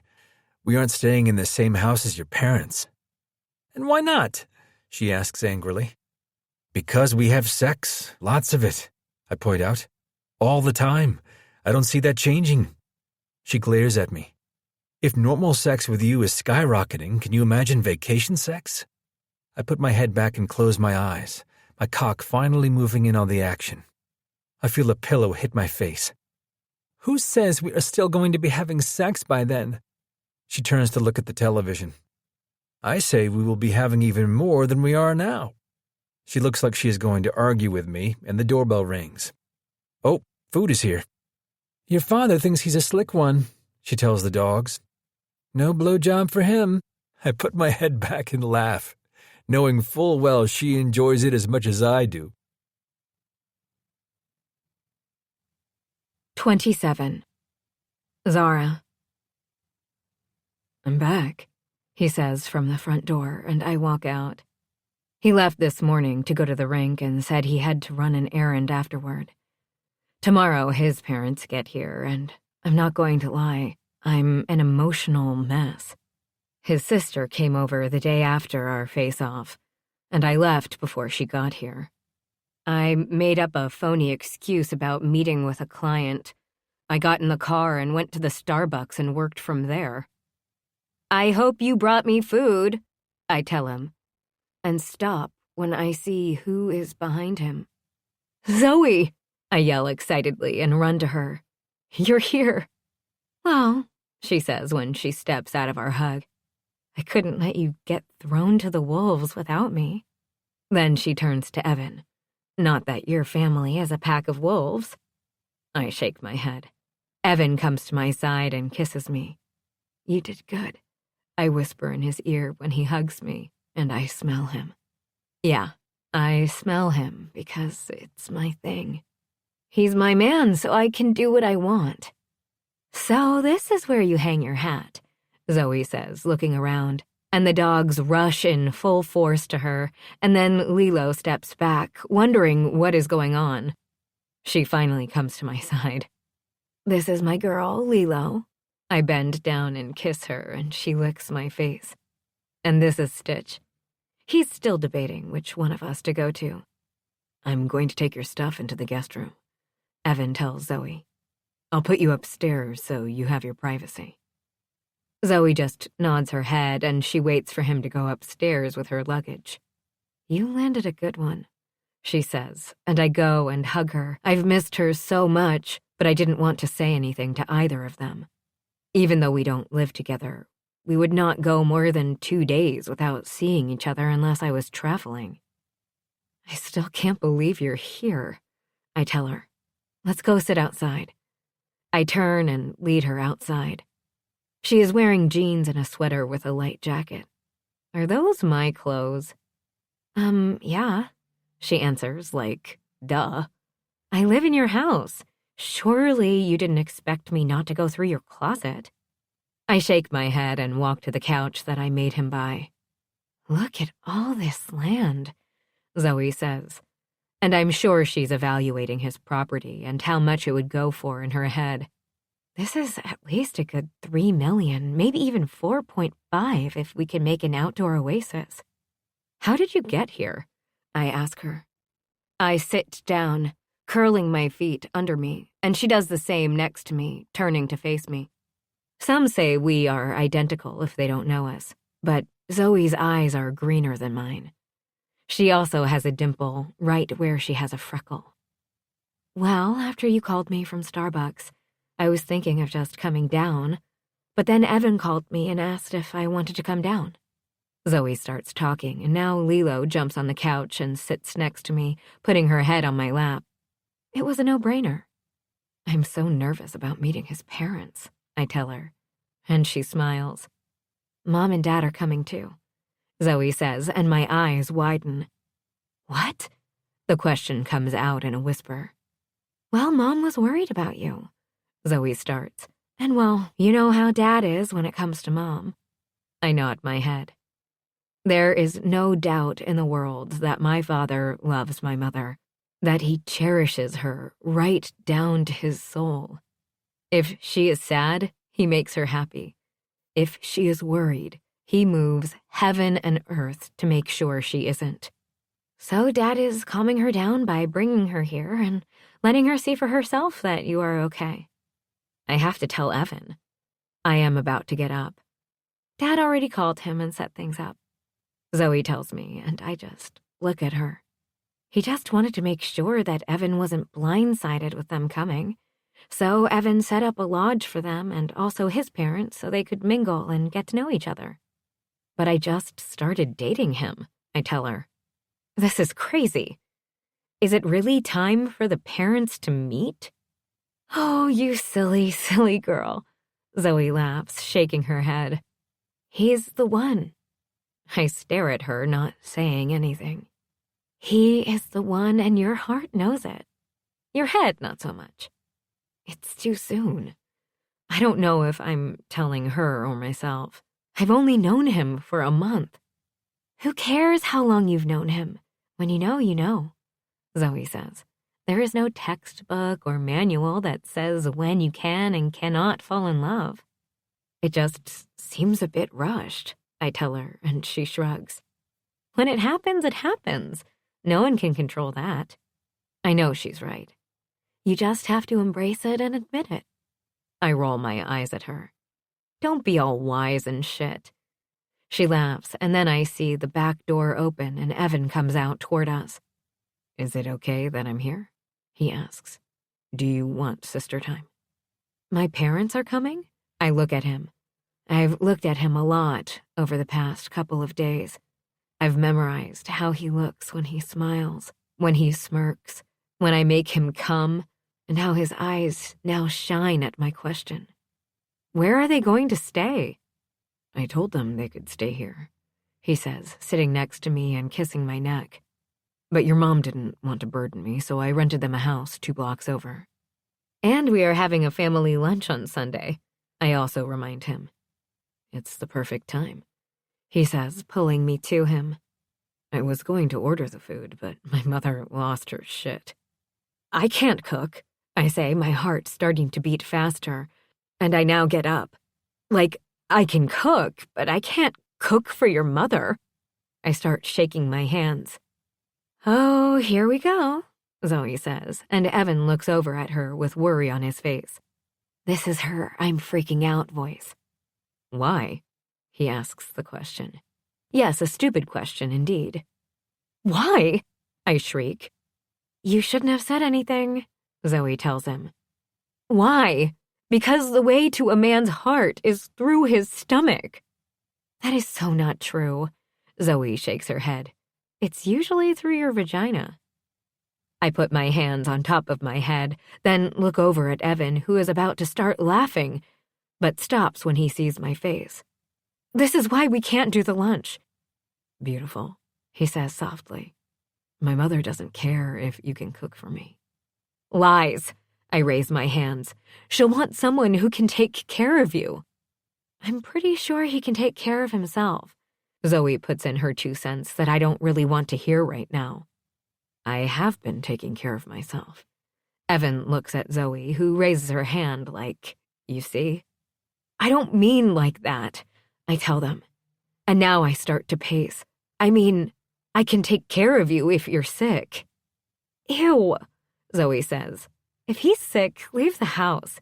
We aren't staying in the same house as your parents. And why not? She asks angrily. Because we have sex, lots of it, I point out. All the time. I don't see that changing. She glares at me. If normal sex with you is skyrocketing, can you imagine vacation sex? I put my head back and close my eyes, my cock finally moving in on the action. I feel a pillow hit my face. Who says we are still going to be having sex by then? She turns to look at the television. I say we will be having even more than we are now. She looks like she is going to argue with me, and the doorbell rings. Oh, food is here. Your father thinks he's a slick one, she tells the dogs. No blowjob for him. I put my head back and laugh, knowing full well she enjoys it as much as I do. 27. Zara. I'm back, he says from the front door, and I walk out. He left this morning to go to the rink and said he had to run an errand afterward. Tomorrow his parents get here, and I'm not going to lie, I'm an emotional mess. His sister came over the day after our face-off, and I left before she got here. I made up a phony excuse about meeting with a client. I got in the car and went to the Starbucks and worked from there. I hope you brought me food, I tell him, and stop when I see who is behind him. Zoe! I yell excitedly and run to her. You're here. Well, she says when she steps out of our hug. I couldn't let you get thrown to the wolves without me. Then she turns to Evan. Not that your family is a pack of wolves. I shake my head. Evan comes to my side and kisses me. You did good, I whisper in his ear when he hugs me, and I smell him. Yeah, I smell him because it's my thing. He's my man, so I can do what I want. So this is where you hang your hat, Zoe says, looking around, and the dogs rush in full force to her, and then Lilo steps back, wondering what is going on. She finally comes to my side. This is my girl, Lilo. I bend down and kiss her, and she licks my face. And this is Stitch. He's still debating which one of us to go to. I'm going to take your stuff into the guest room, Evan tells Zoe. I'll put you upstairs so you have your privacy. Zoe just nods her head and she waits for him to go upstairs with her luggage. You landed a good one, she says, and I go and hug her. I've missed her so much, but I didn't want to say anything to either of them. Even though we don't live together, we would not go more than 2 days without seeing each other unless I was traveling. I still can't believe you're here, I tell her. Let's go sit outside. I turn and lead her outside. She is wearing jeans and a sweater with a light jacket. Are those my clothes? Yeah, she answers like, duh. I live in your house. Surely you didn't expect me not to go through your closet. I shake my head and walk to the couch that I made him buy. Look at all this land, Zoe says, and I'm sure she's evaluating his property and how much it would go for in her head. This is at least a good 3 million, maybe even 4.5 if we can make an outdoor oasis. How did you get here? I ask her. I sit down, curling my feet under me, and she does the same next to me, turning to face me. Some say we are identical if they don't know us, but Zoe's eyes are greener than mine. She also has a dimple right where she has a freckle. Well, after you called me from Starbucks, I was thinking of just coming down, but then Evan called me and asked if I wanted to come down. Zoe starts talking, and now Lilo jumps on the couch and sits next to me, putting her head on my lap. It was a no-brainer. I'm so nervous about meeting his parents, I tell her, and she smiles. Mom and Dad are coming too, Zoe says, and my eyes widen. What? The question comes out in a whisper. Well, Mom was worried about you, Zoe starts. And well, you know how Dad is when it comes to Mom. I nod my head. There is no doubt in the world that my father loves my mother, that he cherishes her right down to his soul. If she is sad, he makes her happy. If she is worried, he moves heaven and earth to make sure she isn't. So Dad is calming her down by bringing her here and letting her see for herself that you are okay. I have to tell Evan. I am about to get up. Dad already called him and set things up, Zoe tells me, and I just look at her. He just wanted to make sure that Evan wasn't blindsided with them coming. So Evan set up a lodge for them and also his parents so they could mingle and get to know each other. But I just started dating him, I tell her. This is crazy. Is it really time for the parents to meet? Oh, you silly, silly girl, Zoe laughs, shaking her head. He's the one. I stare at her, not saying anything. He is the one, and your heart knows it. Your head, not so much. It's too soon. I don't know if I'm telling her or myself. I've only known him for a month. Who cares how long you've known him? When you know, you know, Zoe says. There is no textbook or manual that says when you can and cannot fall in love. It just seems a bit rushed, I tell her, and she shrugs. When it happens, it happens. No one can control that. I know she's right. You just have to embrace it and admit it. I roll my eyes at her. Don't be all wise and shit. She laughs, and then I see the back door open and Evan comes out toward us. Is it okay that I'm here? He asks. Do you want sister time? My parents are coming? I look at him. I've looked at him a lot over the past couple of days. I've memorized how he looks when he smiles, when he smirks, when I make him come, and how his eyes now shine at my question. Where are they going to stay? I told them they could stay here, he says, sitting next to me and kissing my neck. But your mom didn't want to burden me, so I rented them a house 2 blocks over. And we are having a family lunch on Sunday, I also remind him. It's the perfect time, he says, pulling me to him. I was going to order the food, but my mother lost her shit. I can't cook, I say, my heart starting to beat faster, and I now get up. Like, I can cook, but I can't cook for your mother. I start shaking my hands. Oh, here we go, Zoe says, and Evan looks over at her with worry on his face. This is her I'm freaking out voice. Why? He asks the question. Yes, a stupid question indeed. Why? I shriek. You shouldn't have said anything, Zoe tells him. Why? Because the way to a man's heart is through his stomach. That is so not true, Zoe shakes her head. It's usually through your vagina. I put my hands on top of my head, then look over at Evan, who is about to start laughing, but stops when he sees my face. This is why we can't do the lunch. Beautiful, he says softly. My mother doesn't care if you can cook for me. Lies, I raise my hands. She'll want someone who can take care of you. I'm pretty sure he can take care of himself. Zoe puts in her 2 cents that I don't really want to hear right now. I have been taking care of myself. Evan looks at Zoe, who raises her hand like, you see? I don't mean like that, I tell them. And now I start to pace. I mean, I can take care of you if you're sick. Ew, Zoe says. If he's sick, leave the house.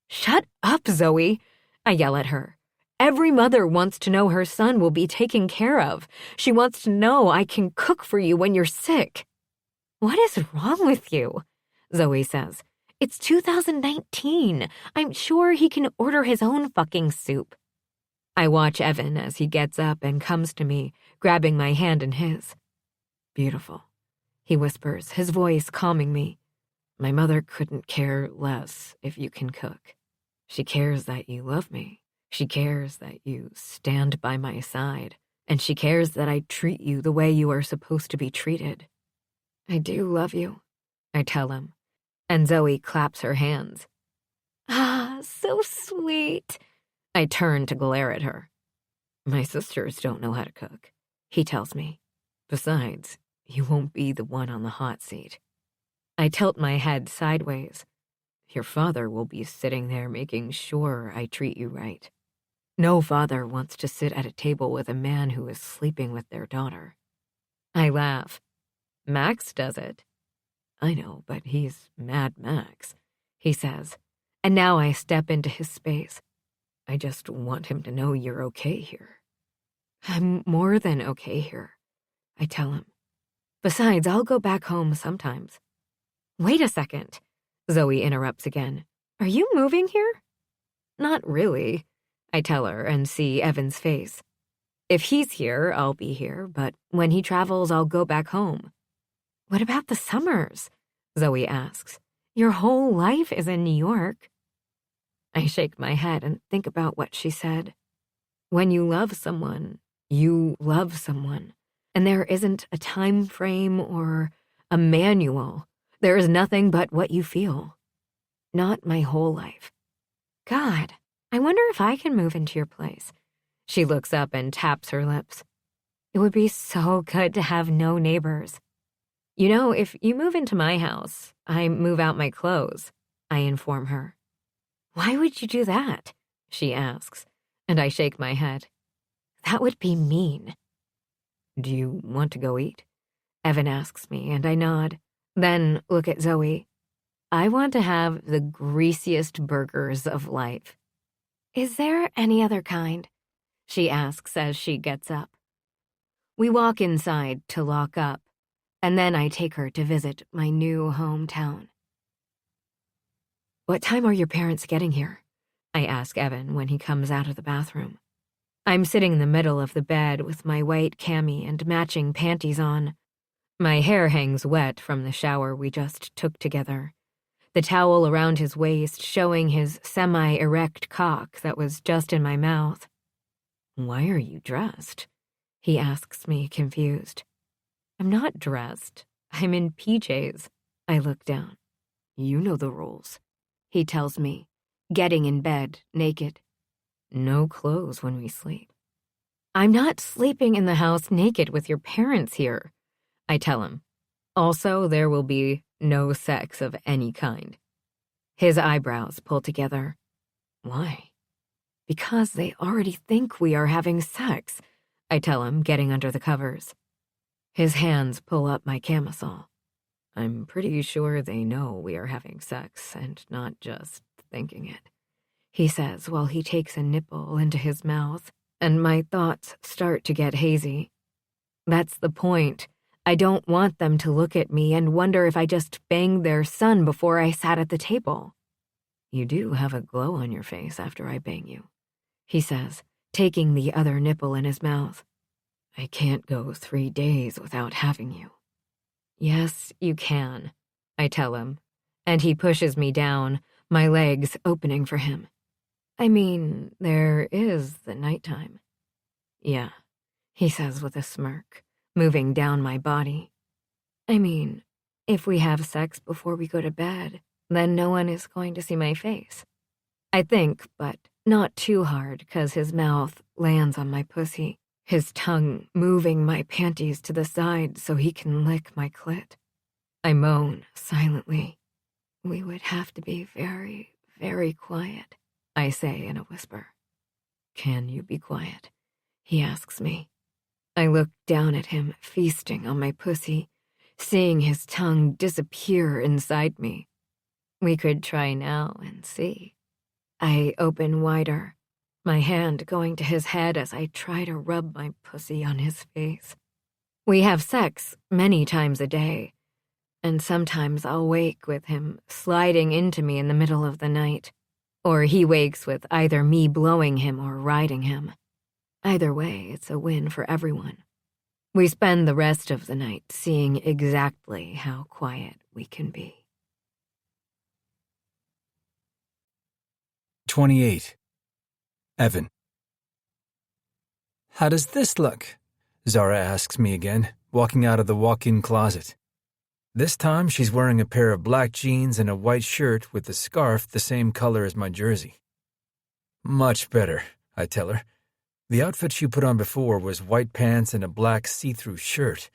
Shut up, Zoe, I yell at her. Every mother wants to know her son will be taken care of. She wants to know I can cook for you when you're sick. What is wrong with you? Zoe says. It's 2019. I'm sure he can order his own fucking soup. I watch Evan as he gets up and comes to me, grabbing my hand in his. Beautiful, he whispers, his voice calming me. My mother couldn't care less if you can cook. She cares that you love me. She cares that you stand by my side. And she cares that I treat you the way you are supposed to be treated. I do love you, I tell him. And Zoe claps her hands. Ah, so sweet. I turn to glare at her. My sisters don't know how to cook, he tells me. Besides, you won't be the one on the hot seat. I tilt my head sideways. Your father will be sitting there making sure I treat you right. No father wants to sit at a table with a man who is sleeping with their daughter. I laugh. Max does it. I know, but he's Mad Max, he says. And now I step into his space. I just want him to know you're okay here. I'm more than okay here, I tell him. Besides, I'll go back home sometimes. Wait a second, Zoe interrupts again. Are you moving here? Not really, I tell her and see Evan's face. If he's here, I'll be here, but when he travels, I'll go back home. What about the summers? Zoe asks. Your whole life is in New York. I shake my head and think about what she said. When you love someone, you love someone, and there isn't a time frame or a manual. There is nothing but what you feel. Not my whole life. God, I wonder if I can move into your place. She looks up and taps her lips. It would be so good to have no neighbors. You know, if you move into my house, I move out my clothes, I inform her. Why would you do that? She asks, and I shake my head. That would be mean. Do you want to go eat? Evan asks me, and I nod. Then look at Zoe. I want to have the greasiest burgers of life. Is there any other kind? She asks as she gets up. We walk inside to lock up, and then I take her to visit my new hometown. What time are your parents getting here? I ask Evan when he comes out of the bathroom. I'm sitting in the middle of the bed with my white cami and matching panties on. My hair hangs wet from the shower we just took together, the towel around his waist showing his semi-erect cock that was just in my mouth. Why are you dressed? He asks me, confused. I'm not dressed. I'm in PJs. I look down. You know the rules. He tells me, getting in bed, naked. No clothes when we sleep. I'm not sleeping in the house naked with your parents here, I tell him. Also, there will be no sex of any kind. His eyebrows pull together. Why? Because they already think we are having sex, I tell him, getting under the covers. His hands pull up my camisole. I'm pretty sure they know we are having sex and not just thinking it, he says while he takes a nipple into his mouth, and my thoughts start to get hazy. That's the point. I don't want them to look at me and wonder if I just banged their son before I sat at the table. You do have a glow on your face after I bang you, he says, taking the other nipple in his mouth. I can't go 3 days without having you. Yes, you can, I tell him, and he pushes me down, my legs opening for him. I mean, there is the nighttime. Yeah, he says with a smirk, moving down my body. I mean, if we have sex before we go to bed, then no one is going to see my face. I think, but not too hard, 'cause his mouth lands on my pussy, his tongue moving my panties to the side so he can lick my clit. I moan silently. We would have to be very, very quiet, I say in a whisper. Can you be quiet? He asks me. I look down at him, feasting on my pussy, seeing his tongue disappear inside me. We could try now and see. I open wider, my hand going to his head as I try to rub my pussy on his face. We have sex many times a day, and sometimes I'll wake with him sliding into me in the middle of the night, or he wakes with either me blowing him or riding him. Either way, it's a win for everyone. We spend the rest of the night seeing exactly how quiet we can be. 28. Evan. How does this look? Zara asks me again, walking out of the walk-in closet. This time she's wearing a pair of black jeans and a white shirt with a scarf the same color as my jersey. Much better, I tell her. The outfit she put on before was white pants and a black see-through shirt.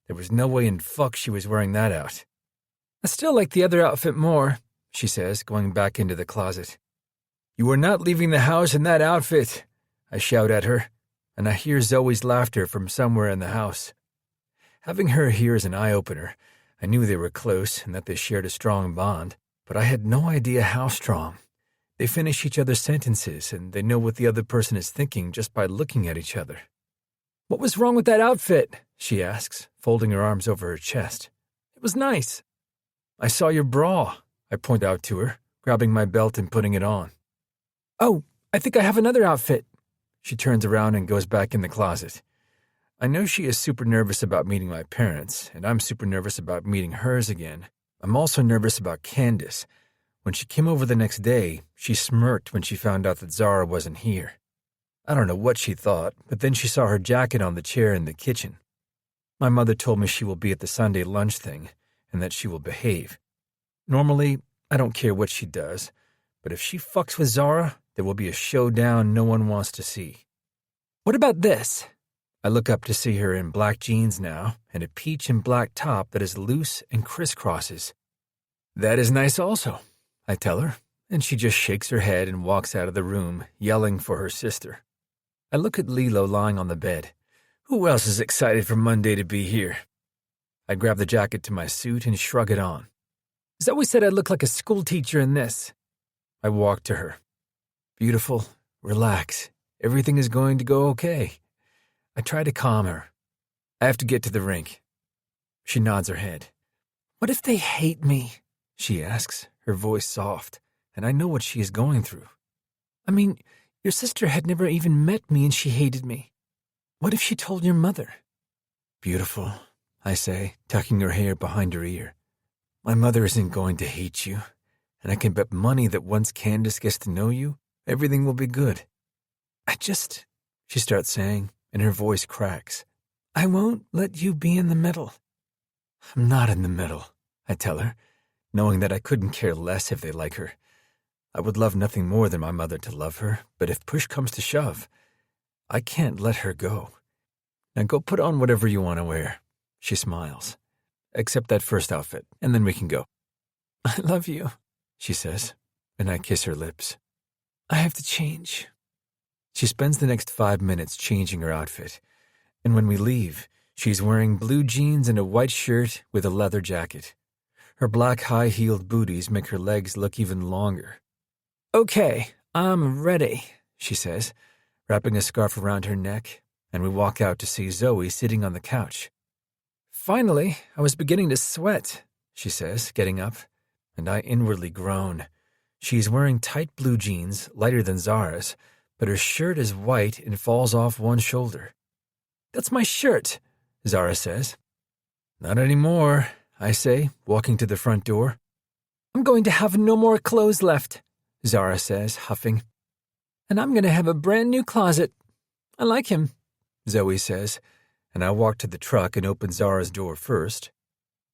There was no way in fuck she was wearing that out. I still like the other outfit more, she says, going back into the closet. You are not leaving the house in that outfit, I shout at her, and I hear Zoe's laughter from somewhere in the house. Having her here is an eye-opener. I knew they were close and that they shared a strong bond, but I had no idea how strong. They finish each other's sentences, and they know what the other person is thinking just by looking at each other. What was wrong with that outfit? She asks, folding her arms over her chest. It was nice. I saw your bra, I point out to her, grabbing my belt and putting it on. Oh, I think I have another outfit. She turns around and goes back in the closet. I know she is super nervous about meeting my parents, and I'm super nervous about meeting hers again. I'm also nervous about Candace. When she came over the next day, she smirked when she found out that Zara wasn't here. I don't know what she thought, but then she saw her jacket on the chair in the kitchen. My mother told me she will be at the Sunday lunch thing, and that she will behave. Normally, I don't care what she does, but if she fucks with Zara, there will be a showdown no one wants to see. What about this? I look up to see her in black jeans now, and a peach and black top that is loose and crisscrosses. That is nice also, I tell her, and she just shakes her head and walks out of the room, yelling for her sister. I look at Lilo lying on the bed. Who else is excited for Monday to be here? I grab the jacket to my suit and shrug it on. Zoe said I look like a school teacher in this. I walk to her. Beautiful, Relax. Everything is going to go okay. I try to calm her. I have to get to the rink. She nods her head. What if they hate me? She asks, her voice soft, and I know what she is going through. I mean, your sister had never even met me and she hated me. What if she told your mother? Beautiful, I say, tucking her hair behind her ear. My mother isn't going to hate you, and I can bet money that once Candace gets to know you, everything will be good. She starts saying, and her voice cracks. I won't let you be in the middle. I'm not in the middle, I tell her, knowing that I couldn't care less if they like her. I would love nothing more than my mother to love her, but if push comes to shove, I can't let her go. Now go put on whatever you want to wear, she smiles. Except that first outfit, and then we can go. I love you, she says, and I kiss her lips. I have to change. She spends the next 5 minutes changing her outfit, and when we leave, she's wearing blue jeans and a white shirt with a leather jacket. Her black high-heeled booties make her legs look even longer. Okay, I'm ready, she says, wrapping a scarf around her neck, and we walk out to see Zoe sitting on the couch. Finally, I was beginning to sweat, she says, getting up, and I inwardly groan. She's wearing tight blue jeans, lighter than Zara's, but her shirt is white and falls off one shoulder. That's my shirt, Zara says. Not anymore, I say, walking to the front door. I'm going to have no more clothes left, Zara says, huffing. And I'm going to have a brand new closet. I like him, Zoe says, and I walk to the truck and open Zara's door first,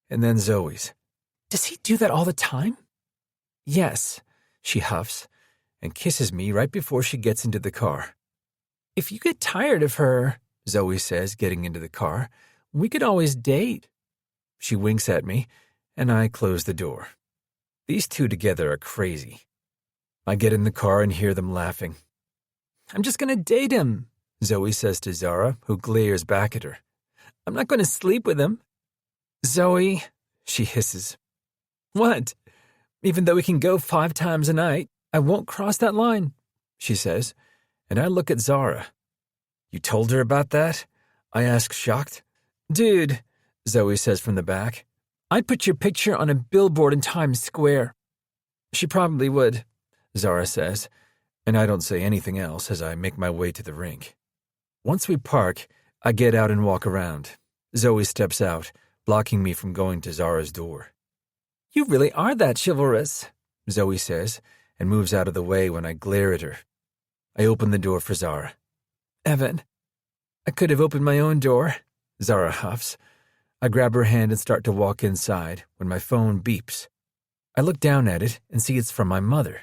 and then Zoe's. Does he do that all the time? Yes, she huffs, and kisses me right before she gets into the car. If you get tired of her, Zoe says, getting into the car, we could always date. She winks at me, and I close the door. These two together are crazy. I get in the car and hear them laughing. I'm just going to date him, Zoe says to Zara, who glares back at her. I'm not going to sleep with him. Zoe, she hisses. What? Even though we can go 5 times a night, I won't cross that line, she says, and I look at Zara. You told her about that? I ask, shocked. Dude, Zoe says from the back, I'd put your picture on a billboard in Times Square. She probably would, Zara says, and I don't say anything else as I make my way to the rink. Once we park, I get out and walk around. Zoe steps out, blocking me from going to Zara's door. You really are that chivalrous, Zoe says, and moves out of the way when I glare at her. I open the door for Zara. Evan, I could have opened my own door, Zara huffs. I grab her hand and start to walk inside when my phone beeps. I look down at it and see it's from my mother.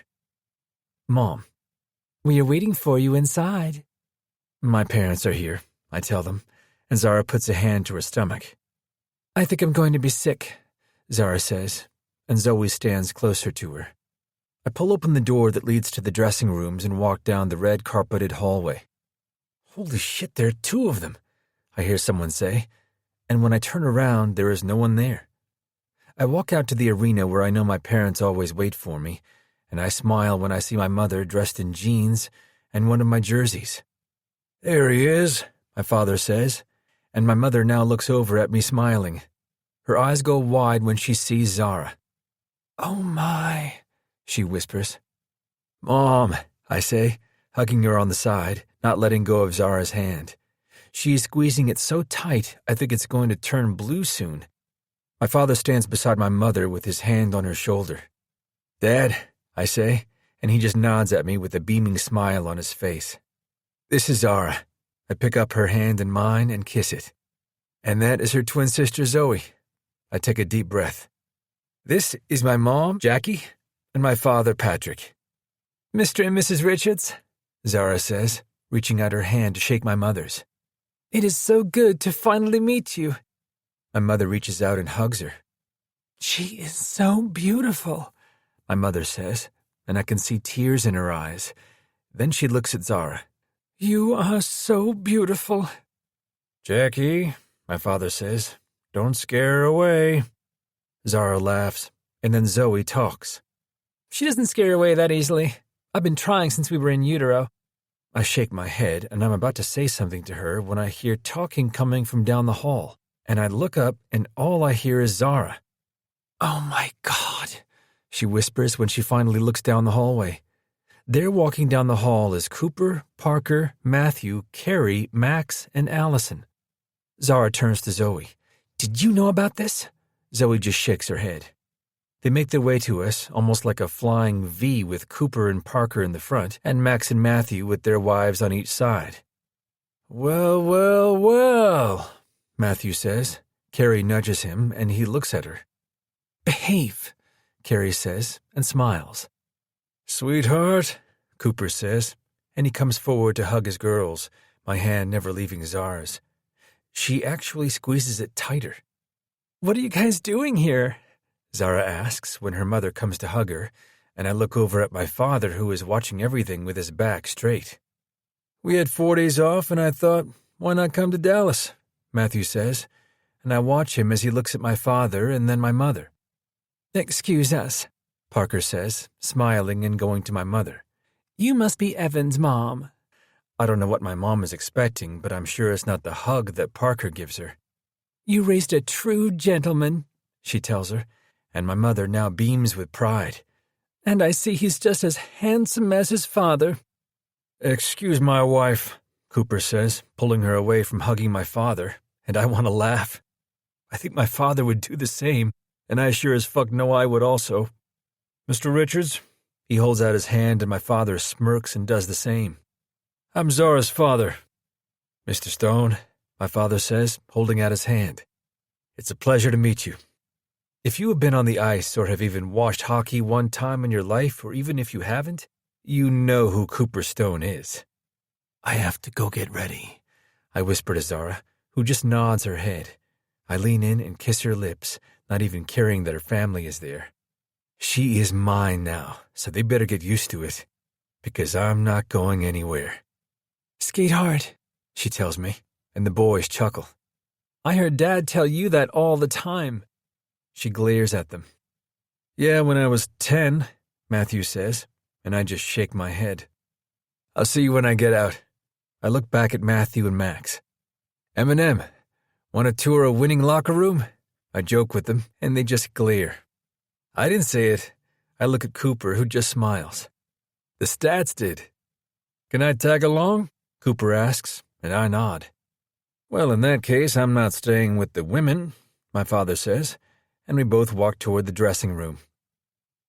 Mom, we are waiting for you inside. My parents are here, I tell them, and Zara puts a hand to her stomach. I think I'm going to be sick, Zara says, and Zoe stands closer to her. I pull open the door that leads to the dressing rooms and walk down the red carpeted hallway. Holy shit, there are 2 of them, I hear someone say, and when I turn around, there is no one there. I walk out to the arena where I know my parents always wait for me, and I smile when I see my mother dressed in jeans and one of my jerseys. There he is, my father says, and my mother now looks over at me smiling. Her eyes go wide when she sees Zara. Oh my, she whispers. Mom, I say, hugging her on the side, not letting go of Zara's hand. She is squeezing it so tight, I think it's going to turn blue soon. My father stands beside my mother with his hand on her shoulder. Dad, I say, and he just nods at me with a beaming smile on his face. This is Zara. I pick up her hand in mine and kiss it. And that is her twin sister Zoe. I take a deep breath. This is my mom, Jackie, and my father, Patrick. Mr. and Mrs. Richards, Zara says, reaching out her hand to shake my mother's. It is so good to finally meet you. My mother reaches out and hugs her. She is so beautiful, my mother says, and I can see tears in her eyes. Then she looks at Zara. You are so beautiful. Jackie, my father says, don't scare her away. Zara laughs, and then Zoe talks. She doesn't scare away that easily. I've been trying since we were in utero. I shake my head, and I'm about to say something to her when I hear talking coming from down the hall, and I look up, and all I hear is Zara. "Oh my God," she whispers when she finally looks down the hallway. There walking down the hall is Cooper, Parker, Matthew, Carrie, Max, and Allison. Zara turns to Zoe. "Did you know about this?" Zoe just shakes her head. They make their way to us, almost like a flying V with Cooper and Parker in the front, and Max and Matthew with their wives on each side. "Well, well, well," Matthew says. Carrie nudges him, and he looks at her. "Behave," Carrie says, and smiles. "Sweetheart," Cooper says, and he comes forward to hug his girls, my hand never leaving Zara's. She actually squeezes it tighter. "What are you guys doing here?" Zara asks when her mother comes to hug her, and I look over at my father, who is watching everything with his back straight. "We had 4 days off, and I thought, why not come to Dallas?" Matthew says, and I watch him as he looks at my father and then my mother. "Excuse us," Parker says, smiling and going to my mother. "You must be Evan's mom." I don't know what my mom is expecting, but I'm sure it's not the hug that Parker gives her. "You raised a true gentleman," she tells her, and my mother now beams with pride. "And I see he's just as handsome as his father." "Excuse my wife," Cooper says, pulling her away from hugging my father, and I want to laugh. I think my father would do the same, and I sure as fuck know I would also. "Mr. Richards?" He holds out his hand, and my father smirks and does the same. "I'm Zara's father." "Mr. Stone," my father says, holding out his hand. "It's a pleasure to meet you. If you have been on the ice or have even watched hockey one time in your life, or even if you haven't, you know who Cooper Stone is." "I have to go get ready," I whisper to Zara, who just nods her head. I lean in and kiss her lips, not even caring that her family is there. She is mine now, so they better get used to it, because I'm not going anywhere. "Skate hard," she tells me, and the boys chuckle. "I heard Dad tell you that all the time." She glares at them. "Yeah, when I was 10, Matthew says, and I just shake my head. "I'll see you when I get out." I look back at Matthew and Max. "M&M, want to tour a winning locker room?" I joke with them, and they just glare. I didn't say it. I look at Cooper, who just smiles. "The Stats did." "Can I tag along?" Cooper asks, and I nod. "Well, in that case, I'm not staying with the women," my father says, and we both walk toward the dressing room.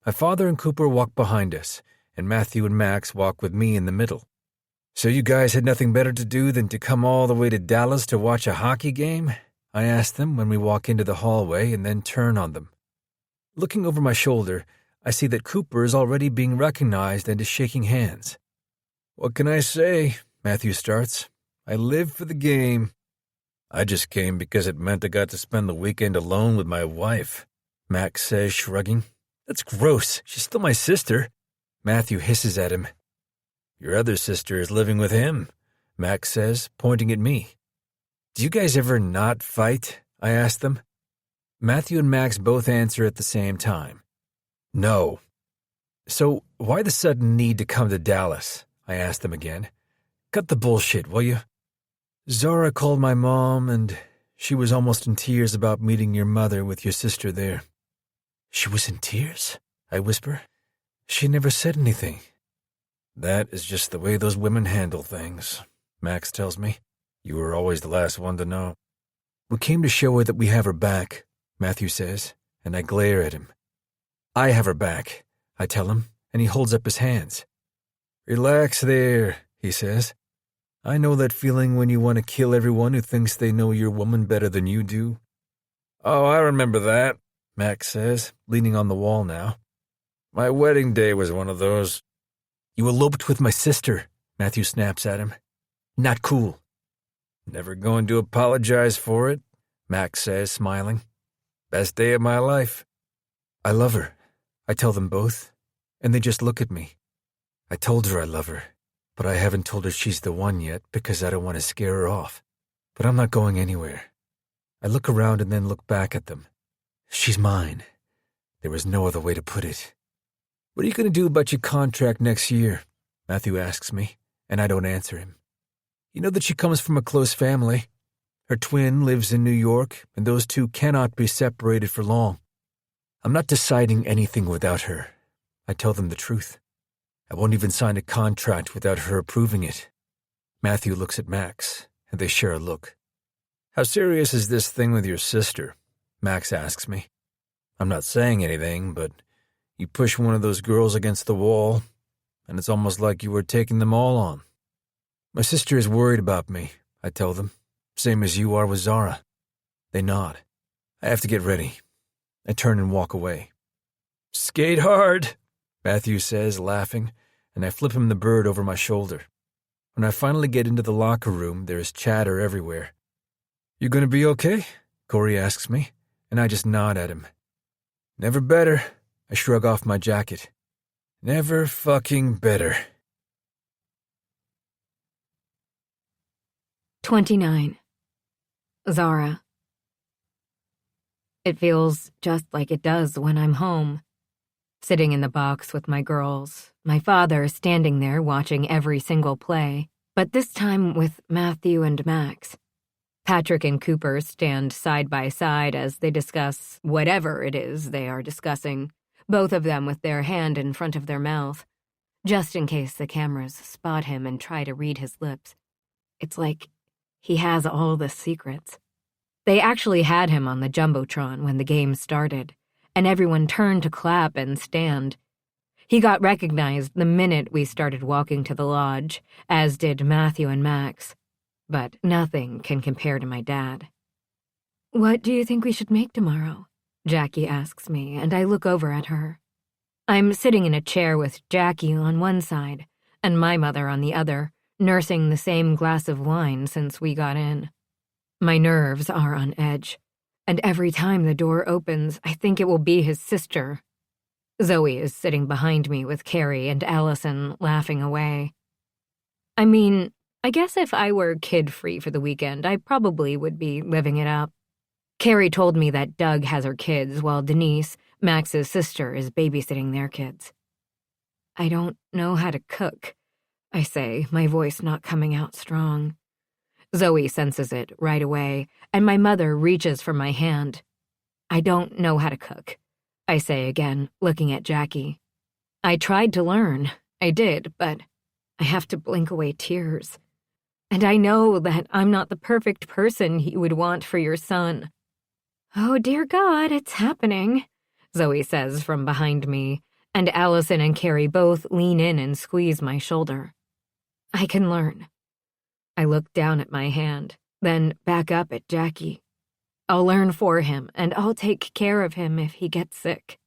My father and Cooper walk behind us, and Matthew and Max walk with me in the middle. "So you guys had nothing better to do than to come all the way to Dallas to watch a hockey game?" I ask them when we walk into the hallway and then turn on them. Looking over my shoulder, I see that Cooper is already being recognized and is shaking hands. "What can I say?" Matthew starts. "I live for the game." "I just came because it meant I got to spend the weekend alone with my wife," Max says, shrugging. "That's gross. She's still my sister." Matthew hisses at him. "Your other sister is living with him," Max says, pointing at me. "Do you guys ever not fight?" I ask them. Matthew and Max both answer at the same time. "No." "So why the sudden need to come to Dallas?" I ask them again. "Cut the bullshit, will you?" "Zara called my mom, and she was almost in tears about meeting your mother with your sister there." "She was in tears?" I whisper. "She never said anything." "That is just the way those women handle things," Max tells me. "You were always the last one to know." "We came to show her that we have her back," Matthew says, and I glare at him. "I have her back," I tell him, and he holds up his hands. "Relax there," he says. "I know that feeling when you want to kill everyone who thinks they know your woman better than you do." "Oh, I remember that," Max says, leaning on the wall now. "My wedding day was one of those." "You eloped with my sister," Matthew snaps at him. "Not cool." "Never going to apologize for it," Max says, smiling. "Best day of my life." "I love her," I tell them both, and they just look at me. I told her I love her, but I haven't told her she's the one yet because I don't want to scare her off. But I'm not going anywhere. I look around and then look back at them. She's mine. There was no other way to put it. "What are you going to do about your contract next year?" Matthew asks me, and I don't answer him. You know that she comes from a close family. Her twin lives in New York, and those two cannot be separated for long. I'm not deciding anything without her. I tell them the truth. I won't even sign a contract without her approving it. Matthew looks at Max, and they share a look. How serious is this thing with your sister? Max asks me. I'm not saying anything, but you push one of those girls against the wall, and it's almost like you were taking them all on. My sister is worried about me, I tell them, same as you are with Zara. They nod. I have to get ready. I turn and walk away. Skate hard, Matthew says, laughing, and I flip him the bird over my shoulder. When I finally get into the locker room, there is chatter everywhere. You gonna be okay? Corey asks me, and I just nod at him. Never better. I shrug off my jacket. Never fucking better. 29. Zara. It feels just like it does when I'm home. Sitting in the box with my girls, my father standing there watching every single play, but this time with Matthew and Max. Patrick and Cooper stand side by side as they discuss whatever it is they are discussing, both of them with their hand in front of their mouth, just in case the cameras spot him and try to read his lips. It's like he has all the secrets. They actually had him on the Jumbotron when the game started, and everyone turned to clap and stand. He got recognized the minute we started walking to the lodge, as did Matthew and Max. But nothing can compare to my dad. What do you think we should make tomorrow? Jackie asks me, and I look over at her. I'm sitting in a chair with Jackie on one side and my mother on the other, nursing the same glass of wine since we got in. My nerves are on edge, and every time the door opens, I think it will be his sister. Zoe is sitting behind me with Carrie and Allison laughing away. I mean, I guess if I were kid-free for the weekend, I probably would be living it up. Carrie told me that Doug has her kids while Denise, Max's sister, is babysitting their kids. I don't know how to cook, I say, my voice not coming out strong. Zoe senses it right away, and my mother reaches for my hand. I don't know how to cook, I say again, looking at Jackie. I tried to learn, I did, but I have to blink away tears. And I know that I'm not the perfect person you would want for your son. Oh, dear God, it's happening, Zoe says from behind me, and Allison and Carrie both lean in and squeeze my shoulder. I can learn. I look down at my hand, then back up at Jackie. I'll learn for him, and I'll take care of him if he gets sick.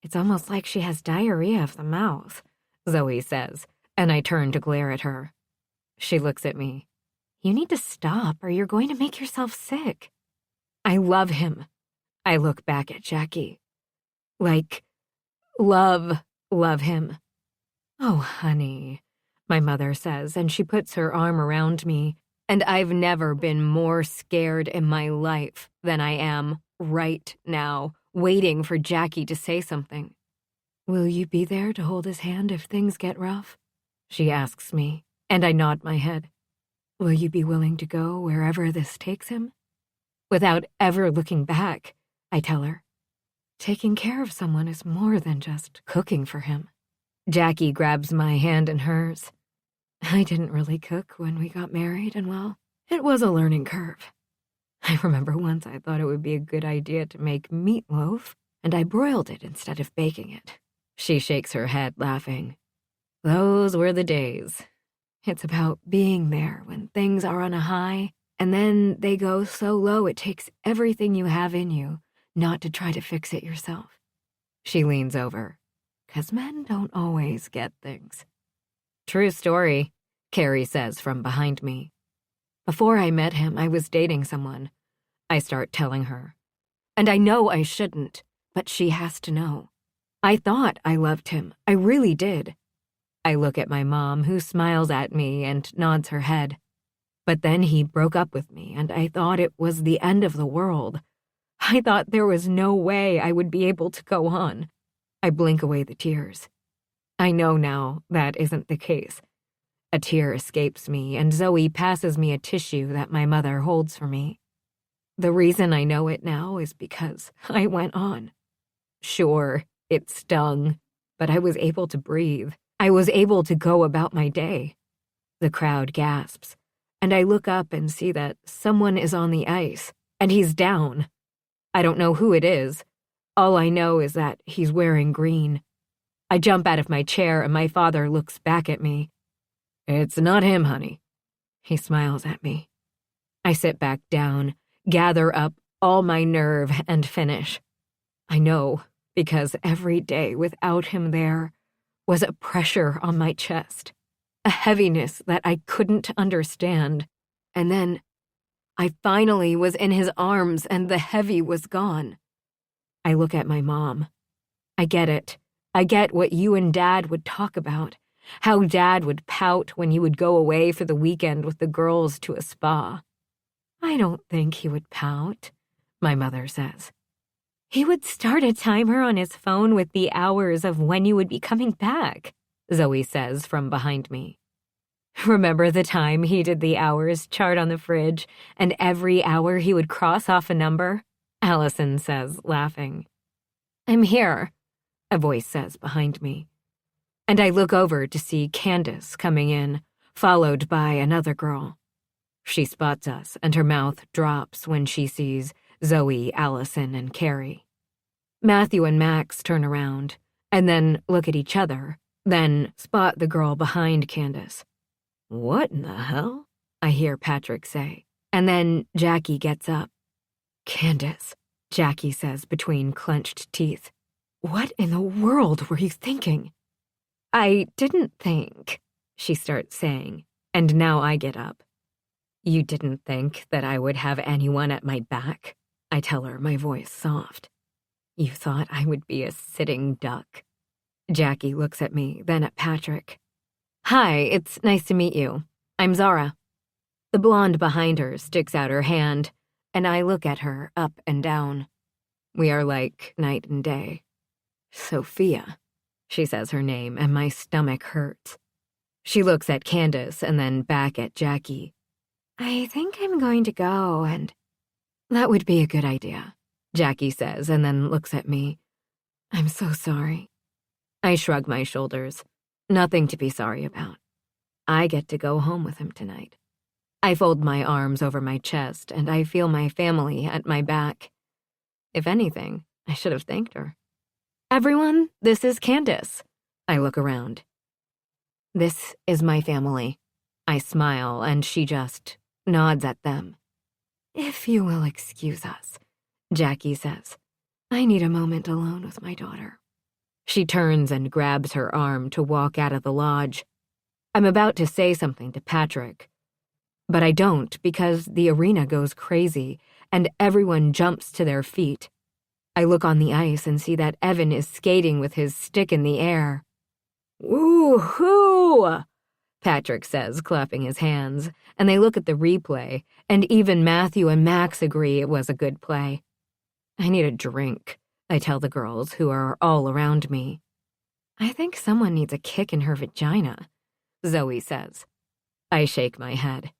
It's almost like she has diarrhea of the mouth, Zoe says, and I turn to glare at her. She looks at me. You need to stop or you're going to make yourself sick. I love him. I look back at Jackie. Like, love him. Oh, honey, my mother says, and she puts her arm around me, and I've never been more scared in my life than I am right now, waiting for Jackie to say something. Will you be there to hold his hand if things get rough? She asks me, and I nod my head. Will you be willing to go wherever this takes him? Without ever looking back, I tell her. Taking care of someone is more than just cooking for him. Jackie grabs my hand in hers. I didn't really cook when we got married, and well, it was a learning curve. I remember once I thought it would be a good idea to make meatloaf, and I broiled it instead of baking it. She shakes her head, laughing. Those were the days. It's about being there when things are on a high, and then they go so low it takes everything you have in you not to try to fix it yourself. She leans over. 'Cause men don't always get things. True story, Carrie says from behind me. Before I met him, I was dating someone. I start telling her. And I know I shouldn't, but she has to know. I thought I loved him. I really did. I look at my mom, who smiles at me and nods her head. But then he broke up with me, and I thought it was the end of the world. I thought there was no way I would be able to go on. I blink away the tears. I know now that isn't the case. A tear escapes me, and Zoe passes me a tissue that my mother holds for me. The reason I know it now is because I went on. Sure, it stung, but I was able to breathe. I was able to go about my day. The crowd gasps, and I look up and see that someone is on the ice, and he's down. I don't know who it is. All I know is that he's wearing green. I jump out of my chair, and my father looks back at me. "It's not him, honey." He smiles at me. I sit back down, gather up all my nerve, and finish. I know, because every day without him there was a pressure on my chest, a heaviness that I couldn't understand. And then I finally was in his arms and the heavy was gone. I look at my mom. I get it. I get what you and Dad would talk about, how Dad would pout when he would go away for the weekend with the girls to a spa. "I don't think he would pout," my mother says. "He would start a timer on his phone with the hours of when you would be coming back," Zoe says from behind me. "Remember the time he did the hours chart on the fridge, and every hour he would cross off a number?" Allison says, laughing. "I'm here," a voice says behind me. And I look over to see Candace coming in, followed by another girl. She spots us, and her mouth drops when she sees Zoe, Allison, and Carrie. Matthew and Max turn around, and then look at each other, then spot the girl behind Candace. "What in the hell?" I hear Patrick say, and then Jackie gets up. "Candace," Jackie says between clenched teeth. "What in the world were you thinking?" "I didn't think," she starts saying, and now I get up. "You didn't think that I would have anyone at my back?" I tell her, my voice soft. "You thought I would be a sitting duck." Jackie looks at me, then at Patrick. "Hi, it's nice to meet you. I'm Zara." The blonde behind her sticks out her hand, and I look at her up and down. We are like night and day. "Sophia," she says her name, and my stomach hurts. She looks at Candace and then back at Jackie. "I think I'm going to go and—" "That would be a good idea," Jackie says, and then looks at me. "I'm so sorry." I shrug my shoulders. Nothing to be sorry about. I get to go home with him tonight. I fold my arms over my chest, and I feel my family at my back. If anything, I should have thanked her. "Everyone, this is Candace." I look around. "This is my family." I smile, and she just nods at them. "If you will excuse us," Jackie says. "I need a moment alone with my daughter." She turns and grabs her arm to walk out of the lodge. I'm about to say something to Patrick, but I don't because the arena goes crazy and everyone jumps to their feet. I look on the ice and see that Evan is skating with his stick in the air. "Woo-hoo!" Patrick says, clapping his hands, and they look at the replay, and even Matthew and Max agree it was a good play. "I need a drink," I tell the girls, who are all around me. "I think someone needs a kick in her vagina," Zoe says. I shake my head.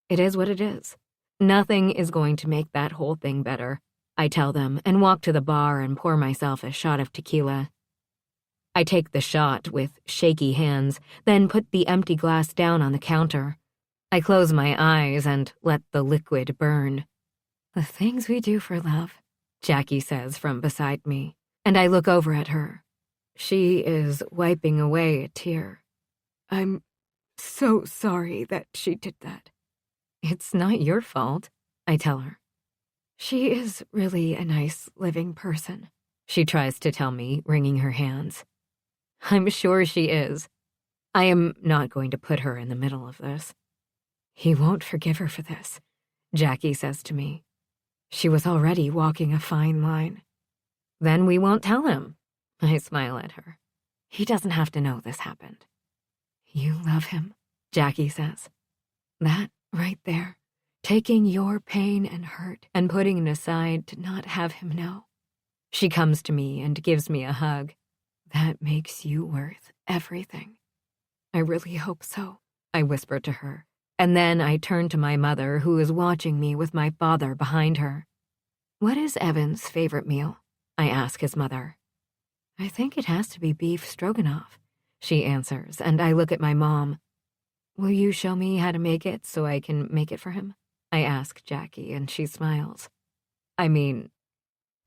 It is what it is. Nothing is going to make that whole thing better, I tell them, and walk to the bar and pour myself a shot of tequila. I take the shot with shaky hands, then put the empty glass down on the counter. I close my eyes and let the liquid burn. "The things we do for love," Jackie says from beside me, and I look over at her. She is wiping away a tear. "I'm so sorry that she did that." "It's not your fault," I tell her. "She is really a nice living person," she tries to tell me, wringing her hands. I'm sure she is. I am not going to put her in the middle of this. "He won't forgive her for this," Jackie says to me. She was already walking a fine line. "Then we won't tell him." I smile at her. "He doesn't have to know this happened." "You love him," Jackie says. "That right there, taking your pain and hurt and putting it aside to not have him know." She comes to me and gives me a hug. "That makes you worth everything." "I really hope so," I whisper to her, and then I turn to my mother, who is watching me with my father behind her. "What is Evan's favorite meal?" I ask his mother. "I think it has to be beef stroganoff," she answers, and I look at my mom. "Will you show me how to make it so I can make it for him?" I ask Jackie, and she smiles. "I mean,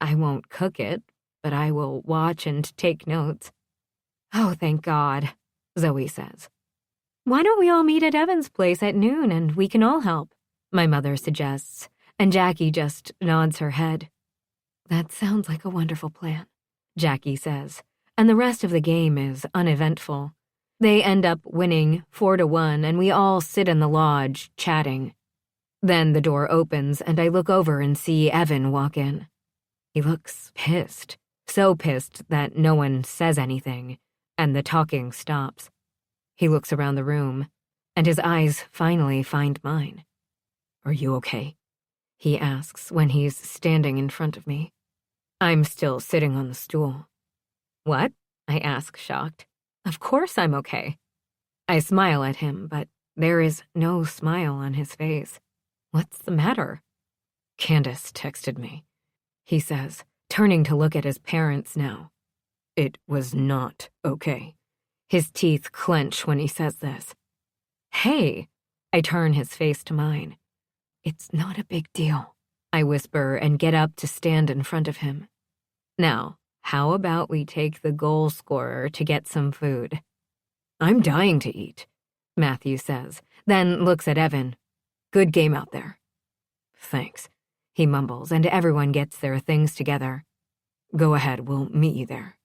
I won't cook it, but I will watch and take notes." "Oh, thank God," Zoe says. "Why don't we all meet at Evan's place at noon and we can all help?" my mother suggests, and Jackie just nods her head. "That sounds like a wonderful plan," Jackie says, and the rest of the game is uneventful. They end up winning 4-1, and we all sit in the lodge, chatting. Then the door opens, and I look over and see Evan walk in. He looks pissed, so pissed that no one says anything, and the talking stops. He looks around the room, and his eyes finally find mine. "Are you okay?" he asks when he's standing in front of me. I'm still sitting on the stool. "What?" I ask, shocked. "Of course I'm okay." I smile at him, but there is no smile on his face. "What's the matter?" "Candace texted me," he says, turning to look at his parents now. "It was not okay." His teeth clench when he says this. "Hey," I turn his face to mine. "It's not a big deal," I whisper and get up to stand in front of him. "Now, how about we take the goal scorer to get some food?" "I'm dying to eat," Matthew says, then looks at Evan. "Good game out there." "Thanks," he mumbles, and everyone gets their things together. "Go ahead, we'll meet you there."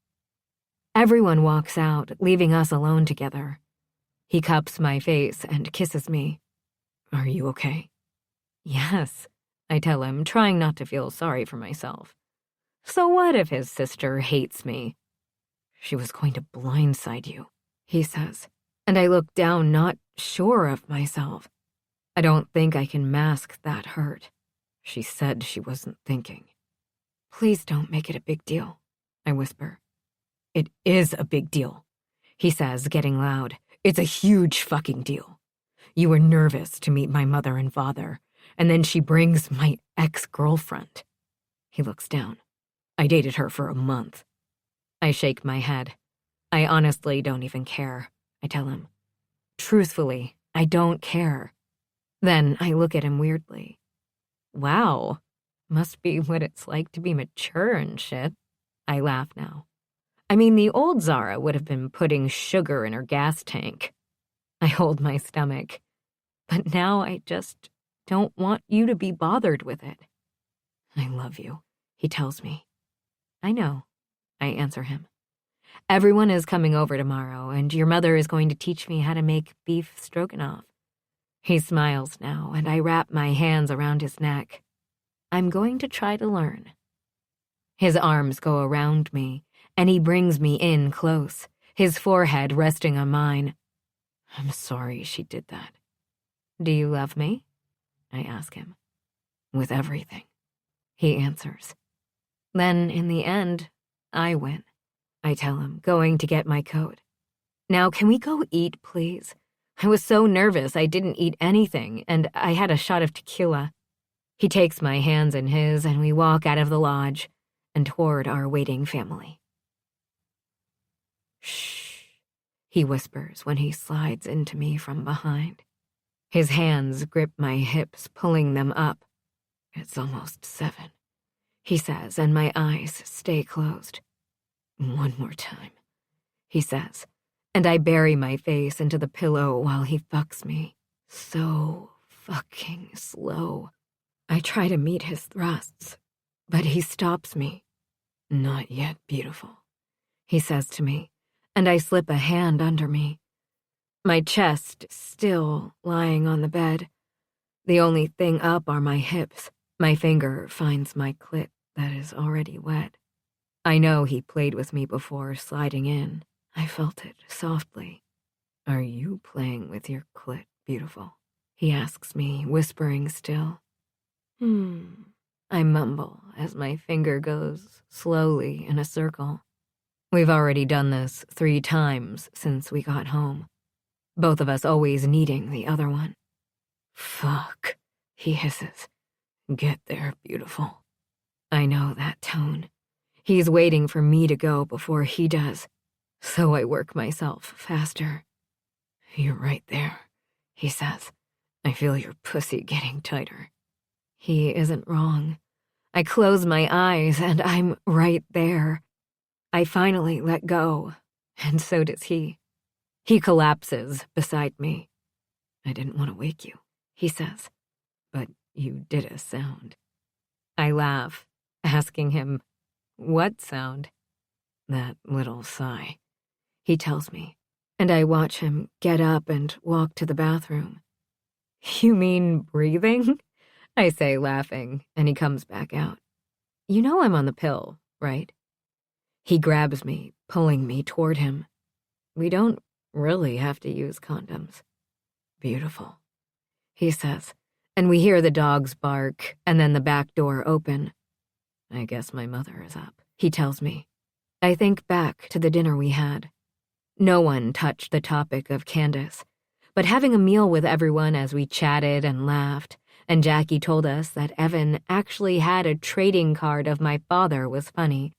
Everyone walks out, leaving us alone together. He cups my face and kisses me. "Are you okay?" "Yes," I tell him, trying not to feel sorry for myself. So what if his sister hates me? "She was going to blindside you," he says, and I look down, not sure of myself. I don't think I can mask that hurt. She said she wasn't thinking. "Please don't make it a big deal," I whisper. "It is a big deal," he says, getting loud. "It's a huge fucking deal. You were nervous to meet my mother and father, and then she brings my ex-girlfriend." He looks down. "I dated her for a month." I shake my head. "I honestly don't even care," I tell him. "Truthfully, I don't care." Then I look at him weirdly. "Wow, must be what it's like to be mature and shit." I laugh now. I mean, the old Zara would have been putting sugar in her gas tank. I hold my stomach. But now I just don't want you to be bothered with it. "I love you," he tells me. "I know," I answer him. "Everyone is coming over tomorrow, and your mother is going to teach me how to make beef stroganoff." He smiles now, and I wrap my hands around his neck. "I'm going to try to learn." His arms go around me, and he brings me in close, his forehead resting on mine. "I'm sorry she did that." "Do you love me?" I ask him. "With everything," he answers. Then, in the end, I win, I tell him, going to get my coat. "Now, can we go eat, please? I was so nervous I didn't eat anything, and I had a shot of tequila." He takes my hands in his, and we walk out of the lodge and toward our waiting family. "Shh," he whispers when he slides into me from behind. His hands grip my hips, pulling them up. "It's almost 7, he says, and my eyes stay closed. "One more time," he says, and I bury my face into the pillow while he fucks me. So fucking slow. I try to meet his thrusts, but he stops me. "Not yet, beautiful," he says to me, and I slip a hand under me. My chest still lying on the bed. The only thing up are my hips. My finger finds my clit that is already wet. I know he played with me before sliding in. I felt it softly. "Are you playing with your clit, beautiful?" he asks me, whispering still. I mumble as my finger goes slowly in a circle. We've already done this 3 times since we got home. both of us always needing the other one. "Fuck," he hisses. "Get there, beautiful." I know that tone. He's waiting for me to go before he does, so I work myself faster. "You're right there," he says. "I feel your pussy getting tighter." He isn't wrong. I close my eyes and I'm right there. I finally let go, and so does he. He collapses beside me. "I didn't want to wake you," he says, "but you did a sound." I laugh, asking him, "What sound?" "That little sigh," he tells me, and I watch him get up and walk to the bathroom. "You mean breathing?" I say, laughing, and he comes back out. "You know I'm on the pill, right?" He grabs me, pulling me toward him. "We don't really have to use condoms." "Beautiful," he says, and we hear the dogs bark and then the back door open. "I guess my mother is up," he tells me. I think back to the dinner we had. No one touched the topic of Candace, but having a meal with everyone as we chatted and laughed, and Jackie told us that Evan actually had a trading card of my father was funny.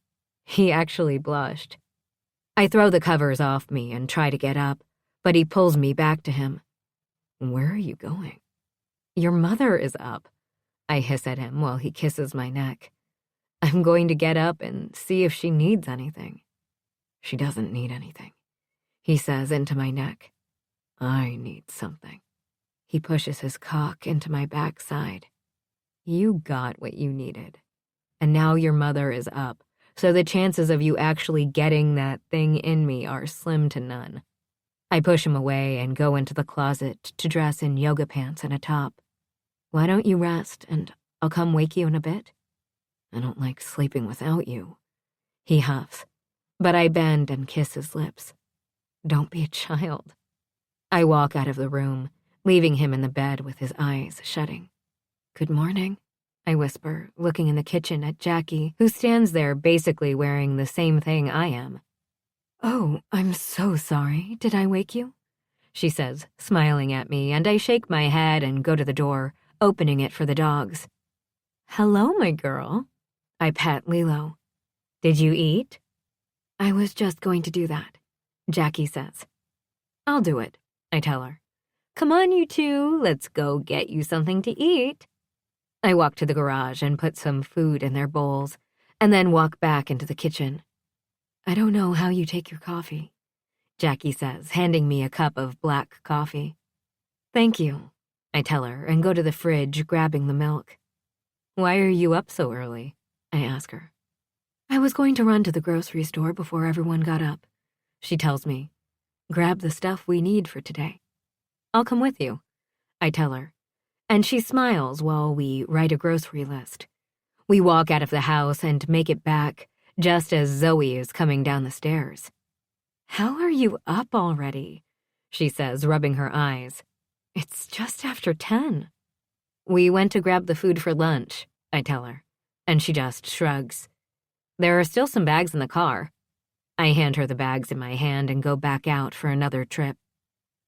He actually blushed. I throw the covers off me and try to get up, but he pulls me back to him. "Where are you going?" "Your mother is up," I hiss at him while he kisses my neck. "I'm going to get up and see if she needs anything." "She doesn't need anything," he says into my neck. "I need something." He pushes his cock into my backside. "You got what you needed. And now your mother is up, so the chances of you actually getting that thing in me are slim to none." I push him away and go into the closet to dress in yoga pants and a top. "Why don't you rest, and I'll come wake you in a bit?" "I don't like sleeping without you." He huffs, but I bend and kiss his lips. "Don't be a child." I walk out of the room, leaving him in the bed with his eyes shutting. "Good morning," I whisper, looking in the kitchen at Jackie, who stands there basically wearing the same thing I am. "Oh, I'm so sorry. Did I wake you?" she says, smiling at me, and I shake my head and go to the door, opening it for the dogs. "Hello, my girl." I pat Lilo. "Did you eat?" "I was just going to do that," Jackie says. "I'll do it," I tell her. "Come on, you two, let's go get you something to eat." I walk to the garage and put some food in their bowls, and then walk back into the kitchen. "I don't know how you take your coffee," Jackie says, handing me a cup of black coffee. "Thank you," I tell her, and go to the fridge, grabbing the milk. "Why are you up so early?" I ask her. "I was going to run to the grocery store before everyone got up," she tells me. "Grab the stuff we need for today." "I'll come with you," I tell her, and she smiles while we write a grocery list. We walk out of the house and make it back, just as Zoe is coming down the stairs. "How are you up already?" she says, rubbing her eyes. "It's just after 10. "We went to grab the food for lunch," I tell her, and she just shrugs. "There are still some bags in the car." I hand her the bags in my hand and go back out for another trip.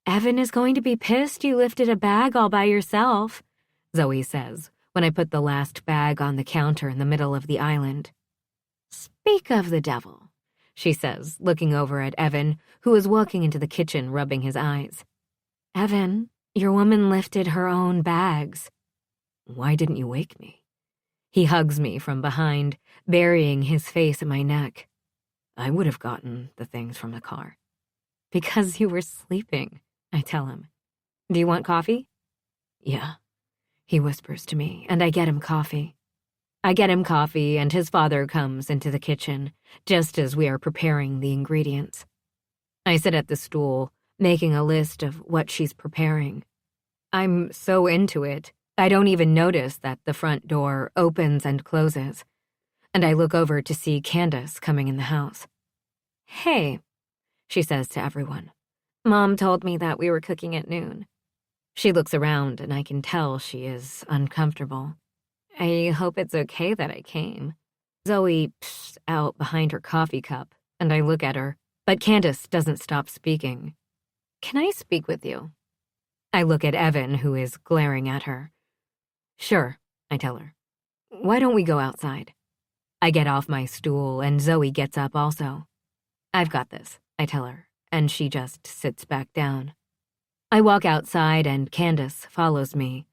"Evan is going to be pissed you lifted a bag all by yourself," Zoe says, when I put the last bag on the counter in the middle of the island. "Speak of the devil," she says, looking over at Evan, who is walking into the kitchen rubbing his eyes. "Evan, your woman lifted her own bags." "Why didn't you wake me?" He hugs me from behind, burying his face in my neck. "I would have gotten the things from the car." "Because you were sleeping," I tell him. "Do you want coffee?" "Yeah," he whispers to me, and I get him coffee. I get him coffee, and his father comes into the kitchen, just as we are preparing the ingredients. I sit at the stool, making a list of what she's preparing. I'm so into it, I don't even notice that the front door opens and closes, and I look over to see Candace coming in the house. "Hey," she says to everyone. "Mom told me that we were cooking at noon." She looks around, and I can tell she is uncomfortable. "I hope it's okay that I came." Zoe pssts out behind her coffee cup, and I look at her, but Candace doesn't stop speaking. Can I speak with you? I look at Evan, who is glaring at her. Sure, I tell her. Why don't we go outside? I get off my stool, and Zoe gets up also. I've got this, I tell her, and she just sits back down. I walk outside, and Candace follows me,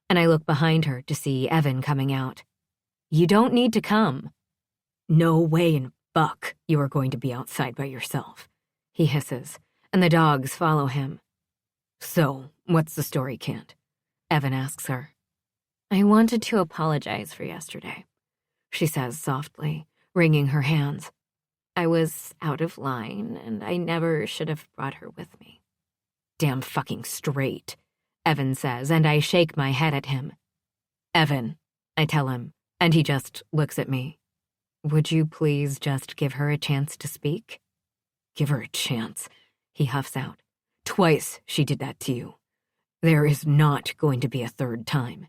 and I look behind her to see Evan coming out. You don't need to come. No way in buck you are going to be outside by yourself, he hisses, and the dogs follow him. So, what's the story, Cant? Evan asks her. I wanted to apologize for yesterday, she says softly, wringing her hands. I was out of line, and I never should have brought her with me. Damn fucking straight, Evan says, and I shake my head at him. Evan, I tell him, and he just looks at me. Would you please just give her a chance to speak? Give her a chance, he huffs out. Twice she did that to you. There is not going to be a third time.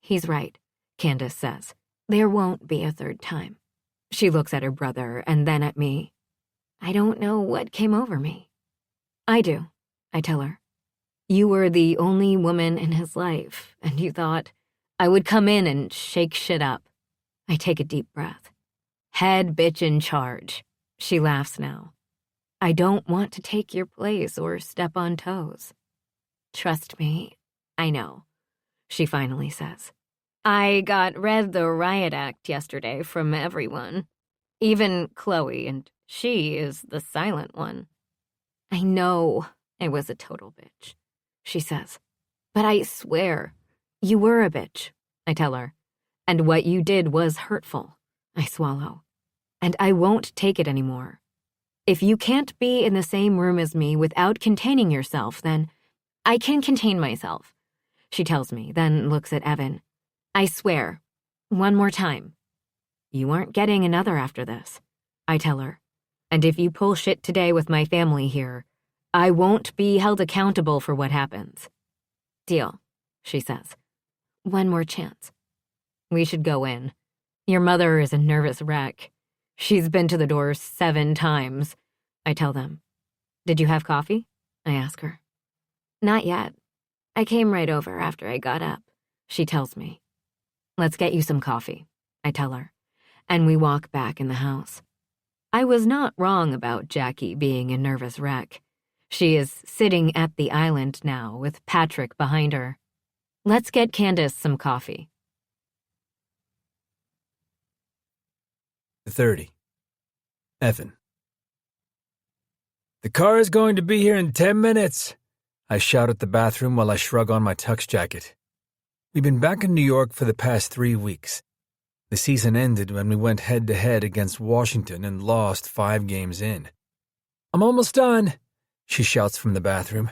He's right, Candace says. There won't be a third time. She looks at her brother and then at me. I don't know what came over me. I do, I tell her. You were the only woman in his life, and you thought I would come in and shake shit up. I take a deep breath. Head bitch in charge. She laughs now. I don't want to take your place or step on toes. Trust me, I know, she finally says. I got read the riot act yesterday from everyone. Even Chloe, and she is the silent one. I know I was a total bitch, she says. But I swear, you were a bitch, I tell her. And what you did was hurtful, I swallow. And I won't take it anymore. If you can't be in the same room as me without containing yourself, then I can contain myself, she tells me, then looks at Evan. I swear, one more time. You aren't getting another after this, I tell her. And if you pull shit today with my family here, I won't be held accountable for what happens. Deal, she says. One more chance. We should go in. Your mother is a nervous wreck. She's been to the door 7 times, I tell them. Did you have coffee? I ask her. Not yet. I came right over after I got up, she tells me. Let's get you some coffee, I tell her, and we walk back in the house. I was not wrong about Jackie being a nervous wreck. She is sitting at the island now with Patrick behind her. Let's get Candace some coffee. 30. Evan. The car is going to be here in 10 minutes, I shout at the bathroom while I shrug on my tux jacket. We've been back in New York for the past 3 weeks. The season ended when we went head-to-head against Washington and lost 5 games in. I'm almost done, she shouts from the bathroom.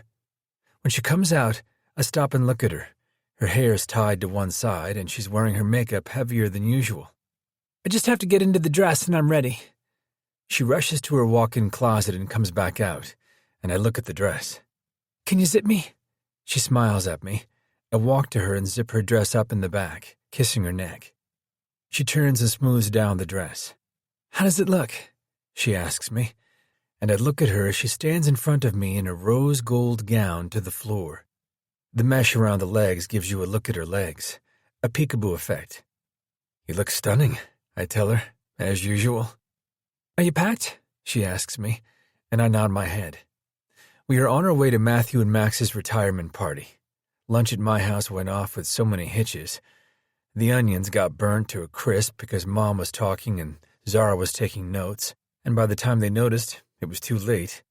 When she comes out, I stop and look at her. Her hair is tied to one side and she's wearing her makeup heavier than usual. I just have to get into the dress and I'm ready. She rushes to her walk-in closet and comes back out, and I look at the dress. Can you zip me? She smiles at me. I walk to her and zip her dress up in the back, kissing her neck. She turns and smooths down the dress. How does it look? She asks me, and I look at her as she stands in front of me in a rose gold gown to the floor. The mesh around the legs gives you a look at her legs, a peekaboo effect. You look stunning, I tell her, as usual. Are you packed? She asks me, and I nod my head. We are on our way to Matthew and Max's retirement party. Lunch at my house went off with so many hitches. The onions got burnt to a crisp because Mom was talking and Zara was taking notes, and by the time they noticed, it was too late.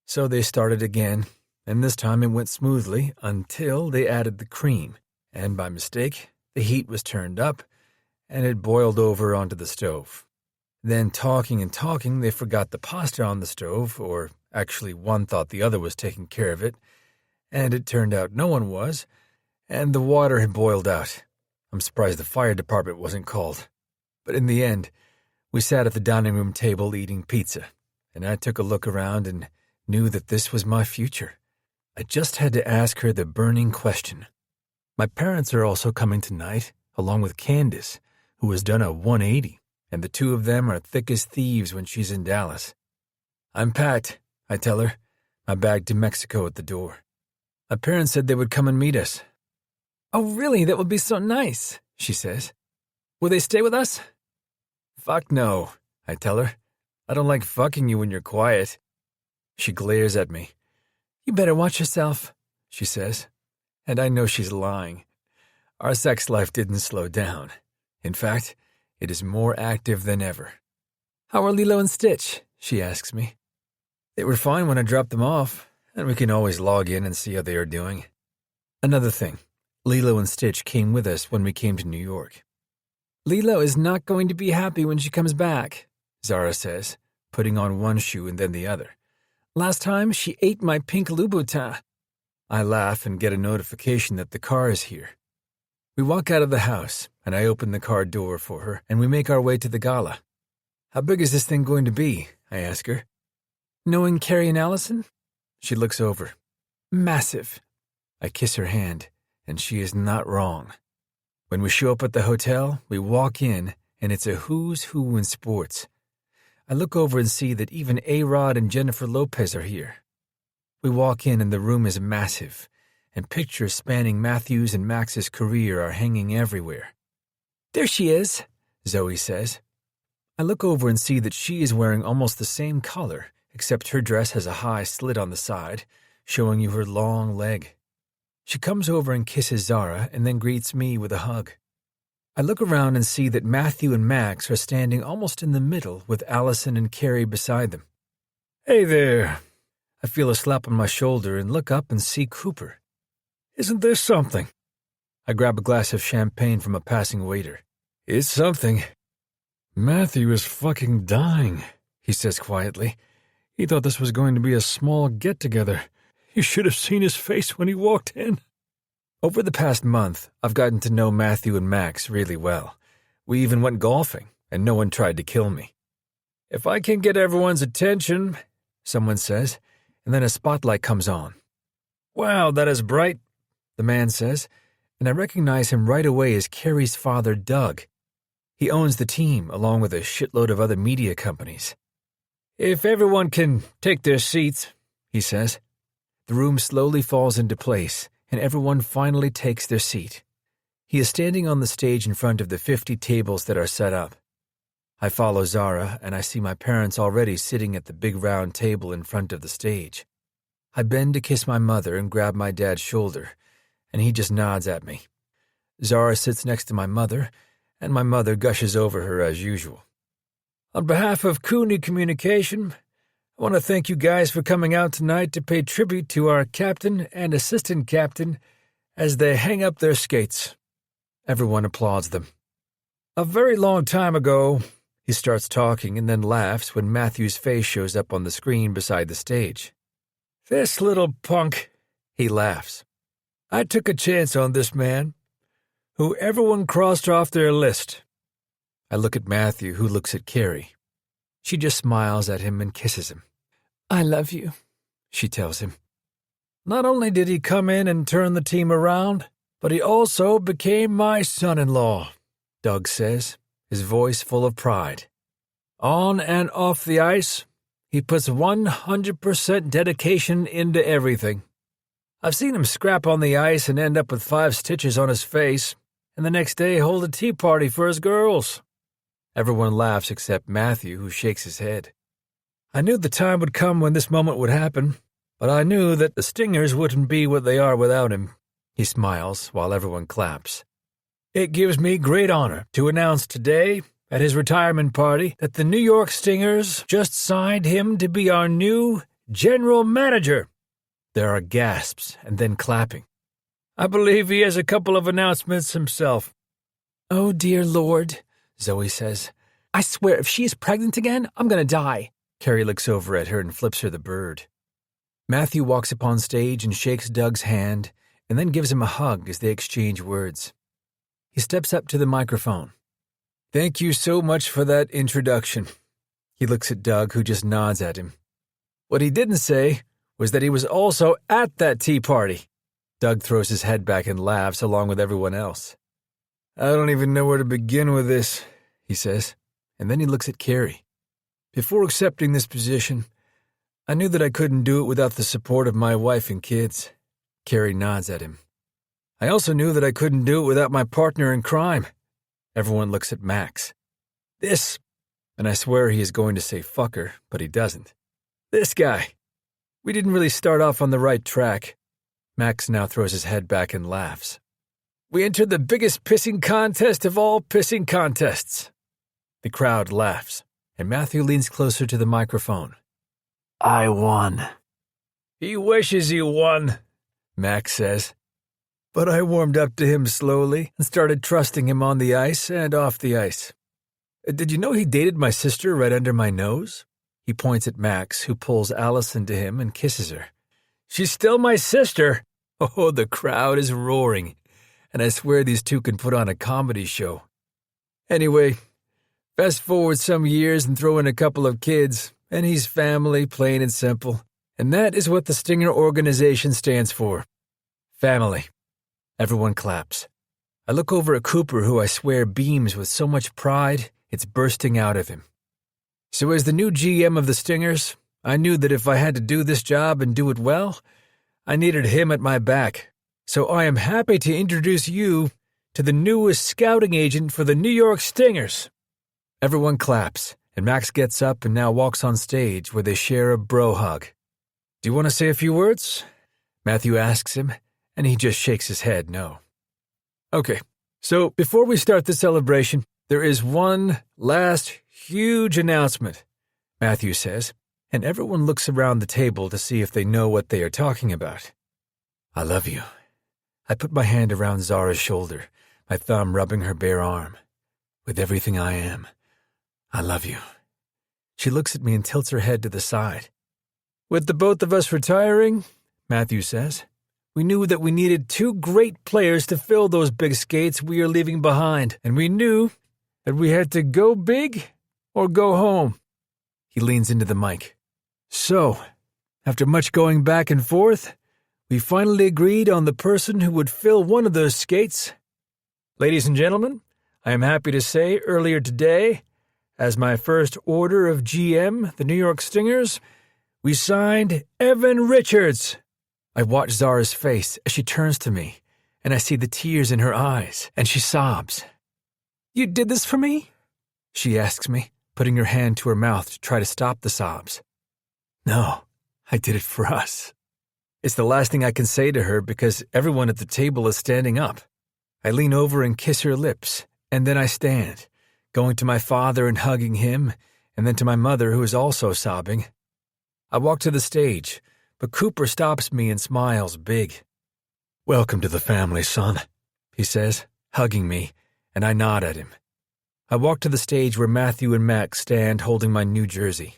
So they started again, and this time it went smoothly until they added the cream, and by mistake, the heat was turned up, and it boiled over onto the stove. Then talking and talking, they forgot the pasta on the stove, or actually one thought the other was taking care of it, and it turned out no one was, and the water had boiled out. I'm surprised the fire department wasn't called. But in the end, we sat at the dining room table eating pizza, and I took a look around and knew that this was my future. I just had to ask her the burning question. My parents are also coming tonight, along with Candace, who has done a 180. And the two of them are thick as thieves when she's in Dallas. I'm packed, I tell her, my bag to Mexico at the door. My parents said they would come and meet us. Oh, really? That would be so nice, she says. Will they stay with us? Fuck no, I tell her. I don't like fucking you when you're quiet. She glares at me. You better watch yourself, she says. And I know she's lying. Our sex life didn't slow down. In fact, it is more active than ever. How are Lilo and Stitch? She asks me. They were fine when I dropped them off, and we can always log in and see how they are doing. Another thing, Lilo and Stitch came with us when we came to New York. Lilo is not going to be happy when she comes back, Zara says, putting on one shoe and then the other. Last time, she ate my pink Louboutin. I laugh and get a notification that the car is here. We walk out of the house, and I open the car door for her, and we make our way to the gala. How big is this thing going to be? I ask her. Knowing Carrie and Allison? She looks over. Massive. I kiss her hand, and she is not wrong. When we show up at the hotel, we walk in, and it's a who's who in sports. I look over and see that even A-Rod and Jennifer Lopez are here. We walk in, and the room is massive, and pictures spanning Matthew's and Max's career are hanging everywhere. There she is, Zoe says. I look over and see that she is wearing almost the same color, except her dress has a high slit on the side, showing you her long leg. She comes over and kisses Zara and then greets me with a hug. I look around and see that Matthew and Max are standing almost in the middle with Allison and Carrie beside them. Hey there. I feel a slap on my shoulder and look up and see Cooper. Isn't this something? I grab a glass of champagne from a passing waiter. It's something. Matthew is fucking dying, he says quietly. He thought this was going to be a small get-together. You should have seen his face when he walked in. Over the past month, I've gotten to know Matthew and Max really well. We even went golfing, and no one tried to kill me. If I can get everyone's attention, someone says, and then a spotlight comes on. Wow, that is bright, the man says, and I recognize him right away as Carrie's father, Doug. He owns the team, along with a shitload of other media companies. If everyone can take their seats, he says. The room slowly falls into place, and everyone finally takes their seat. He is standing on the stage in front of the 50 tables that are set up. I follow Zara, and I see my parents already sitting at the big round table in front of the stage. I bend to kiss my mother and grab my dad's shoulder, and he just nods at me. Zara sits next to my mother, and my mother gushes over her as usual. On behalf of Cooney Communication, I want to thank you guys for coming out tonight to pay tribute to our captain and assistant captain as they hang up their skates. Everyone applauds them. A very long time ago, he starts talking and then laughs when Matthew's face shows up on the screen beside the stage. This little punk, he laughs. I took a chance on this man, who everyone crossed off their list. I look at Matthew, who looks at Carrie. She just smiles at him and kisses him. I love you, she tells him. Not only did he come in and turn the team around, but he also became my son-in-law, Doug says, his voice full of pride. On and off the ice, he puts 100% dedication into everything. I've seen him scrap on the ice and end up with 5 stitches on his face, and the next day hold a tea party for his girls. Everyone laughs except Matthew, who shakes his head. I knew the time would come when this moment would happen, but I knew that the Stingers wouldn't be what they are without him. He smiles while everyone claps. It gives me great honor to announce today, at his retirement party, that the New York Stingers just signed him to be our new general manager. There are gasps and then clapping. I believe he has a couple of announcements himself. Oh, dear Lord, Zoe says. I swear, if she is pregnant again, I'm going to die. Carrie looks over at her and flips her the bird. Matthew walks upon stage and shakes Doug's hand and then gives him a hug as they exchange words. He steps up to the microphone. Thank you so much for that introduction. He looks at Doug, who just nods at him. What he didn't say was that he was also at that tea party. Doug throws his head back and laughs along with everyone else. I don't even know where to begin with this, he says, and then he looks at Carrie. Before accepting this position, I knew that I couldn't do it without the support of my wife and kids. Carrie nods at him. I also knew that I couldn't do it without my partner in crime. Everyone looks at Max. This, and I swear he is going to say fucker, but he doesn't. This guy. We didn't really start off on the right track. Max now throws his head back and laughs. We entered the biggest pissing contest of all pissing contests. The crowd laughs, and Matthew leans closer to the microphone. I won. He wishes he won, Max says. But I warmed up to him slowly and started trusting him on the ice and off the ice. Did you know he dated my sister right under my nose? He points at Max, who pulls Allison to him and kisses her. She's still my sister. Oh, the crowd is roaring, and I swear these two can put on a comedy show. Anyway, fast forward some years and throw in a couple of kids, and he's family, plain and simple. And that is what the Stinger organization stands for. Family. Everyone claps. I look over at Cooper, who I swear beams with so much pride, it's bursting out of him. So as the new GM of the Stingers, I knew that if I had to do this job and do it well, I needed him at my back. So I am happy to introduce you to the newest scouting agent for the New York Stingers. Everyone claps, and Max gets up and now walks on stage where they share a bro hug. Do you want to say a few words? Matthew asks him, and he just shakes his head no. Okay, so before we start the celebration, there is one last huge announcement, Matthew says, and everyone looks around the table to see if they know what they are talking about. I love you. I put my hand around Zara's shoulder, my thumb rubbing her bare arm. With everything I am, I love you. She looks at me and tilts her head to the side. With the both of us retiring, Matthew says, we knew that we needed two great players to fill those big skates we are leaving behind, and we knew that we had to go big or go home. He leans into the mic. So, after much going back and forth, we finally agreed on the person who would fill one of those skates. Ladies and gentlemen, I am happy to say earlier today, as my first order of GM, the New York Stingers, we signed Evan Richards. I watch Zara's face as she turns to me, and I see the tears in her eyes, and she sobs. You did this for me? She asks me, putting her hand to her mouth to try to stop the sobs. No, I did it for us. It's the last thing I can say to her because everyone at the table is standing up. I lean over and kiss her lips, and then I stand, going to my father and hugging him, and then to my mother who is also sobbing. I walk to the stage, but Cooper stops me and smiles big. Welcome to the family, son, he says, hugging me, and I nod at him. I walk to the stage where Matthew and Max stand holding my new jersey.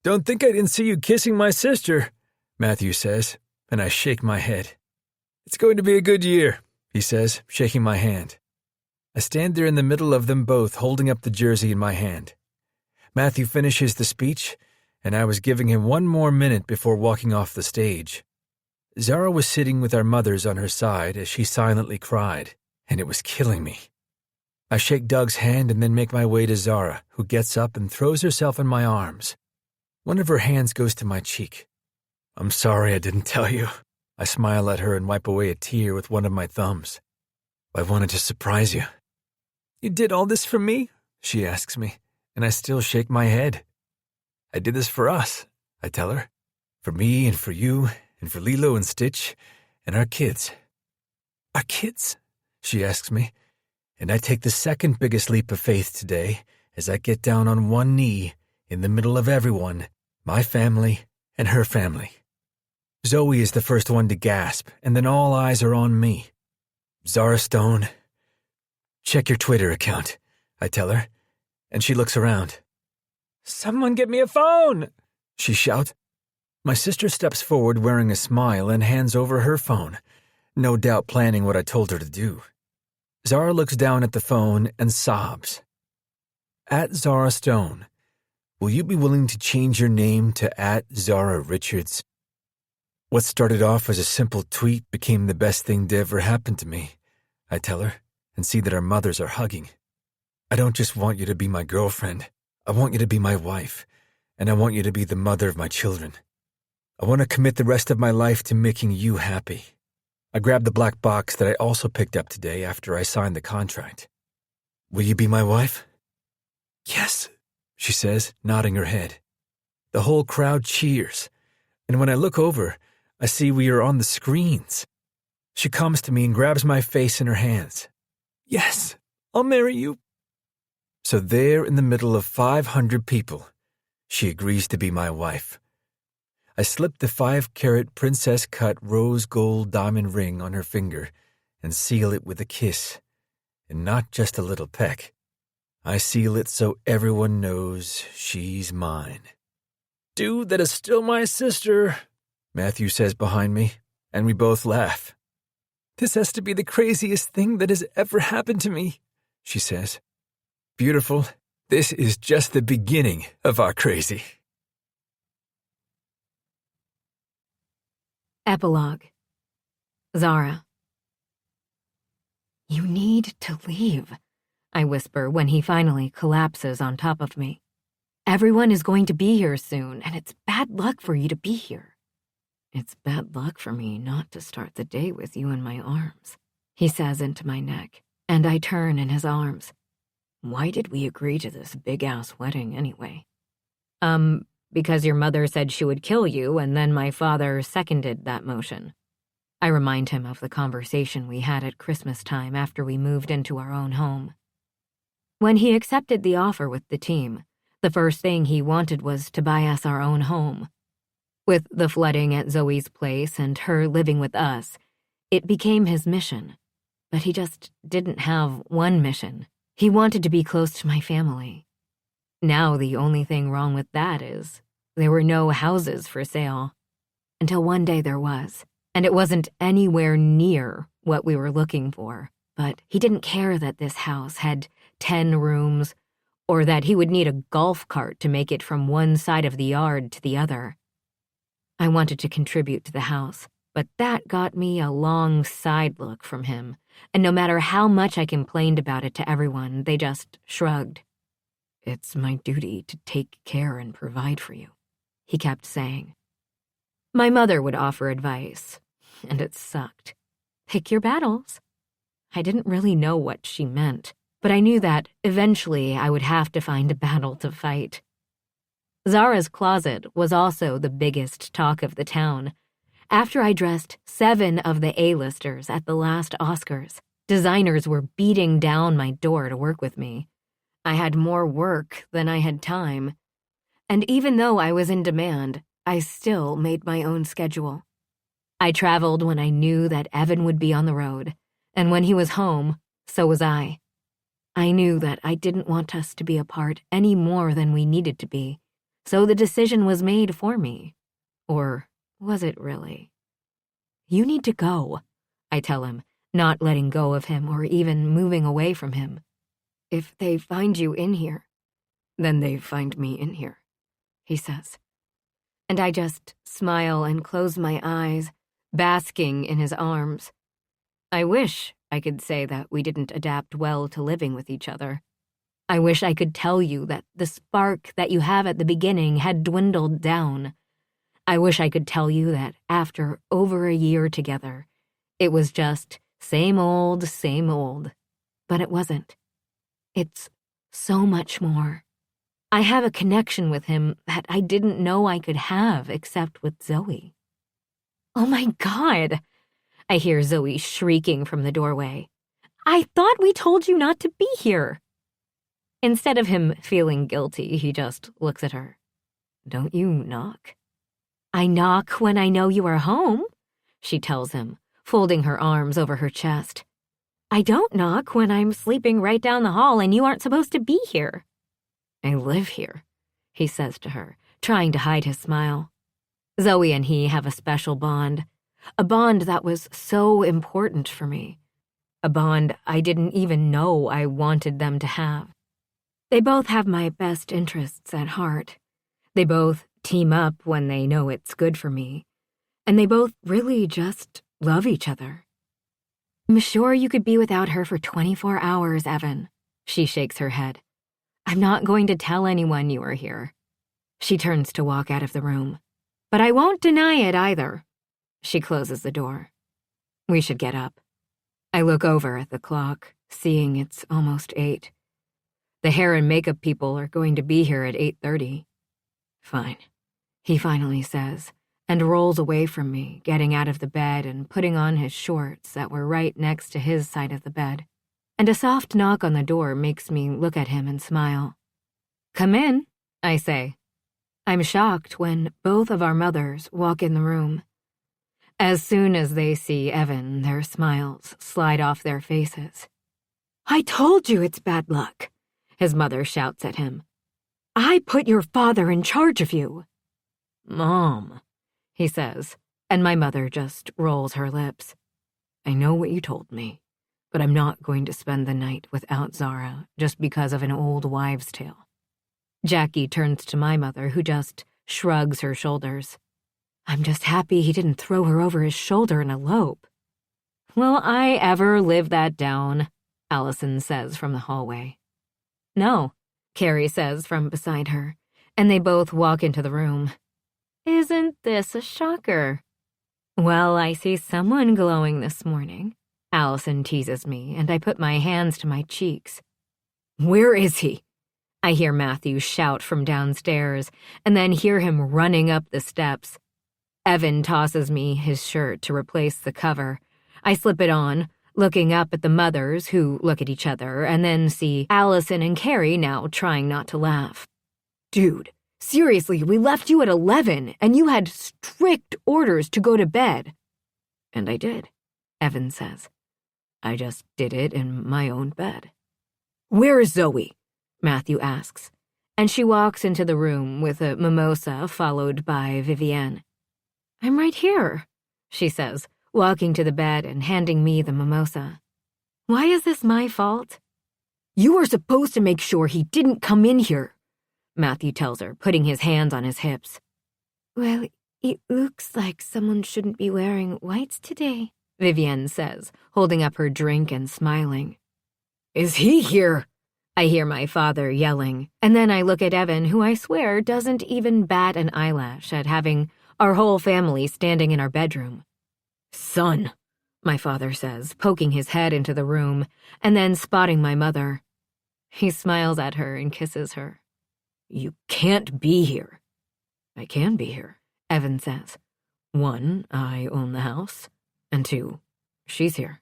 Don't think I didn't see you kissing my sister, Matthew says, and I shake my head. It's going to be a good year, he says, shaking my hand. I stand there in the middle of them both, holding up the jersey in my hand. Matthew finishes the speech, and I was giving him one more minute before walking off the stage. Zara was sitting with our mothers on her side as she silently cried, and it was killing me. I shake Doug's hand and then make my way to Zara, who gets up and throws herself in my arms. One of her hands goes to my cheek. I'm sorry I didn't tell you. I smile at her and wipe away a tear with one of my thumbs. I wanted to surprise you. You did all this for me? She asks me, and I still shake my head. I did this for us, I tell her. For me and for you and for Lilo and Stitch and our kids. Our kids? She asks me, and I take the second biggest leap of faith today as I get down on one knee in the middle of everyone, my family and her family. Zoe is the first one to gasp, and then all eyes are on me. Zara Stone, check your Twitter account, I tell her, and she looks around. Someone get me a phone, she shouts. My sister steps forward wearing a smile and hands over her phone, no doubt planning what I told her to do. Zara looks down at the phone and sobs. At Zara Stone, will you be willing to change your name to at Zara Richards? What started off as a simple tweet became the best thing to ever happen to me, I tell her, and see that our mothers are hugging. I don't just want you to be my girlfriend. I want you to be my wife, and I want you to be the mother of my children. I want to commit the rest of my life to making you happy. I grabbed the black box that I also picked up today after I signed the contract. Will you be my wife? Yes, she says, nodding her head. The whole crowd cheers, and when I look over, I see we are on the screens. She comes to me and grabs my face in her hands. Yes, I'll marry you. So there in the middle of 500 people, she agrees to be my wife. I slip the 5-carat princess-cut rose gold diamond ring on her finger and seal it with a kiss, and not just a little peck. I seal it so everyone knows she's mine. Dude, that is still my sister, Matthew says behind me, and we both laugh. This has to be the craziest thing that has ever happened to me, she says. Beautiful, this is just the beginning of our crazy. Epilogue. Zara. You need to leave, I whisper when he finally collapses on top of me. Everyone is going to be here soon, and it's bad luck for you to be here. It's bad luck for me not to start the day with you in my arms, he says into my neck, and I turn in his arms. Why did we agree to this big-ass wedding anyway? Because your mother said she would kill you, and then my father seconded that motion. I remind him of the conversation we had at Christmas time after we moved into our own home. When he accepted the offer with the team, the first thing he wanted was to buy us our own home. With the flooding at Zoe's place and her living with us, it became his mission. But he just didn't have one mission. He wanted to be close to my family. Now the only thing wrong with that is there were no houses for sale. Until one day there was, and it wasn't anywhere near what we were looking for. But he didn't care that this house had 10 rooms, or that he would need a golf cart to make it from one side of the yard to the other. I wanted to contribute to the house, but that got me a long side look from him, and no matter how much I complained about it to everyone, they just shrugged. It's my duty to take care and provide for you, he kept saying. My mother would offer advice, and it sucked. Pick your battles. I didn't really know what she meant, but I knew that eventually I would have to find a battle to fight. Zara's closet was also the biggest talk of the town. After I dressed 7 of the A-listers at the last Oscars, designers were beating down my door to work with me. I had more work than I had time. And even though I was in demand, I still made my own schedule. I traveled when I knew that Evan would be on the road, and when he was home, so was I. I knew that I didn't want us to be apart any more than we needed to be, so the decision was made for me. Or was it really? You need to go, I tell him, not letting go of him or even moving away from him. If they find you in here, then they find me in here, he says. And I just smile and close my eyes, basking in his arms. I wish I could say that we didn't adapt well to living with each other. I wish I could tell you that the spark that you have at the beginning had dwindled down. I wish I could tell you that after over a year together, it was just same old, but it wasn't. It's so much more. I have a connection with him that I didn't know I could have except with Zoe. Oh my God, I hear Zoe shrieking from the doorway. I thought we told you not to be here. Instead of him feeling guilty, he just looks at her. Don't you knock? I knock when I know you are home, she tells him, folding her arms over her chest. I don't knock when I'm sleeping right down the hall and you aren't supposed to be here. I live here, he says to her, trying to hide his smile. Zoe and he have a special bond, a bond that was so important for me, a bond I didn't even know I wanted them to have. They both have my best interests at heart. They both team up when they know it's good for me, and they both really just love each other. I'm sure you could be without her for 24 hours, Evan. She shakes her head. I'm not going to tell anyone you are here. She turns to walk out of the room. But I won't deny it either. She closes the door. We should get up. I look over at the clock, seeing it's almost 8. The hair and makeup people are going to be here at 8:30. Fine, he finally says, and rolls away from me, getting out of the bed and putting on his shorts that were right next to his side of the bed. And a soft knock on the door makes me look at him and smile. Come in, I say. I'm shocked when both of our mothers walk in the room. As soon as they see Evan, their smiles slide off their faces. I told you it's bad luck, his mother shouts at him. I put your father in charge of you. Mom, he says, and my mother just rolls her lips. I know what you told me, but I'm not going to spend the night without Zara just because of an old wives' tale. Jackie turns to my mother, who just shrugs her shoulders. I'm just happy he didn't throw her over his shoulder and elope. Will I ever live that down? Allison says from the hallway. No, Carrie says from beside her, and they both walk into the room. Isn't this a shocker? Well, I see someone glowing this morning. Allison teases me, and I put my hands to my cheeks. Where is he? I hear Matthew shout from downstairs, and then hear him running up the steps. Evan tosses me his shirt to replace the cover. I slip it on, looking up at the mothers, who look at each other, and then see Allison and Carrie now trying not to laugh. Dude, seriously, we left you at 11, and you had strict orders to go to bed. And I did, Evan says. I just did it in my own bed. Where is Zoe? Matthew asks, and she walks into the room with a mimosa followed by Vivienne. I'm right here, she says, walking to the bed and handing me the mimosa. Why is this my fault? You were supposed to make sure he didn't come in here, Matthew tells her, putting his hands on his hips. Well, it looks like someone shouldn't be wearing whites today, Vivienne says, holding up her drink and smiling. Is he here? I hear my father yelling, and then I look at Evan, who I swear doesn't even bat an eyelash at having our whole family standing in our bedroom. Son, my father says, poking his head into the room, and then spotting my mother. He smiles at her and kisses her. You can't be here. I can be here, Evan says. 1, I own the house, and 2, she's here.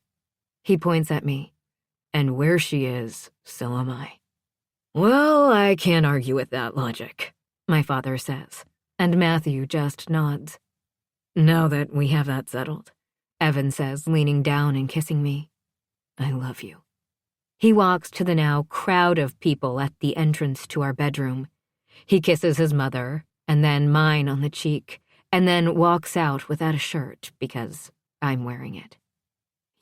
He points at me. And where she is, so am I. Well, I can't argue with that logic, my father says, and Matthew just nods. Now that we have that settled, Evan says, leaning down and kissing me, I love you. He walks to the now crowd of people at the entrance to our bedroom. He kisses his mother, and then mine on the cheek, and then walks out without a shirt because I'm wearing it.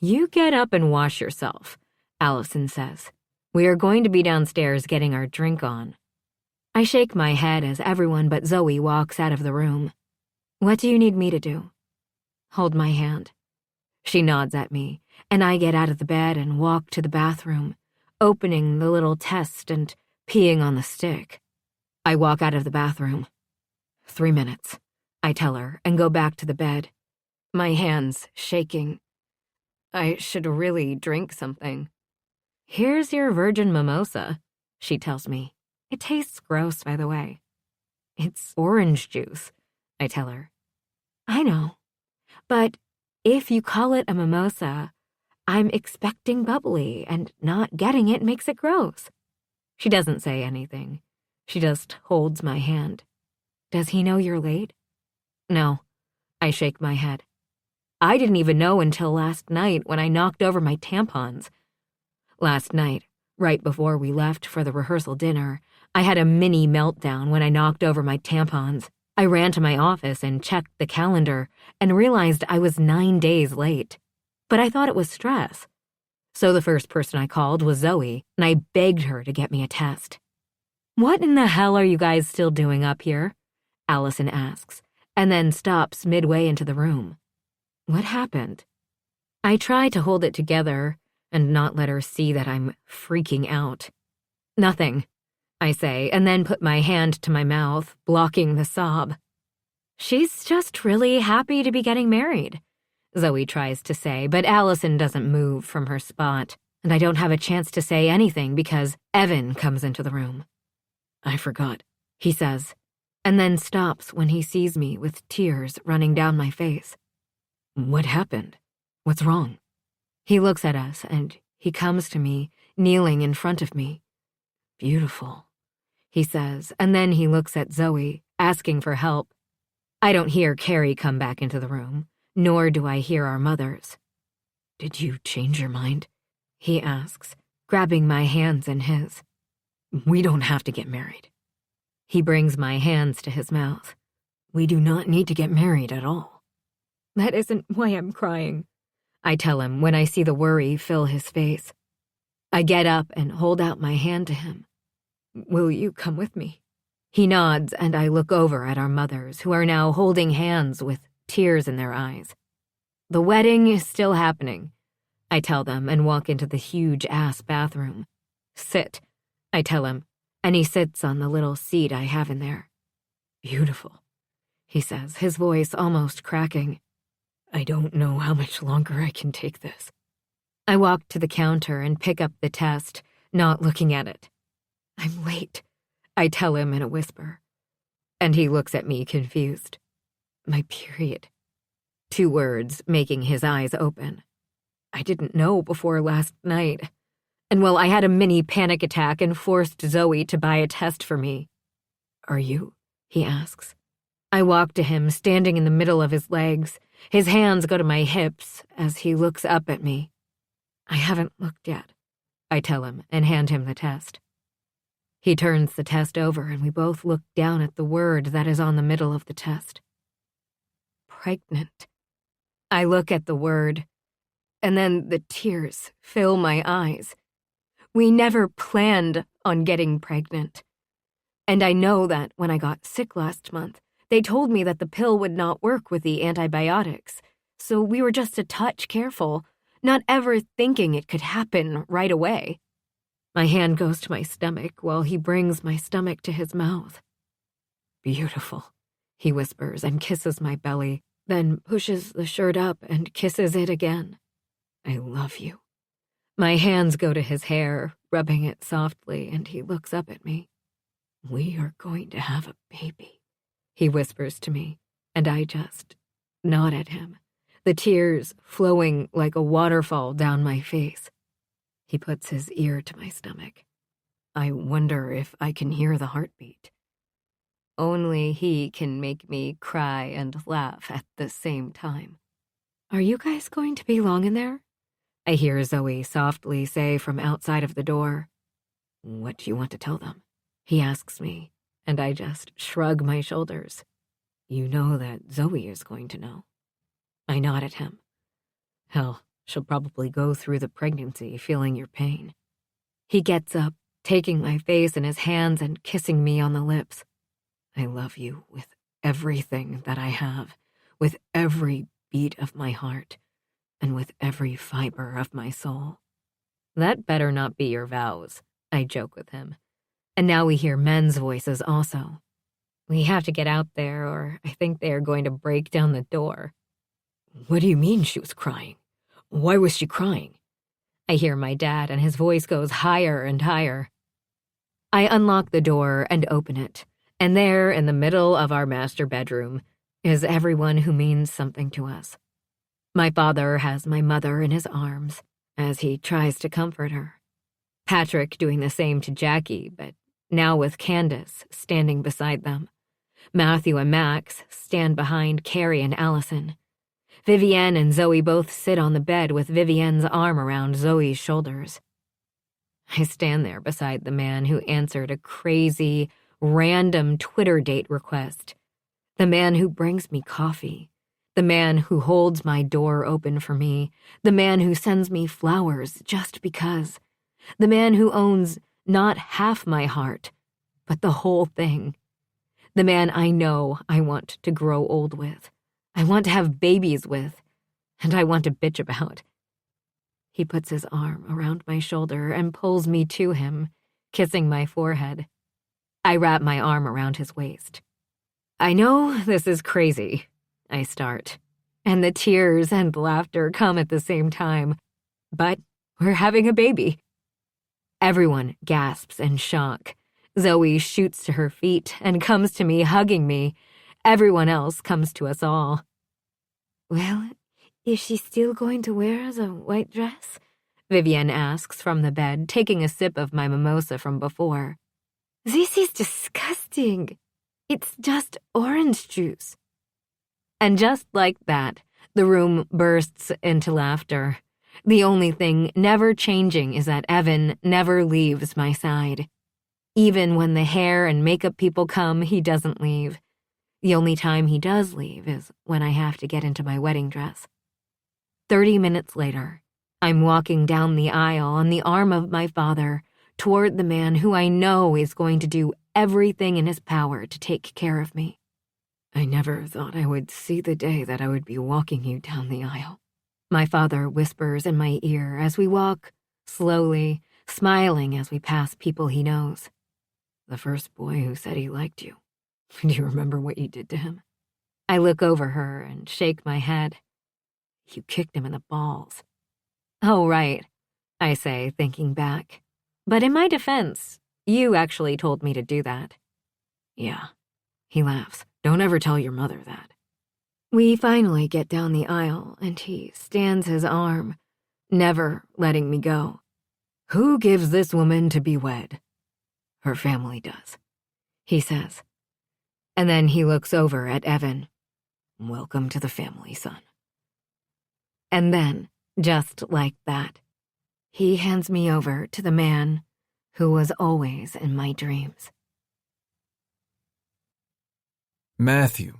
You get up and wash yourself, Allison says. We are going to be downstairs getting our drink on. I shake my head as everyone but Zoe walks out of the room. What do you need me to do? Hold my hand. She nods at me, and I get out of the bed and walk to the bathroom, opening the little test and peeing on the stick. I walk out of the bathroom. 3 minutes, I tell her, and go back to the bed. My hands shaking. I should really drink something. Here's your virgin mimosa, she tells me. It tastes gross, by the way. It's orange juice, I tell her. I know, but if you call it a mimosa, I'm expecting bubbly, and not getting it makes it gross. She doesn't say anything. She just holds my hand. Does he know you're late? No, I shake my head. I didn't even know until last night when I knocked over my tampons. Last night, right before we left for the rehearsal dinner, I had a mini meltdown when I knocked over my tampons. I ran to my office and checked the calendar and realized I was 9 days late. But I thought it was stress. So the first person I called was Zoe, and I begged her to get me a test. What in the hell are you guys still doing up here? Allison asks, and then stops midway into the room. What happened? I try to hold it together and not let her see that I'm freaking out. Nothing, I say, and then put my hand to my mouth, blocking the sob. She's just really happy to be getting married, Zoe tries to say, but Allison doesn't move from her spot, and I don't have a chance to say anything because Evan comes into the room. I forgot, he says, and then stops when he sees me with tears running down my face. What happened? What's wrong? He looks at us, and he comes to me, kneeling in front of me. Beautiful, he says, and then he looks at Zoe, asking for help. I don't hear Carrie come back into the room, nor do I hear our mothers. Did you change your mind? He asks, grabbing my hands in his. We don't have to get married. He brings my hands to his mouth. We do not need to get married at all. That isn't why I'm crying, I tell him when I see the worry fill his face. I get up and hold out my hand to him. Will you come with me? He nods, and I look over at our mothers, who are now holding hands with tears in their eyes. The wedding is still happening, I tell them, and walk into the huge-ass bathroom. Sit, I tell him, and he sits on the little seat I have in there. Beautiful, he says, his voice almost cracking. I don't know how much longer I can take this. I walk to the counter and pick up the test, not looking at it. I'm late, I tell him in a whisper. And he looks at me confused. My period. 2 words making his eyes open. I didn't know before last night. And well, I had a mini panic attack and forced Zoe to buy a test for me. Are you? He asks. I walk to him, standing in the middle of his legs. His hands go to my hips as he looks up at me. I haven't looked yet, I tell him and hand him the test. He turns the test over and we both look down at the word that is on the middle of the test. Pregnant. I look at the word, and then the tears fill my eyes. We never planned on getting pregnant. And I know that when I got sick last month, they told me that the pill would not work with the antibiotics, so we were just a touch careful, not ever thinking it could happen right away. My hand goes to my stomach while he brings my stomach to his mouth. Beautiful, he whispers and kisses my belly, then pushes the shirt up and kisses it again. I love you. My hands go to his hair, rubbing it softly, and he looks up at me. We are going to have a baby, he whispers to me, and I just nod at him, the tears flowing like a waterfall down my face. He puts his ear to my stomach. I wonder if I can hear the heartbeat. Only he can make me cry and laugh at the same time. Are you guys going to be long in there? I hear Zoe softly say from outside of the door. What do you want to tell them? He asks me, and I just shrug my shoulders. You know that Zoe is going to know. I nod at him. Hell, she'll probably go through the pregnancy feeling your pain. He gets up, taking my face in his hands and kissing me on the lips. I love you with everything that I have, with every beat of my heart, and with every fiber of my soul. That better not be your vows, I joke with him. And now we hear men's voices also. We have to get out there, or I think they are going to break down the door. What do you mean she was crying? Why was she crying? I hear my dad, and his voice goes higher and higher. I unlock the door and open it, and there, in the middle of our master bedroom, is everyone who means something to us. My father has my mother in his arms as he tries to comfort her. Patrick doing the same to Jackie, but now with Candace standing beside them. Matthew and Max stand behind Carrie and Allison. Vivienne and Zoe both sit on the bed with Vivienne's arm around Zoe's shoulders. I stand there beside the man who answered a crazy, random Twitter date request. The man who brings me coffee. The man who holds my door open for me. The man who sends me flowers just because. The man who owns not half my heart, but the whole thing. The man I know I want to grow old with. I want to have babies with. And I want to bitch about. He puts his arm around my shoulder and pulls me to him, kissing my forehead. I wrap my arm around his waist. I know this is crazy, I start, and the tears and laughter come at the same time, but we're having a baby. Everyone gasps in shock. Zoe shoots to her feet and comes to me, hugging me. Everyone else comes to us all. Well, is she still going to wear the white dress? Vivienne asks from the bed, taking a sip of my mimosa from before. This is disgusting. It's just orange juice. And just like that, the room bursts into laughter. The only thing never changing is that Evan never leaves my side. Even when the hair and makeup people come, he doesn't leave. The only time he does leave is when I have to get into my wedding dress. 30 minutes later, I'm walking down the aisle on the arm of my father toward the man who I know is going to do everything in his power to take care of me. I never thought I would see the day that I would be walking you down the aisle. My father whispers in my ear as we walk, slowly, smiling as we pass people he knows. The first boy who said he liked you. Do you remember what you did to him? I look over her and shake my head. You kicked him in the balls. Oh, right, I say, thinking back. But in my defense, you actually told me to do that. Yeah, he laughs. Don't ever tell your mother that. We finally get down the aisle, and he stands his arm, never letting me go. Who gives this woman to be wed? Her family does, he says. And then he looks over at Evan. Welcome to the family, son. And then, just like that, he hands me over to the man who was always in my dreams. Matthew.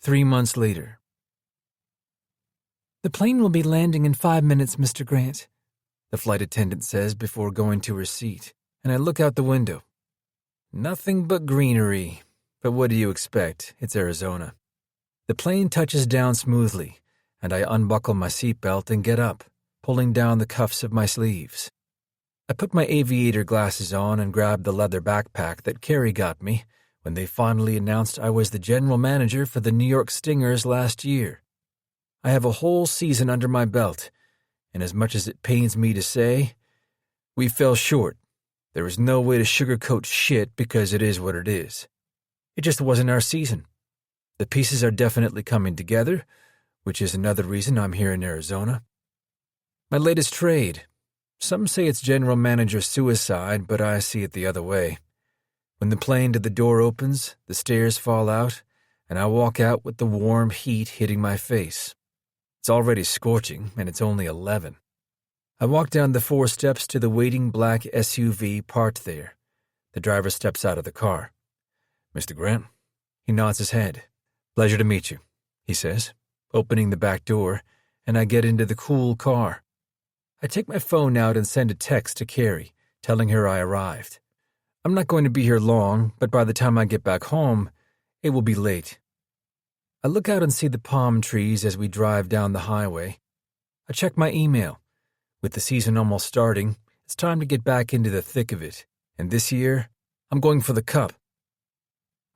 3 months later. The plane will be landing in 5 minutes, Mr. Grant, the flight attendant says before going to her seat, and I look out the window. Nothing but greenery, but what do you expect? It's Arizona. The plane touches down smoothly, and I unbuckle my seatbelt and get up, pulling down the cuffs of my sleeves. I put my aviator glasses on and grab the leather backpack that Carrie got me when they finally announced I was the general manager for the New York Stingers last year. I have a whole season under my belt, and as much as it pains me to say, we fell short. There was no way to sugarcoat shit because it is what it is. It just wasn't our season. The pieces are definitely coming together, which is another reason I'm here in Arizona. My latest trade. Some say it's general manager suicide, but I see it the other way. When the plane to the door opens, the stairs fall out, and I walk out with the warm heat hitting my face. It's already scorching, and it's only 11. I walk down the 4 steps to the waiting black SUV parked there. The driver steps out of the car. Mr. Grant? He nods his head. Pleasure to meet you, he says, opening the back door, and I get into the cool car. I take my phone out and send a text to Carrie, telling her I arrived. I'm not going to be here long, but by the time I get back home, it will be late. I look out and see the palm trees as we drive down the highway. I check my email. With the season almost starting, it's time to get back into the thick of it, and this year, I'm going for the cup.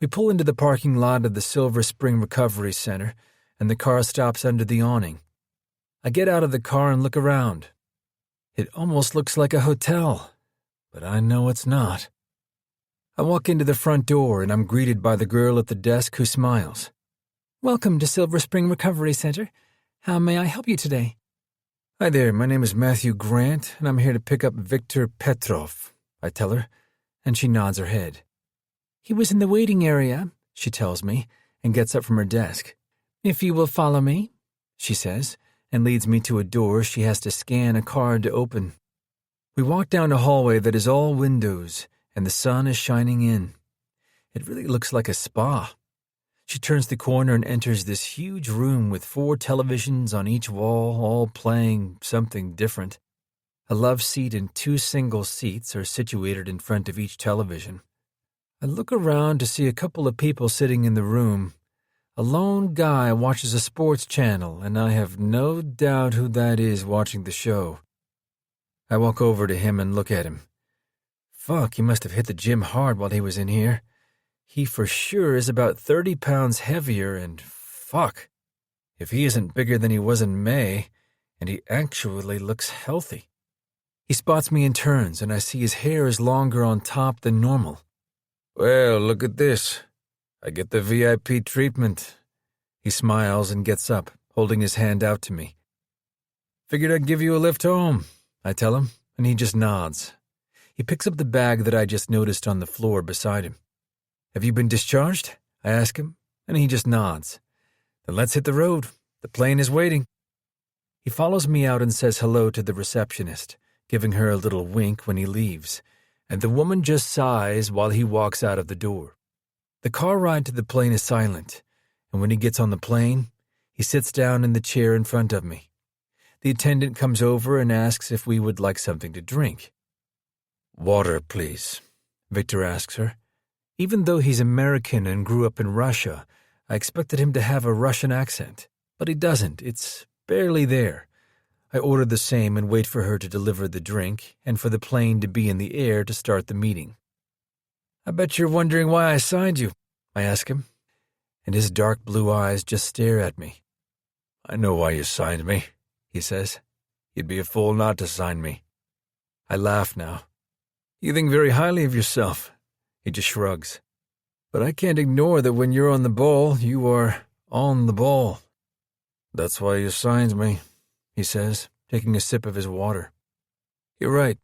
We pull into the parking lot of the Silver Spring Recovery Center, and the car stops under the awning. I get out of the car and look around. It almost looks like a hotel, but I know it's not. I walk into the front door and I'm greeted by the girl at the desk who smiles. Welcome to Silver Spring Recovery Center. How may I help you today? Hi there, my name is Matthew Grant, and I'm here to pick up Victor Petrov, I tell her, and she nods her head. He was in the waiting area, she tells me, and gets up from her desk. If you will follow me, she says, and leads me to a door she has to scan a card to open. We walk down a hallway that is all windows, and the sun is shining in. It really looks like a spa. She turns the corner and enters this huge room with 4 televisions on each wall, all playing something different. A love seat and 2 single seats are situated in front of each television. I look around to see a couple of people sitting in the room. A lone guy watches a sports channel, and I have no doubt who that is watching the show. I walk over to him and look at him. Fuck, he must have hit the gym hard while he was in here. He for sure is about 30 pounds heavier, and fuck, if he isn't bigger than he was in May, and he actually looks healthy. He spots me and turns, and I see his hair is longer on top than normal. Well, look at this. I get the VIP treatment. He smiles and gets up, holding his hand out to me. Figured I'd give you a lift home, I tell him, and he just nods. He picks up the bag that I just noticed on the floor beside him. Have you been discharged? I ask him, and he just nods. Then let's hit the road. The plane is waiting. He follows me out and says hello to the receptionist, giving her a little wink when he leaves, and the woman just sighs while he walks out of the door. The car ride to the plane is silent, and when he gets on the plane, he sits down in the chair in front of me. The attendant comes over and asks if we would like something to drink. Water, please, Victor asks her. Even though he's American and grew up in Russia, I expected him to have a Russian accent, but he doesn't. It's barely there. I order the same and wait for her to deliver the drink and for the plane to be in the air to start the meeting. I bet you're wondering why I signed you, I ask him, and his dark blue eyes just stare at me. I know why you signed me, he says. You'd be a fool not to sign me. I laugh now. You think very highly of yourself. He just shrugs. But I can't ignore that when you're on the ball, you are on the ball. That's why you signed me, he says, taking a sip of his water. You're right,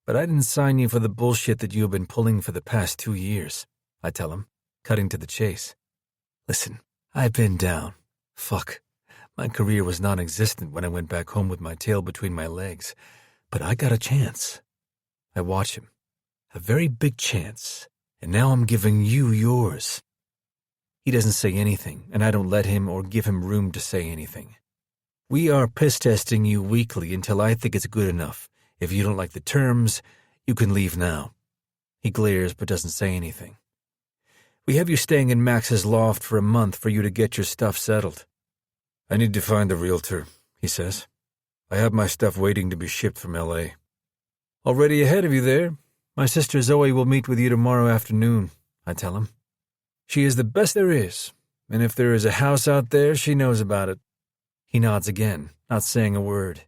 but I didn't sign you for the bullshit that you have been pulling for the past 2 years, I tell him, cutting to the chase. Listen, I've been down. Fuck. My career was non-existent when I went back home with my tail between my legs, but I got a chance. I watch him. A very big chance, and now I'm giving you yours. He doesn't say anything, and I don't let him or give him room to say anything. We are piss-testing you weekly until I think it's good enough. If you don't like the terms, you can leave now. He glares but doesn't say anything. We have you staying in Max's loft for a month for you to get your stuff settled. I need to find a realtor, he says. I have my stuff waiting to be shipped from L.A. Already ahead of you there. My sister Zoe will meet with you tomorrow afternoon, I tell him. She is the best there is, and if there is a house out there, she knows about it. He nods again, not saying a word.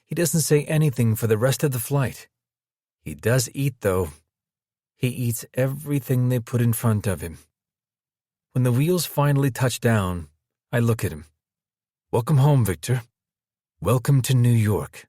He doesn't say anything for the rest of the flight. He does eat, though. He eats everything they put in front of him. When the wheels finally touch down, I look at him. Welcome home, Victor. Welcome to New York.